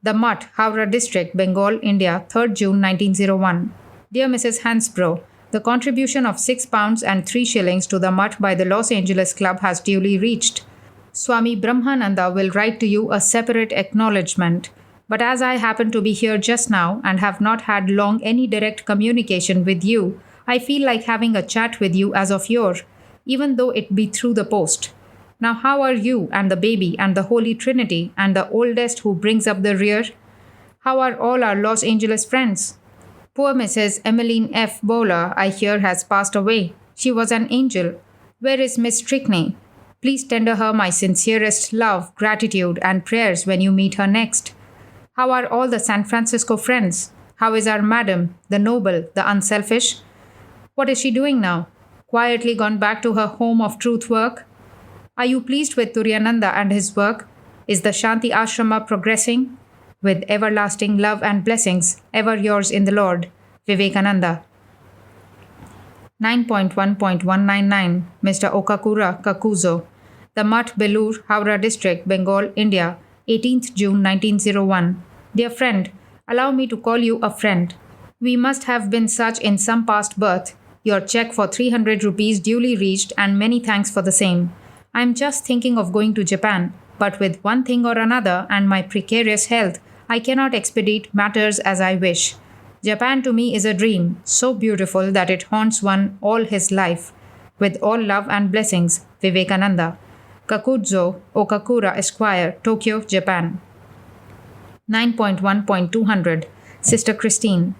The Mutt, Howrah District, Bengal, India, 3rd June 1901. Dear Mrs. Hansbrough, the contribution of £6 and 3 shillings to the Mutt by the Los Angeles Club has duly reached. Swami Brahmananda will write to you a separate acknowledgement. But as I happen to be here just now and have not had long any direct communication with you, I feel like having a chat with you as of yore, even though it be through the post. Now how are you and the baby and the Holy Trinity and the oldest who brings up the rear? How are all our Los Angeles friends? Poor Mrs. Emmeline F. Bowler, I hear, has passed away. She was an angel. Where is Miss Strickney? Please tender her my sincerest love, gratitude, and prayers when you meet her next. How are all the San Francisco friends? How is our madam, the noble, the unselfish? What is she doing now? Quietly gone back to her home of truth work? Are you pleased with Turyananda and his work? Is the Shanti Ashrama progressing? With everlasting love and blessings, ever yours in the Lord, Vivekananda. 9.1.199 Mr. Okakura Kakuzo. The Mutt Belur, Howrah District, Bengal, India, 18th June 1901. Dear friend, allow me to call you a friend. We must have been such in some past birth. Your check for 300 rupees duly reached, and many thanks for the same. I am just thinking of going to Japan, but with one thing or another and my precarious health, I cannot expedite matters as I wish. Japan to me is a dream, so beautiful that it haunts one all his life. With all love and blessings, Vivekananda. Kakuzo Okakura Esquire, Tokyo, Japan. 9.1.200 Sister Christine.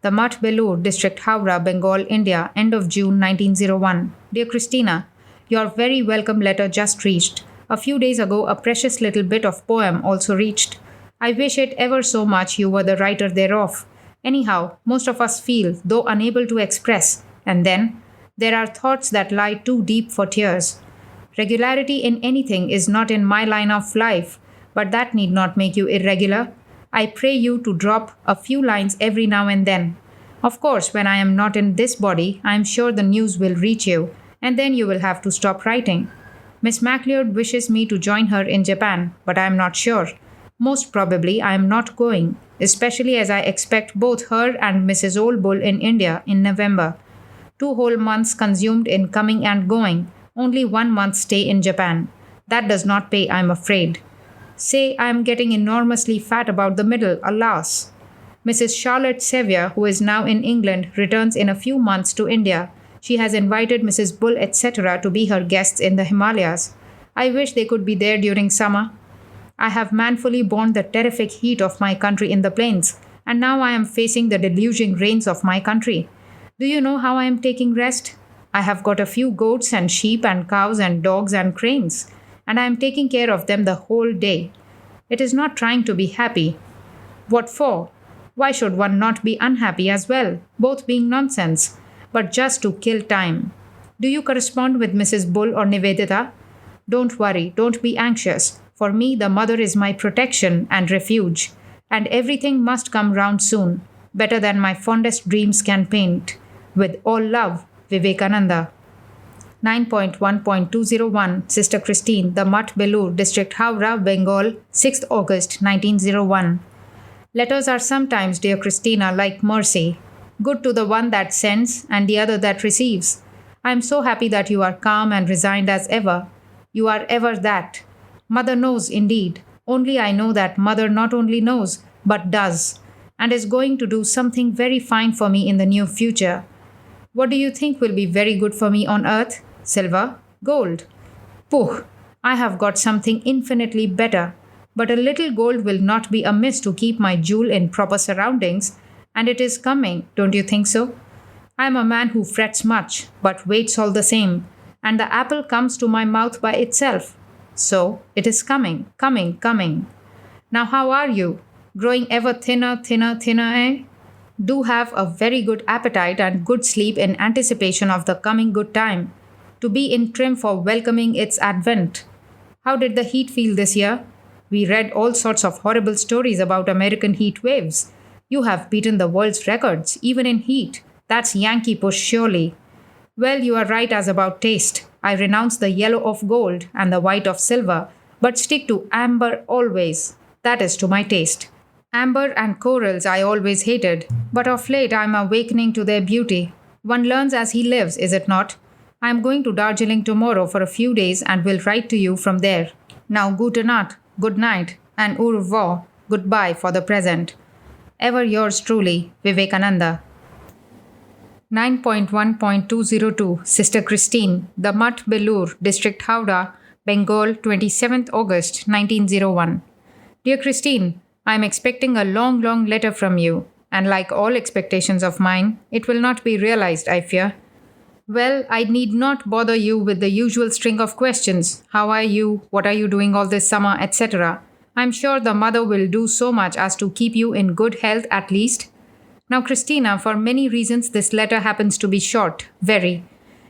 The Mutt Belur, District, Howrah, Bengal, India, end of June 1901. Dear Christina, your very welcome letter just reached. A few days ago, a precious little bit of poem also reached. I wish it ever so much you were the writer thereof. Anyhow, most of us feel, though unable to express, and then there are thoughts that lie too deep for tears. Regularity in anything is not in my line of life, but that need not make you irregular. I pray you to drop a few lines every now and then. Of course, when I am not in this body, I am sure the news will reach you, and then you will have to stop writing. Miss MacLeod wishes me to join her in Japan, but I am not sure. Most probably I am not going, especially as I expect both her and Mrs. Old Bull in India in November. 2 whole months consumed in coming and going, only 1 month stay in Japan. That does not pay, I am afraid. Say I am getting enormously fat about the middle, alas. Mrs. Charlotte Sevier, who is now in England, returns in a few months to India. She has invited Mrs. Bull, etc. to be her guests in the Himalayas. I wish they could be there during summer. I have manfully borne the terrific heat of my country in the plains, and now I am facing the deluging rains of my country. Do you know how I am taking rest? I have got a few goats and sheep and cows and dogs and cranes, and I am taking care of them the whole day. It is not trying to be happy. What for? Why should one not be unhappy as well, both being nonsense, but just to kill time? Do you correspond with Mrs. Bull or Nivedita? Don't worry, don't be anxious. For me, the mother is my protection and refuge, and everything must come round soon, better than my fondest dreams can paint. With all love, Vivekananda. 9.1.201 Sister Christine, the Mutt Belur, District, Howrah, Bengal, 6th August 1901. Letters are sometimes, dear Christina, like mercy, good to the one that sends and the other that receives. I am so happy that you are calm and resigned as ever. You are ever that. Mother knows indeed. Only I know that Mother not only knows, but does, and is going to do something very fine for me in the near future. What do you think will be very good for me on earth? Silver? Gold? Pooh! I have got something infinitely better. But a little gold will not be amiss to keep my jewel in proper surroundings, and it is coming, don't you think so? I am a man who frets much, but waits all the same, and the apple comes to my mouth by itself. So, it is coming, coming, coming. Now how are you? Growing ever thinner, thinner, thinner, eh? Do have a very good appetite and good sleep in anticipation of the coming good time, to be in trim for welcoming its advent. How did the heat feel this year? We read all sorts of horrible stories about American heat waves. You have beaten the world's records, even in heat. That's Yankee push, surely. Well, you are right as about taste. I renounce the yellow of gold and the white of silver, but stick to amber always. That is to my taste. Amber and corals I always hated, but of late I am awakening to their beauty. One learns as he lives, is it not? I am going to Darjeeling tomorrow for a few days and will write to you from there. Now, gute Nacht, good night, and au revoir, goodbye for the present. Ever yours truly, Vivekananda. 9.1.202 Sister Christine, The Mutt Belur, District Howrah, Bengal, 27th August 1901. Dear Christine, I am expecting a long, long letter from you, and like all expectations of mine, it will not be realized, I fear. Well, I need not bother you with the usual string of questions. How are you? What are you doing all this summer? Etc. I'm sure the mother will do so much as to keep you in good health at least. Now, Christina, for many reasons, this letter happens to be short, very.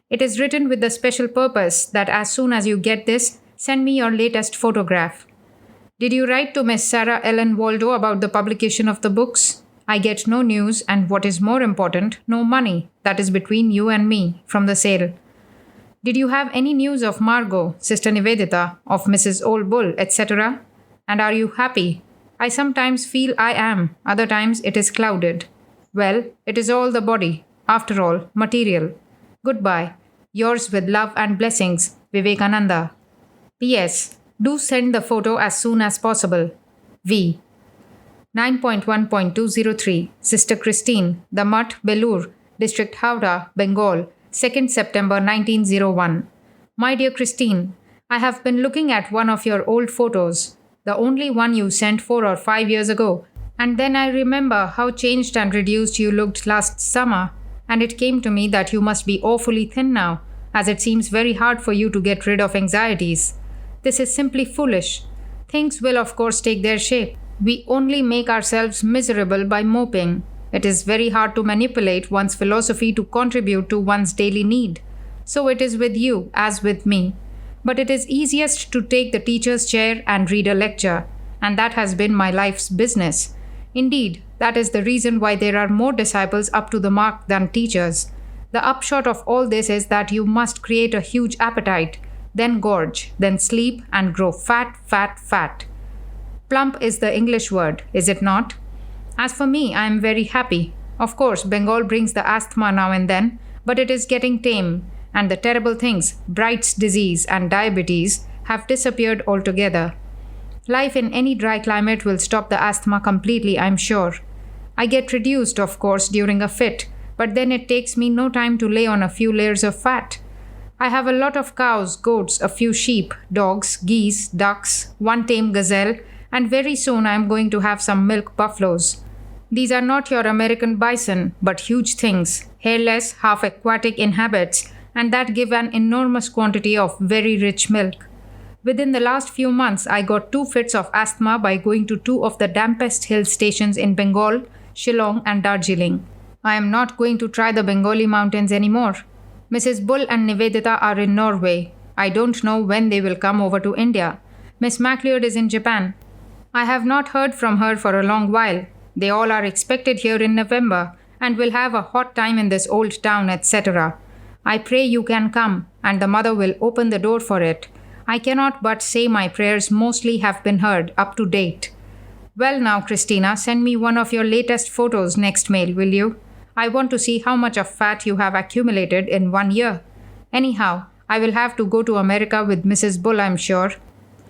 It is written with the special purpose that as soon as you get this, send me your latest photograph. Did you write to Miss Sarah Ellen Waldo about the publication of the books? I get no news, and what is more important, no money, that is between you and me, from the sale. Did you have any news of Margot, Sister Nivedita, of Mrs. Old Bull, etc.? And are you happy? I sometimes feel I am, other times it is clouded. Well, it is all the body, after all, material. Goodbye. Yours with love and blessings, Vivekananda. P.S. Do send the photo as soon as possible. V. 9.1.203 Sister Christine, The Mutt Belur, District Howrah, Bengal, 2nd September 1901. My dear Christine, I have been looking at one of your old photos, the only one you sent 4 or 5 years ago, and then I remember how changed and reduced you looked last summer, and it came to me that you must be awfully thin now, as it seems very hard for you to get rid of anxieties. This is simply foolish. Things will of course take their shape. We only make ourselves miserable by moping. It is very hard to manipulate one's philosophy to contribute to one's daily need. So it is with you as with me. But it is easiest to take the teacher's chair and read a lecture, and that has been my life's business. Indeed, that is the reason why there are more disciples up to the mark than teachers. The upshot of all this is that you must create a huge appetite, then gorge, then sleep and grow fat, fat, fat. Plump is the English word, is it not? As for me, I am very happy. Of course, Bengal brings the asthma now and then, but it is getting tame, and the terrible things, Bright's disease and diabetes, have disappeared altogether. Life in any dry climate will stop the asthma completely, I'm sure. I get reduced, of course, during a fit, but then it takes me no time to lay on a few layers of fat. I have a lot of cows, goats, a few sheep, dogs, geese, ducks, one tame gazelle, and very soon I am going to have some milk buffaloes. These are not your American bison, but huge things, hairless, half-aquatic in habits, and that give an enormous quantity of very rich milk. Within the last few months, I got 2 fits of asthma by going to 2 of the dampest hill stations in Bengal, Shillong and Darjeeling. I am not going to try the Bengali mountains anymore. Mrs. Bull and Nivedita are in Norway. I don't know when they will come over to India. Miss MacLeod is in Japan. I have not heard from her for a long while. They all are expected here in November and will have a hot time in this old town, etc. I pray you can come, and the mother will open the door for it. I cannot but say my prayers mostly have been heard up to date. Well now, Christina, send me one of your latest photos next mail, will you? I want to see how much of fat you have accumulated in 1 year. Anyhow, I will have to go to America with Mrs. Bull, I'm sure.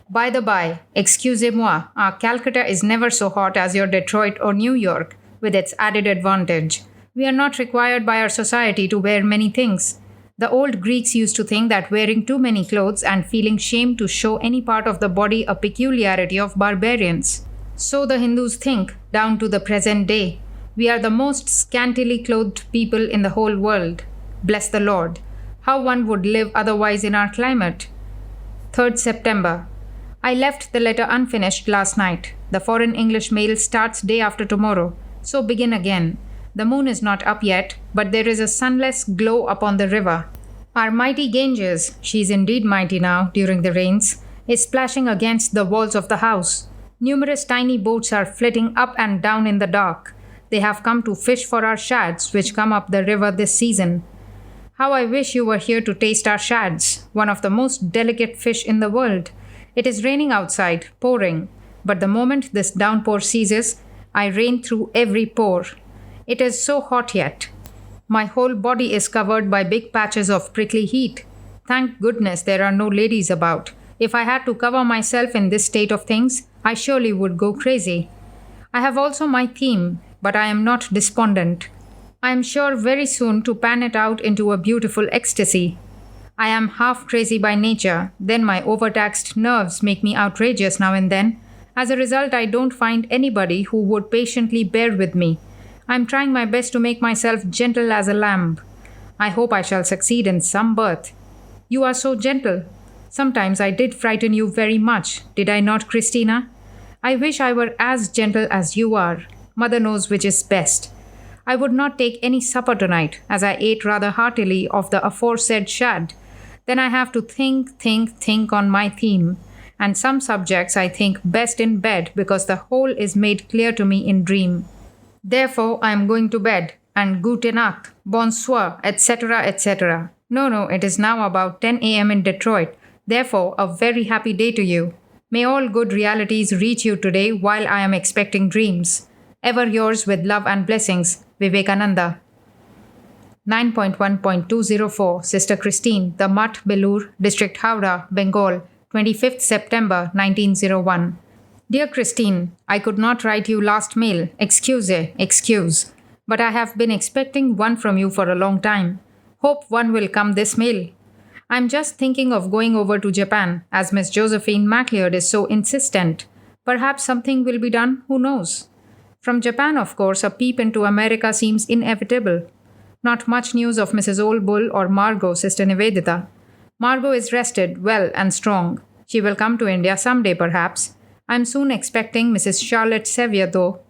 By the by, excusez-moi, our Calcutta is never so hot as your Detroit or New York, with its added advantage. We are not required by our society to wear many things. The old Greeks used to think that wearing too many clothes and feeling shame to show any part of the body a peculiarity of barbarians. So the Hindus think, down to the present day. We are the most scantily clothed people in the whole world. Bless the Lord. How one would live otherwise in our climate. 3rd September. I left the letter unfinished last night. The foreign English mail starts day after tomorrow, so begin again. The moon is not up yet, but there is a sunless glow upon the river. Our mighty Ganges, she is indeed mighty now during the rains, is splashing against the walls of the house. Numerous tiny boats are flitting up and down in the dark. They have come to fish for our shads, which come up the river this season. How I wish you were here to taste our shads, one of the most delicate fish in the world. It is raining outside, pouring, but the moment this downpour ceases, I rain through every pore. It is so hot yet. My whole body is covered by big patches of prickly heat. Thank goodness there are no ladies about. If I had to cover myself in this state of things, I surely would go crazy. I have also my theme, but I am not despondent. I am sure very soon to pan it out into a beautiful ecstasy. I am half crazy by nature, then my overtaxed nerves make me outrageous now and then. As a result, I don't find anybody who would patiently bear with me. I am trying my best to make myself gentle as a lamb. I hope I shall succeed in some birth. You are so gentle. Sometimes I did frighten you very much, did I not, Christina? I wish I were as gentle as you are. Mother knows which is best. I would not take any supper tonight, as I ate rather heartily of the aforesaid shad. Then I have to think on my theme. And some subjects I think best in bed because the whole is made clear to me in dream. Therefore I am going to bed, and gute Nacht, bonsoir, etc., etc. No, it is now about 10 a.m. in Detroit. Therefore, a very happy day to you. May all good realities reach you today while I am expecting dreams. Ever yours with love and blessings, Vivekananda. 9.1.204 Sister Christine, The Mutt, Belur, District Howrah, Bengal, 25th September 1901. Dear Christine, I could not write you last mail. Excuse. But I have been expecting one from you for a long time. Hope one will come this mail. I'm just thinking of going over to Japan, as Miss Josephine MacLeod is so insistent. Perhaps something will be done, who knows? From Japan, of course, a peep into America seems inevitable. Not much news of Mrs. Old Bull or Margot, Sister Nivedita. Margot is rested, well and strong. She will come to India someday, perhaps. I'm soon expecting Mrs. Charlotte Sevier, though.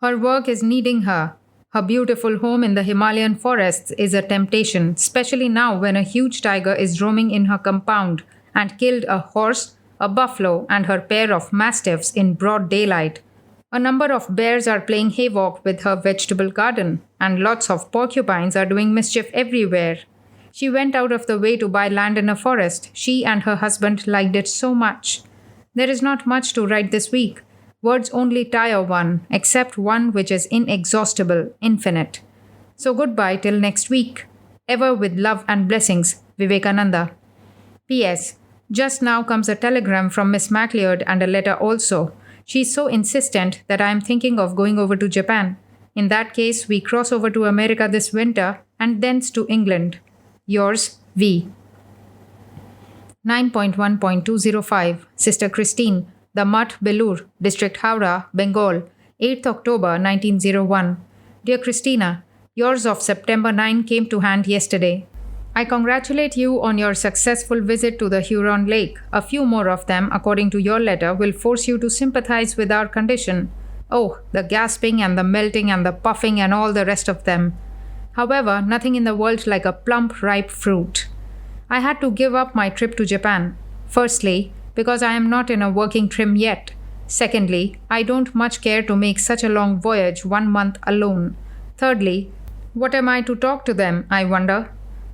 Her work is needing her. Her beautiful home in the Himalayan forests is a temptation, especially now when a huge tiger is roaming in her compound and killed a horse, a buffalo, and her pair of mastiffs in broad daylight. A number of bears are playing havoc with her vegetable garden, and lots of porcupines are doing mischief everywhere. She went out of the way to buy land in a forest. She and her husband liked it so much. There is not much to write this week. Words only tire one, except one which is inexhaustible, infinite. So goodbye till next week. Ever with love and blessings, Vivekananda. P.S. Just now comes a telegram from Miss MacLeod and a letter also. She is so insistent that I am thinking of going over to Japan. In that case, we cross over to America this winter and thence to England. Yours, V. 9.1.205 Sister Christine, The Mutt, Belur, District Howrah, Bengal, 8th October 1901. Dear Christina, yours of September 9 came to hand yesterday. I congratulate you on your successful visit to the Huron Lake. A few more of them, according to your letter, will force you to sympathize with our condition. Oh, the gasping and the melting and the puffing and all the rest of them. However, nothing in the world like a plump, ripe fruit. I had to give up my trip to Japan. Firstly, because I am not in a working trim yet. Secondly, I don't much care to make such a long voyage 1 month alone. Thirdly, what am I to talk to them, I wonder?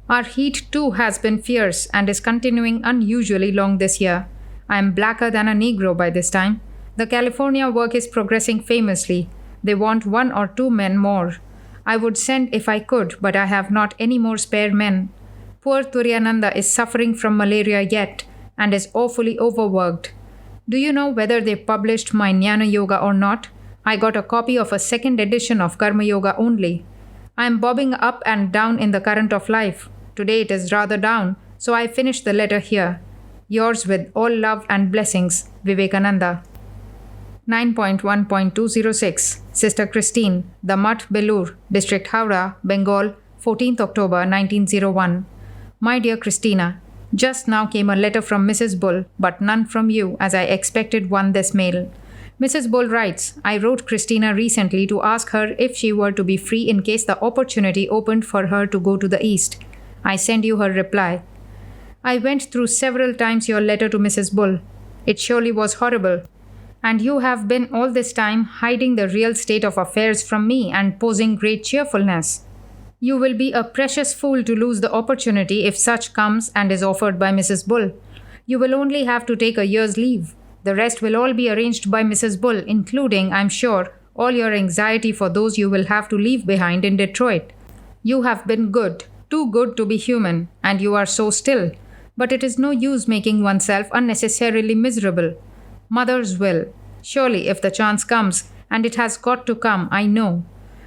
Our heat too has been fierce and is continuing unusually long this year. I am blacker than a Negro by this time. The California work is progressing famously. They want 1 or 2 men more. I would send if I could, but I have not any more spare men. Poor Turyananda is suffering from malaria yet and is awfully overworked. Do you know whether they published my Jnana Yoga or not? I got a copy of a 2nd edition of Karma Yoga only. I am bobbing up and down in the current of life. Today it is rather down, so I finish the letter here. Yours with all love and blessings, Vivekananda. 9.1.206 Sister Christine, The Mutt, Belur, District Howrah, Bengal, 14th October 1901. My dear Christina, just now came a letter from Mrs. Bull, but none from you, as I expected one this mail. Mrs. Bull writes, I wrote Christina recently to ask her if she were to be free in case the opportunity opened for her to go to the East. I send you her reply. I went through several times your letter to Mrs. Bull. It surely was horrible. And you have been all this time hiding the real state of affairs from me and posing great cheerfulness. You will be a precious fool to lose the opportunity if such comes and is offered by Mrs. Bull. You will only have to take a year's leave. The rest will all be arranged by Mrs. Bull, including, I'm sure, all your anxiety for those you will have to leave behind in Detroit. You have been good, too good to be human, and you are so still. But it is no use making oneself unnecessarily miserable. Mother's will. Surely, if the chance comes, and it has got to come, I know.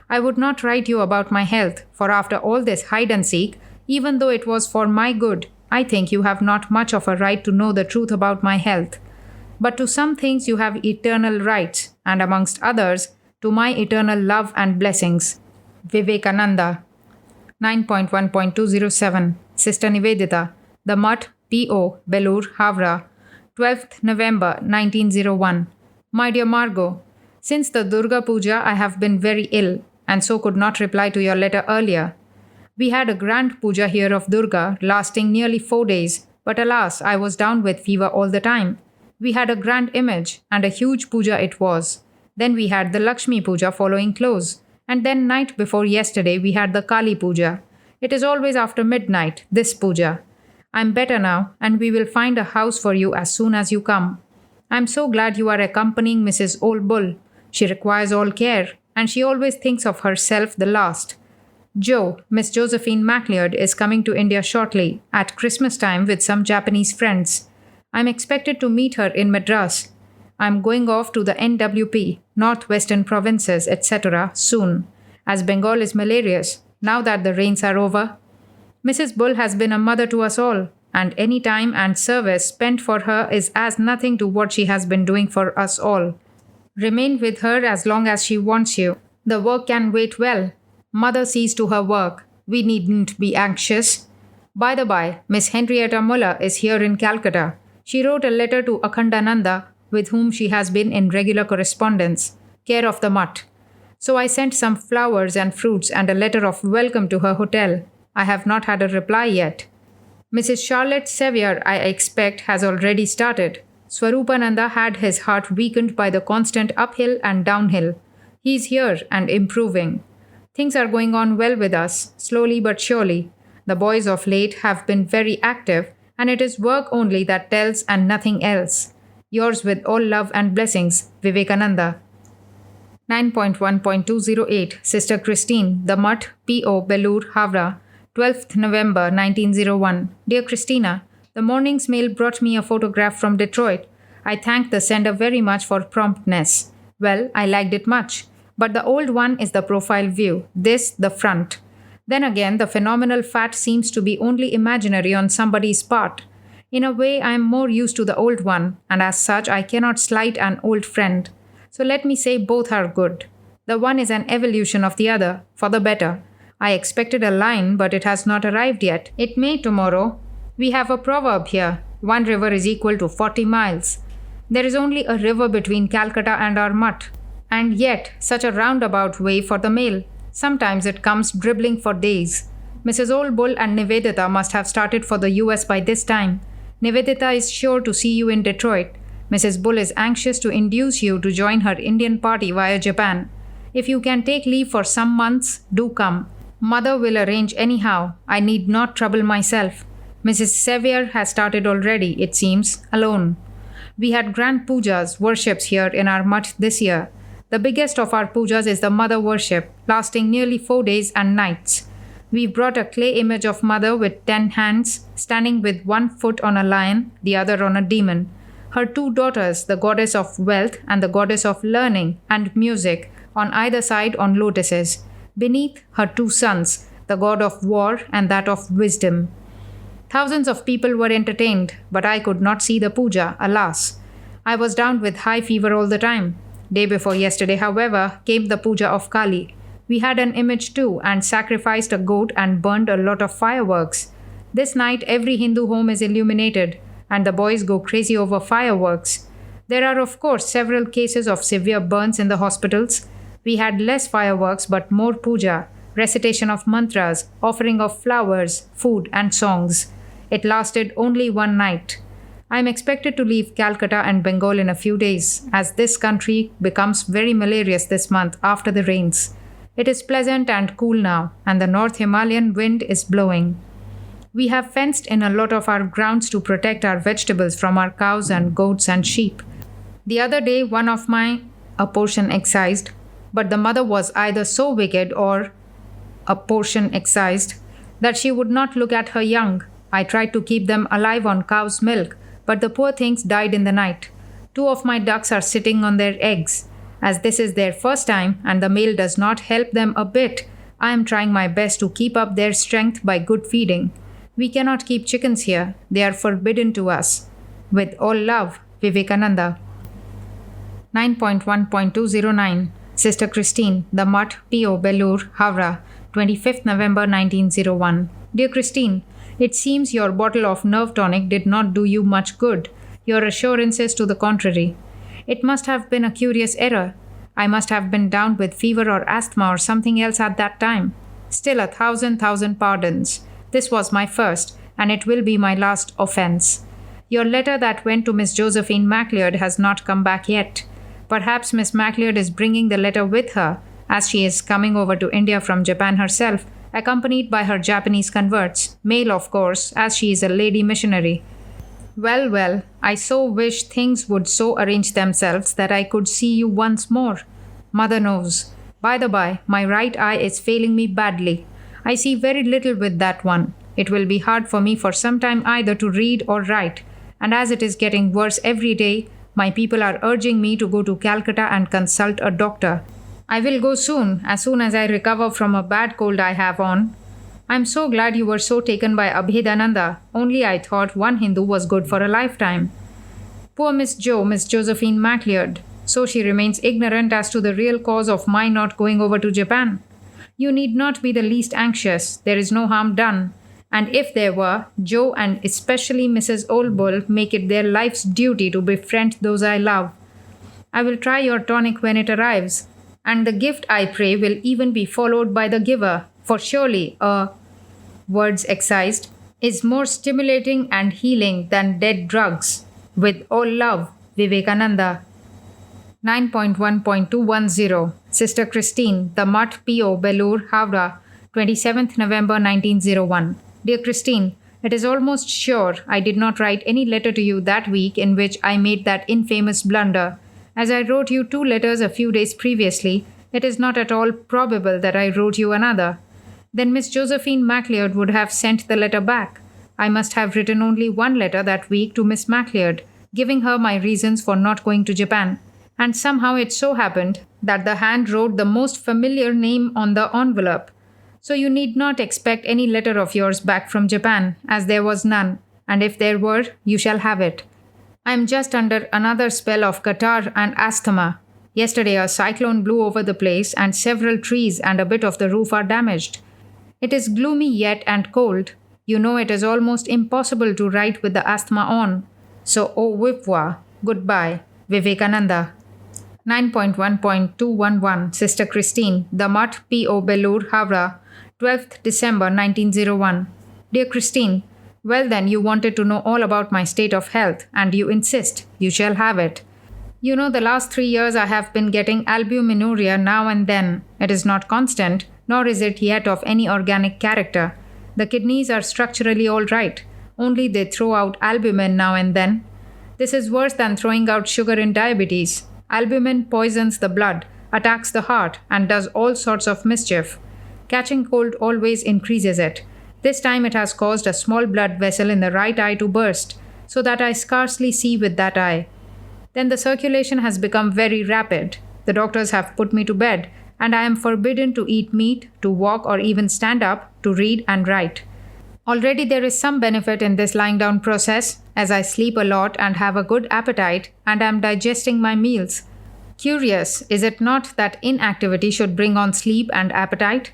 I would not write you about my health, for after all this hide and seek, even though it was for my good, I think you have not much of a right to know the truth about my health. But to some things you have eternal rights, and amongst others, to my eternal love and blessings. Vivekananda. 9.1.207 Sister Nivedita, The Mutt, P.O., Belur, Havra, 12th November 1901. My dear Margot, since the Durga Puja I have been very ill, and so could not reply to your letter earlier. We had a grand puja here of Durga, lasting nearly 4 days, but alas, I was down with fever all the time. We had a grand image, and a huge puja it was. Then we had the Lakshmi Puja following close, and then night before yesterday we had the Kali Puja. It is always after midnight, this puja. I'm better now, and we will find a house for you as soon as you come. I'm so glad you are accompanying Mrs. Old Bull. She requires all care, and she always thinks of herself the last. Joe, Miss Josephine MacLeod, is coming to India shortly, at Christmas time with some Japanese friends. I'm expected to meet her in Madras. I'm going off to the NWP, Northwestern Provinces, etc. soon, as Bengal is malarious, now that the rains are over. Mrs. Bull has been a mother to us all, and any time and service spent for her is as nothing to what she has been doing for us all. Remain with her as long as she wants you. The work can wait well. Mother sees to her work. We needn't be anxious. By the by, Miss Henrietta Muller is here in Calcutta. She wrote a letter to Akhandananda, with whom she has been in regular correspondence, care of the Mutt. So I sent some flowers and fruits and a letter of welcome to her hotel. I have not had a reply yet. Mrs. Charlotte Sevier, I expect, has already started. Swarupananda had his heart weakened by the constant uphill and downhill. He is here and improving. Things are going on well with us, slowly but surely. The boys of late have been very active, and it is work only that tells and nothing else. Yours with all love and blessings, Vivekananda. 9.1.208 Sister Christine, The Mutt, P.O., Belur, Havra, 12th November 1901. Dear Christina, the morning's mail brought me a photograph from Detroit. I thank the sender very much for promptness. Well, I liked it much. But the old one is the profile view, this the front. Then again, the phenomenal fat seems to be only imaginary on somebody's part. In a way, I am more used to the old one, and as such, I cannot slight an old friend. So let me say both are good. The one is an evolution of the other, for the better. I expected a line, but it has not arrived yet. It may tomorrow. We have a proverb here. 1 river is equal to 40 miles. There is only a river between Calcutta and our Mutt. And yet, such a roundabout way for the mail. Sometimes it comes dribbling for days. Mrs. Old Bull and Nivedita must have started for the US by this time. Nivedita is sure to see you in Detroit. Mrs. Bull is anxious to induce you to join her Indian party via Japan. If you can take leave for some months, do come. Mother will arrange anyhow. I need not trouble myself. Mrs. Sevier has started already, it seems, alone. We had grand pujas, worships here in our Mutt this year. The biggest of our pujas is the Mother worship, lasting nearly 4 days and nights. We brought a clay image of Mother with 10 hands, standing with 1 foot on a lion, the other on a demon. Her 2 daughters, the goddess of wealth and the goddess of learning and music, on either side on lotuses. Beneath, her 2 sons, the god of war and that of wisdom. Thousands of people were entertained, but I could not see the puja, alas. I was down with high fever all the time. Day before yesterday, however, came the puja of Kali. We had an image too and sacrificed a goat and burned a lot of fireworks. This night every Hindu home is illuminated and the boys go crazy over fireworks. There are of course several cases of severe burns in the hospitals. We had less fireworks but more puja, recitation of mantras, offering of flowers, food and songs. It lasted only 1 night. I am expected to leave Calcutta and Bengal in a few days, as this country becomes very malarious this month after the rains. It is pleasant and cool now, and the North Himalayan wind is blowing. We have fenced in a lot of our grounds to protect our vegetables from our cows and goats and sheep. The other day, one of my a portion excised, but the mother was either so wicked or a portion excised that she would not look at her young. I tried to keep them alive on cow's milk, but the poor things died in the night. 2 of my ducks are sitting on their eggs. As this is their first time and the male does not help them a bit, I am trying my best to keep up their strength by good feeding. We cannot keep chickens here. They are forbidden to us. With all love, Vivekananda. 9.1.209 Sister Christine, The Mutt, P.O. Belur, Howrah, 25th November 1901. Dear Christine, it seems your bottle of nerve tonic did not do you much good. Your assurances to the contrary. It must have been a curious error. I must have been down with fever or asthma or something else at that time. Still 1,000 pardons. This was my first, and it will be my last offense. Your letter that went to Miss Josephine MacLeod has not come back yet. Perhaps Miss MacLeod is bringing the letter with her, as she is coming over to India from Japan herself, accompanied by her Japanese converts, male of course, as she is a lady missionary. Well, well, I so wish things would so arrange themselves that I could see you once more. Mother knows. By the by, my right eye is failing me badly. I see very little with that one. It will be hard for me for some time either to read or write, and as it is getting worse every day, my people are urging me to go to Calcutta and consult a doctor. I will go soon as I recover from a bad cold I have on. I am so glad you were so taken by Abhedananda, only I thought one Hindu was good for a lifetime. Poor Miss Josephine MacLeod, so she remains ignorant as to the real cause of my not going over to Japan. You need not be the least anxious, there is no harm done. And if there were, Joe and especially Mrs. Oldbull make it their life's duty to befriend those I love. I will try your tonic when it arrives, and the gift, I pray, will even be followed by the giver, for surely words excised, is more stimulating and healing than dead drugs. With all love, Vivekananda. 9.1.210 Sister Christine, The Mutt, P.O. Belur, Howrah, 27th November 1901. Dear Christine, it is almost sure I did not write any letter to you that week in which I made that infamous blunder. As I wrote you 2 letters a few days previously, it is not at all probable that I wrote you another. Then Miss Josephine MacLeod would have sent the letter back. I must have written only 1 letter that week to Miss MacLeod, giving her my reasons for not going to Japan. And somehow it so happened that the hand wrote the most familiar name on the envelope. So you need not expect any letter of yours back from Japan, as there was none, and if there were, you shall have it. I am just under another spell of catarrh and asthma. Yesterday a cyclone blew over the place and several trees and a bit of the roof are damaged. It is gloomy yet and cold. You know it is almost impossible to write with the asthma on. So au revoir, goodbye, Vivekananda. 9.1.211 Sister Christine, The Mutt, P.O. Belur, Howrah, 12th December 1901. Dear Christine, well then you wanted to know all about my state of health, and you insist. You shall have it. You know the last 3 years I have been getting albuminuria now and then. It is not constant, nor is it yet of any organic character. The kidneys are structurally all right, only they throw out albumin now and then. This is worse than throwing out sugar in diabetes. Albumin poisons the blood, attacks the heart, and does all sorts of mischief. Catching cold always increases it. This time it has caused a small blood vessel in the right eye to burst, so that I scarcely see with that eye. Then the circulation has become very rapid. The doctors have put me to bed, and I am forbidden to eat meat, to walk or even stand up, to read and write. Already there is some benefit in this lying down process, as I sleep a lot and have a good appetite, and am digesting my meals. Curious, is it not, that inactivity should bring on sleep and appetite?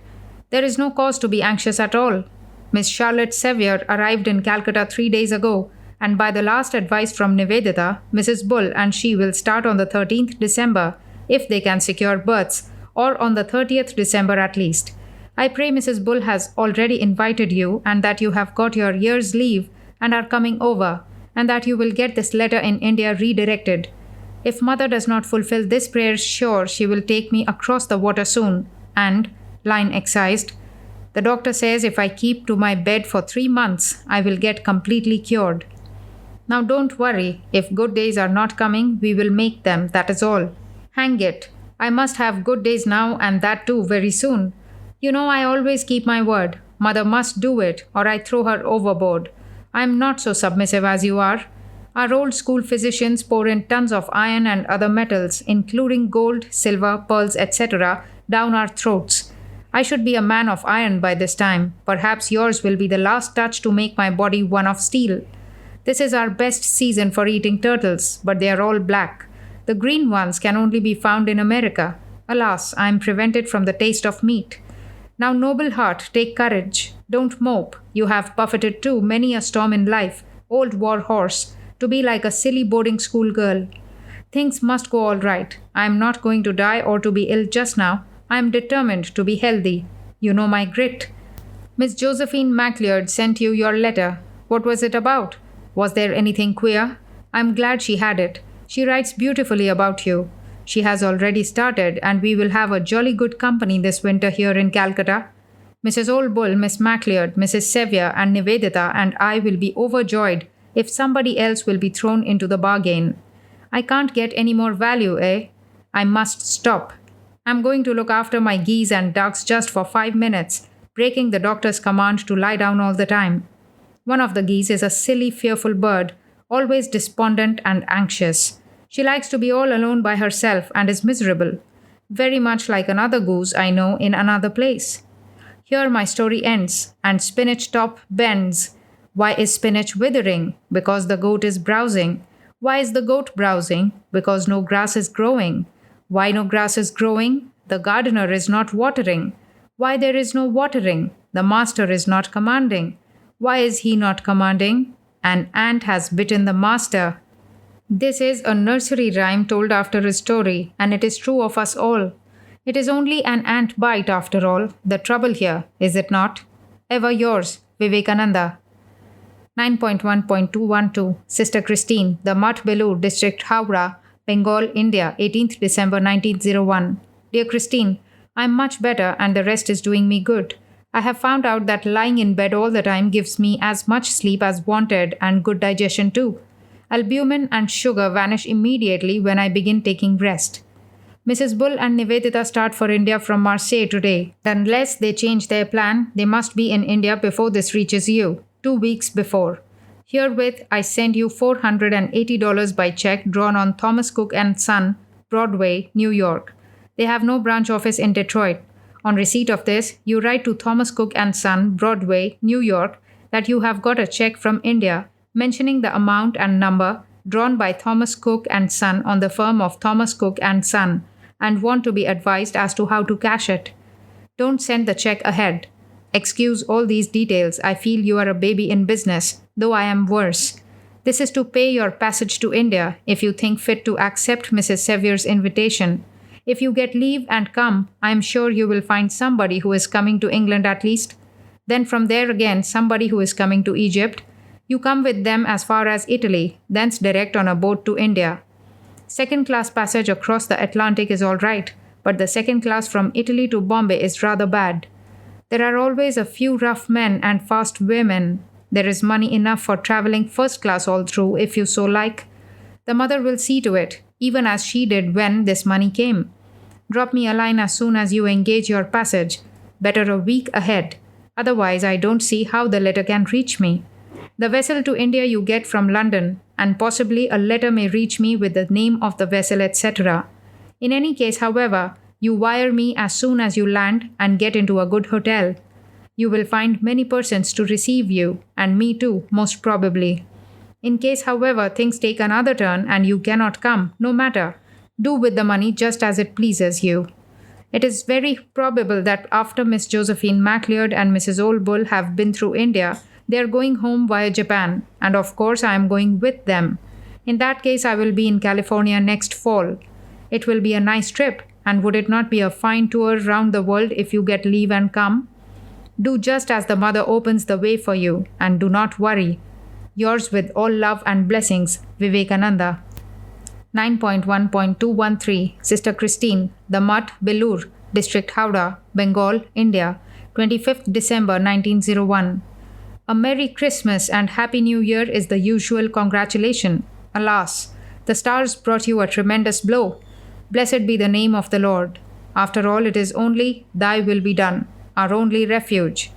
There is no cause to be anxious at all. Miss Charlotte Sevier arrived in Calcutta 3 days ago, and by the last advice from Nivedita, Mrs. Bull and she will start on the 13th December, if they can secure berths, or on the 30th December at least. I pray Mrs. Bull has already invited you, and that you have got your year's leave and are coming over, and that you will get this letter in India redirected. If mother does not fulfill this prayer, sure she will take me across the water soon. And, line excised, the doctor says if I keep to my bed for 3 months, I will get completely cured. Now don't worry, if good days are not coming, we will make them, that is all. Hang it, I must have good days now and that too very soon. You know I always keep my word. Mother must do it, or I throw her overboard. I am not so submissive as you are. Our old school physicians pour in tons of iron and other metals, including gold, silver, pearls, etc., down our throats. I should be a man of iron by this time. Perhaps yours will be the last touch to make my body one of steel. This is our best season for eating turtles, but they are all black. The green ones can only be found in America. Alas, I am prevented from the taste of meat. Now, noble heart, take courage. Don't mope. You have buffeted too many a storm in life, old war horse, to be like a silly boarding school girl. Things must go all right. I am not going to die or to be ill just now. I am determined to be healthy. You know my grit. Miss Josephine MacLeod sent you your letter. What was it about? Was there anything queer? I am glad she had it. She writes beautifully about you. She has already started, and we will have a jolly good company this winter here in Calcutta. Mrs. Old Bull, Miss MacLeod, Mrs. Sevier, and Nivedita and I will be overjoyed if somebody else will be thrown into the bargain. I can't get any more value, eh? I must stop. I'm going to look after my geese and ducks just for 5 minutes, breaking the doctor's command to lie down all the time. One of the geese is a silly, fearful bird, always despondent and anxious. She likes to be all alone by herself and is miserable, very much like another goose I know in another place. Here my story ends, and spinach top bends. Why is spinach withering? Because the goat is browsing. Why is the goat browsing? Because no grass is growing. Why no grass is growing? The gardener is not watering. Why there is no watering? The master is not commanding. Why is he not commanding? An ant has bitten the master. This is a nursery rhyme told after a story, and it is true of us all. It is only an ant bite after all, the trouble here, is it not? Ever yours, Vivekananda. 9.1.212 Sister Christine, the Mat Belur District, Howrah, Bengal, India, 18th December 1901. Dear Christine, I am much better and the rest is doing me good. I have found out that lying in bed all the time gives me as much sleep as wanted and good digestion too. Albumin and sugar vanish immediately when I begin taking rest. Mrs. Bull and Nivedita start for India from Marseille today. Unless they change their plan, they must be in India before this reaches you, 2 weeks before. Herewith, I send you $480 by check drawn on Thomas Cook & Son, Broadway, New York. They have no branch office in Detroit. On receipt of this, you write to Thomas Cook & Son, Broadway, New York, that you have got a check from India mentioning the amount and number drawn by Thomas Cook & Son on the firm of Thomas Cook & Son, and want to be advised as to how to cash it. Don't send the check ahead. Excuse all these details. I feel you are a baby in business, though I am worse. This is to pay your passage to India if you think fit to accept Mrs. Sevier's invitation. If you get leave and come, I am sure you will find somebody who is coming to England at least. Then from there again somebody who is coming to Egypt. You come with them as far as Italy, thence direct on a boat to India. Second-class passage across the Atlantic is all right, but the second class from Italy to Bombay is rather bad. There are always a few rough men and fast women. There is money enough for traveling first class all through if you so like. The mother will see to it, even as she did when this money came. Drop me a line as soon as you engage your passage. Better a week ahead. Otherwise, I don't see how the letter can reach me. The vessel to India you get from London, and possibly a letter may reach me with the name of the vessel, etc. In any case, however, you wire me as soon as you land and get into a good hotel. You will find many persons to receive you, and me too, most probably. In case, however, things take another turn and you cannot come, no matter. Do with the money just as it pleases you. It is very probable that after Miss Josephine MacLeod and Mrs. Old Bull have been through India, they are going home via Japan, and of course I am going with them. In that case, I will be in California next fall. It will be a nice trip, and would it not be a fine tour round the world if you get leave and come? Do just as the mother opens the way for you, and do not worry. Yours with all love and blessings, Vivekananda. 9.1.213 Sister Christine, The Mutt, Belur, District Howrah, Bengal, India, 25th December 1901. A Merry Christmas and Happy New Year is the usual congratulation. Alas, the stars brought you a tremendous blow. Blessed be the name of the Lord. After all, it is only Thy will be done, our only refuge.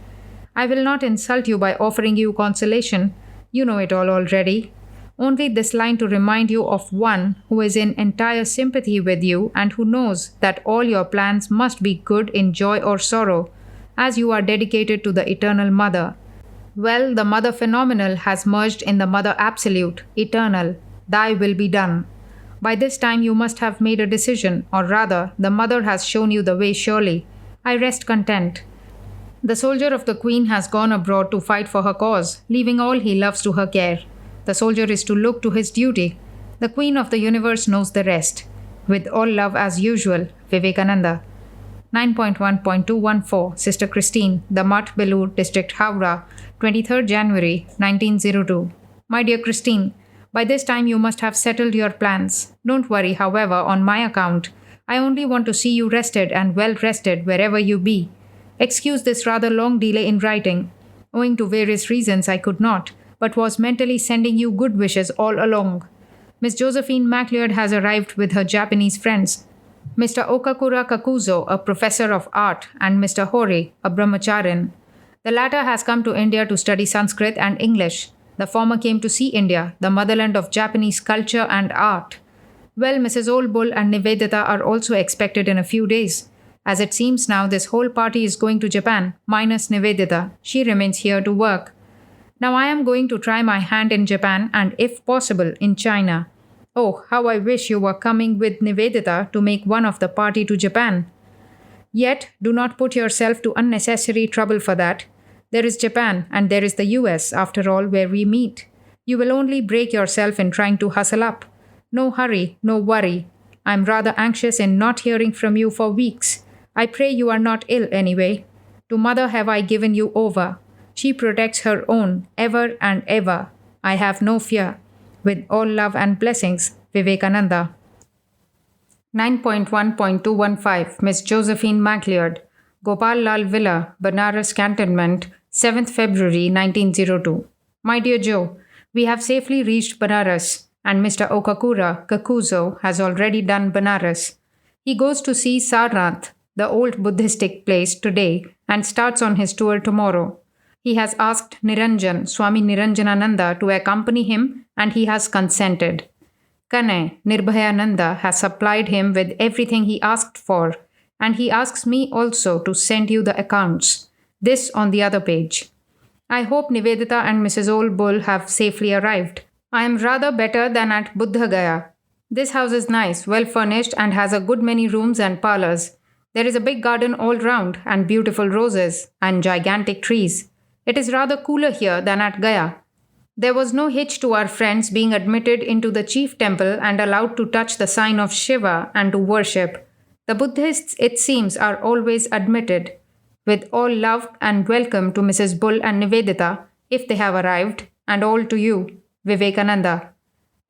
I will not insult you by offering you consolation. You know it all already. Only this line to remind you of one who is in entire sympathy with you and who knows that all your plans must be good in joy or sorrow, as you are dedicated to the Eternal Mother. Well, the Mother Phenomenal has merged in the Mother Absolute, Eternal. Thy will be done. By this time you must have made a decision, or rather, the Mother has shown you the way surely. I rest content. The soldier of the Queen has gone abroad to fight for her cause, leaving all he loves to her care. The soldier is to look to his duty. The Queen of the universe knows the rest. With all love as usual, Vivekananda. 9.1.214 Sister Christine, The Mutt, Belur, District Howrah, 23rd January 1902. My dear Christine, by this time you must have settled your plans. Don't worry, however, on my account. I only want to see you rested and well rested wherever you be. Excuse this rather long delay in writing. Owing to various reasons I could not, but was mentally sending you good wishes all along. Miss Josephine MacLeod has arrived with her Japanese friends. Mr. Okakura Kakuzo, a professor of art, and Mr. Hori, a brahmacharin. The latter has come to India to study Sanskrit and English. The former came to see India, the motherland of Japanese culture and art. Well, Mrs. Old Bull and Nivedita are also expected in a few days. As it seems now, this whole party is going to Japan, minus Nivedita. She remains here to work. Now I am going to try my hand in Japan and, if possible, in China. Oh, how I wish you were coming with Nivedita to make one of the party to Japan. Yet, do not put yourself to unnecessary trouble for that. There is Japan and there is the US, after all, where we meet. You will only break yourself in trying to hustle up. No hurry, no worry. I am rather anxious in not hearing from you for weeks. I pray you are not ill anyway. To Mother have I given you over. She protects her own, ever and ever. I have no fear. With all love and blessings, Vivekananda. 9.1.215 Miss Josephine MacLeod, Gopal Lal Villa, Banaras Cantonment, 7th February 1902. My dear Joe, we have safely reached Banaras, and Mr. Okakura Kakuzo has already done Banaras. He goes to see Sarnath, the old Buddhistic place, today and starts on his tour tomorrow. He has asked Niranjan, Swami Niranjanananda, to accompany him and he has consented. Kanai, Nirbhayananda, has supplied him with everything he asked for, and he asks me also to send you the accounts. This on the other page. I hope Nivedita and Mrs. Old Bull have safely arrived. I am rather better than at Buddha Gaya. This house is nice, well furnished, and has a good many rooms and parlors. There is a big garden all round, and beautiful roses, and gigantic trees. It is rather cooler here than at Gaya. There was no hitch to our friends being admitted into the chief temple and allowed to touch the sign of Shiva and to worship. The Buddhists, it seems, are always admitted. With all love and welcome to Mrs. Bull and Nivedita, if they have arrived, and all to you, Vivekananda.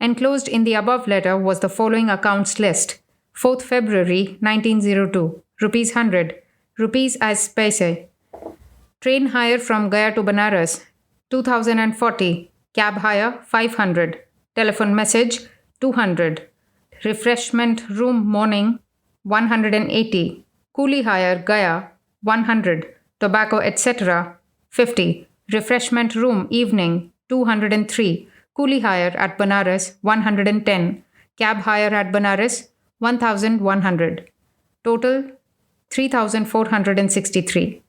Enclosed in the above letter was the following accounts list. 4th February 1902, Rs 100, Rupees as paise. Train hire from Gaya to Banaras, 2040. Cab hire, 500. Telephone message, 200. Refreshment room morning, 180. Coolie hire Gaya, 100. Tobacco etc., 50. Refreshment room evening, 203. Coolie hire at Banaras, 110. Cab hire at Banaras, 1100. Total, 3463.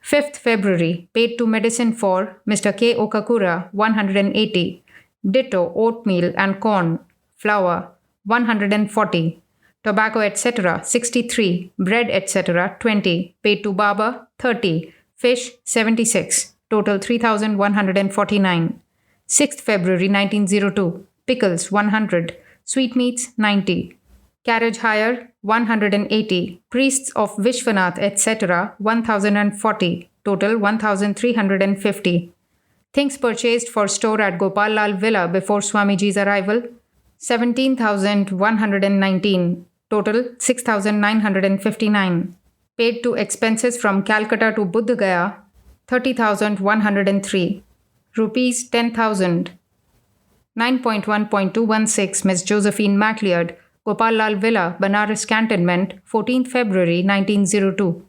5th February, paid to medicine for Mr. K. Okakura, 180. Ditto, oatmeal and corn, flour, 140. Tobacco etc., 63. Bread etc., 20. Paid to Baba, 30. Fish, 76. Total 3149. 6th February 1902. Pickles, 100. Sweetmeats, 90. Carriage hire, 180. Priests of Vishwanath etc., 1040. Total 1350. Things purchased for store at Gopal Lal Villa before Swamiji's arrival 17,119. Total 6,959. Paid to expenses from Calcutta to Bodh Gaya 30,103. Rupees 10,000. 9.1.216 Miss Josephine MacLeod, Gopal Lal Villa, Banaras Cantonment, 14th February 1902.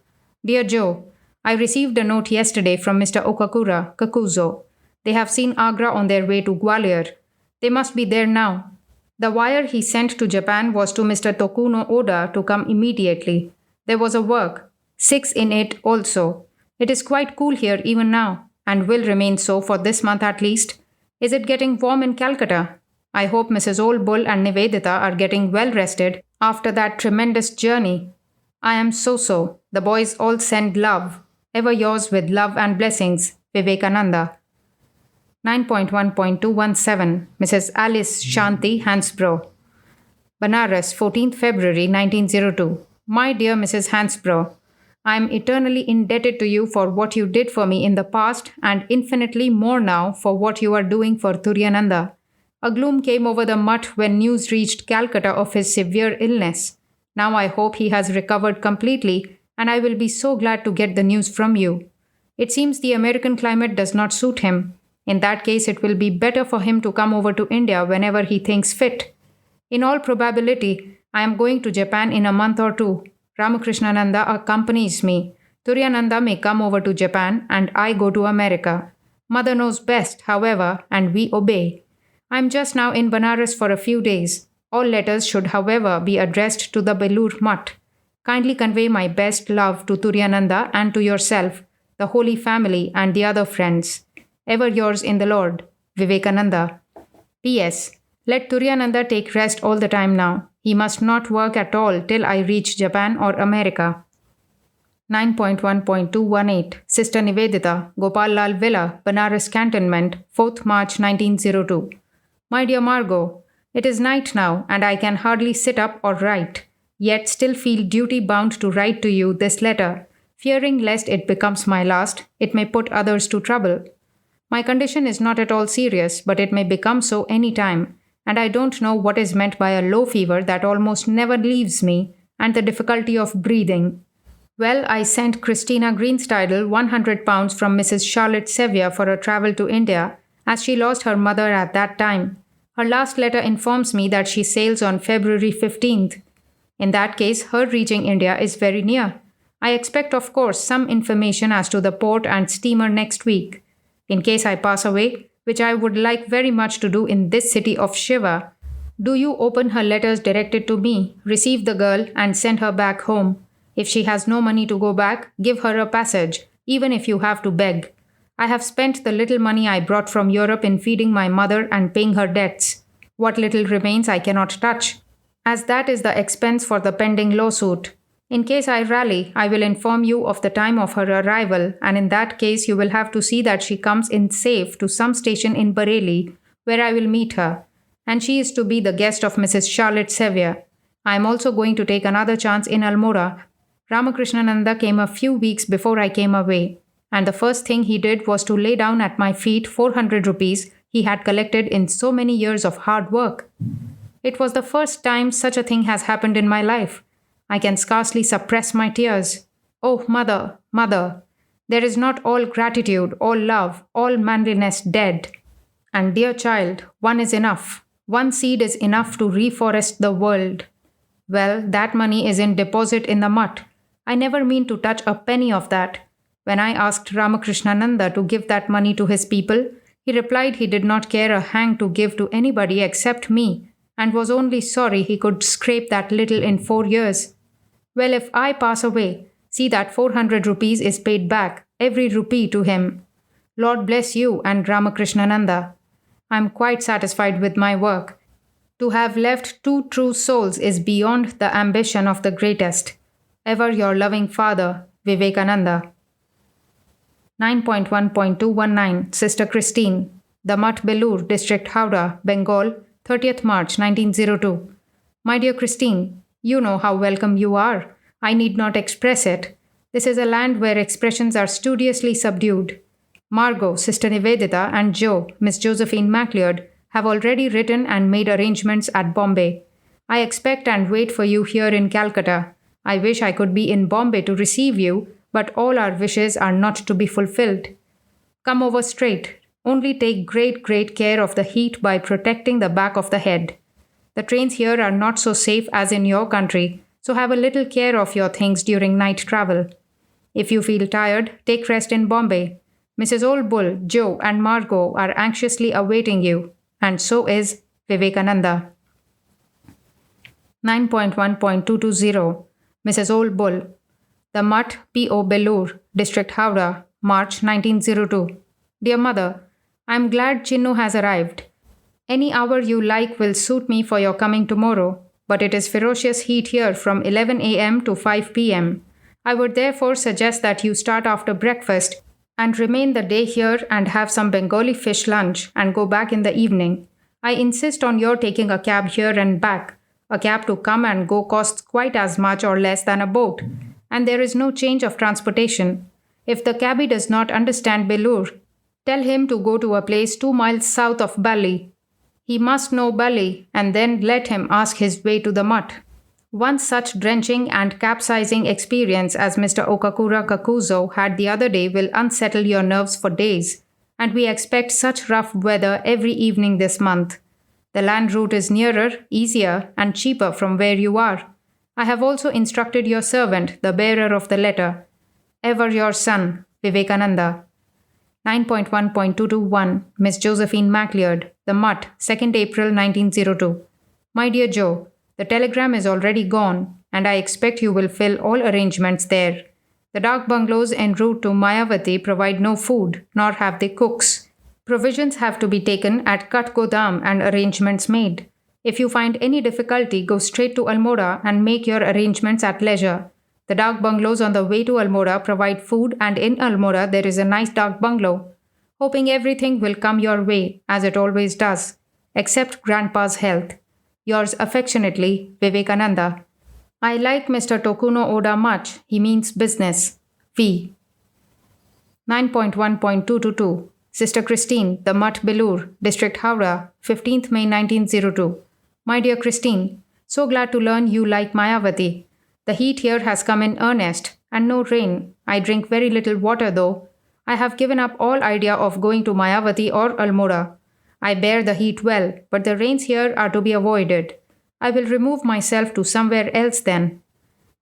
Dear Joe, I received a note yesterday from Mr. Okakura, Kakuzo. They have seen Agra on their way to Gwalior. They must be there now. The wire he sent to Japan was to Mr. Tokuno Oda to come immediately. There was a work, 6 in it also. It is quite cool here even now, and will remain so for this month at least. Is it getting warm in Calcutta? I hope Mrs. Old Bull and Nivedita are getting well rested after that tremendous journey. I am so. The boys all send love. Ever yours with love and blessings, Vivekananda. 9.1.217 Mrs. Alice Shanti Hansbrough. Banaras, 14th February 1902. My dear Mrs. Hansbrough, I am eternally indebted to you for what you did for me in the past and infinitely more now for what you are doing for Turyananda. A gloom came over the mutt when news reached Calcutta of his severe illness. Now I hope he has recovered completely, and I will be so glad to get the news from you. It seems the American climate does not suit him. In that case, it will be better for him to come over to India whenever he thinks fit. In all probability, I am going to Japan in a month or two. Ramakrishnananda accompanies me. Turyananda may come over to Japan and I go to America. Mother knows best, however, and we obey. I am just now in Banaras for a few days. All letters should, however, be addressed to the Belur Mutt. Kindly convey my best love to Turyananda and to yourself, the Holy Family and the other friends. Ever yours in the Lord, Vivekananda. P.S. Let Turyananda take rest all the time now. He must not work at all till I reach Japan or America. 9.1.218 Sister Nivedita, Gopal Lal Villa, Banaras Cantonment, 4th March 1902. My dear Margot, it is night now and I can hardly sit up or write, yet still feel duty-bound to write to you this letter, fearing lest it becomes my last, it may put others to trouble. My condition is not at all serious, but it may become so any time, and I don't know what is meant by a low fever that almost never leaves me, and the difficulty of breathing. Well, I sent Christina Greenstidle £100 from Mrs. Charlotte Sevier for a travel to India, as she lost her mother at that time. Her last letter informs me that she sails on February 15th. In that case, her reaching India is very near. I expect, of course, some information as to the port and steamer next week. In case I pass away, which I would like very much to do in this city of Shiva, do you open her letters directed to me, receive the girl, and send her back home. If she has no money to go back, give her a passage, even if you have to beg. I have spent the little money I brought from Europe in feeding my mother and paying her debts. What little remains I cannot touch, as that is the expense for the pending lawsuit. In case I rally, I will inform you of the time of her arrival, and in that case you will have to see that she comes in safe to some station in Bareilly, where I will meet her, and she is to be the guest of Mrs. Charlotte Sevier. I am also going to take another chance in Almora. Ramakrishnananda came a few weeks before I came away, and the first thing he did was to lay down at my feet 400 rupees he had collected in so many years of hard work. It was the first time such a thing has happened in my life. I can scarcely suppress my tears. Oh, mother, mother, there is not all gratitude, all love, all manliness dead. And dear child, one is enough. One seed is enough to reforest the world. Well, that money is in deposit in the mutt. I never mean to touch a penny of that. When I asked Ramakrishnananda to give that money to his people, he replied he did not care a hang to give to anybody except me, and was only sorry he could scrape that little in 4 years. Well, if I pass away, see that 400 rupees is paid back, every rupee to him. Lord bless you and Ramakrishnananda. I am quite satisfied with my work. To have left 2 true souls is beyond the ambition of the greatest. Ever your loving father, Vivekananda. 9.1.219 Sister Christine, The Mutt Belur, District Howrah, Bengal, 30th March 1902. My dear Christine, you know how welcome you are. I need not express it. This is a land where expressions are studiously subdued. Margot, Sister Nivedita, and Joe, Miss Josephine MacLeod, have already written and made arrangements at Bombay. I expect and wait for you here in Calcutta. I wish I could be in Bombay to receive you, but all our wishes are not to be fulfilled. Come over straight. Only take great care of the heat by protecting the back of the head. The trains here are not so safe as in your country, so have a little care of your things during night travel. If you feel tired, take rest in Bombay. Mrs. Old Bull, Joe, and Margot are anxiously awaiting you, and so is Vivekananda. 9.1.220 Mrs. Old Bull, The Mutt, P.O. Belur, District Howrah, March 1902. Dear Mother, I am glad Chinnu has arrived. Any hour you like will suit me for your coming tomorrow, but it is ferocious heat here from 11 a.m. to 5 p.m. I would therefore suggest that you start after breakfast and remain the day here and have some Bengali fish lunch and go back in the evening. I insist on your taking a cab here and back. A cab to come and go costs quite as much or less than a boat, and there is no change of transportation. If the cabby does not understand Belur, tell him to go to a place 2 miles south of Bali. He must know Bali, and then let him ask his way to the Mutt. One such drenching and capsizing experience as Mr. Okakura Kakuzo had the other day will unsettle your nerves for days, and we expect such rough weather every evening this month. The land route is nearer, easier, and cheaper from where you are. I have also instructed your servant, the bearer of the letter. Ever your son, Vivekananda. 9.1.221 Miss Josephine MacLeod, The Mutt, 2nd April 1902. My dear Joe, the telegram is already gone, and I expect you will fill all arrangements there. The dak bungalows en route to Mayavati provide no food, nor have they cooks. Provisions have to be taken at Katgodam and arrangements made. If you find any difficulty, go straight to Almora and make your arrangements at leisure. The dak bungalows on the way to Almora provide food, and in Almora there is a nice dak bungalow. Hoping everything will come your way, as it always does, except Grandpa's health. Yours affectionately, Vivekananda. I like Mr. Tokuno Oda much. He means business. V. 9.1.222 Sister Christine, The Mutt Belur, District Howrah, 15th May 1902. My dear Christine, so glad to learn you like Mayavati. The heat here has come in earnest, and no rain. I drink very little water though. I have given up all idea of going to Mayavati or Almora. I bear the heat well, but the rains here are to be avoided. I will remove myself to somewhere else then.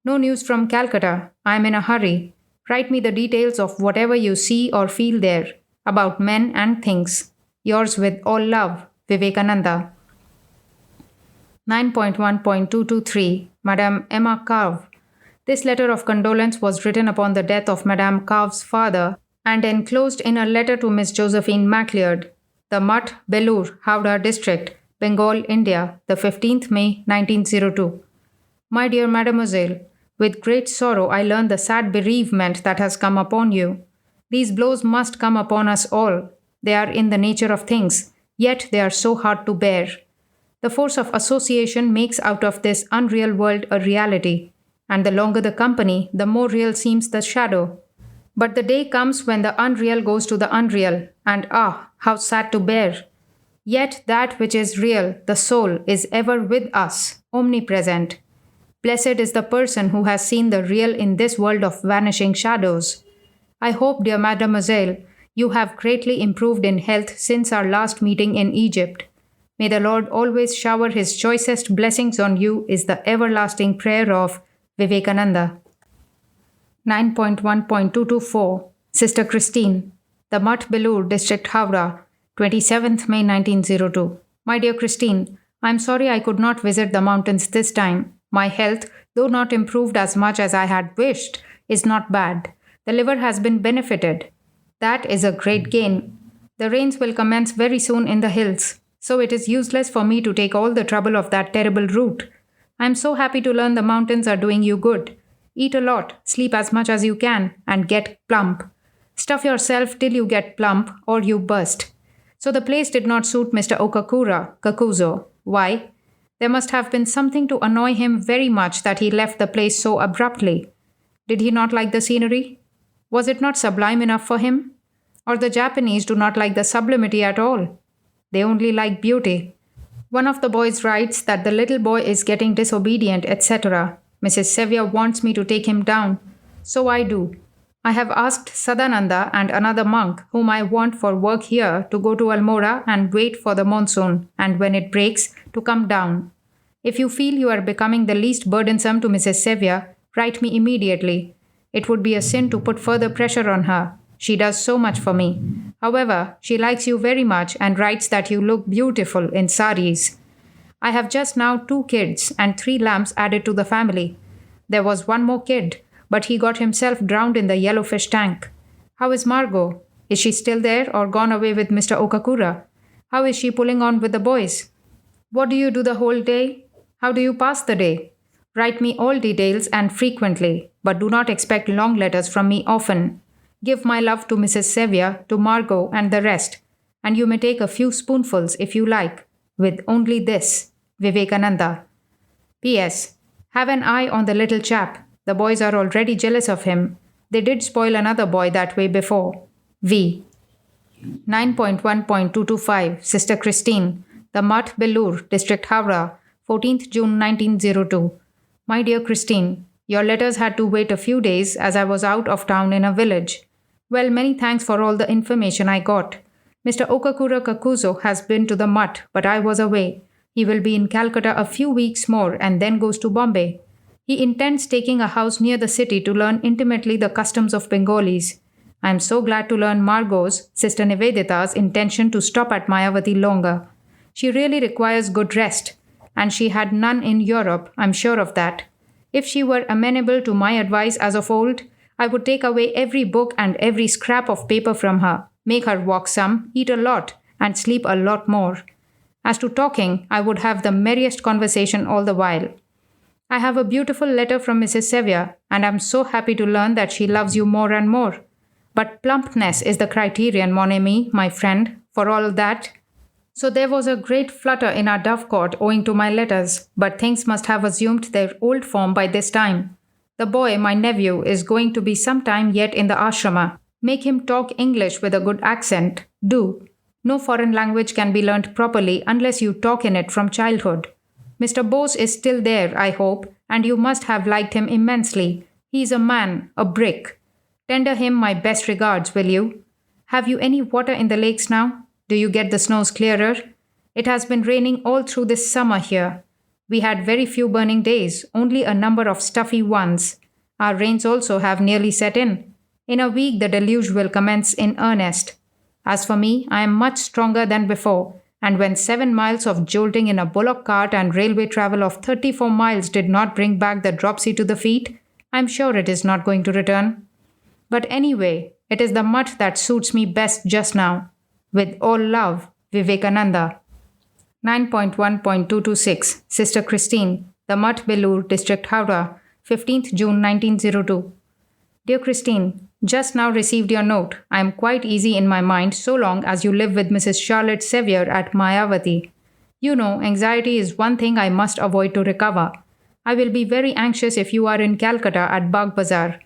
No news from Calcutta. I am in a hurry. Write me the details of whatever you see or feel there, about men and things. Yours with all love, Vivekananda. 9.1.223 Madame Emma Carve. This letter of condolence was written upon the death of Madame Carve's father and enclosed in a letter to Miss Josephine MacLeod, The Mutt, Belur, Howrah District, Bengal, India, the 15th May 1902. My dear Mademoiselle, with great sorrow I learn the sad bereavement that has come upon you. These blows must come upon us all. They are in the nature of things, yet they are so hard to bear. The force of association makes out of this unreal world a reality, and the longer the company, the more real seems the shadow. But the day comes when the unreal goes to the unreal, and ah, how sad to bear! Yet that which is real, the soul, is ever with us, omnipresent. Blessed is the person who has seen the real in this world of vanishing shadows. I hope, dear Mademoiselle, you have greatly improved in health since our last meeting in Egypt. May the Lord always shower his choicest blessings on you is the everlasting prayer of Vivekananda. 9.1.224 Sister Christine, The Mutt Belur, District Howrah, 27th May 1902. My dear Christine, I am sorry I could not visit the mountains this time. My health, though not improved as much as I had wished, is not bad. The liver has been benefited. That is a great gain. The rains will commence very soon in the hills, so it is useless for me to take all the trouble of that terrible route. I am so happy to learn the mountains are doing you good. Eat a lot, sleep as much as you can, and get plump. Stuff yourself till you get plump or you burst. So the place did not suit Mr. Okakura Kakuzo. Why? There must have been something to annoy him very much that he left the place so abruptly. Did he not like the scenery? Was it not sublime enough for him? Or the Japanese do not like the sublimity at all. They only like beauty. One of the boys writes that the little boy is getting disobedient, etc. Mrs. Sevier wants me to take him down. So I do. I have asked Sadananda and another monk whom I want for work here to go to Almora and wait for the monsoon, and when it breaks, to come down. If you feel you are becoming the least burdensome to Mrs. Sevier, write me immediately. It would be a sin to put further pressure on her. She does so much for me. However, she likes you very much and writes that you look beautiful in saris. I have just now 2 kids and 3 lambs added to the family. There was one more kid, but he got himself drowned in the yellowfish tank. How is Margot? Is she still there or gone away with Mr. Okakura? How is she pulling on with the boys? What do you do the whole day? How do you pass the day? Write me all details and frequently, but do not expect long letters from me often. Give my love to Mrs. Sevier, to Margot and the rest, and you may take a few spoonfuls if you like, with only this, Vivekananda. P.S. Have an eye on the little chap. The boys are already jealous of him. They did spoil another boy that way before. V. 9.1.225 Sister Christine, The Mutt, Belur, District Howrah, 14th June 1902. My dear Christine, your letters had to wait a few days as I was out of town in a village. Well, many thanks for all the information I got. Mr. Okakura Kakuzo has been to the Mutt, but I was away. He will be in Calcutta a few weeks more and then goes to Bombay. He intends taking a house near the city to learn intimately the customs of Bengalis. I am so glad to learn Margot's, Sister Nivedita's, intention to stop at Mayavati longer. She really requires good rest, and she had none in Europe, I'm sure of that. If she were amenable to my advice as of old, I would take away every book and every scrap of paper from her, make her walk some, eat a lot, and sleep a lot more. As to talking, I would have the merriest conversation all the while. I have a beautiful letter from Mrs. Sevier, and am so happy to learn that she loves you more and more. But plumpness is the criterion, mon ami, my friend, for all that. So there was a great flutter in our dovecote owing to my letters, but things must have assumed their old form by this time. The boy, my nephew, is going to be some time yet in the ashrama. Make him talk English with a good accent. Do. No foreign language can be learnt properly unless you talk in it from childhood. Mr. Bose is still there, I hope, and you must have liked him immensely. He is a man, a brick. Tender him my best regards, will you? Have you any water in the lakes now? Do you get the snows clearer? It has been raining all through this summer here. We had very few burning days, only a number of stuffy ones. Our rains also have nearly set in. In a week the deluge will commence in earnest. As for me, I am much stronger than before, and when 7 miles of jolting in a bullock cart and railway travel of 34 miles did not bring back the dropsy to the feet, I am sure it is not going to return. But anyway, it is the mutt that suits me best just now. With all love, Vivekananda. 9.1.226 Sister Christine, The Mutt, Belur, District Howrah, 15th June 1902. Dear Christine, just now received your note. I am quite easy in my mind so long as you live with Mrs. Charlotte Sevier at Mayavati. You know, anxiety is one thing I must avoid to recover. I will be very anxious if you are in Calcutta at Bagh Bazar.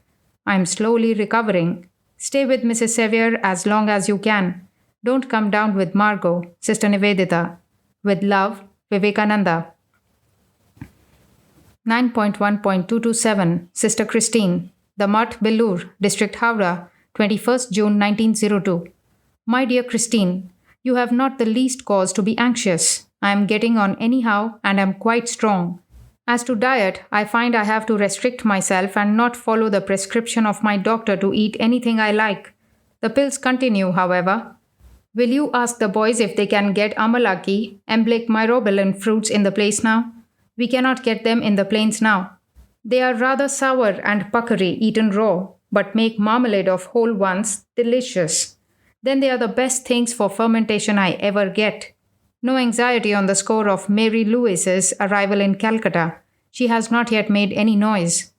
I am slowly recovering. Stay with Mrs. Sevier as long as you can. Don't come down with Margot, Sister Nivedita. With love, Vivekananda. 9.1.227 Sister Christine, The Mutt, Belur, District Howrah, 21st June 1902. My dear Christine, you have not the least cause to be anxious. I am getting on anyhow and am quite strong. As to diet, I find I have to restrict myself and not follow the prescription of my doctor to eat anything I like. The pills continue, however. Will you ask the boys if they can get amalaki, emblic myrobalan fruits in the place now? We cannot get them in the plains now. They are rather sour and puckery eaten raw, but make marmalade of whole ones delicious. Then they are the best things for fermentation I ever get. No anxiety on the score of Mary Lewis's arrival in Calcutta. She has not yet made any noise.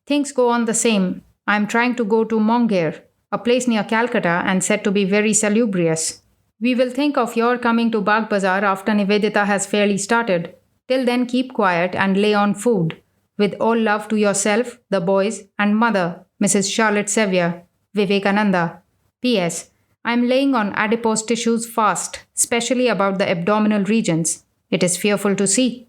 Things go on the same. I am trying to go to Mongear, a place near Calcutta and said to be very salubrious. We will think of your coming to Bagh Bazar after Nivedita has fairly started. Till then keep quiet and lay on food. With all love to yourself, the boys, and mother, Mrs. Charlotte Sevier, Vivekananda. P.S. I'm laying on adipose tissues fast, especially about the abdominal regions. It is fearful to see.